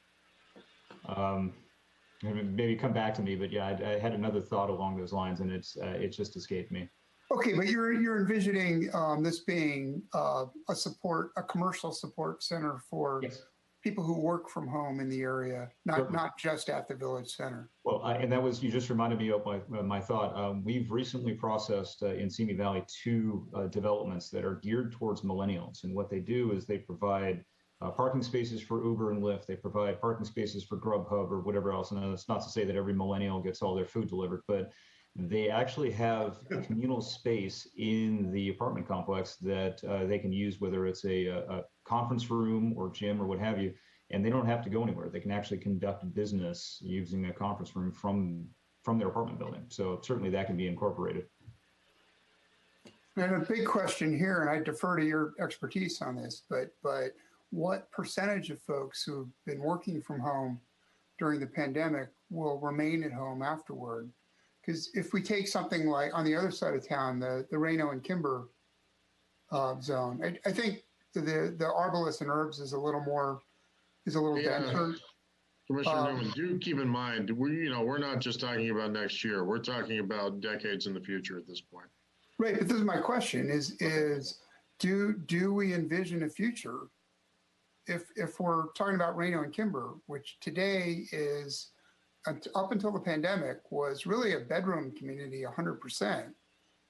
maybe come back to me, but yeah, I had another thought along those lines, and it just escaped me. Okay, but you're envisioning this being a commercial support center for people who work from home in the area, not just at the village center. Well, and that was, you just reminded me of my thought. We've recently processed in Simi Valley 2 developments that are geared towards millennials, and what they do is they provide parking spaces for Uber and Lyft. They provide parking spaces for Grubhub or whatever else. And it's not to say that every millennial gets all their food delivered, but they actually have communal space in the apartment complex that they can use, whether it's a conference room or gym or what have you, and they don't have to go anywhere. They can actually conduct business using a conference room from their apartment building. So certainly that can be incorporated. And a big question here, and I defer to your expertise on this, but what percentage of folks who've been working from home during the pandemic will remain at home afterward? Because if we take something like on the other side of town, the Reno and Kimber zone, I think the Arborist and Herbs is a little denser. Commissioner Newman, do keep in mind, we're not just talking about next year. We're talking about decades in the future at this point. Right, but this is my question: is do we envision a future? If we're talking about Reno and Kimber, which today is, up until the pandemic, was really a bedroom community 100%.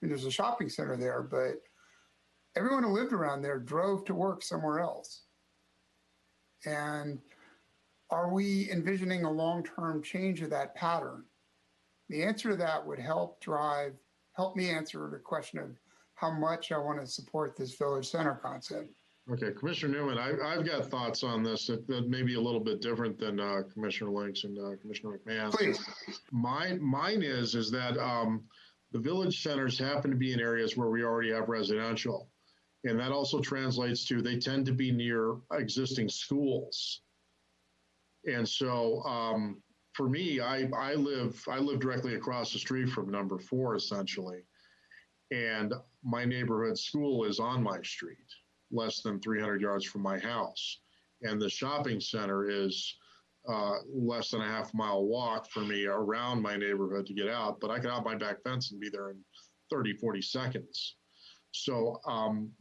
And there's a shopping center there, but everyone who lived around there drove to work somewhere else. And are we envisioning a long-term change of that pattern? The answer to that would help me answer the question of how much I want to support this village center concept. Okay, Commissioner Newman, I've got thoughts on this that may be a little bit different than Commissioner Links and Commissioner McMahon. Please. Mine is that the village centers happen to be in areas where we already have residential. And that also translates to they tend to be near existing schools. And so for me, I live directly across the street from number 4, essentially. And my neighborhood school is on my street, less than 300 yards from my house. And the shopping center is less than a half-mile walk for me around my neighborhood to get out, but I can out my back fence and be there in 30, 40 seconds. So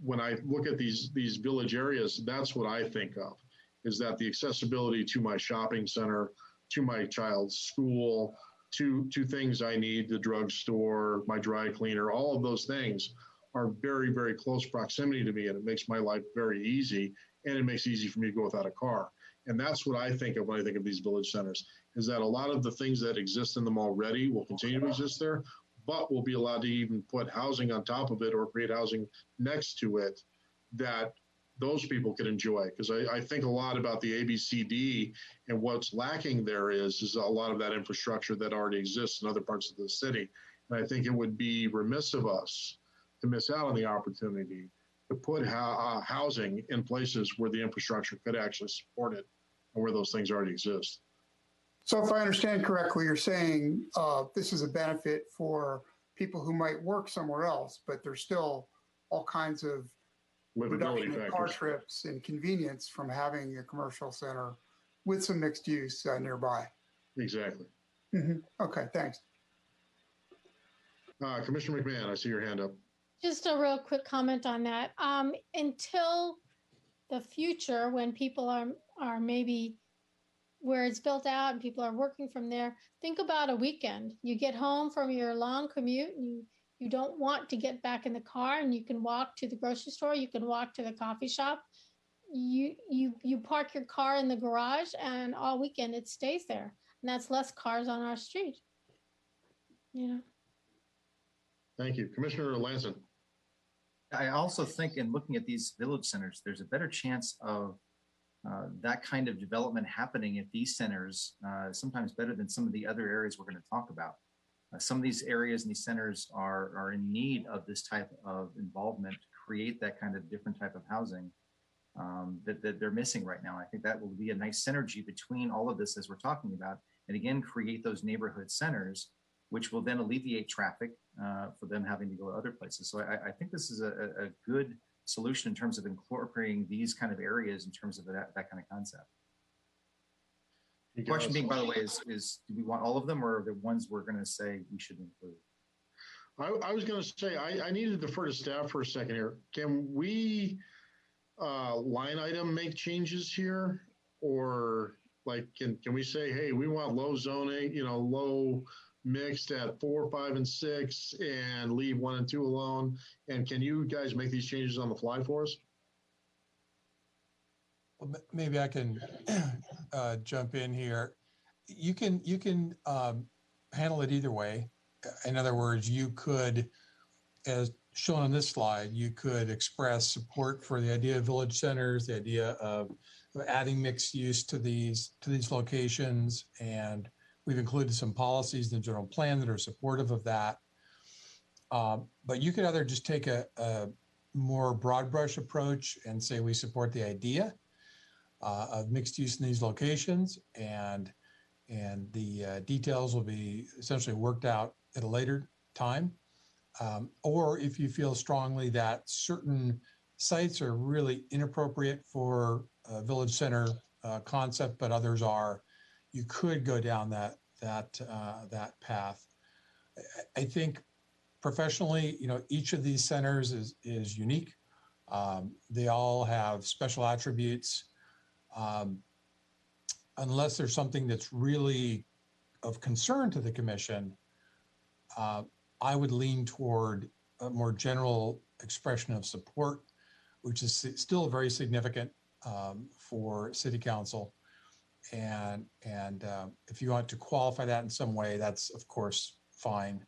when I look at these village areas, that's what I think of, is that the accessibility to my shopping center, to my child's school, to things I need, the drugstore, my dry cleaner, all of those things are very, very close proximity to me, and it makes my life very easy, and it makes it easy for me to go without a car. And that's what I think of when I think of these village centers, is that a lot of the things that exist in them already will continue to exist there, but we'll be allowed to even put housing on top of it or create housing next to it that those people could enjoy. Because I think a lot about the ABCD, and what's lacking there is a lot of that infrastructure that already exists in other parts of the city. And I think it would be remiss of us to miss out on the opportunity to put housing in places where the infrastructure could actually support it and where those things already exist. So if I understand correctly, you're saying this is a benefit for people who might work somewhere else, but there's still all kinds of reduction in car trips and convenience from having a commercial center with some mixed use nearby. Exactly. Mm-hmm. Okay, thanks. Commissioner McMahon, I see your hand up. Just a real quick comment on that. Until the future, when people are maybe where it's built out and people are working from there, think about a weekend. You get home from your long commute and you don't want to get back in the car, and you can walk to the grocery store, you can walk to the coffee shop. You park your car in the garage, and all weekend it stays there. And that's less cars on our street. Yeah. Thank you. Commissioner Lanson. I also think in looking at these village centers, there's a better chance of that kind of development happening at these centers, sometimes better than some of the other areas we're going to talk about. Some of these areas and these centers are in need of this type of involvement to create that kind of different type of housing that they're missing right now. I think that will be a nice synergy between all of this as we're talking about, and again, create those neighborhood centers which will then alleviate traffic for them having to go to other places. So I think this is a good solution in terms of incorporating these kind of areas in terms of that kind of concept. The question being, by the way, is do we want all of them, or are there ones we're going to say we should include? I was going to say, I need to defer to staff for a second here. Can we line item make changes here? Or like, can we say, hey, we want low zoning, low mixed at 4, 5, and 6 and leave 1 and 2 alone? And can you guys make these changes on the fly for us? Well, maybe I can jump in here. You can handle it either way. In other words, you could, as shown on this slide, you could express support for the idea of village centers, the idea of adding mixed use to these locations, and we've included some policies in the general plan that are supportive of that. But you could either just take a more broad brush approach and say we support the idea of mixed use in these locations, and the details will be essentially worked out at a later time. Or if you feel strongly that certain sites are really inappropriate for a village center concept, but others are, you could go down that path. I think professionally, each of these centers is unique. They all have special attributes. Unless there's something that's really of concern to the commission, I would lean toward a more general expression of support, which is still very significant for City Council. And if you want to qualify that in some way, that's of course fine.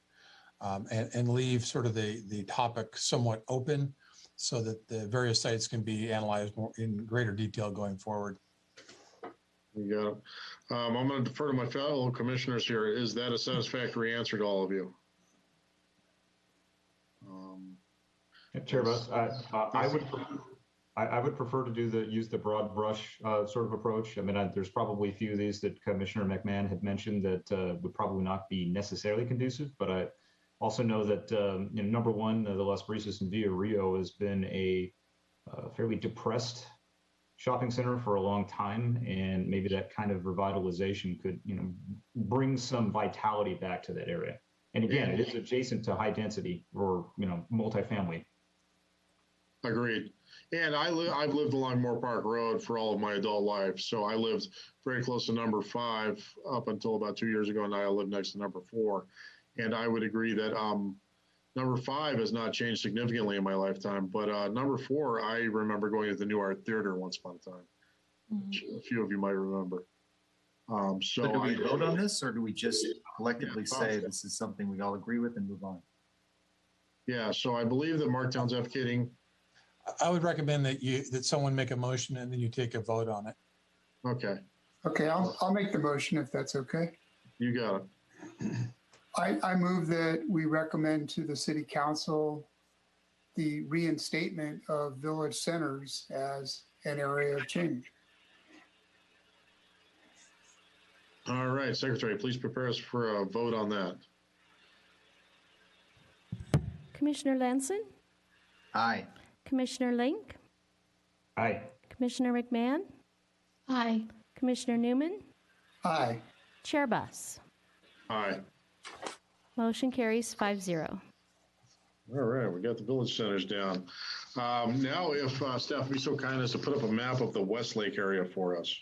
And leave sort of the topic somewhat open so that the various sites can be analyzed more in greater detail going forward. You got it. I'm going to defer to my fellow commissioners here. Is that a satisfactory answer to all of you? Chair Buss, I would prefer to use the broad brush sort of approach. I mean, there's probably a few of these that Commissioner McMahon had mentioned that would probably not be necessarily conducive, but I also know that number one, the Las Brisas and Villa Rio has been a fairly depressed shopping center for a long time, and maybe that kind of revitalization could bring some vitality back to that area. And again, it is adjacent to high density or multifamily. Agreed. And I've lived along Moore Park Road for all of my adult life. So I lived very close to number 5 up until about 2 years ago. And now I live next to number 4. And I would agree that number 5 has not changed significantly in my lifetime. But number 4, I remember going to the New Art Theater once upon a time. Mm-hmm. A few of you might remember. So do we vote on this, or do we just collectively say this is something we all agree with and move on? Yeah, so I believe that Marktown's advocating. I would recommend that someone make a motion and then you take a vote on it. Okay. Okay, I'll make the motion if that's okay. You got it. I move that we recommend to the City Council the reinstatement of village centers as an area of change. All right, Secretary, please prepare us for a vote on that. Commissioner Lanson? Aye. Commissioner Link? Aye. Commissioner McMahon? Aye. Commissioner Newman? Aye. Chair Buss? Aye. Motion carries 5-0. All right, we got the village centers down. Now, if staff would be so kind as to put up a map of the Westlake area for us.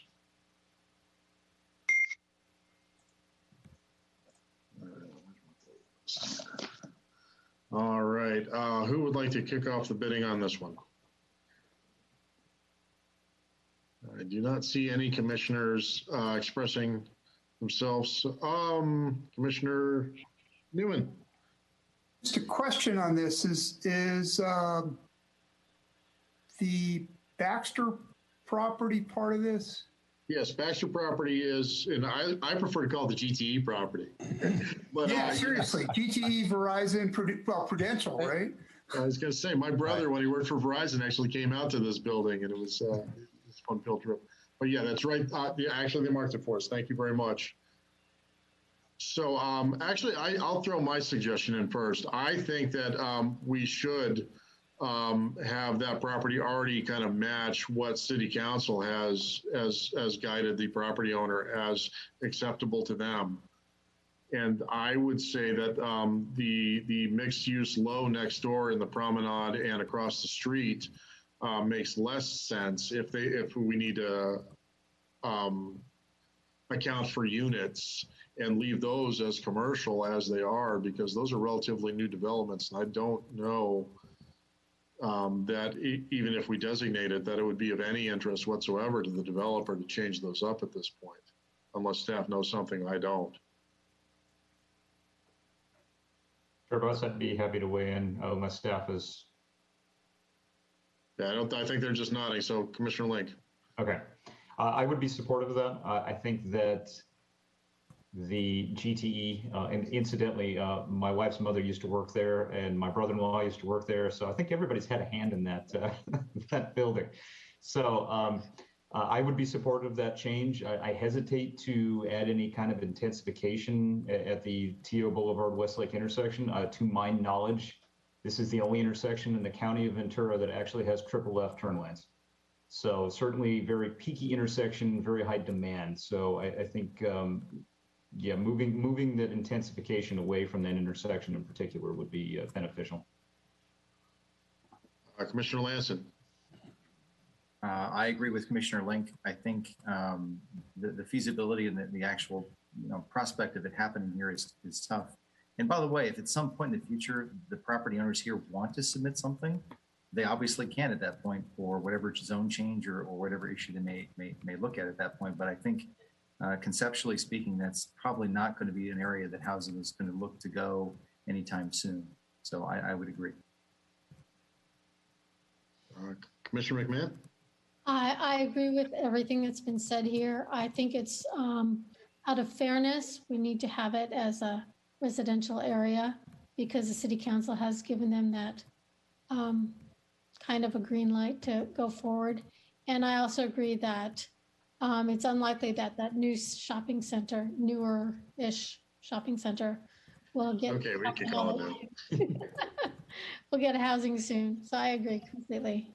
All right, who would like to kick off the bidding on this one? I do not see any commissioners expressing themselves. Commissioner Newman. Just a question on this is the Baxter property part of this? Yes, Baxter property is, and I prefer to call it the GTE property. But, yeah, seriously, GTE, Verizon, Prudential, right? I was going to say, my brother, when he worked for Verizon, actually came out to this building, and it was a fun field trip. But yeah, that's right. Actually, they marked it for us. Thank you very much. So actually, I'll throw my suggestion in first. I think that we should have that property already kind of match what city council has guided the property owner as acceptable to them. And I would say that the mixed use low next door in the promenade and across the street makes less sense if we need to account for units and leave those as commercial as they are, because those are relatively new developments. And I don't know that even if we designate it, that it would be of any interest whatsoever to the developer to change those up at this point, unless staff knows something I don't. Chair Buss, I'd be happy to weigh in unless staff is. Yeah, I think they're just nodding. So Commissioner Link. Okay. I would be supportive of that. I think that the GTE, and incidentally, my wife's mother used to work there and my brother-in-law used to work there. So I think everybody's had a hand in that, that building. So I would be supportive of that change. I hesitate to add any kind of intensification at the T.O. Boulevard Westlake intersection. To my knowledge, this is the only intersection in the county of Ventura that actually has triple left turn lanes. So certainly very peaky intersection, very high demand. So I think, yeah, moving that intensification away from that intersection in particular would be beneficial. Commissioner Lanson. I agree with Commissioner Link. I think the feasibility and the actual prospect of it happening here is tough. And by the way, if at some point in the future the property owners here want to submit something, they obviously can at that point for whatever zone change or whatever issue they may look at that point. But I think conceptually speaking, that's probably not going to be an area that housing is going to look to go anytime soon. So I would agree. Commissioner McMahon? I agree with everything that's been said here. I think it's out of fairness, we need to have it as a residential area because the city council has given them that kind of a green light to go forward. And I also agree that it's unlikely that that new shopping center, newer-ish shopping center will get. Okay, we can call it that. We'll get housing soon. So I agree completely.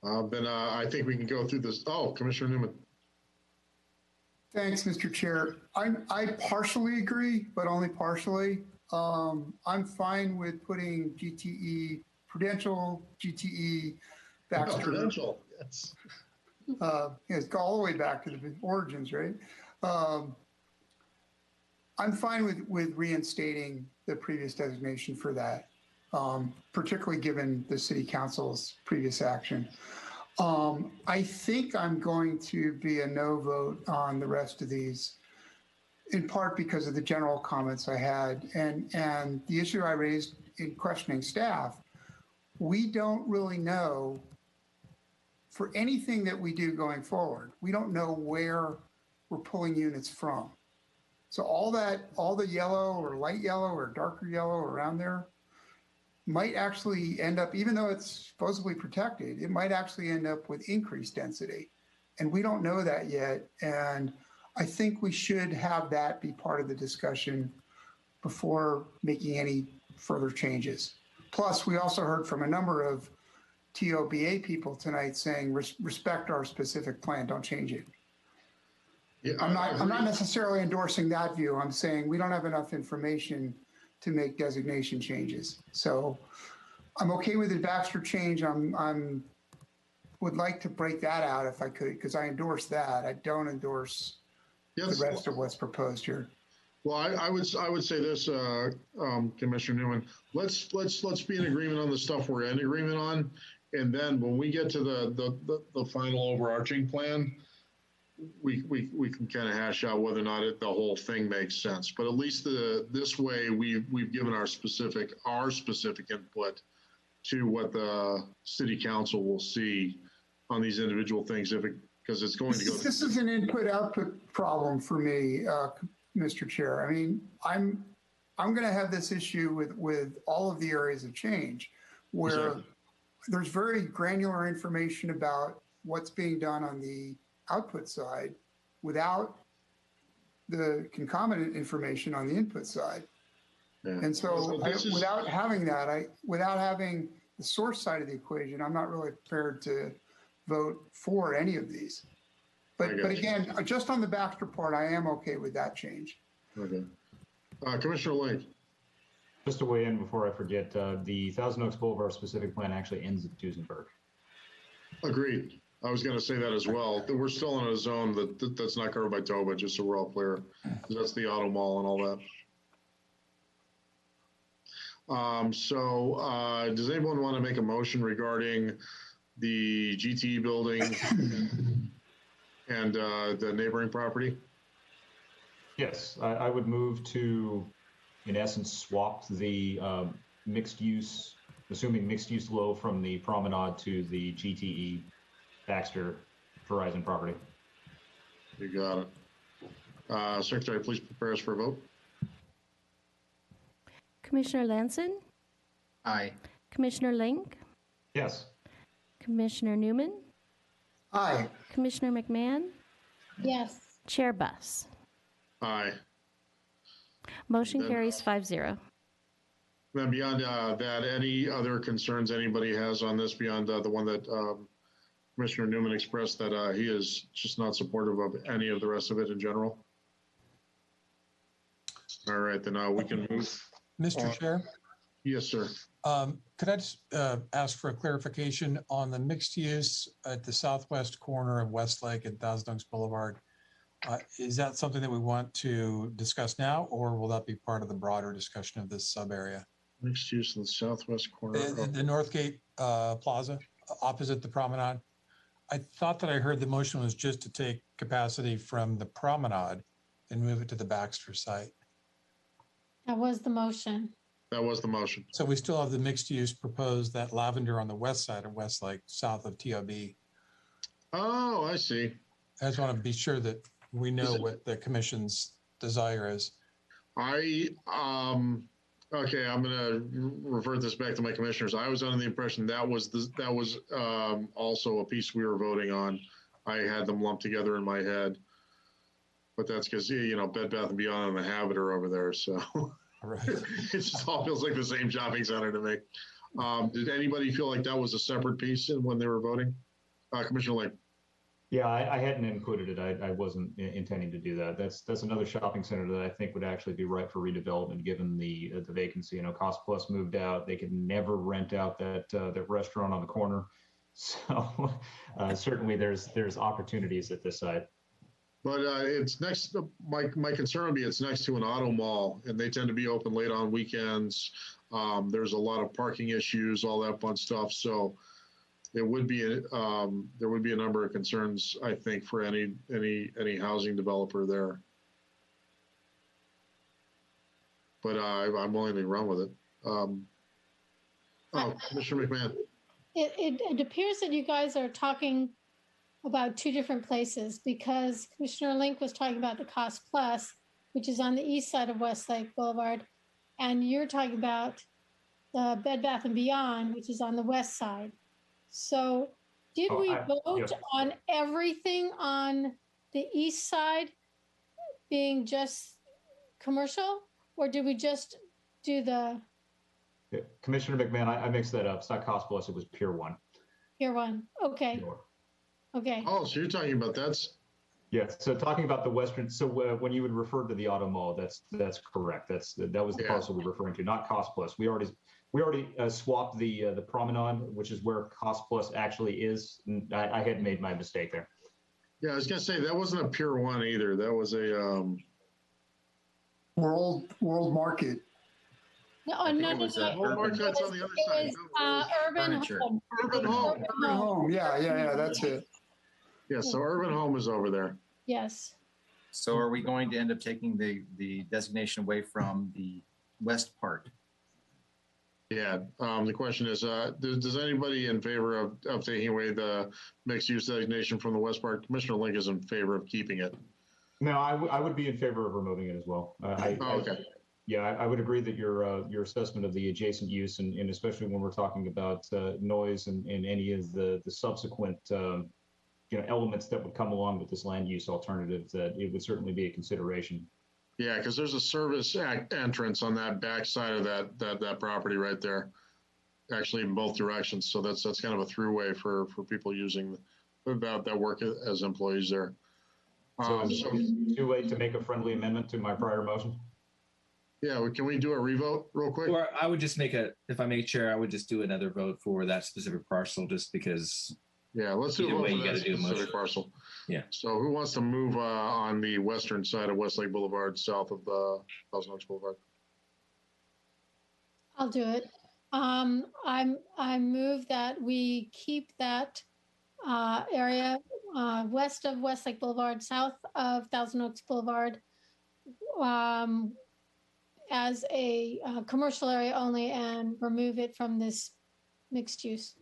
Then I think we can go through this. Oh, Commissioner Newman. Thanks, Mr. Chair. I partially agree, but only partially. I'm fine with putting GTE, Prudential, GTE, Baxter. Prudential, yes. Yes, go all the way back to the origins, right? I'm fine with reinstating the previous designation for that, particularly given the city council's previous action. I think I'm going to be a no vote on the rest of these, in part because of the general comments I had and the issue I raised in questioning staff. We don't really know for anything that we do going forward. We don't know where we're pulling units from. So all the yellow or light yellow or darker yellow around there might actually end up, even though it's supposedly protected, it might actually end up with increased density. And we don't know that yet. And I think we should have that be part of the discussion before making any further changes. Plus, we also heard from a number of TOBA people tonight saying, respect our specific plan, don't change it. Yeah, I'm not necessarily endorsing that view. I'm saying we don't have enough information to make designation changes. So I'm okay with the Baxter change. I'm would like to break that out if I could, because I endorse that. I don't endorse the rest of what's proposed here. Well, I would say this, Commissioner Newman. Let's be in agreement on the stuff we're in agreement on, and then when we get to the final overarching plan, we can kind of hash out whether or not the whole thing makes sense. But at least this way we've given our specific input to what the city council will see on these individual things because it's going to go. This is an input-output problem for me, Mr. Chair. I mean, I'm going to have this issue with all of the areas of change where there's very granular information about what's being done on the output side without the concomitant information on the input side. Yeah. And so this is- without having that, without having the source side of the equation, I'm not really prepared to vote for any of these. But again, just on the Baxter part, I am okay with that change. Okay. Commissioner Link. Just to weigh in before I forget, the Thousand Oaks Boulevard specific plan actually ends at Duesenberg. Agreed. I was going to say that as well. We're still in a zone that's not covered by TOBA, just so we're all clear. That's the auto mall and all that. Does anyone want to make a motion regarding the GTE building and the neighboring property? Yes, I would move to, in essence, swap the mixed use, assuming mixed use low from the promenade to the GTE Baxter Verizon property. You got it. Secretary, please prepare us for a vote. Commissioner Lanson? Aye. Commissioner Link? Yes. Commissioner Newman? Aye. Commissioner McMahon? Yes. Chair Buss? Aye. Motion carries 5-0. Then beyond that, any other concerns anybody has on this beyond the one that Commissioner Newman expressed that he is just not supportive of any of the rest of it in general? All right, then we can move. Mr. Chair? Yes, sir. Could I just ask for a clarification on the mixed use at the southwest corner of Westlake and Thousand Oaks Boulevard? Is that something that we want to discuss now, or will that be part of the broader discussion of this sub area? Mixed use in the southwest corner. The Northgate Plaza, opposite the promenade. I thought that I heard the motion was just to take capacity from the promenade and move it to the Baxter site. That was the motion. That was the motion. So we still have the mixed use proposed, that lavender on the west side of Westlake, south of TOB. Oh, I see. I just want to be sure that we know what the commission's desire is. Okay, I'm going to revert this back to my commissioners. I was under the impression that was also a piece we were voting on. I had them lumped together in my head, but that's because Bed Bath and Beyond and the Habit are over there, so right. It just all feels like the same shopping center to me. Did anybody feel like that was a separate piece when they were voting? Commissioner Lake. Yeah, I hadn't included it. I wasn't intending to do that. That's another shopping center that I think would actually be ripe for redevelopment, given the vacancy. Cost Plus moved out; they could never rent out that restaurant on the corner. So certainly, there's opportunities at this site. But it's next. My concern would be it's next to an auto mall, and they tend to be open late on weekends. There's a lot of parking issues, all that fun stuff. So. It would be there would be a number of concerns, I think, for any housing developer there. But I'm willing to run with it. Commissioner McMahon. It appears that you guys are talking about two different places, because Commissioner Link was talking about the Cost Plus, which is on the east side of Westlake Boulevard, and you're talking about the Bed Bath & Beyond, which is on the west side. So did we vote on everything on the east side being just commercial, or did we just do the? Yeah. Commissioner McMahon, I mixed that up. It's not Cost Plus, it was Pier 1. Pier 1, okay. Okay. Oh, so you're talking about that's. Yeah, so talking about the western, so when you would refer to the auto mall, that's correct. That was the parcel we're referring to, not Cost Plus. We already swapped the promenade, which is where Cost Plus actually is. I had made my mistake there. Yeah, I was gonna say that wasn't a Pier 1 either. That was a World Market. No. World Market's on the other side. It was Urban Home. Urban Home. Yeah, that's it. Yeah, so Urban Home is over there. Yes. So are we going to end up taking the designation away from the west part? Yeah, the question is, does anybody in favor of taking away the mixed use designation from the west part? Commissioner Link is in favor of keeping it. No, I would be in favor of removing it as well. Okay. I would agree that your assessment of the adjacent use, and especially when we're talking about noise and any of the subsequent elements that would come along with this land use alternative, that it would certainly be a consideration. Yeah, because there's a service entrance on that back side of that property right there, actually in both directions. So that's kind of a throughway for people using that work as employees there. So is it too late to make a friendly amendment to my prior motion? Yeah, can we do a revote real quick? Or I would just if I make chair, I would just do another vote for that specific parcel, just because. Yeah, let's do a vote for that specific parcel. Yeah. So who wants to move on the western side of Westlake Boulevard, south of the Thousand Oaks Boulevard? I'll do it. I move that we keep that area west of Westlake Boulevard, south of Thousand Oaks Boulevard, as a commercial area only, and remove it from this mixed use.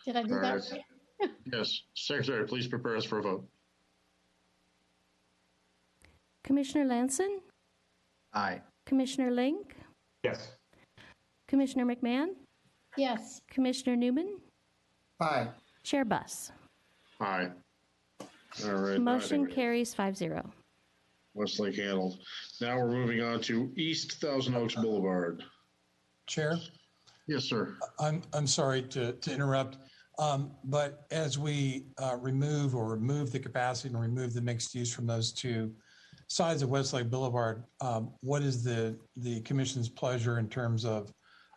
Did I do that right? Yes. Secretary, please prepare us for a vote. Commissioner Lanson? Aye. Commissioner Link? Yes. Commissioner McMahon? Yes. Commissioner Newman? Aye. Chair Buss? Aye. All right. Motion carries 5-0. Westlake handled. Now we're moving on to East Thousand Oaks Boulevard. Chair? Yes, sir. I'm sorry to interrupt, but as we remove the capacity and remove the mixed use from those two sides of Westlake Boulevard, what is the commission's pleasure in terms of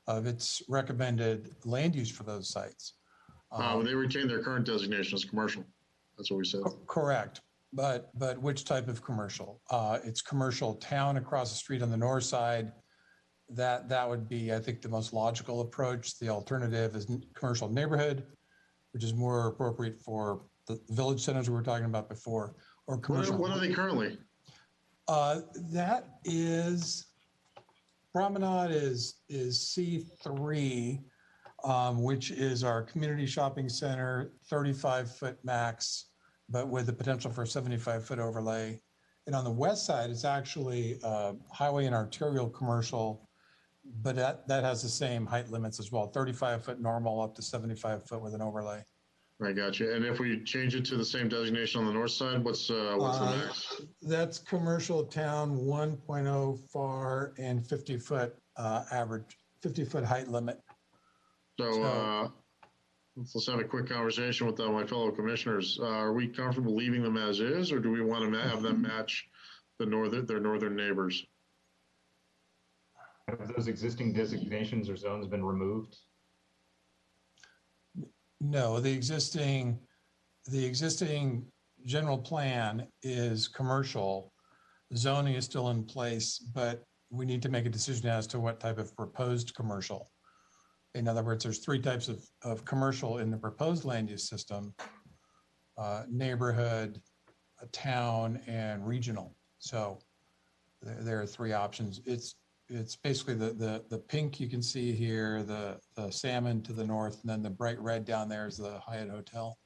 its recommended land use for those sites? They retain their current designation as commercial. That's what we said. Correct. But which type of commercial? It's commercial town across the street on the north side. That would be, I think, the most logical approach. The alternative is commercial neighborhood, which is more appropriate for the village centers we were talking about before, or commercial. What are they currently? That is, Promenade is C3, which is our community shopping center, 35-foot max, but with the potential for a 75-foot overlay. And on the west side, it's actually highway and arterial commercial, but that has the same height limits as well, 35-foot normal up to 75-foot with an overlay. I got you. And if we change it to the same designation on the north side, what's the max? That's commercial town 1.0 FAR and 50-foot average, 50-foot height limit. So let's have a quick conversation with my fellow commissioners. Are we comfortable leaving them as is, or do we want to have them match their northern neighbors? Have those existing designations or zones been removed? No, the existing general plan is commercial. Zoning is still in place, but we need to make a decision as to what type of proposed commercial. In other words, there's three types of commercial in the proposed land use system: neighborhood, a town, and regional. So there are three options. It's basically the pink you can see here, the salmon to the north, and then the bright red down there is the Hyatt Hotel,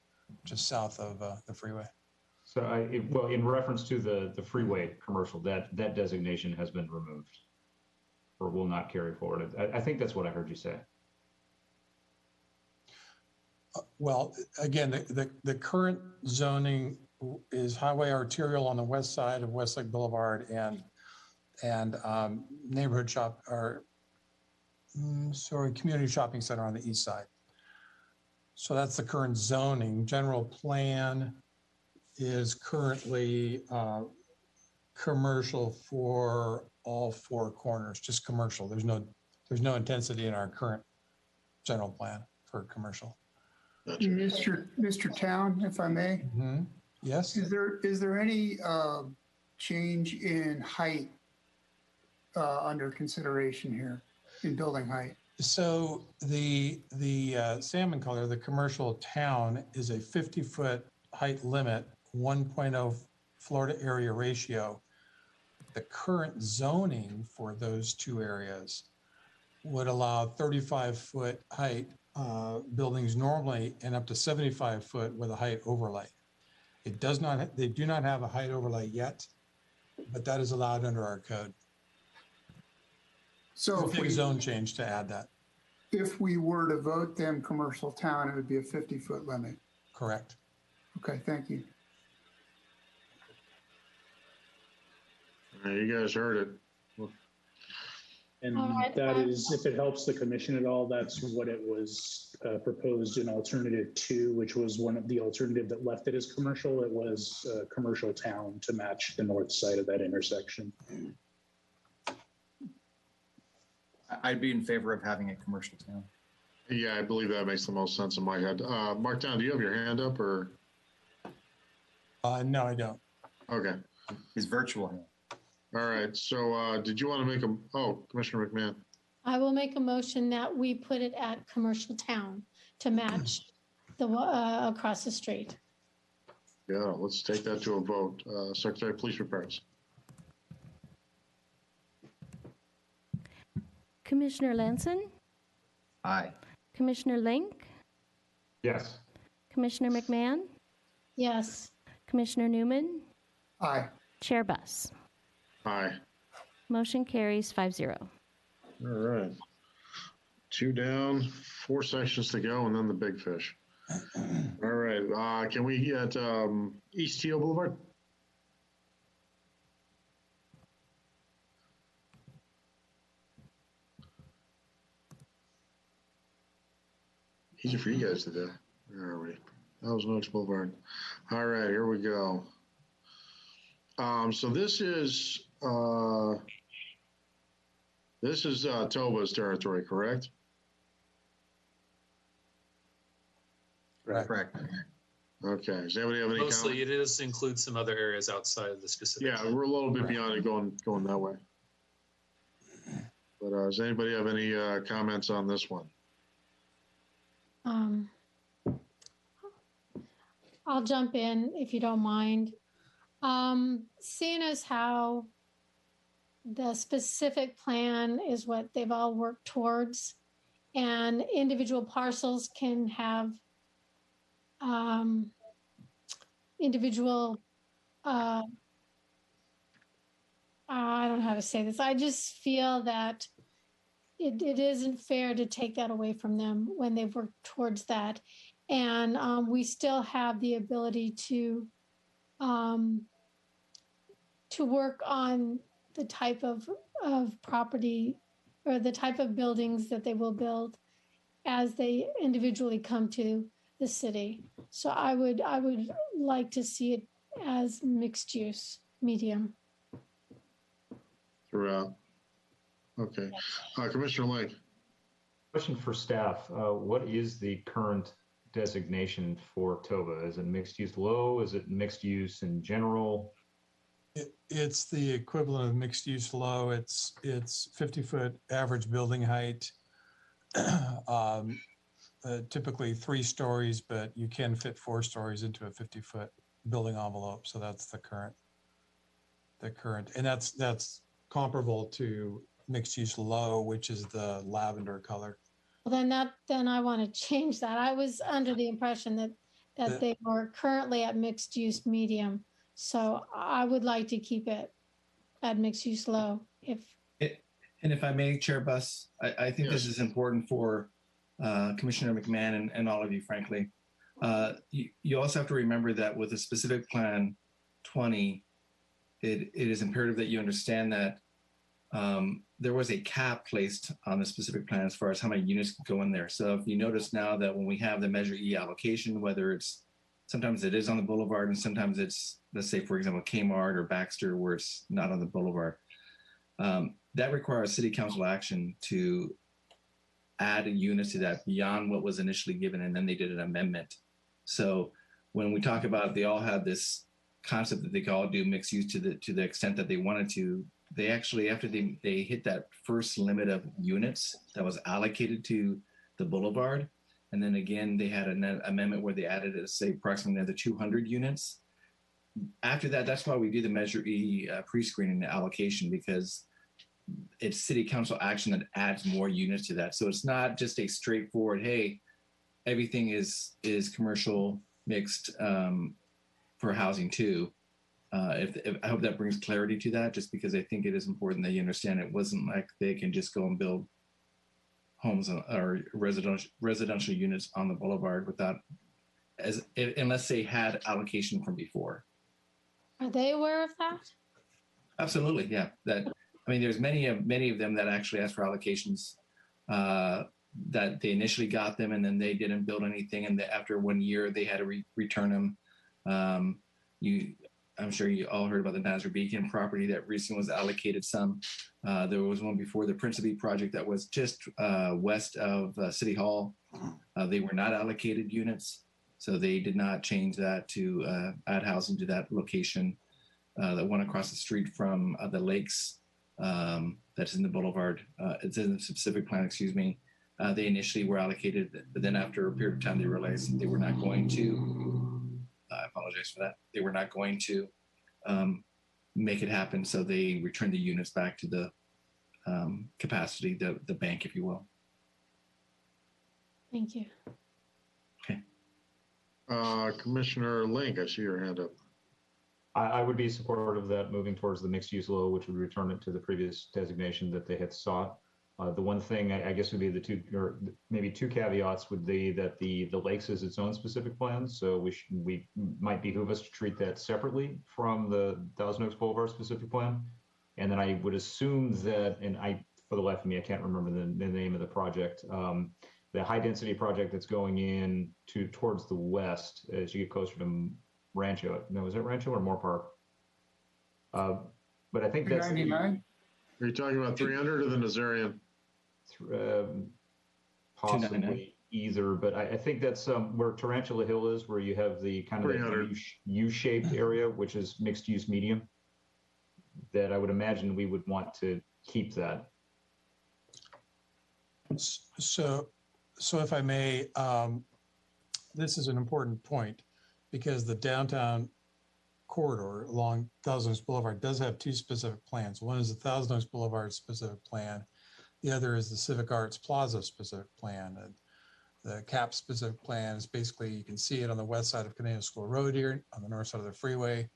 just south of the freeway. So in reference to the freeway commercial, that designation has been removed or will not carry forward. I think that's what I heard you say. Well, again, the current zoning is highway arterial on the west side of Westlake Boulevard and neighborhood community shopping center on the east side. So that's the current zoning. General plan is currently commercial for all four corners, just commercial. There's no intensity in our current general plan for commercial. Mr. Town, if I may. Mm-hmm. Yes. Is there any change in height under consideration here in building height? So the salmon color, the commercial town, is a 50-foot height limit, 1.0 Florida area ratio. The current zoning for those two areas would allow 35-foot height buildings normally and up to 75-foot with a height overlay. They do not have a height overlay yet, but that is allowed under our code. So if we zone change to add that. If we were to vote them commercial town, it would be a 50-foot limit. Correct. Okay, thank you. You guys heard it. And All right, that is, if it helps the commission at all, that's what it was proposed in alternative 2, which was one of the alternative that left it as commercial. It was commercial town to match the north side of that intersection. I'd be in favor of having a commercial town. Yeah, I believe that makes the most sense in my head. Mark Town, do you have your hand up or? No, I don't. Okay. His virtual hand. All right. So did you want to make Commissioner McMahon? I will make a motion that we put it at commercial town to match the across the street. Yeah, let's take that to a vote. Secretary, please repairs. Commissioner Lanson, Aye. Commissioner Link, Yes. Commissioner McMahon, Yes. Commissioner Newman, Aye. Chair Buss. Aye. Motion carries 5-0. All right. 2 down, 4 sections to go, and then the big fish. All right. Can we get East Teal Boulevard? Easy for you guys to do. Where are we? That was Oaks Boulevard. All right, here we go. So this is Toba's territory, correct? Correct. Okay. Does anybody have any Mostly, comment? it does include some other areas outside of the specific. Yeah, we're a little bit beyond it going that way. But does anybody have any comments on this one? I'll jump in if you don't mind. Seeing as how the specific plan is what they've all worked towards, and individual parcels can have individual, I don't know how to say this. I just feel that it isn't fair to take that away from them when they've worked towards that. And we still have the ability to work on the type of property or the type of buildings that they will build as they individually come to the city. So I would like to see it as mixed use medium. Throughout. Okay. Commissioner Lake. Question for staff. What is the current designation for Toba? Is it mixed use low? Is it mixed use in general? It's the equivalent of mixed use low. It's 50-foot average building height. Typically 3 stories, but you can fit 4 stories into a 50-foot building envelope. So that's the current, and that's comparable to mixed use low, which is the lavender color. Well, then I want to change that. I was under the impression that they were currently at mixed use medium. So I would like to keep it at mixed use low. And if I may, Chair Buss, I think this is important for Commissioner McMahon and all of you, frankly. You also have to remember that with a specific plan 20, it is imperative that you understand that there was a cap placed on the specific plan as far as how many units can go in there. So if you notice now that when we have the Measure E allocation, whether it's sometimes it is on the boulevard and sometimes it's, let's say, for example, Kmart or Baxter, where it's not on the boulevard, that requires city council action to add a unit to that beyond what was initially given, and then they did an amendment. So when we talk about they all have this concept that they could all do mixed use to the extent that they wanted to, they actually, after they hit that first limit of units that was allocated to the boulevard, and then again they had an amendment where they added, say, approximately another 200 units. After that, that's why we do the Measure E pre-screening, the allocation, because it's city council action that adds more units to that. So it's not just a straightforward, hey, everything is commercial mixed for housing too. I hope that brings clarity to that, just because I think it is important that you understand it wasn't like they can just go and build homes or residential units on the boulevard without unless they had allocation from before. Are they aware of that? Absolutely, yeah. There's many of them that actually asked for allocations that they initially got them and then they didn't build anything, and after 1 year they had to return them. I'm sure you all heard about the Nazar Beacon property that recently was allocated some. There was one before the Principe project that was just west of City Hall. They were not allocated units, so they did not change that to add housing to that location. The one across the street from the lakes that's in the Boulevard, it's in the specific plan, excuse me. They initially were allocated, but then after a period of time, they realized they were not going to, I apologize for that. They were not going to make it happen. So they returned the units back to the capacity, the bank, if you will. Thank you. Okay. Commissioner Link, I see your hand up. I would be supportive of that, moving towards the mixed use law, which would return it to the previous designation that they had sought. The one thing I guess would be the two, or maybe two caveats would be that the lakes is its own specific plan. So we might behoove us to treat that separately from the Thousand Oaks Boulevard specific plan. And then I would assume that, and for the life of me, I can't remember the name of the project. The high density project that's going in towards the west as you get closer to Rancho. No, is it Rancho or Moore Park? But I think that's. 99? Are you talking about 300 or the Nazarian? Possibly either, but I think that's where Tarantula Hill is, where you have the kind of the U-shaped area, which is mixed use medium. That I would imagine we would want to keep that. So if I may, this is an important point because the downtown corridor along Thousand Oaks Boulevard does have two specific plans. One is the Thousand Oaks Boulevard specific plan. The other is the Civic Arts Plaza specific plan. And the CAP specific plan is basically, you can see it on the west side of Canejo School Road here, on the north side of the freeway,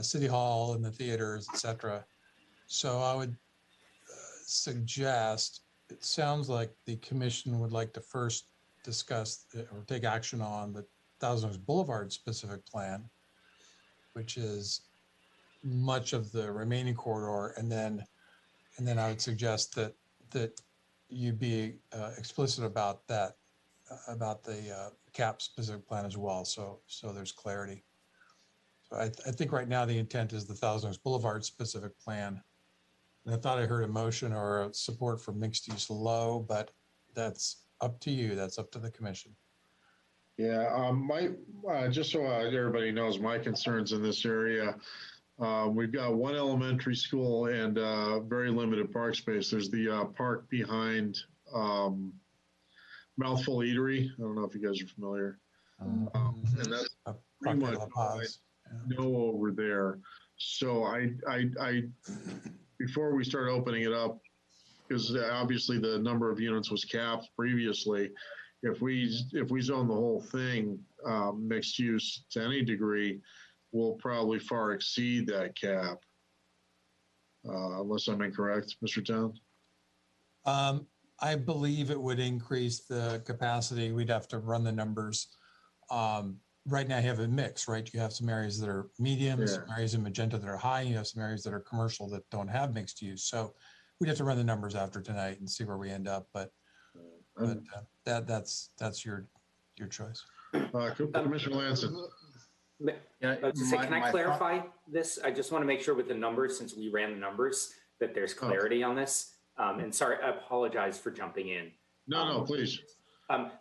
City Hall and the theaters, etc. So I would suggest, it sounds like the commission would like to first discuss or take action on the Thousand Oaks Boulevard specific plan, which is much of the remaining corridor, and then I would suggest that you be explicit about that, about the CAP specific plan as well, so there's clarity. So I think right now the intent is the Thousand Oaks Boulevard specific plan. And I thought I heard a motion or a support for mixed use low, but that's up to you. That's up to the commission. Yeah, just so everybody knows my concerns in this area, we've got one elementary school and very limited park space. There's the park behind Mouthful Eatery. I don't know if you guys are familiar. And that's pretty much all I know over there. So I before we start opening it up, because obviously the number of units was capped previously, if we zone the whole thing mixed use to any degree, we'll probably far exceed that cap, unless I'm incorrect, Mr. Towns. I believe it would increase the capacity. We'd have to run the numbers. Right now you have a mix, right? You have some areas that are medium, some areas in magenta that are high, and you have some areas that are commercial that don't have mixed use. So we'd have to run the numbers after tonight and see where we end up. But that's your choice. Commissioner Lanson. Can I clarify this? I just want to make sure with the numbers, since we ran the numbers, that there's clarity on this. And sorry, I apologize for jumping in. No, please.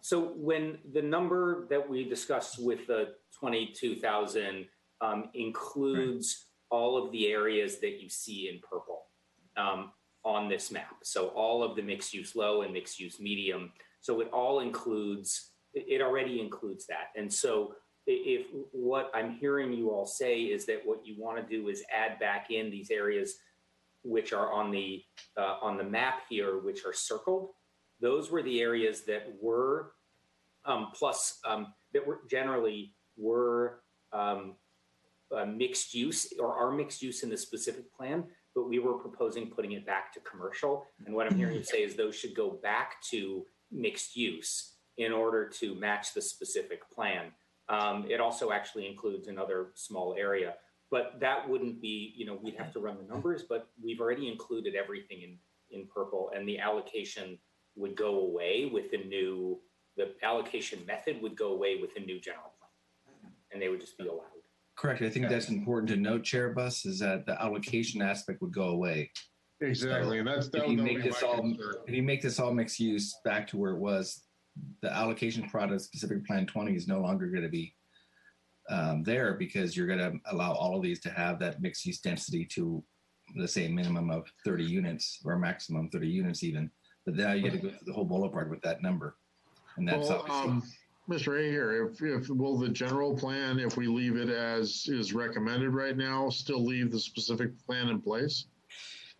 So when the number that we discussed with the 22,000 includes all of the areas that you see in purple on this map. So all of the mixed use low and mixed use medium. So it all includes, it already includes that. And so if what I'm hearing you all say is that what you want to do is add back in these areas which are on the map here, which are circled, those were the areas that were that were generally mixed use or are mixed use in the specific plan, but we were proposing putting it back to commercial. And what I'm hearing you say is those should go back to mixed use in order to match the specific plan. It also actually includes another small area, but that wouldn't be, we'd have to run the numbers, but we've already included everything in purple, and the allocation would go away with the allocation method would go away with the new general plan, and they would just be allowed. Correct. I think that's important to note, Chair Bus, is that the allocation aspect would go away. Exactly, So and if you make this all mixed use back to where it was, the allocation product specific plan 20 is no longer going to be there, because you're going to allow all of these to have that mixed use density to, let's say, a minimum of 30 units or maximum 30 units even. But now you get to go through the whole boulevard with that number, and that's obviously. Mr. A here, if will the general plan, if we leave it as is recommended right now, still leave the specific plan in place?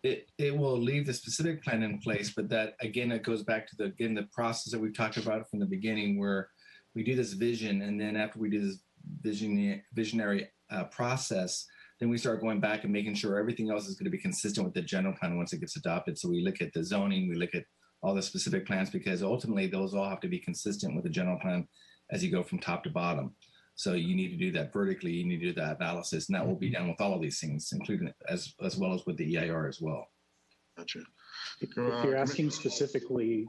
It will leave the specific plan in place, but that again, it goes back to the process that we've talked about from the beginning, where we do this vision, and then after we do this visionary process, then we start going back and making sure everything else is going to be consistent with the general plan once it gets adopted. So we look at the zoning, we look at all the specific plans, because ultimately those all have to be consistent with the general plan as you go from top to bottom. So you need to do that vertically, you need to do that analysis, and that will be done with all of these things, including as well as with the EIR as well. Gotcha. If you're asking specifically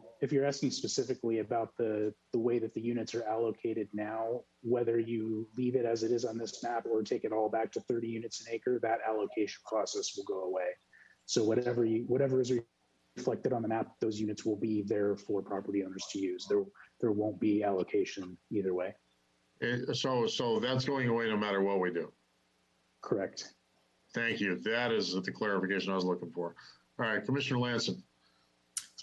about the way that the units are allocated now, whether you leave it as it is on this map or take it all back to 30 units an acre, that allocation process will go away. So whatever is reflected on the map, those units will be there for property owners to use. There won't be allocation either way. So that's going away no matter what we do. Correct. Thank you. That is the clarification I was looking for. All right, Commissioner Lanson.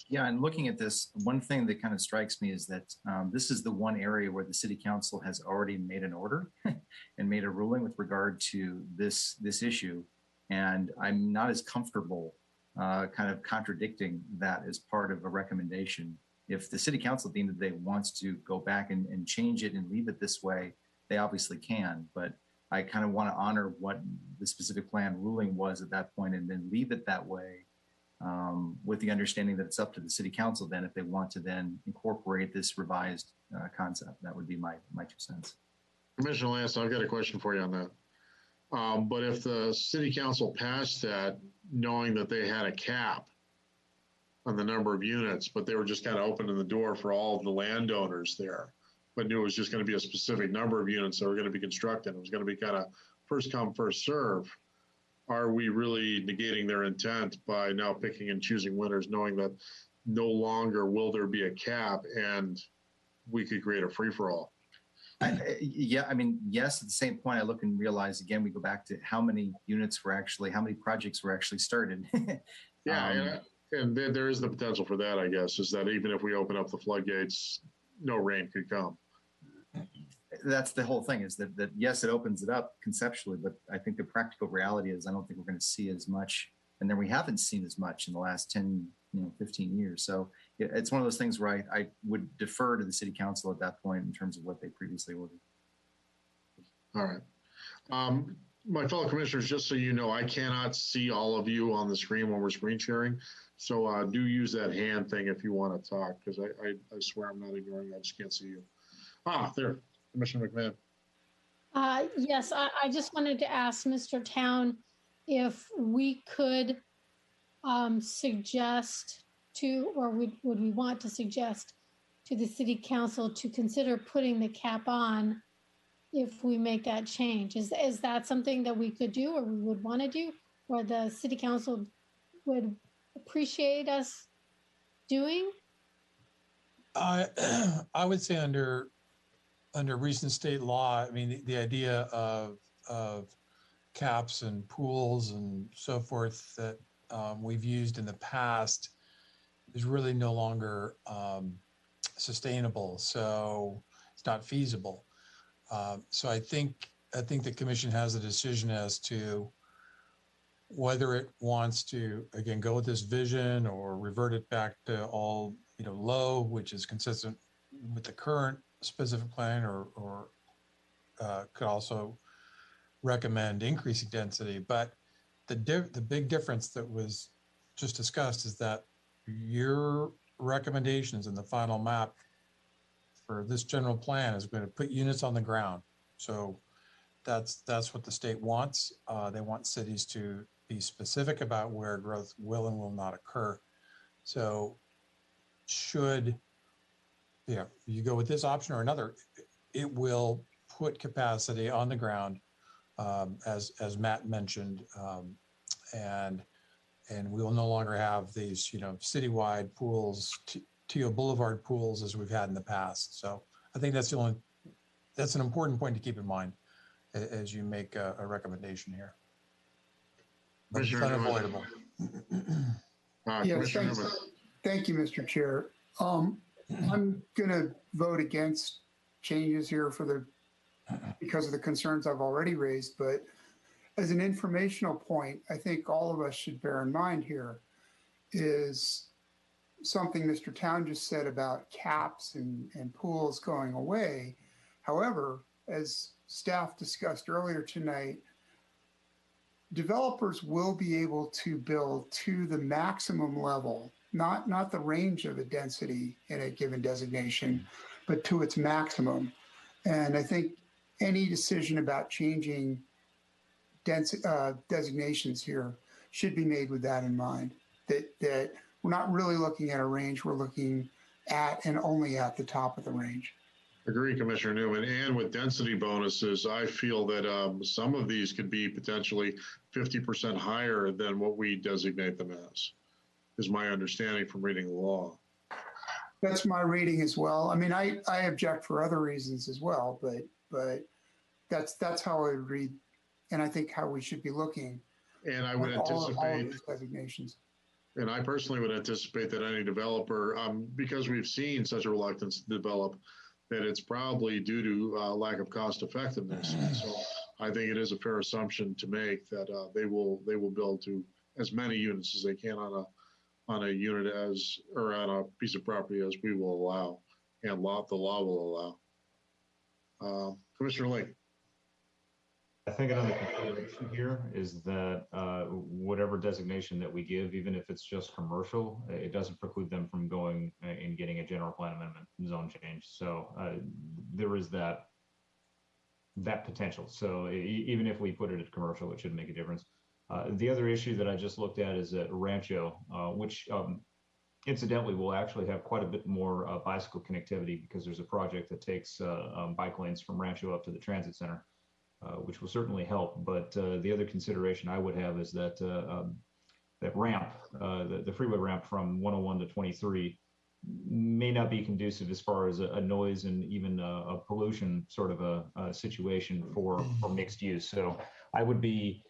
Yeah, and looking at this, one thing that kind of strikes me is that this is the one area where the City Council has already made an order and made a ruling with regard to this issue, and I'm not as comfortable kind of contradicting that as part of a recommendation. If the City Council at the end of the day wants to go back and change it and leave it this way, they obviously can, but I kind of want to honor what the specific plan ruling was at that point and then leave it that way, with the understanding that it's up to the City Council then if they want to then incorporate this revised concept. That would be my 2 cents. Commissioner Lanson, I've got a question for you on that. But if the City Council passed that knowing that they had a cap on the number of units, but they were just kind of opening the door for all of the landowners there, but knew it was just going to be a specific number of units that were going to be constructed, it was going to be kind of first come, first serve, are we really negating their intent by now picking and choosing winners, knowing that no longer will there be a cap and we could create a free-for-all? Yeah, I mean, yes, at the same point, I look and realize, again, we go back to how many projects were actually started. Yeah, and there is the potential for that, I guess, is that even if we open up the floodgates, no rain could come. That's the whole thing, is that yes, it opens it up conceptually, but I think the practical reality is I don't think we're going to see as much, and then we haven't seen as much in the last 10, 15 years. So it's one of those things where I would defer to the City Council at that point in terms of what they previously ordered. All right. My fellow commissioners, just so you know, I cannot see all of you on the screen when we're screen sharing. So do use that hand thing if you want to talk, because I swear I'm not ignoring you. I just can't see you. There, Commissioner McMahon. Yes, I just wanted to ask Mr. Town if we could suggest to, or would we want to suggest to the City Council to consider putting the cap on if we make that change? Is that something that we could do or we would want to do, or the City Council would appreciate us doing? I would say under recent state law, I mean, the idea of caps and pools and so forth that we've used in the past is really no longer sustainable. So it's not feasible. So I think the commission has a decision as to whether it wants to, again, go with this vision or revert it back to all, low, which is consistent with the current specific plan, or could also recommend increasing density. But the big difference that was just discussed is that your recommendations in the final map for this general plan is going to put units on the ground. So that's what the state wants. They want cities to be specific about where growth will and will not occur. So should you go with this option or another, it will put capacity on the ground, as Matt mentioned, and we will no longer have these, citywide pools, TO Boulevard pools as we've had in the past. So I think that's an important point to keep in mind as you make a recommendation here. But it's unavoidable. Yes, thank you, Mr. Chair. I'm going to vote against changes here because of the concerns I've already raised. But as an informational point, I think all of us should bear in mind here is something Mr. Town just said about caps and pools going away. However, as staff discussed earlier tonight, developers will be able to build to the maximum level, not the range of a density in a given designation, but to its maximum. And I think any decision about changing designations here should be made with that in mind, that we're not really looking at a range, we're looking at and only at the top of the range. Agree, Commissioner Newman. And with density bonuses, I feel that some of these could be potentially 50% higher than what we designate them as, is my understanding from reading the law. That's my reading as well. I mean, I object for other reasons as well, but that's how I would read, and I think how we should be looking. And I would anticipate all of these designations. And I personally would anticipate that any developer, because we've seen such a reluctance to develop, that it's probably due to lack of cost effectiveness. So I think it is a fair assumption to make that they will build to as many units as they can on a unit or on a piece of property as we will allow, and the law will allow. Commissioner Lake. I think another consideration here is that whatever designation that we give, even if it's just commercial, it doesn't preclude them from going and getting a general plan amendment zone change. So there is that potential. So even if we put it at commercial, it shouldn't make a difference. The other issue that I just looked at is at Rancho, which incidentally will actually have quite a bit more bicycle connectivity because there's a project that takes bike lanes from Rancho up to the transit center. Which will certainly help. But the other consideration I would have is that that ramp, the freeway ramp from 101 to 23 may not be conducive as far as a noise and even a pollution sort of a situation for mixed use. So I would be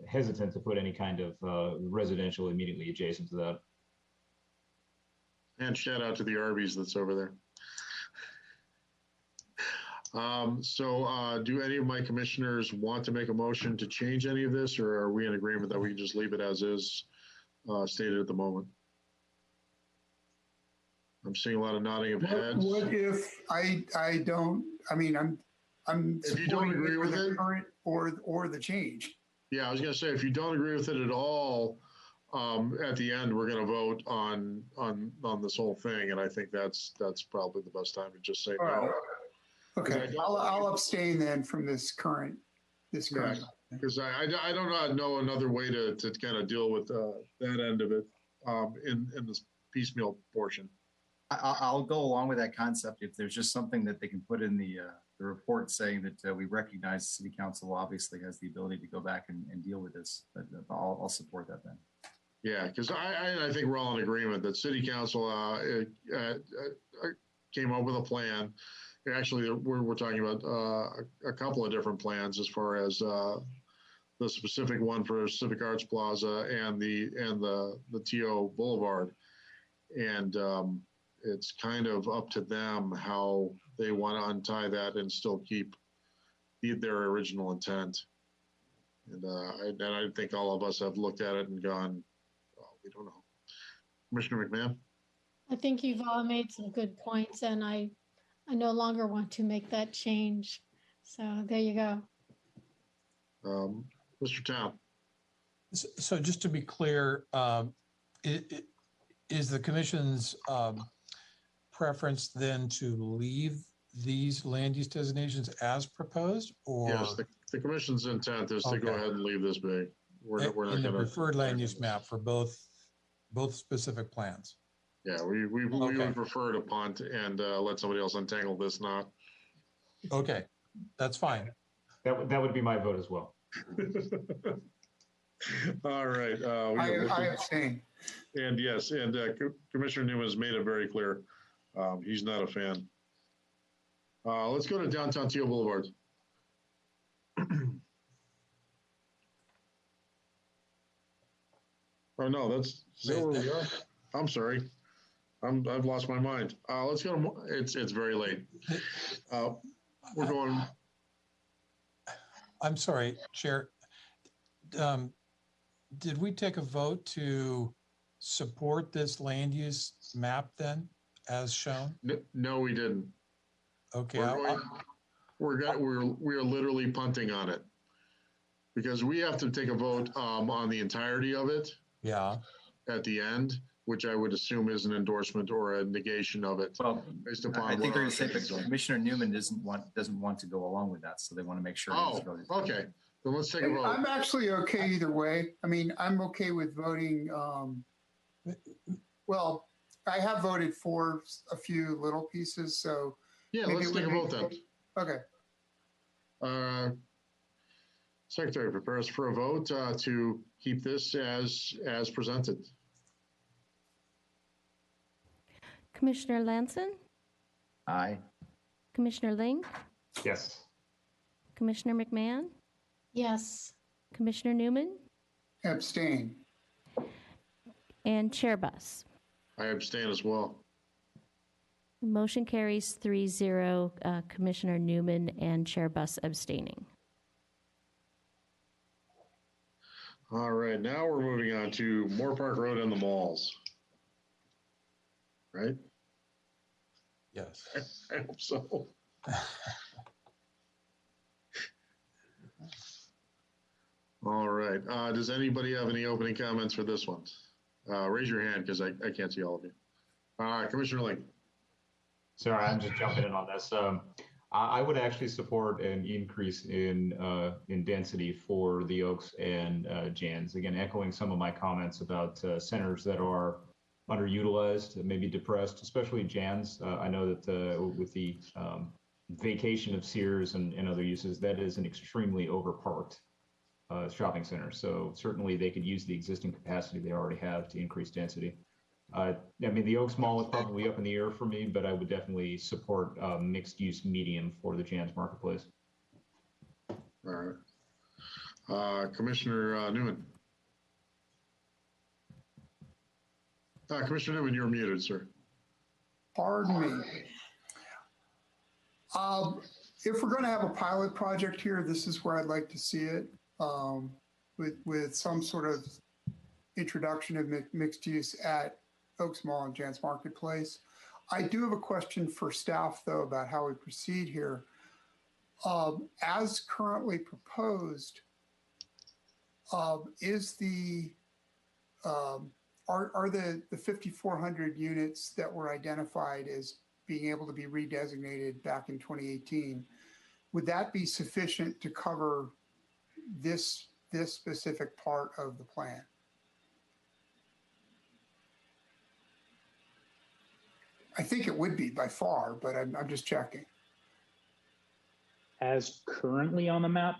hesitant to put any kind of residential immediately adjacent to that. And shout out to the Arby's that's over there. Do any of my commissioners want to make a motion to change any of this, or are we in agreement that we can just leave it as is stated at the moment? I'm seeing a lot of nodding of heads. What if I don't? I mean, I'm if you don't agree with it, current or the change. Yeah, I was going to say if you don't agree with it at all, at the end we're going to vote on this whole thing, and I think that's probably the best time to just say no. Okay, I'll abstain then from this current. Because I don't know another way to kind of deal with that end of it in this piecemeal portion. I'll go along with that concept if there's just something that they can put in the report saying that we recognize the City Council obviously has the ability to go back and deal with this. But I'll support that then. Yeah, because I think we're all in agreement that City Council came up with a plan. Actually, we're talking about a couple of different plans as far as the specific one for Civic Arts Plaza and the TO Boulevard, and it's kind of up to them how they want to untie that and still keep their original intent. And I think all of us have looked at it and gone, oh, we don't know. Commissioner McMahon? I think you've all made some good points, and I no longer want to make that change. So there you go. Mr. Town. So just to be clear, is the commission's preference then to leave these land use designations as proposed, or? Yes, the commission's intent is to go ahead and leave this big. We're not In the gonna. preferred land use map for both specific plans. Yeah, we would prefer to punt and let somebody else untangle this knot. Okay, that's fine. That would be my vote as well. All right. I abstain. And yes, and Commissioner Newman has made it very clear. He's not a fan. Let's go to downtown Teal Boulevard. Oh no, is that where we are? I'm sorry. I've lost my mind. Let's go to, it's very late. We're going. I'm sorry, Chair. Did we take a vote to support this land use map then, as shown? No, we didn't. Okay. We are literally punting on it because we have to take a vote on the entirety of it. Yeah. At the end, which I would assume is an endorsement or a negation of it. Well, based upon I think they're going to say that Commissioner Newman doesn't want to go along with that, so they want to make sure. Oh, okay. Then let's take a vote. I'm actually okay either way. I mean, I'm okay with voting. Well, I have voted for a few little pieces, so yeah, let's take a vote then. Okay. Secretary, prepare us for a vote to keep this as presented. Commissioner Lanson? Aye. Commissioner Ling? Yes. Commissioner McMahon? Yes. Commissioner Newman? Abstain. And Chair Buss? I abstain as well. Motion carries 3-0, Commissioner Newman and Chair Buss abstaining. All right, now we're moving on to Moore Park Road and the malls. Right? Yes. I hope so. All right. Does anybody have any opening comments for this one? Raise your hand because I can't see all of you. Commissioner Ling. Sorry, I'm just jumping in on this. I would actually support an increase in density for the Oaks and Jans. Again, echoing some of my comments about centers that are underutilized, maybe depressed, especially Jans. I know that with the vacation of Sears and other uses, that is an extremely overparked shopping center. So certainly they could use the existing capacity they already have to increase density. I mean, the Oaks Mall is probably up in the air for me, but I would definitely support mixed use medium for the Jans Marketplace. All right. Commissioner Newman. Commissioner Newman, you're muted, sir. Pardon me. If we're going to have a pilot project here, this is where I'd like to see it, with some sort of introduction of mixed use at Oaks Mall and Jans Marketplace. I do have a question for staff, though, about how we proceed here. As currently proposed, is the are the 5,400 units that were identified as being able to be redesignated back in 2018, would that be sufficient to cover this specific part of the plan? I think it would be by far, but I'm just checking. As currently on the map,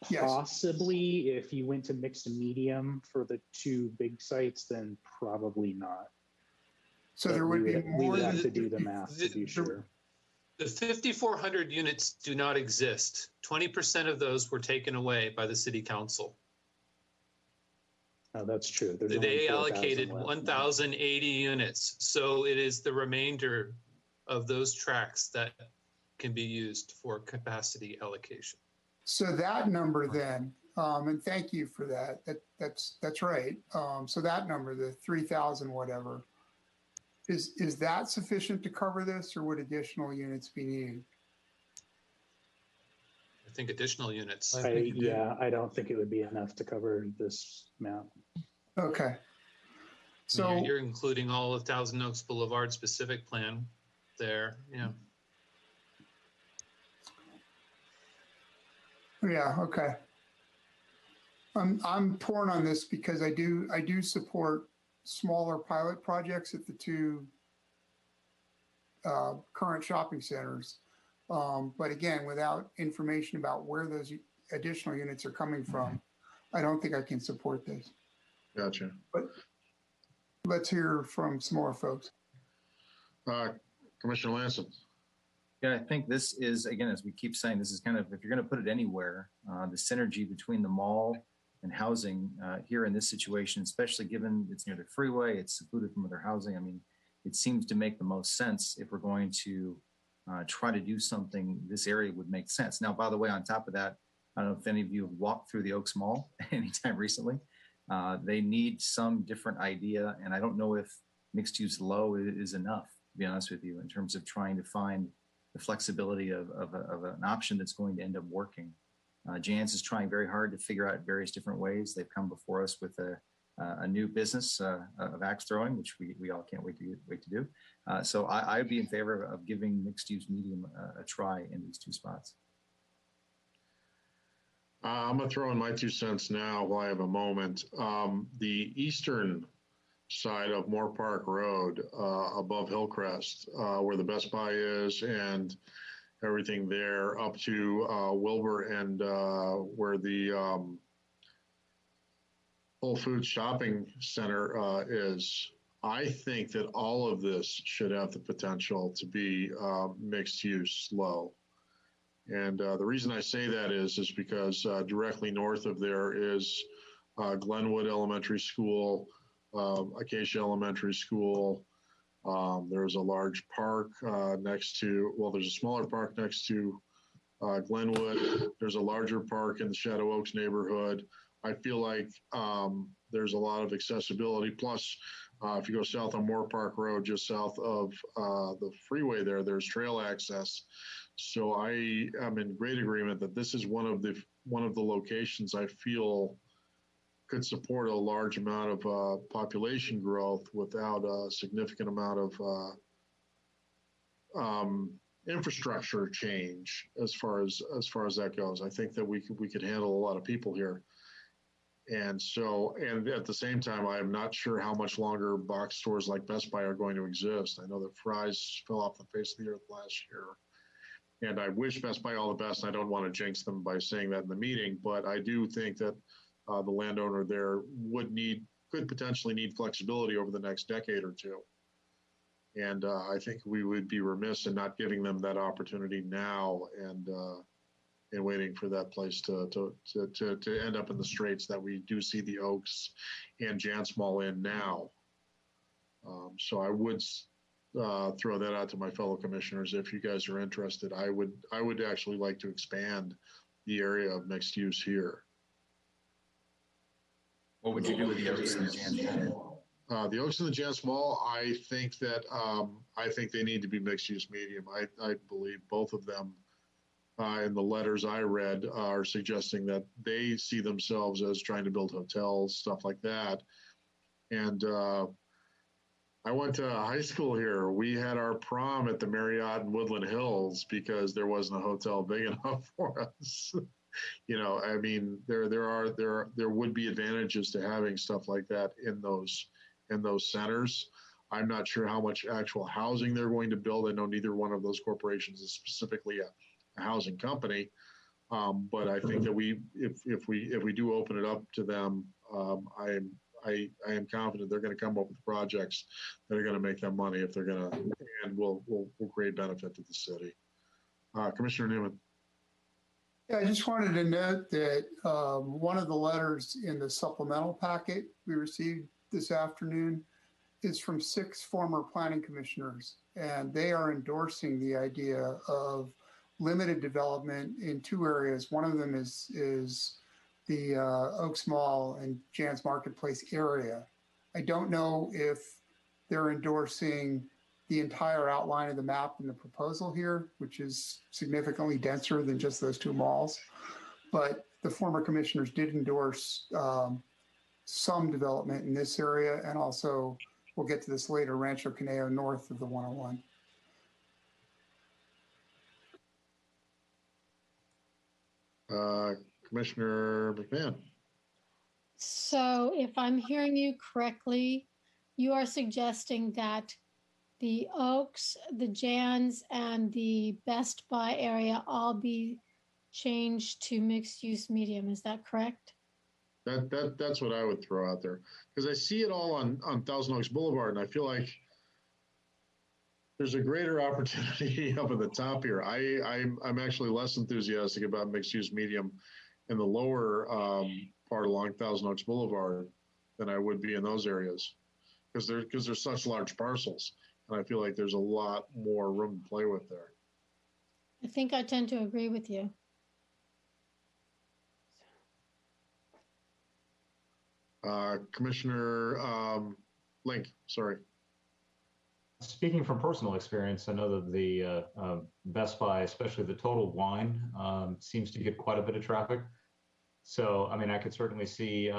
yes. Possibly if you went to mixed medium for the two big sites, then probably not. So there would be more. We would have to do the math to be sure. The 5,400 units do not exist. 20% of those were taken away by the city council. Oh, that's true. They allocated 1,080 units. So it is the remainder of those tracks that can be used for capacity allocation. So that number then, and thank you for that. That's right. So that number, the 3,000 whatever, is that sufficient to cover this, or would additional units be needed? I think additional units. I don't think it would be enough to cover this map. Okay. So you're including all of Thousand Oaks Boulevard specific plan there. Yeah. Yeah, okay. I'm torn on this because I do support smaller pilot projects at the two current shopping centers. But again, without information about where those additional units are coming from, I don't think I can support this. Gotcha. But let's hear from some more folks. Commissioner Lanson. Yeah, I think this is, again, as we keep saying, this is kind of, if you're going to put it anywhere, the synergy between the mall and housing here in this situation, especially given it's near the freeway, it's secluded from other housing. I mean, it seems to make the most sense if we're going to try to do something, this area would make sense. Now, by the way, on top of that, I don't know if any of you have walked through the Oaks Mall anytime recently. They need some different idea, and I don't know if mixed use low is enough, to be honest with you, in terms of trying to find the flexibility of an option that's going to end up working. Jan's is trying very hard to figure out various different ways. They've come before us with a new business of axe throwing, which we all can't wait to do. So I'd be in favor of giving mixed use medium a try in these two spots. I'm going to throw in my 2 cents now while I have a moment. The eastern side of Moore Park Road, above Hillcrest, where the Best Buy is and everything there, up to Wilburn and where the Whole Foods Shopping Center is. I think that all of this should have the potential to be mixed use low. And the reason I say that is because directly north of there is Glenwood Elementary School, Acacia Elementary School. There's a large park next to, well, there's a smaller park next to Glenwood. There's a larger park in the Shadow Oaks neighborhood. I feel like there's a lot of accessibility. Plus, if you go south on Moore Park Road, just south of the freeway there's trail access. So I am in great agreement that this is one of the locations I feel could support a large amount of population growth without a significant amount of infrastructure change as far as that goes. I think that we could handle a lot of people here. And so, and at the same time, I am not sure how much longer box stores like Best Buy are going to exist. I know that Fry's fell off the face of the earth last year. And I wish Best Buy all the best. And I don't want to jinx them by saying that in the meeting, but I do think that the landowner there could potentially need flexibility over the next decade or two. And I think we would be remiss in not giving them that opportunity now and waiting for that place to end up in the straits that we do see the Oaks and Jan's Mall in now. So I would throw that out to my fellow commissioners. If you guys are interested, I would actually like to expand the area of mixed use here. What would you do with the Oaks and the Jan's Mall? The Oaks and the Jan's Mall, I think they need to be mixed use medium. I believe both of them in the letters I read are suggesting that they see themselves as trying to build hotels, stuff like that. And I went to high school here. We had our prom at the Marriott in Woodland Hills because there wasn't a hotel big enough for us. You know, I mean, there would be advantages to having stuff like that in those centers. I'm not sure how much actual housing they're going to build. I know neither one of those corporations is specifically a housing company, but I think that if we do open it up to them, I am confident they're going to come up with projects that are going to make them money if they're going to, and will create benefit to the city. Commissioner Newman. Yeah, I just wanted to note that one of the letters in the supplemental packet we received this afternoon is from 6 former planning commissioners, and they are endorsing the idea of limited development in 2 areas. One of them is the Oaks Mall and Jan's Marketplace area. I don't know if they're endorsing the entire outline of the map in the proposal here, which is significantly denser than just those 2 malls. But the former commissioners did endorse some development in this area, and also, we'll get to this later, Rancho Canejo north of the 101. Commissioner McMahon. So if I'm hearing you correctly, you are suggesting that the Oaks, the Jans, and the Best Buy area all be changed to mixed-use medium. Is that correct? That's what I would throw out there, because I see it all on Thousand Oaks Boulevard, and I feel like there's a greater opportunity up at the top here. I'm actually less enthusiastic about mixed-use medium in the lower part along Thousand Oaks Boulevard than I would be in those areas, because they're such large parcels, and I feel like there's a lot more room to play with there. I think I tend to agree with you. Commissioner Link, sorry. Speaking from personal experience, I know that the Best Buy, especially the Total Wine, seems to get quite a bit of traffic. So, I mean, I could certainly see,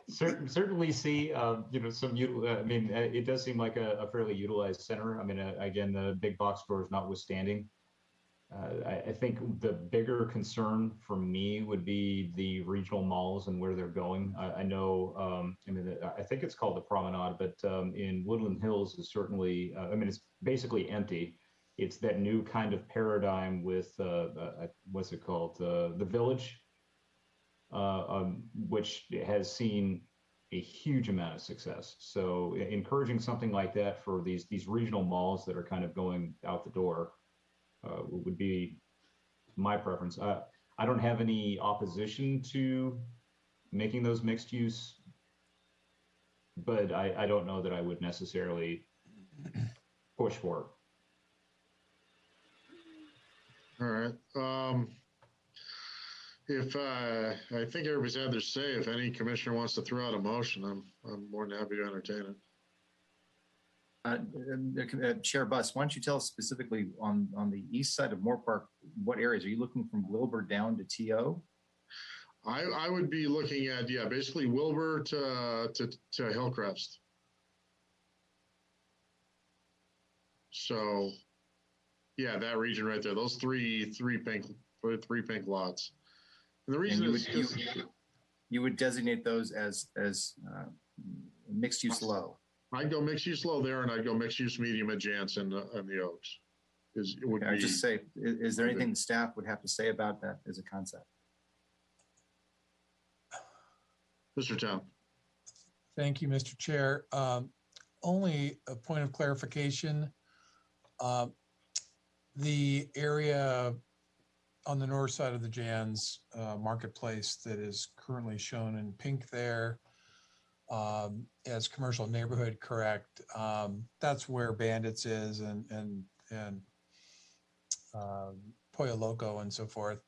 certainly see, some. I mean, it does seem like a fairly utilized center. I mean, again, the big box stores notwithstanding. I think the bigger concern for me would be the regional malls and where they're going. I know, I think it's called the Promenade, but in Woodland Hills is certainly, it's basically empty. It's that new kind of paradigm with, what's it called? The Village, which has seen a huge amount of success. So encouraging something like that for these regional malls that are kind of going out the door would be my preference. I don't have any opposition to making those mixed use, but I don't know that I would necessarily push for it. All right. If I think everybody's had their say. If any commissioner wants to throw out a motion, I'm more than happy to entertain it. Chair Buss, why don't you tell us specifically on the east side of Moore Park, what areas? Are you looking from Wilbur down to TO? I would be looking at, basically Wilbur to Hillcrest. So, that region right there, those three pink lots. And the reason you would designate those as mixed use low. I'd go mixed use low there, and I'd go mixed use medium at Jansen and the Oaks. I just say, is there anything the staff would have to say about that as a concept? Mr. Town. Thank you, Mr. Chair. Only a point of clarification. The area on the north side of the Jan's marketplace that is currently shown in pink there as commercial neighborhood, correct? That's where Bandits is and Pollo Loco and so forth.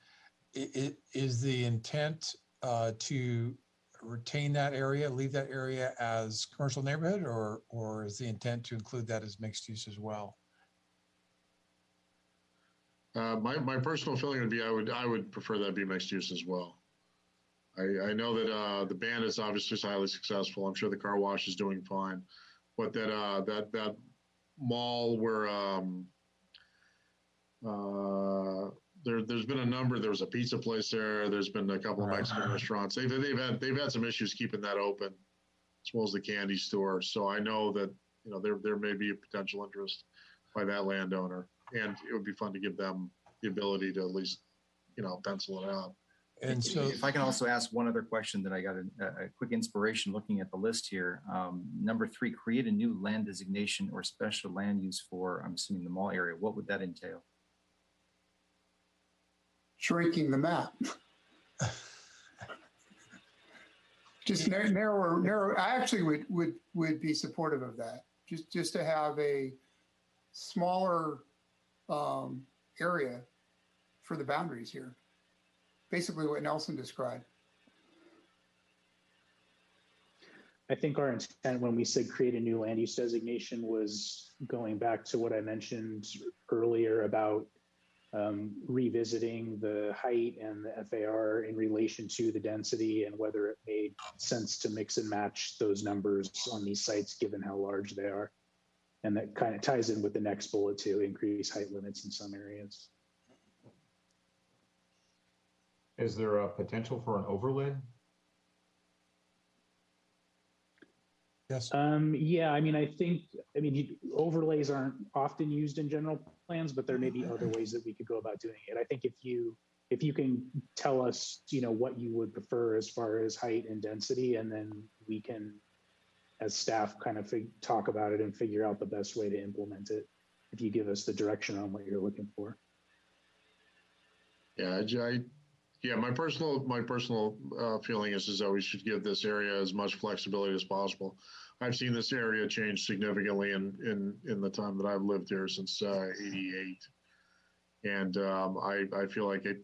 It is the intent to retain that area, leave that area as commercial neighborhood, or is the intent to include that as mixed use as well? My personal feeling would be I would prefer that be mixed use as well. I know that the Bandits obviously is highly successful. I'm sure the car wash is doing fine, but that mall where there's been a number. There was a pizza place there. There's been a couple of Mexican restaurants. They've had some issues keeping that open, as well as the candy store. So I know that there may be a potential interest by that landowner, and it would be fun to give them the ability to at least pencil it out. And so, if I can also ask one other question, that I got a quick inspiration looking at the list here. Number 3, create a new land designation or special land use for, I'm assuming, the mall area. What would that entail? Shrinking the map. Just narrower. I actually would be supportive of that. Just to have a smaller area for the boundaries here. Basically what Nelson described. I think our intent when we said create a new land use designation was going back to what I mentioned earlier about revisiting the height and the FAR in relation to the density and whether it made sense to mix and match those numbers on these sites given how large they are. And that kind of ties in with the next bullet to increase height limits in some areas. Is there a potential for an overlay? Yes. Yeah, I mean, overlays aren't often used in general plans, but there may be other ways that we could go about doing it. I think if you can tell us, what you would prefer as far as height and density, and then we can, as staff, kind of talk about it and figure out the best way to implement it. If you give us the direction on what you're looking for. Yeah, my personal feeling is that we should give this area as much flexibility as possible. I've seen this area change significantly in the time that I've lived here since '88, and I feel like it.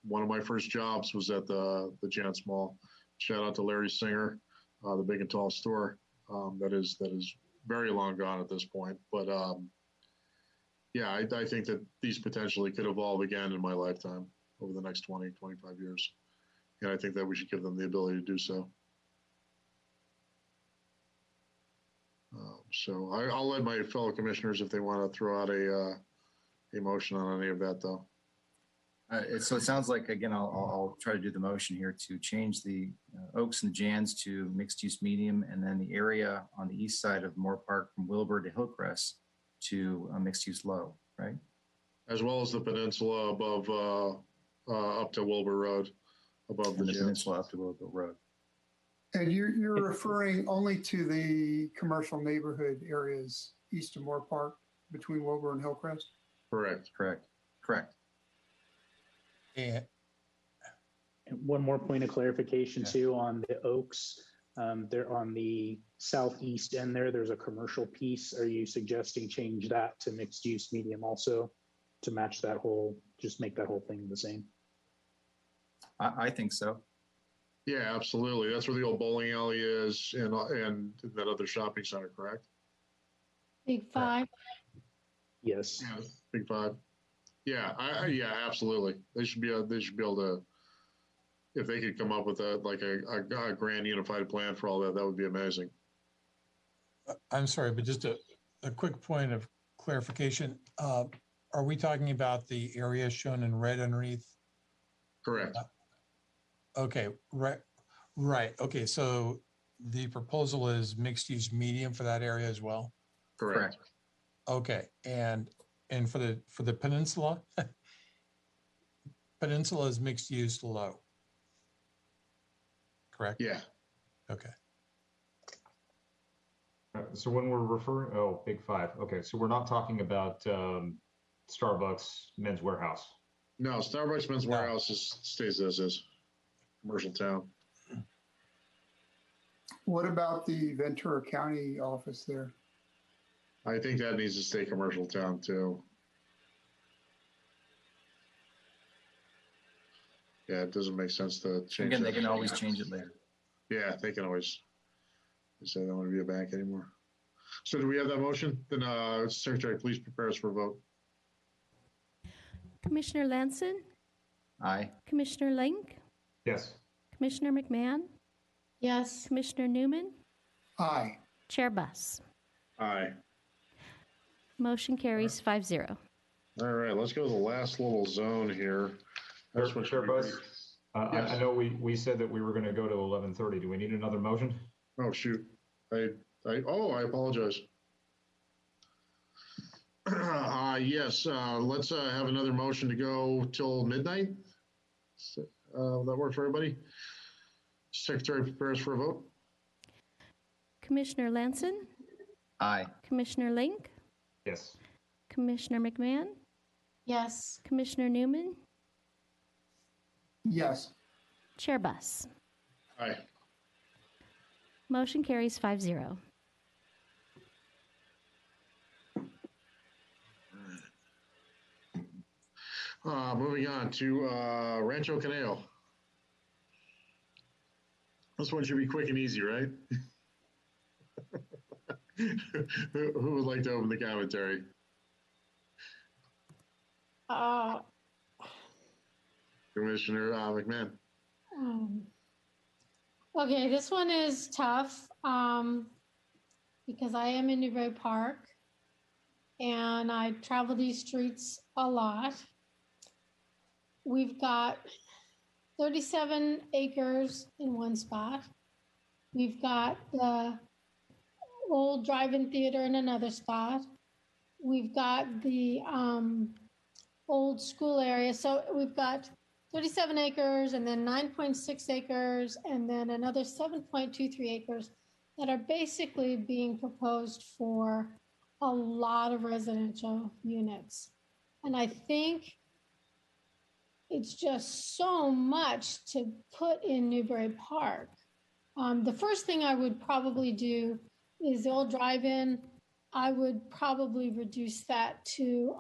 One of my first jobs was at the Jantz Mall. Shout out to Larry Singer, the big and tall store. That is very long gone at this point, but yeah, I think that these potentially could evolve again in my lifetime over the next 20, 25 years. And I think that we should give them the ability to do so. So I'll let my fellow commissioners, if they want to throw out a motion on any of that, though. So it sounds like, again, I'll try to do the motion here to change the Oaks and Jans to mixed use medium, and then the area on the east side of Moore Park from Wilburn to Hillcrest to mixed use low, right? As well as the peninsula above, up to Wilbur Road, above the peninsula up to Wilbur Road. And you're referring only to the commercial neighborhood areas east of Moore Park between Wilbur and Hillcrest? Correct. And one more point of clarification too on the Oaks. They're on the southeast end there's a commercial piece. Are you suggesting change that to mixed use medium also to match that just make that whole thing the same? I think so. Yeah, absolutely. That's where the old bowling alley is and that other shopping center, correct? Big Five. Yes. Yeah, Big Five. Yeah, yeah, absolutely. They should be able to, if they could come up with a grand unified plan for all that, that would be amazing. I'm sorry, but just a quick point of clarification. Are we talking about the area shown in red underneath? Correct. Okay, right. Okay, so the proposal is mixed use medium for that area as well? Correct. Okay, and for the peninsula, peninsula is mixed use low, correct? Yeah. Okay. So when we're referring, Big Five. Okay, so we're not talking about Starbucks, Men's Warehouse. No, Starbucks, Men's Warehouse stays as is. Commercial town. What about the Ventura County office there? I think that needs to stay commercial town too. Yeah, it doesn't make sense to change. Again, they can always change it later. Yeah, they can always say they don't want to be a bank anymore. So do we have that motion? Then Secretary, please prepare us for a vote. Commissioner Lanson? Aye. Commissioner Link? Yes. Commissioner McMahon? Yes. Commissioner Newman? Aye. Chair Buss? Aye. Motion carries 5-0. All right, let's go to the last little zone here. That's what Chair Buss. Yes. I know we said that we were going to go to 11:30. Do we need another motion? Oh shoot! I apologize. Yes, let's have another motion to go till midnight. That work for everybody? Secretary prepares for a vote. Commissioner Lanson? Aye. Commissioner Link? Yes. Commissioner McMahon? Yes. Commissioner Newman? Yes. Chair Buss? Aye. Motion carries 5-0. Moving on to Rancho Canejo. This one should be quick and easy, right? Who would like to open the commentary? Commissioner McMahon. Okay, this one is tough because I am in Newbury Park and I travel these streets a lot. We've got 37 acres in one spot. We've got the old drive-in theater in another spot. We've got the old school area. So we've got 37 acres and then 9.6 acres and then another 7.23 acres that are basically being proposed for a lot of residential units. And I think it's just so much to put in Newbury Park. The first thing I would probably do is the old drive-in. I would probably reduce that to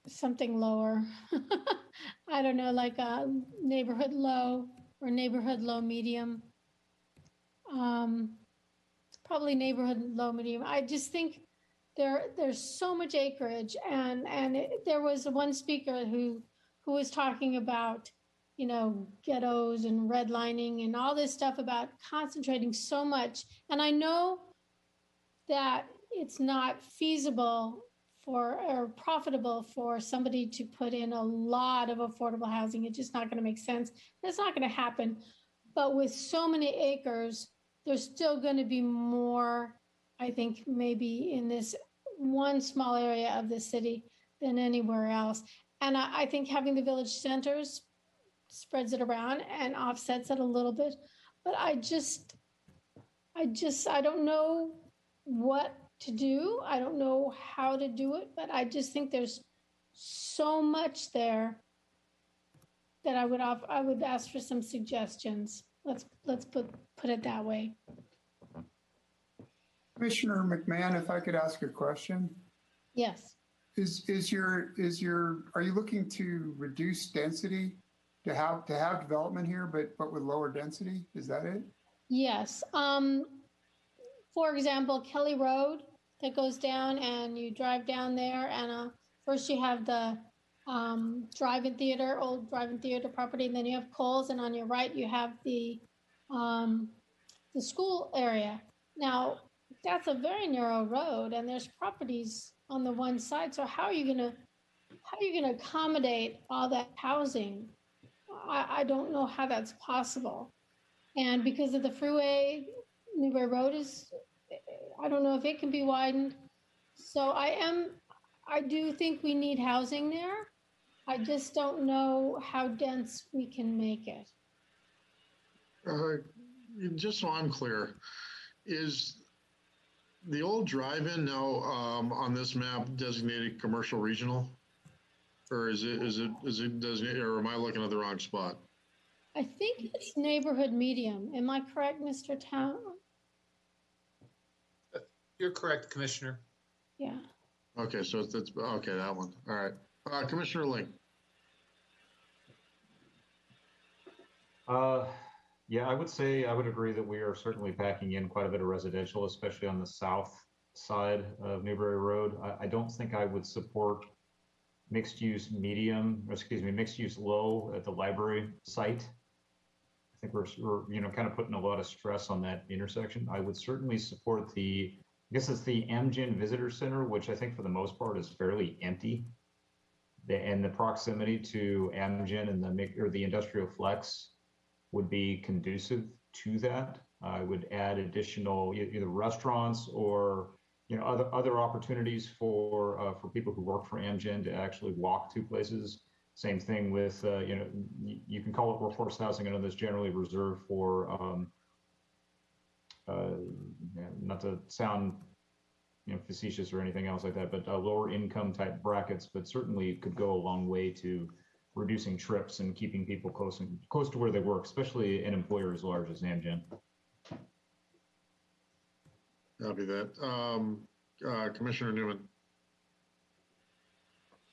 something lower. I don't know, like a neighborhood low or neighborhood low medium. Probably neighborhood low medium. I just think there's so much acreage, and there was one speaker who was talking about, you know, ghettos and redlining and all this stuff about concentrating so much. And I know that it's not feasible or profitable for somebody to put in a lot of affordable housing. It's just not going to make sense. That's not going to happen. But with so many acres, there's still going to be more, I think, maybe in this one small area of the city than anywhere else. And I think having the village centers spreads it around and offsets it a little bit. But I don't know what to do. I don't know how to do it, but I just think there's so much there that I would ask for some suggestions. Let's put it that way. Commissioner McMahon, if I could ask a question. Yes. Are you looking to reduce density to have development here, but with lower density? Is that it? Yes. For example, Kelly Road that goes down, and you drive down there, and first you have the drive-in theater, old drive-in theater property, and then you have Kohl's, and on your right you have the school area. Now, that's a very narrow road, and there's properties on the one side. So how are you gonna accommodate all that housing? I don't know how that's possible. And because of the freeway, Newbury Road I don't know if it can be widened. So I do think we need housing there. I just don't know how dense we can make it. Just so I'm clear, is the old drive-in now on this map designated commercial regional? Or is it designated, or am I looking at the wrong spot? I think it's neighborhood medium. Am I correct, Mr. Town? You're correct, Commissioner. Yeah. Okay, so it's okay, that one. All right. Commissioner Link. Yeah, I would agree that we are certainly packing in quite a bit of residential, especially on the south side of Newbury Road. I don't think I would support mixed use low at the library site. I think we're kind of putting a lot of stress on that intersection. I would certainly support I guess it's the Amgen Visitor Center, which I think for the most part is fairly empty. And the proximity to Amgen and the industrial flex would be conducive to that. I would add additional either restaurants or other opportunities for people who work for Amgen to actually walk to places. Same thing with you can call it workforce housing. I know that's generally reserved for not to sound facetious or anything else like that, but lower income type brackets, but certainly could go a long way to reducing trips and keeping people close to where they work, especially an employer as large as Amgen. Copy that. Commissioner Newman.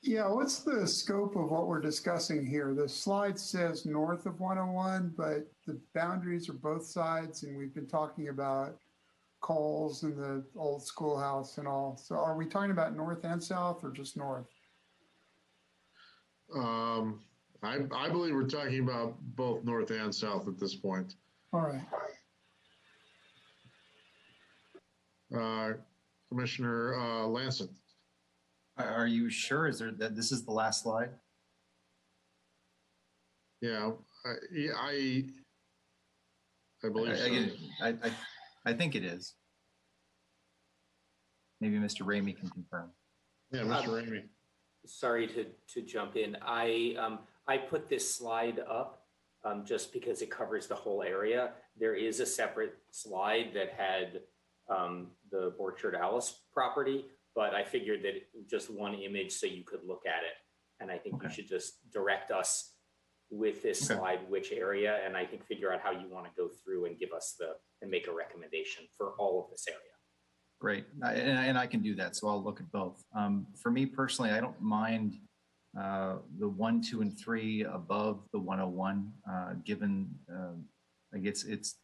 Yeah, what's the scope of what we're discussing here? The slide says north of 101, but the boundaries are both sides, and we've been talking about Kohl's and the old schoolhouse and all. So are we talking about north and south or just north? I believe we're talking about both north and south at this point. All right. Commissioner Lanson. Are you sure? Is there that this is the last slide? Yeah, I believe so. I think it is. Maybe Mr. Ramey can confirm. Yeah, Mr. Ramey. Sorry to jump in. I put this slide up just because it covers the whole area. There is a separate slide that had the Borchard Alice property, but I figured that just one image so you could look at it. And I think you should just direct us with this slide, which area, and I think figure out how you want to go through and give us and make a recommendation for all of this area. Great, and I can do that, so I'll look at both. For me personally, I don't mind the 1, 2, and 3 above the 101, given like it's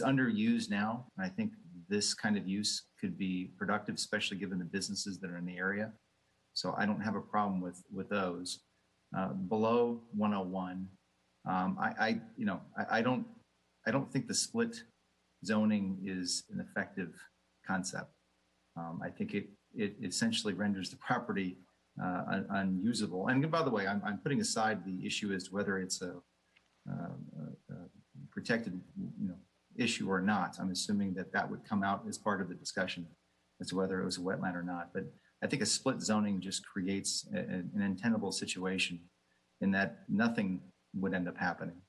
underused now. And I think this kind of use could be productive, especially given the businesses that are in the area. So I don't have a problem with those. Below 101, I don't think the split zoning is an effective concept. I think it essentially renders the property unusable. And by the way, I'm putting aside the issue as to whether it's a protected issue or not. I'm assuming that would come out as part of the discussion as to whether it was a wetland or not. But I think a split zoning just creates an untenable situation in that nothing would end up happening,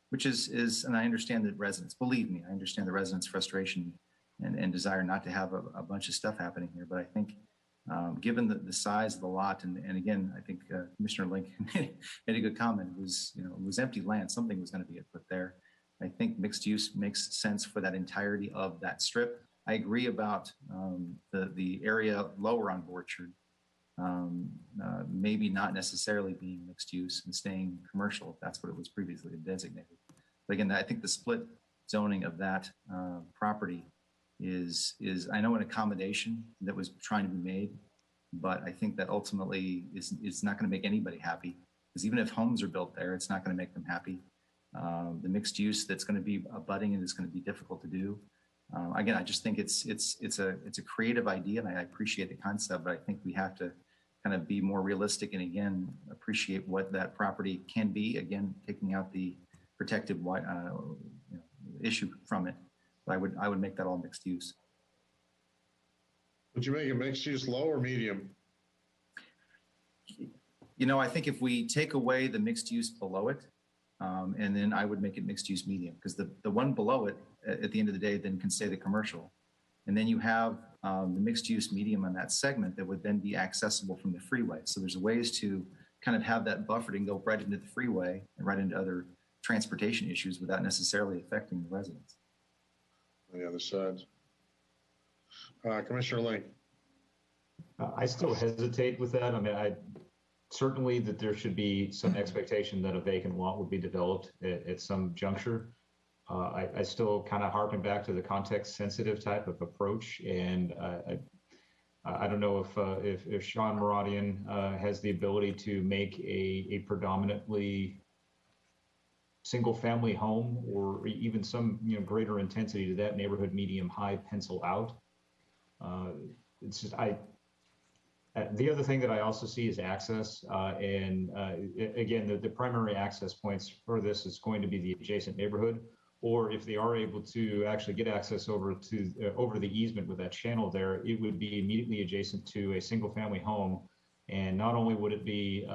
which is, and I understand that residents, believe me, I understand the residents' frustration and desire not to have a bunch of stuff happening here. But I think given the size of the lot, and again, I think Commissioner Lincoln made a good comment. It was empty land. Something was going to be put there. I think mixed use makes sense for that entirety of that strip. I agree about the area lower on Borchard, maybe not necessarily being mixed use and staying commercial, if that's what it was previously designated. But again, I think the split zoning of that property is I know an accommodation that was trying to be made, but I think that ultimately is not going to make anybody happy, because even if homes are built there, it's not going to make them happy. The mixed use that's going to be abutting and is going to be difficult to do. Again, I just think it's a creative idea, and I appreciate the concept, but I think we have to kind of be more realistic and again appreciate what that property can be. Again, taking out the protective issue from it. But I would make that all mixed use. Would you make it mixed use low or medium? I think if we take away the mixed use below it, and then I would make it mixed use medium, because the one below it at the end of the day then can stay the commercial. And then you have the mixed use medium on that segment that would then be accessible from the freeway. So there's ways to kind of have that buffered and go right into the freeway and right into other transportation issues without necessarily affecting the residents. On the other side. Commissioner Link. I still hesitate with that. I mean, certainly that there should be some expectation that a vacant lot would be developed at some juncture. I still kind of harken back to the context sensitive type of approach. And I don't know if Sean Maradian has the ability to make a predominantly single family home, or even some greater intensity to that neighborhood medium high pencil out. It's just the other thing that I also see is access, and again, the primary access points for this is going to be the adjacent neighborhood, or if they are able to actually get access over the easement with that channel there, it would be immediately adjacent to a single family home, and not only would it be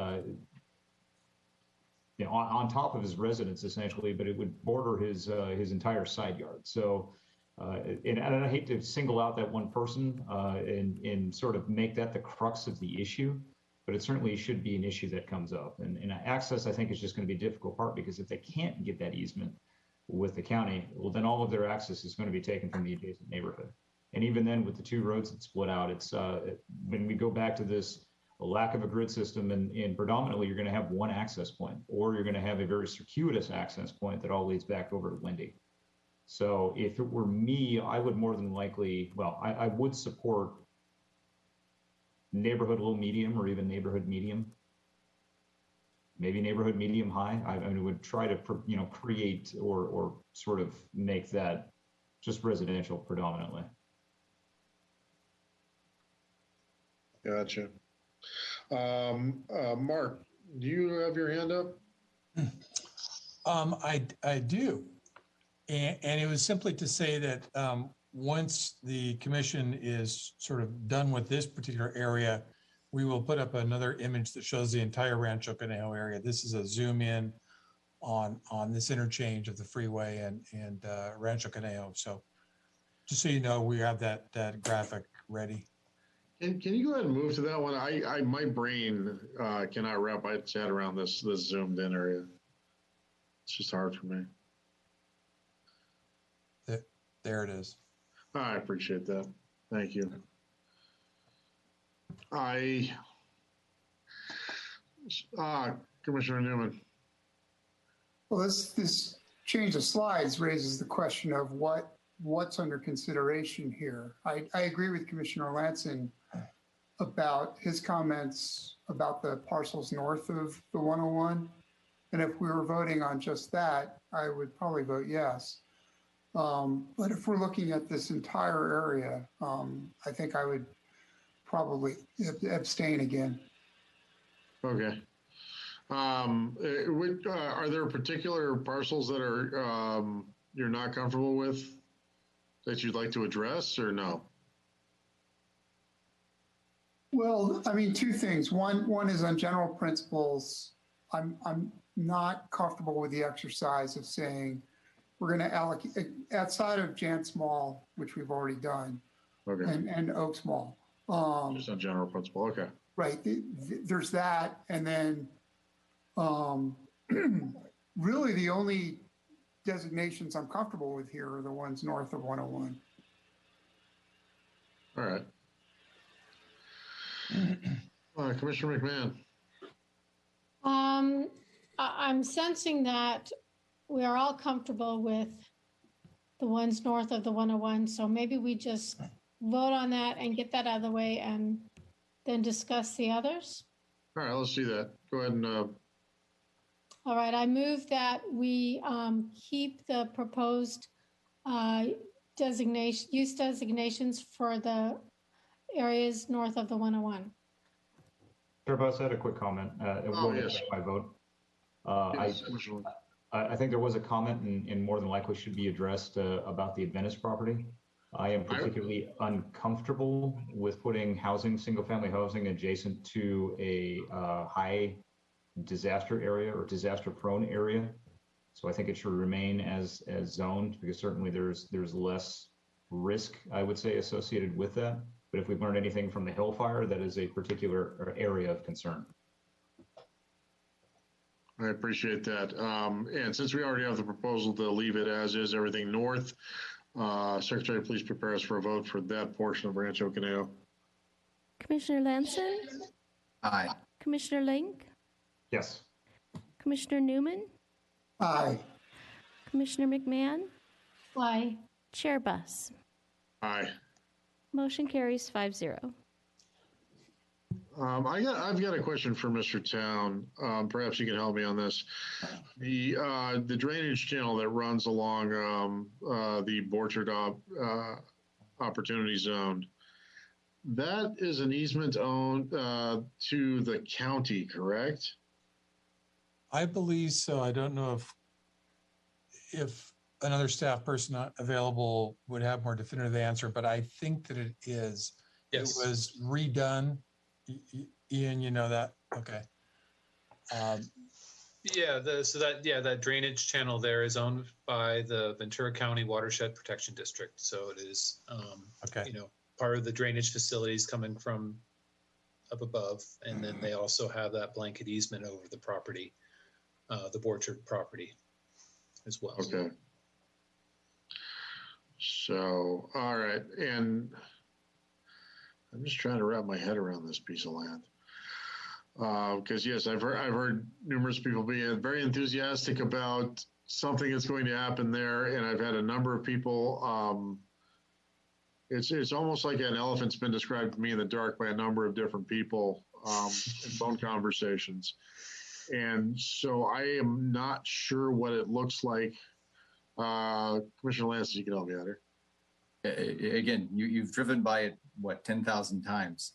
on top of his residence essentially, but it would border his entire side yard. So. And I hate to single out that one person and sort of make that the crux of the issue, but it certainly should be an issue that comes up. And access, I think, is just going to be a difficult part, because if they can't get that easement with the county, well, then all of their access is going to be taken from the adjacent neighborhood. And even then, with the two roads that split out, it's when we go back to this lack of a grid system, and predominantly you're going to have one access point, or you're going to have a very circuitous access point that all leads back over to Wendy. So if it were me, I would more than likely, I would support neighborhood low medium, or even neighborhood medium, maybe neighborhood medium high. I would try to, create or sort of make that just residential predominantly. Gotcha. Mark, do you have your hand up? I do. And it was simply to say that once the commission is sort of done with this particular area, we will put up another image that shows the entire Rancho Canejo area. This is a zoom in on this interchange of the freeway and Rancho Canejo. So just so you know, we have that graphic ready. And can you go ahead and move to that one? My brain cannot wrap its head around this zoomed in area. It's just hard for me. There it is. I appreciate that. Thank you. Commissioner Newman. Well, this change of slides raises the question of what's under consideration here. I agree with Commissioner Lanson about his comments about the parcels north of the 101. And if we were voting on just that, I would probably vote yes. But if we're looking at this entire area, I think I would probably abstain again. Okay. Are there particular parcels that are you're not comfortable with that you'd like to address, or no? Well, I mean, two things. One is on general principles. I'm not comfortable with the exercise of saying we're going to allocate outside of Jantz Mall, which we've already done, okay, and Oaks Mall. Just on general principle, okay. Right. There's that, and then really the only designations I'm comfortable with here are the ones north of 101. All right. Commissioner McMahon. I'm sensing that we are all comfortable with the ones north of the 101. So maybe we just vote on that and get that out of the way and then discuss the others. All right, let's do that. Go ahead and. All right, I move that we keep the proposed use designations for the areas north of the 101. Chair Buss, I had a quick comment. It will affect my vote. I think there was a comment and more than likely should be addressed about the Adventist property. I am particularly uncomfortable with putting single-family housing adjacent to a high disaster area or disaster-prone area. So I think it should remain as zoned, because certainly there's less risk, I would say, associated with that. But if we've learned anything from the Hill Fire, that is a particular area of concern. I appreciate that. And since we already have the proposal to leave it as is, everything north, Secretary, please prepare us for a vote for that portion of Rancho Canejo. Commissioner Lanson? Aye. Commissioner Link? Yes. Commissioner Newman? Aye. Commissioner McMahon? Aye. Chair Buss? Aye. Motion carries 5-0. I've got a question for Mr. Town. Perhaps you can help me on this. The drainage channel that runs along the Borchard Opportunity Zone, that is an easement owned to the county, correct? I believe so. I don't know if another staff person not available would have more definitive answer, but I think that it is. Yes. It was redone. Ian, you know that? Okay. That drainage channel there is owned by the Ventura County Watershed Protection District. So it is, part of the drainage facilities coming from up above. And then they also have that blanket easement over the property, the Borchard property as well. Okay. So, all right. And I'm just trying to wrap my head around this piece of land. Because yes, I've heard numerous people being very enthusiastic about something that's going to happen there, and I've had a number of people. It's almost like an elephant's been described to me in the dark by a number of different people in phone conversations, and so I am not sure what it looks like. Commissioner Lance, you can help me out here. Again, you've driven by it, what, 10,000 times.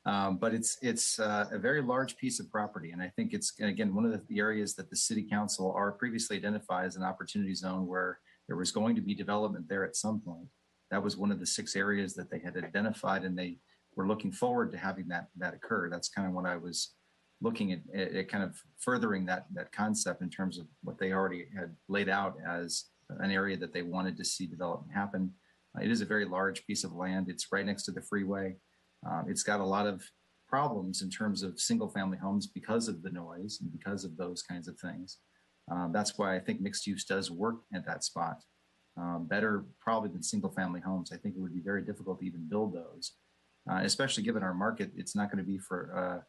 But it's a very large piece of property. And I think it's, again, one of the areas that the city council are previously identified as an opportunity zone where there was going to be development there at some point. That was one of the 6 areas that they had identified, and they were looking forward to having that occur. That's kind of what I was looking at kind of furthering that concept in terms of what they already had laid out as an area that they wanted to see development happen. It is a very large piece of land. It's right next to the freeway. It's got a lot of problems in terms of single family homes because of the noise and because of those kinds of things. That's why I think mixed use does work at that spot. Better probably than single family homes. I think it would be very difficult to even build those, especially given our market. It's not going to be for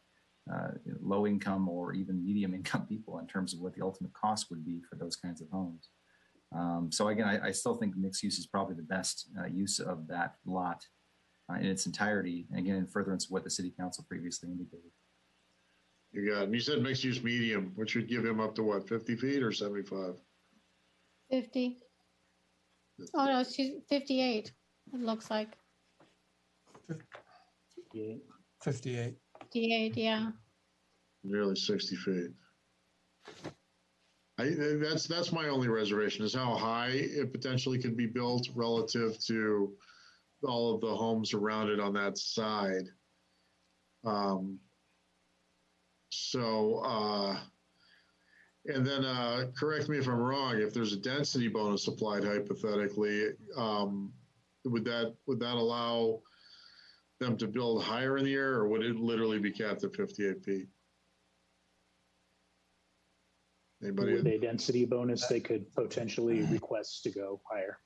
low income or even medium income people in terms of what the ultimate cost would be for those kinds of homes. So again, I still think mixed use is probably the best use of that lot in its entirety. And again, in furtherance of what the city council previously indicated. You got it. And you said mixed use medium, which would give him up to what, 50 feet or 75? 50. Oh, no, she's 58, it looks like. 58. 58, yeah. Nearly 60 feet. That's my only reservation, is how high it potentially could be built relative to all of the homes around it on that side. And then correct me if I'm wrong, if there's a density bonus applied hypothetically, would that allow them to build higher in the air, or would it literally be capped at 58 feet? Anybody? With a density bonus, they could potentially request to go higher.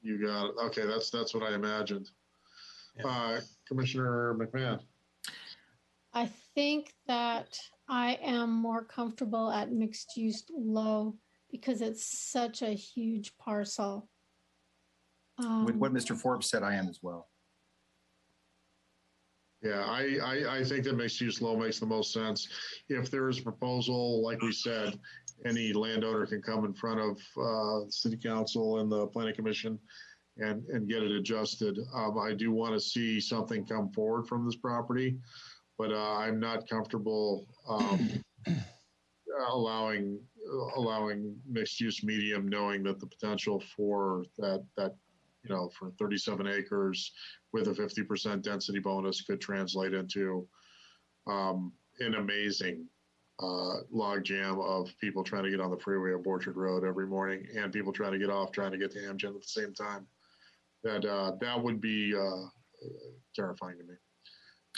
You got it. Okay, that's what I imagined. Commissioner McMahon. I think that I am more comfortable at mixed use low because it's such a huge parcel. With what Mr. Forbes said, I am as well. Yeah, I think that mixed use low makes the most sense. If there is a proposal, like we said, any landowner can come in front of city council and the planning commission and get it adjusted. I do want to see something come forward from this property, but I'm not comfortable allowing mixed use medium, knowing that the potential for that for 37 acres with a 50% density bonus could translate into an amazing logjam of people trying to get on the freeway of Orchard Road every morning and people trying to get off, trying to get to Amgen at the same time. That would be terrifying to me.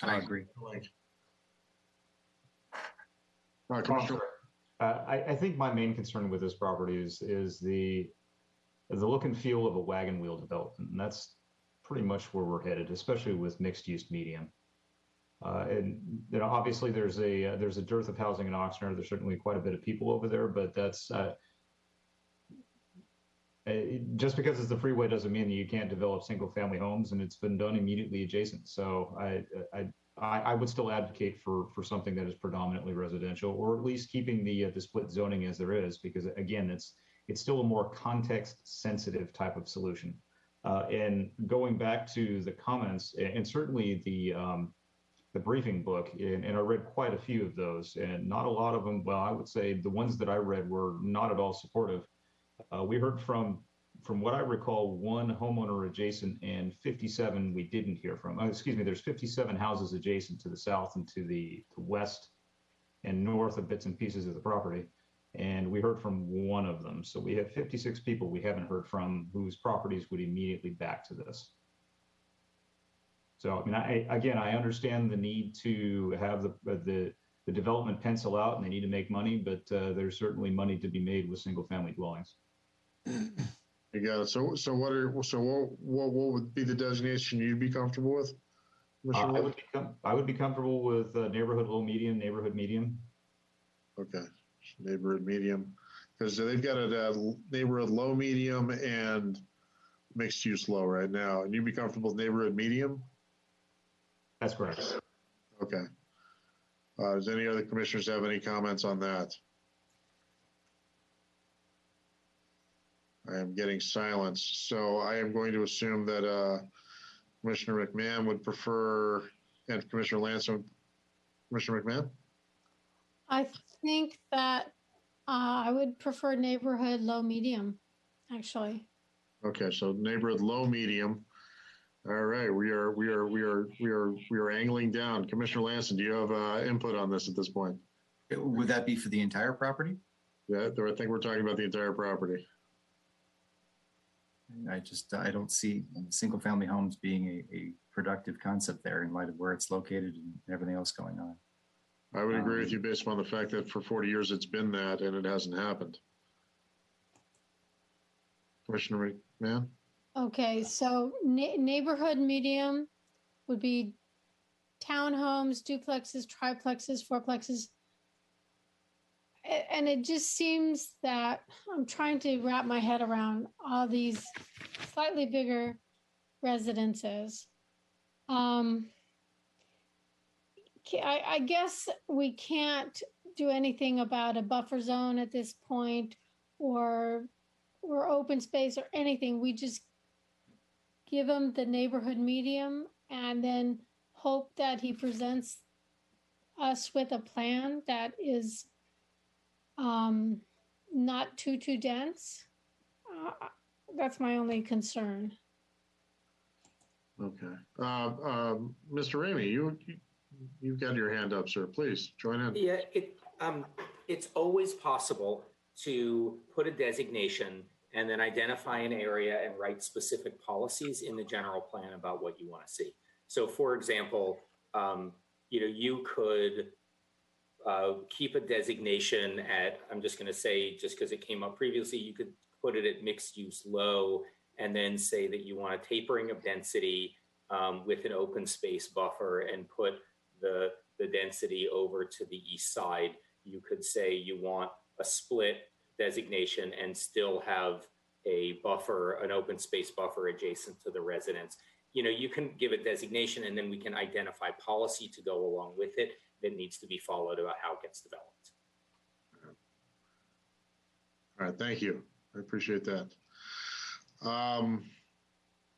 I agree. I think my main concern with this property is the look and feel of a wagon wheel development, and that's pretty much where we're headed, especially with mixed use medium. And obviously there's a dearth of housing in Oxnard. There's certainly quite a bit of people over there, but that's just because it's the freeway doesn't mean that you can't develop single family homes, and it's been done immediately adjacent. So I would still advocate for something that is predominantly residential, or at least keeping the split zoning as there is, because again, it's still a more context sensitive type of solution. And going back to the comments, and certainly the briefing book, and I read quite a few of those, and not a lot of them, well, I would say the ones that I read were not at all supportive. We heard from what I recall, one homeowner adjacent and 57 we didn't hear from. Excuse me, there's 57 houses adjacent to the south and to the west and north of bits and pieces of the property. And we heard from one of them. So we have 56 people we haven't heard from whose properties would immediately back to this. So, I mean, I understand the need to have the development pencil out, and they need to make money, but there's certainly money to be made with single family dwellings. You got it. So what would be the designation you'd be comfortable with? I would be comfortable with neighborhood low medium, neighborhood medium. Okay, neighborhood medium, because they've got a neighborhood low medium and mixed use low right now, and you'd be comfortable with neighborhood medium? That's correct. Okay. Does any other commissioners have any comments on that? I am getting silence. So I am going to assume that Commissioner McMahon would prefer and Commissioner Lance and Commissioner McMahon? I think that I would prefer neighborhood low medium, actually. Okay, so neighborhood low medium. All right, we are angling down. Commissioner Lanson, do you have input on this at this point? Would that be for the entire property? Yeah, I think we're talking about the entire property. I don't see single family homes being a productive concept there in light of where it's located and everything else going on. I would agree with you based upon the fact that for 40 years it's been that and it hasn't happened. Commissioner McMahon? Okay, so neighborhood medium would be townhomes, duplexes, triplexes, fourplexes. And it just seems that I'm trying to wrap my head around all these slightly bigger residences. I guess we can't do anything about a buffer zone at this point or open space or anything. We just give him the neighborhood medium and then hope that he presents us with a plan that is not too dense. That's my only concern. Okay. Mr. Ramey, you've got your hand up, sir. Please join in. Yeah, it's always possible to put a designation and then identify an area and write specific policies in the general plan about what you want to see. So, for example, you could keep a designation at, I'm just going to say, just because it came up previously, you could put it at mixed use low and then say that you want a tapering of density with an open space buffer and put the density over to the east side. You could say you want a split designation and still have a buffer, an open space buffer adjacent to the residence. You can give a designation and then we can identify policy to go along with it that needs to be followed about how it gets developed. All right, thank you. I appreciate that.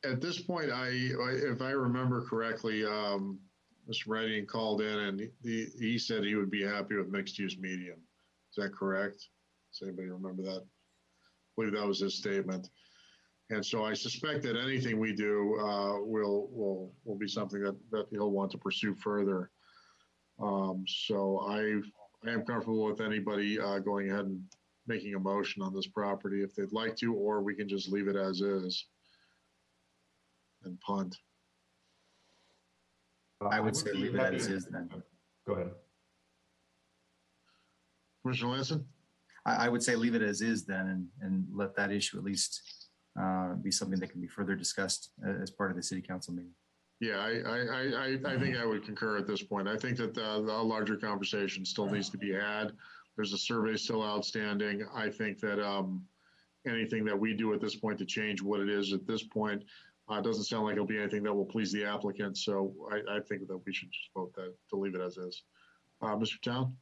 At this point, if I remember correctly, Mr. Writing called in and he said he would be happy with mixed use medium. Is that correct? Does anybody remember that? I believe that was his statement. And so I suspect that anything we do will be something that he'll want to pursue further. So I am comfortable with anybody going ahead and making a motion on this property if they'd like to, or we can just leave it as is and punt. I would say leave it as is then. Go ahead. Commissioner Lanson? I would say leave it as is then and let that issue at least be something that can be further discussed as part of the city council meeting. Yeah, I think I would concur at this point. I think that the larger conversation still needs to be had. There's a survey still outstanding. I think that anything that we do at this point to change what it is at this point doesn't sound like it'll be anything that will please the applicant. So I think that we should just vote that to leave it as is. Mr. Town?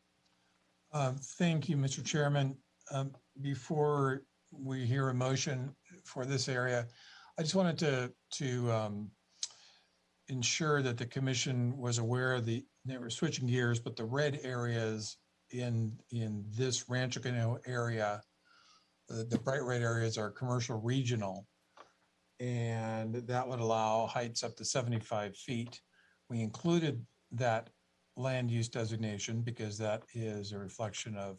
Thank you, Mr. Chairman. Before we hear a motion for this area, I just wanted to ensure that the commission was aware of they were switching gears, but the red areas in this Rancho Canejo area, the bright red areas are commercial regional, and that would allow heights up to 75 feet. We included that land use designation because that is a reflection of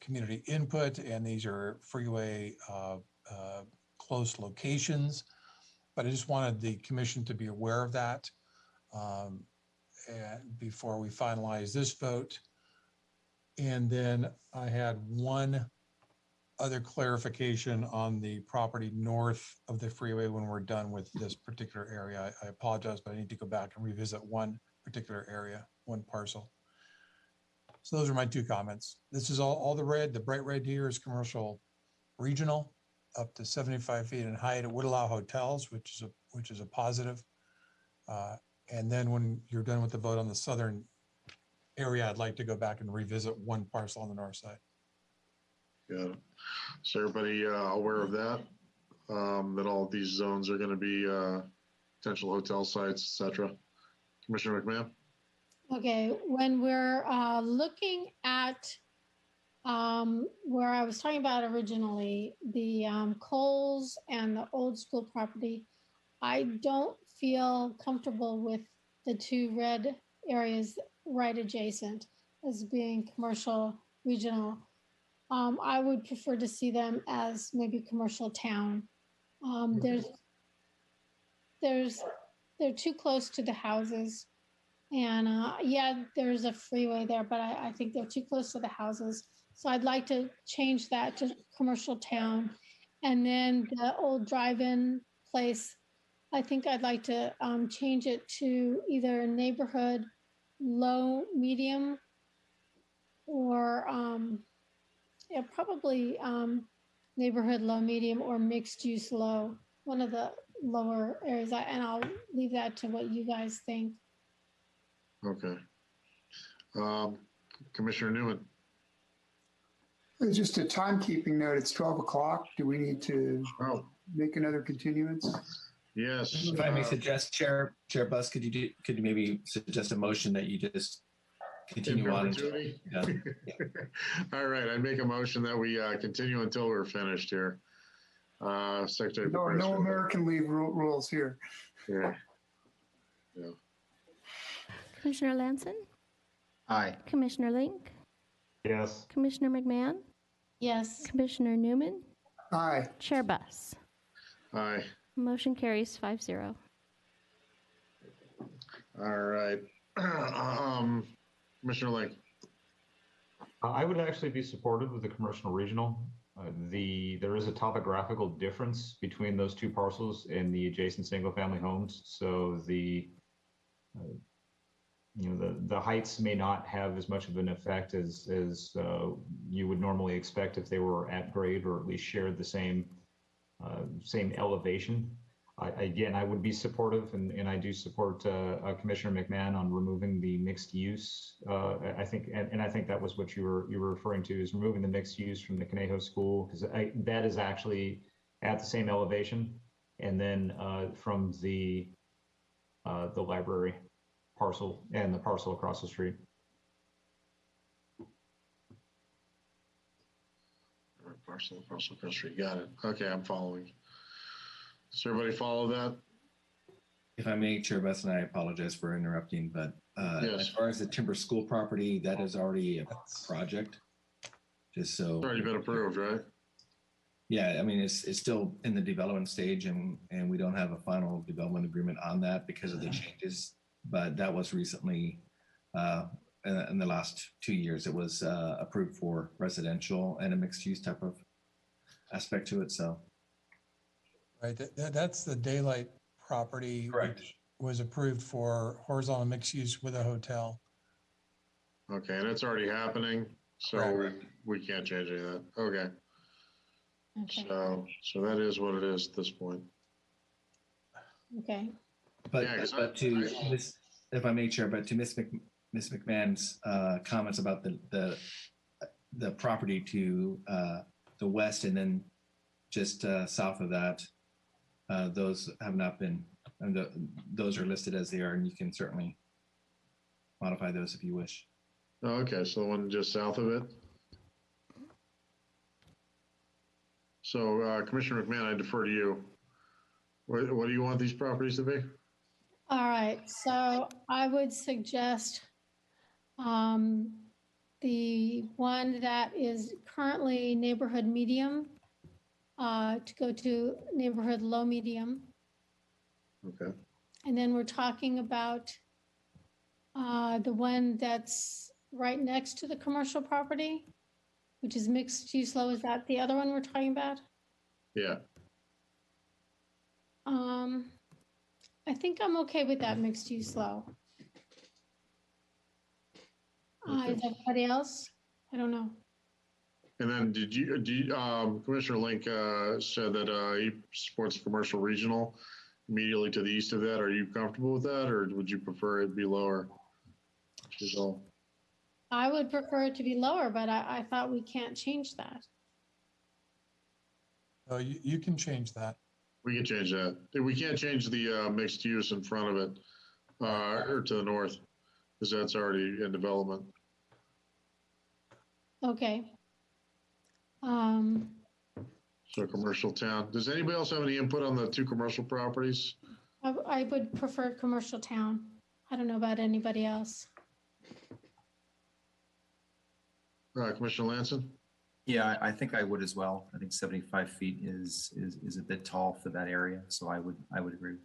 community input, and these are freeway close locations. But I just wanted the commission to be aware of that and before we finalize this vote. And then I had one other clarification on the property north of the freeway when we're done with this particular area. I apologize, but I need to go back and revisit one particular area, one parcel. So those are my two comments. This is all the red. The bright red here is commercial regional, up to 75 feet in height. It would allow hotels, which is a positive. And then when you're done with the vote on the southern area, I'd like to go back and revisit one parcel on the north side. Yeah. So everybody aware of that? That all of these zones are going to be potential hotel sites, etc. Commissioner McMahon? Okay, when we're looking at where I was talking about originally, the Coles and the old school property, I don't feel comfortable with the two red areas right adjacent as being commercial regional. I would prefer to see them as maybe commercial town. They're too close to the houses. And yeah, there's a freeway there, but I think they're too close to the houses. So I'd like to change that to commercial town. And then the old drive-in place, I think I'd like to change it to either neighborhood low, medium, or yeah, probably neighborhood low, medium, or mixed use low, one of the lower areas. And I'll leave that to what you guys think. Okay. Commissioner Newman. Just a timekeeping note, it's 12 o'clock. Do we need to make another continuance? Yes. If I may suggest, Chair Buss, could you maybe suggest a motion that you just continue on? Yeah. All right, I make a motion that we continue until we're finished here. Secretary. No American League rules here. Yeah. Commissioner Lanson? Aye. Commissioner Link? Yes. Commissioner McMahon? Yes. Commissioner Newman? Aye. Chair Buss? Aye. Motion carries 5-0. All right. Commissioner Link. I would actually be supportive of the commercial regional. There is a topographical difference between those two parcels in the adjacent single-family homes. So the heights may not have as much of an effect as you would normally expect if they were at grade or at least shared the same elevation. I would be supportive, and I do support Commissioner McMahon on removing the mixed use. I think that was what you were referring to, is removing the mixed use from the Canejo School, because that is actually at the same elevation, and then from the library parcel and the parcel across the street. Parcel across the street. Got it. Okay, I'm following. Does everybody follow that? If I may, Chair Buss, and I apologize for interrupting, but yes. As far as the Timber School property, that is already a project. Just so it's already been approved, right? Yeah, I mean, it's still in the development stage, and we don't have a final development agreement on that because of the changes. But that was recently, in the last 2 years, it was approved for residential and a mixed use type of aspect to it. So, right, that's the Daylight property, correct, which was approved for horizontal mixed use with a hotel. Okay, and it's already happening, so right. we can't change any of that. Okay. So that is what it is at this point. Okay. But if I may, Chair, but to Ms. McMahon's comments about the property to the west and then just south of that, those have not been, and those are listed as they are, and you can certainly modify those if you wish. Oh, okay, so the one just south of it. So Commissioner McMahon, I defer to you. What do you want these properties to be? All right, so I would suggest the one that is currently neighborhood medium to go to neighborhood low medium. Okay. And then we're talking about the one that's right next to the commercial property, which is mixed use low. Is that the other one we're talking about? Yeah. I think I'm okay with that mixed use low. Okay. Is everybody else? I don't know. And then Commissioner Link said that he supports commercial regional immediately to the east of that. Are you comfortable with that, or would you prefer it be lower? I would prefer it to be lower, but I thought we can't change that. Oh, you can change that. We can change that. We can't change the mixed use in front of it. or to the north, because that's already in development. Okay. So commercial town. Does anybody else have any input on the two commercial properties? I would prefer commercial town. I don't know about anybody else. Commissioner Lanson? Yeah, I think I would as well. I think 75 feet is a bit tall for that area, so I would agree.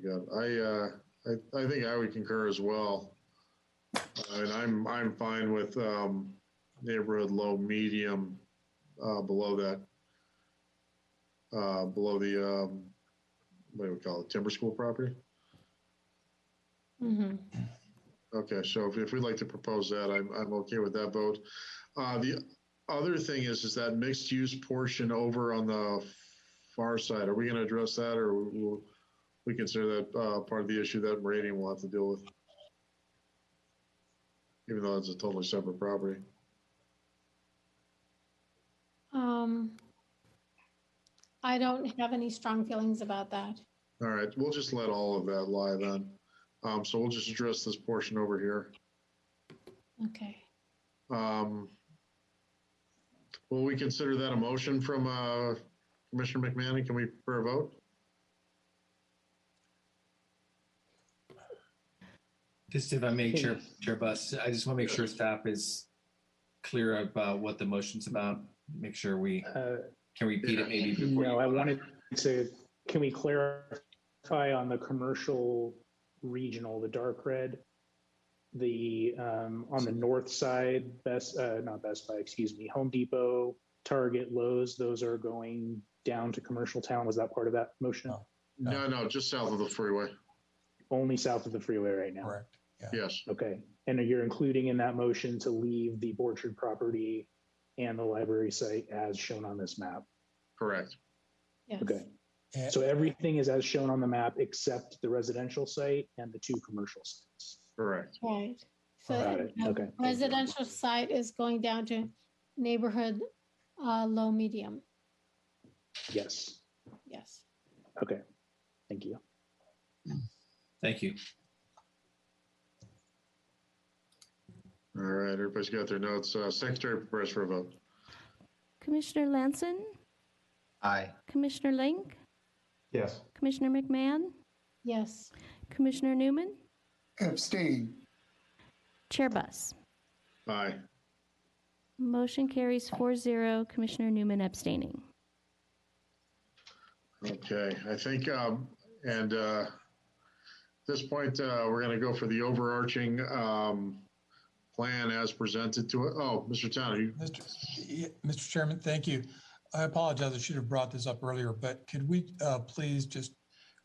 I think I would concur as well. And I'm fine with neighborhood low medium below that, below the what do we call it, timber school property. Mm-hmm. Okay, so if we'd like to propose that, I'm okay with that vote. The other thing is that mixed use portion over on the far side. Are we going to address that, or will we consider that part of the issue that Meridian will have to deal with, even though it's a totally separate property? I don't have any strong feelings about that. All right, we'll just let all of that lie then. So we'll just address this portion over here. Okay. Will we consider that a motion from Commissioner McMahon? Can we prepare a vote? Just if I may, Chair Bus, I just want to make sure staff is clear about what the motion's about. Make sure we can repeat it maybe before. No, I wanted to, can we clarify on the commercial regional, the dark red, the on the north side, not Best Buy, excuse me, Home Depot, Target, Lowe's, those are going down to commercial town. Was that part of that motion? No, just south of the freeway. Only south of the freeway right now. Correct. Yeah. Yes. Okay. And you're including in that motion to leave the orchard property and the library site as shown on this map? Correct. Yes. Okay. So everything is as shown on the map except the residential site and the two commercial sites. Correct. Right. So Got it. the Okay. residential site is going down to neighborhood low medium. Yes. Yes. Okay. Thank you. Thank you. All right, everybody's got their notes. Secretary prepares for a vote. Commissioner Lanson, Aye. Commissioner Link, Yes. Commissioner McMahon, Yes. Commissioner Newman, Abstain. Chair Bus. Aye. Motion carries 4-0, Commissioner Newman abstaining. Okay, I think, and at this point, we're going to go for the overarching plan as presented to it. Oh, Mr. Town, Mr. Chairman, thank you. I apologize. I should have brought this up earlier, but could we please just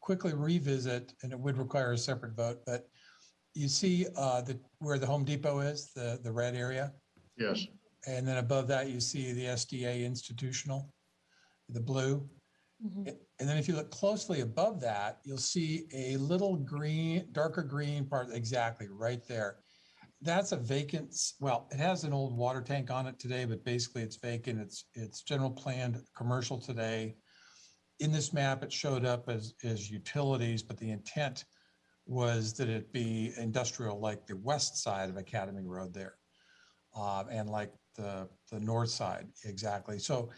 quickly revisit, and it would require a separate vote, but you see where the Home Depot is, the red area? Yes. And then above that, you see the SDA institutional, the blue. Mm-hmm. And then if you look closely above that, you'll see a little green, darker green part, exactly right there. That's a vacant, well, it has an old water tank on it today, but basically it's vacant. It's general planned commercial today. In this map, it showed up as utilities, but the intent was that it be industrial, like the west side of Academy Road there, and like the north side, exactly. So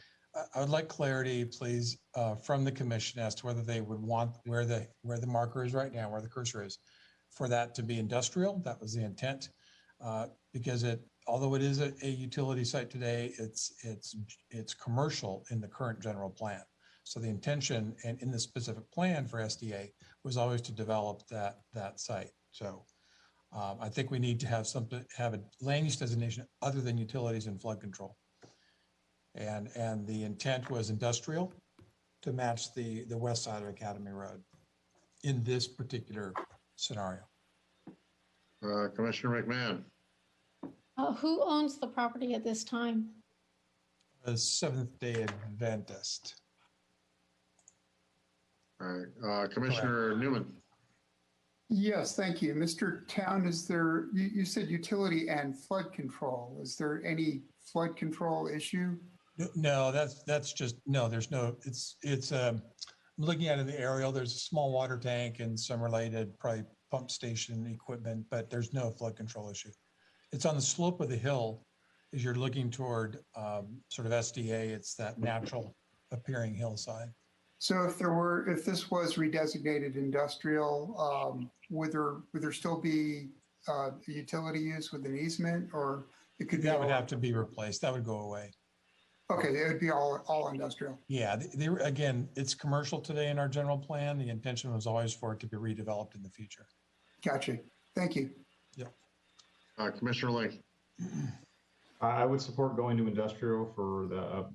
I would like clarity, please, from the commission as to whether they would want where the marker is right now, where the cursor is, for that to be industrial. That was the intent, because although it is a utility site today, it's commercial in the current general plan. So the intention and in the specific plan for SDA was always to develop that site. So I think we need to have a land use designation other than utilities and flood control. And the intent was industrial to match the west side of Academy Road in this particular scenario. Commissioner McMahon. Who owns the property at this time? The Seventh-day Adventist. All right, Commissioner Correct. Newman. Yes, thank you. Mr. Town, is there, you said utility and flood control. Is there any flood control issue? No, that's just, no, there's no, it's looking at it in the aerial, there's a small water tank and some related probably pump station equipment, but there's no flood control issue. It's on the slope of the hill as you're looking toward sort of SDA. It's that natural appearing hillside. So if this was redesignated industrial, would there still be utility use with an easement, or it could be? That would have to be replaced. That would go away. Okay, it would be all industrial. Yeah, again, it's commercial today in our general plan. The intention was always for it to be redeveloped in the future. Gotcha. Thank you. Yeah. Commissioner Lake. I would support going to industrial for the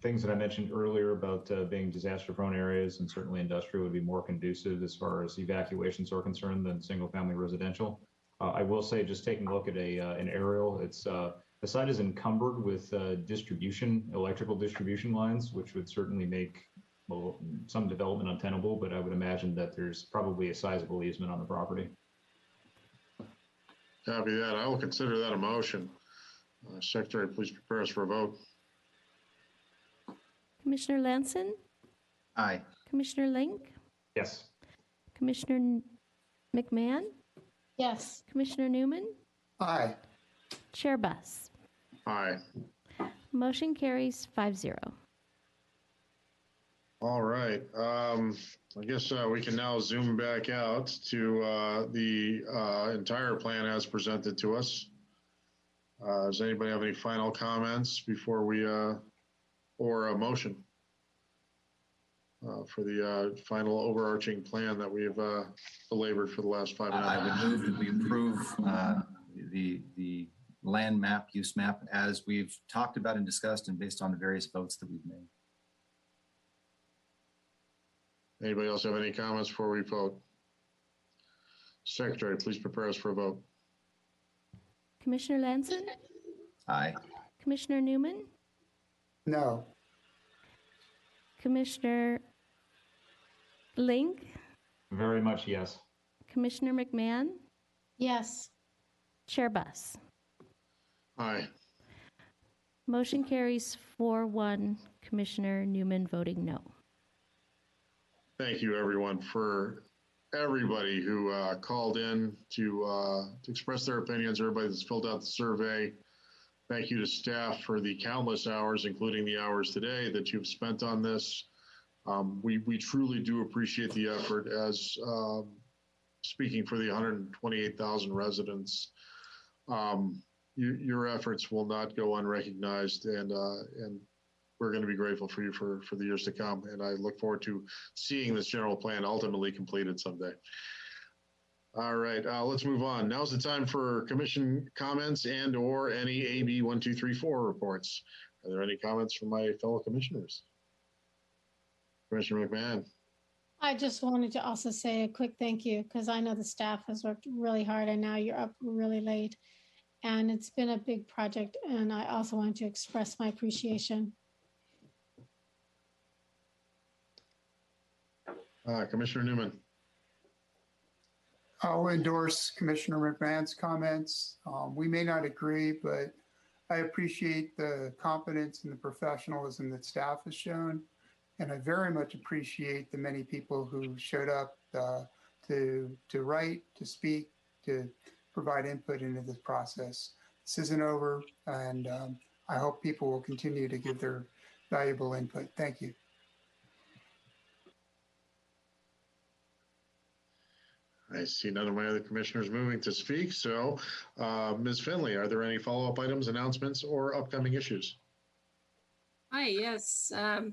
things that I mentioned earlier about being disaster-prone areas, and certainly industrial would be more conducive as far as evacuations are concerned than single-family residential. I will say, just taking a look at an aerial, it's the site is encumbered with electrical distribution lines, which would certainly make some development untenable, but I would imagine that there's probably a sizable easement on the property. Copy that. I will consider that a motion. Secretary, please prepare us for a vote. Commissioner Lanson? Aye. Commissioner Link? Yes. Commissioner McMahon? Yes. Commissioner Newman? Aye. Chair Buss? Aye. Motion carries 5-0. All right. I guess we can now zoom back out to the entire plan as presented to us. Does anybody have any final comments before we, or a motion for the final overarching plan that we have belabored for the last 5 minutes? I would move that we approve the land map, use map, as we've talked about and discussed, and based on the various votes that we've made. Anybody else have any comments before we vote? Secretary, please prepare us for a vote. Commissioner Lanson? Aye. Commissioner Newman? No. Commissioner Link? Very much yes. Commissioner McMahon? Yes. Chair Buss? Aye. Motion carries 4-1. Commissioner Newman voting no. Thank you, everyone, for everybody who called in to express their opinions, everybody that's filled out the survey. Thank you to staff for the countless hours, including the hours today, that you've spent on this. We truly do appreciate the effort, as speaking for the 128,000 residents. Your efforts will not go unrecognized, and we're going to be grateful for you for the years to come. And I look forward to seeing this general plan ultimately completed someday. All right, let's move on. Now's the time for commission comments and or any AB 1234 reports. Are there any comments from my fellow commissioners? Commissioner McMahon. I just wanted to also say a quick thank you, because I know the staff has worked really hard and now you're up really late. And it's been a big project, and I also want to express my appreciation. Commissioner Newman. I'll endorse Commissioner McMahon's comments. We may not agree, but I appreciate the competence and the professionalism that staff has shown. And I very much appreciate the many people who showed up to write, to speak, to provide input into this process. This isn't over, and I hope people will continue to give their valuable input. Thank you. I see none of my other commissioners moving to speak. So, Ms. Finley, are there any follow-up items, announcements, or upcoming issues? Hi, yes. As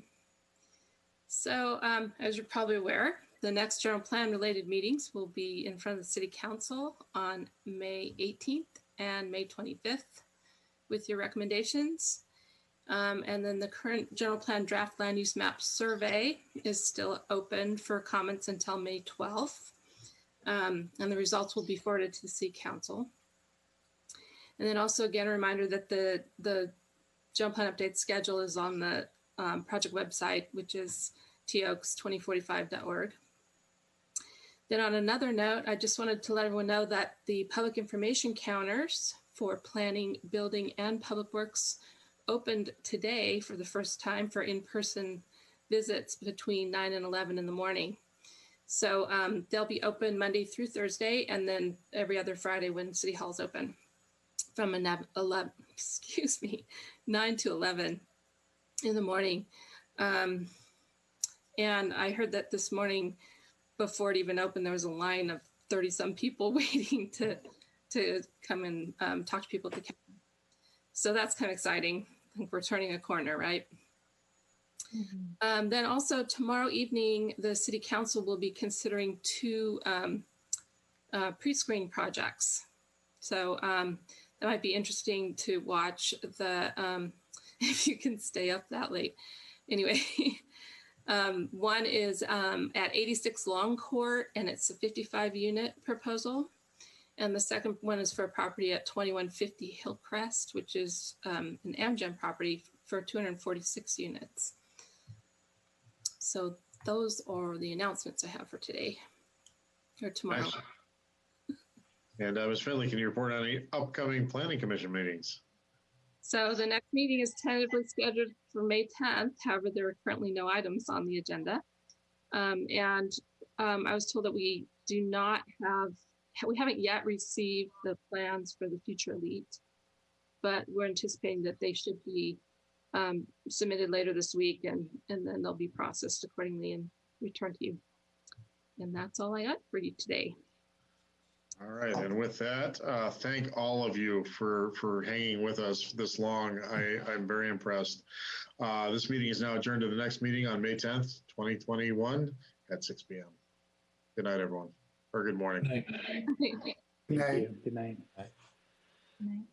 you're probably aware, the next general plan related meetings will be in front of the City Council on May 18th and May 25th with your recommendations. And then the current general plan draft land use map survey is still open for comments until May 12th. And the results will be forwarded to the City Council. And then also, again, a reminder that the general plan update schedule is on the project website, which is toaks2045.org. Then on another note, I just wanted to let everyone know that the public information counters for planning, building, and public works opened today for the first time for in-person visits between 9 and 11 in the morning. So they'll be open Monday through Thursday, and then every other Friday when City Hall's open from 9 to 11 in the morning. And I heard that this morning, before it even opened, there was a line of 30-some people waiting to come and talk to people at the counter. So that's kind of exciting. I think we're turning a corner, right? Then also tomorrow evening, the City Council will be considering 2 pre-screen projects. So that might be interesting to watch the, if you can stay up that late. Anyway, one is at 86 Long Court, and it's a 55-unit proposal. And the second one is for a property at 2150 Hillcrest, which is an Amgen property for 246 units. So those are the announcements I have for today or tomorrow. Nice. And Ms. Finley, can you report on any upcoming Planning Commission meetings? So the next meeting is tentatively scheduled for May 10th. However, there are currently no items on the agenda. I was told that we haven't yet received the plans for the future elite, but we're anticipating that they should be submitted later this week, and then they'll be processed accordingly and returned to you. And that's all I got for you today. All right, and with that, thank all of you for hanging with us this long. I'm very impressed. This meeting is now adjourned to the next meeting on May 10th, 2021 at 6 p.m. Good night, everyone, or good morning. Good night. Good night. Good night. Good night.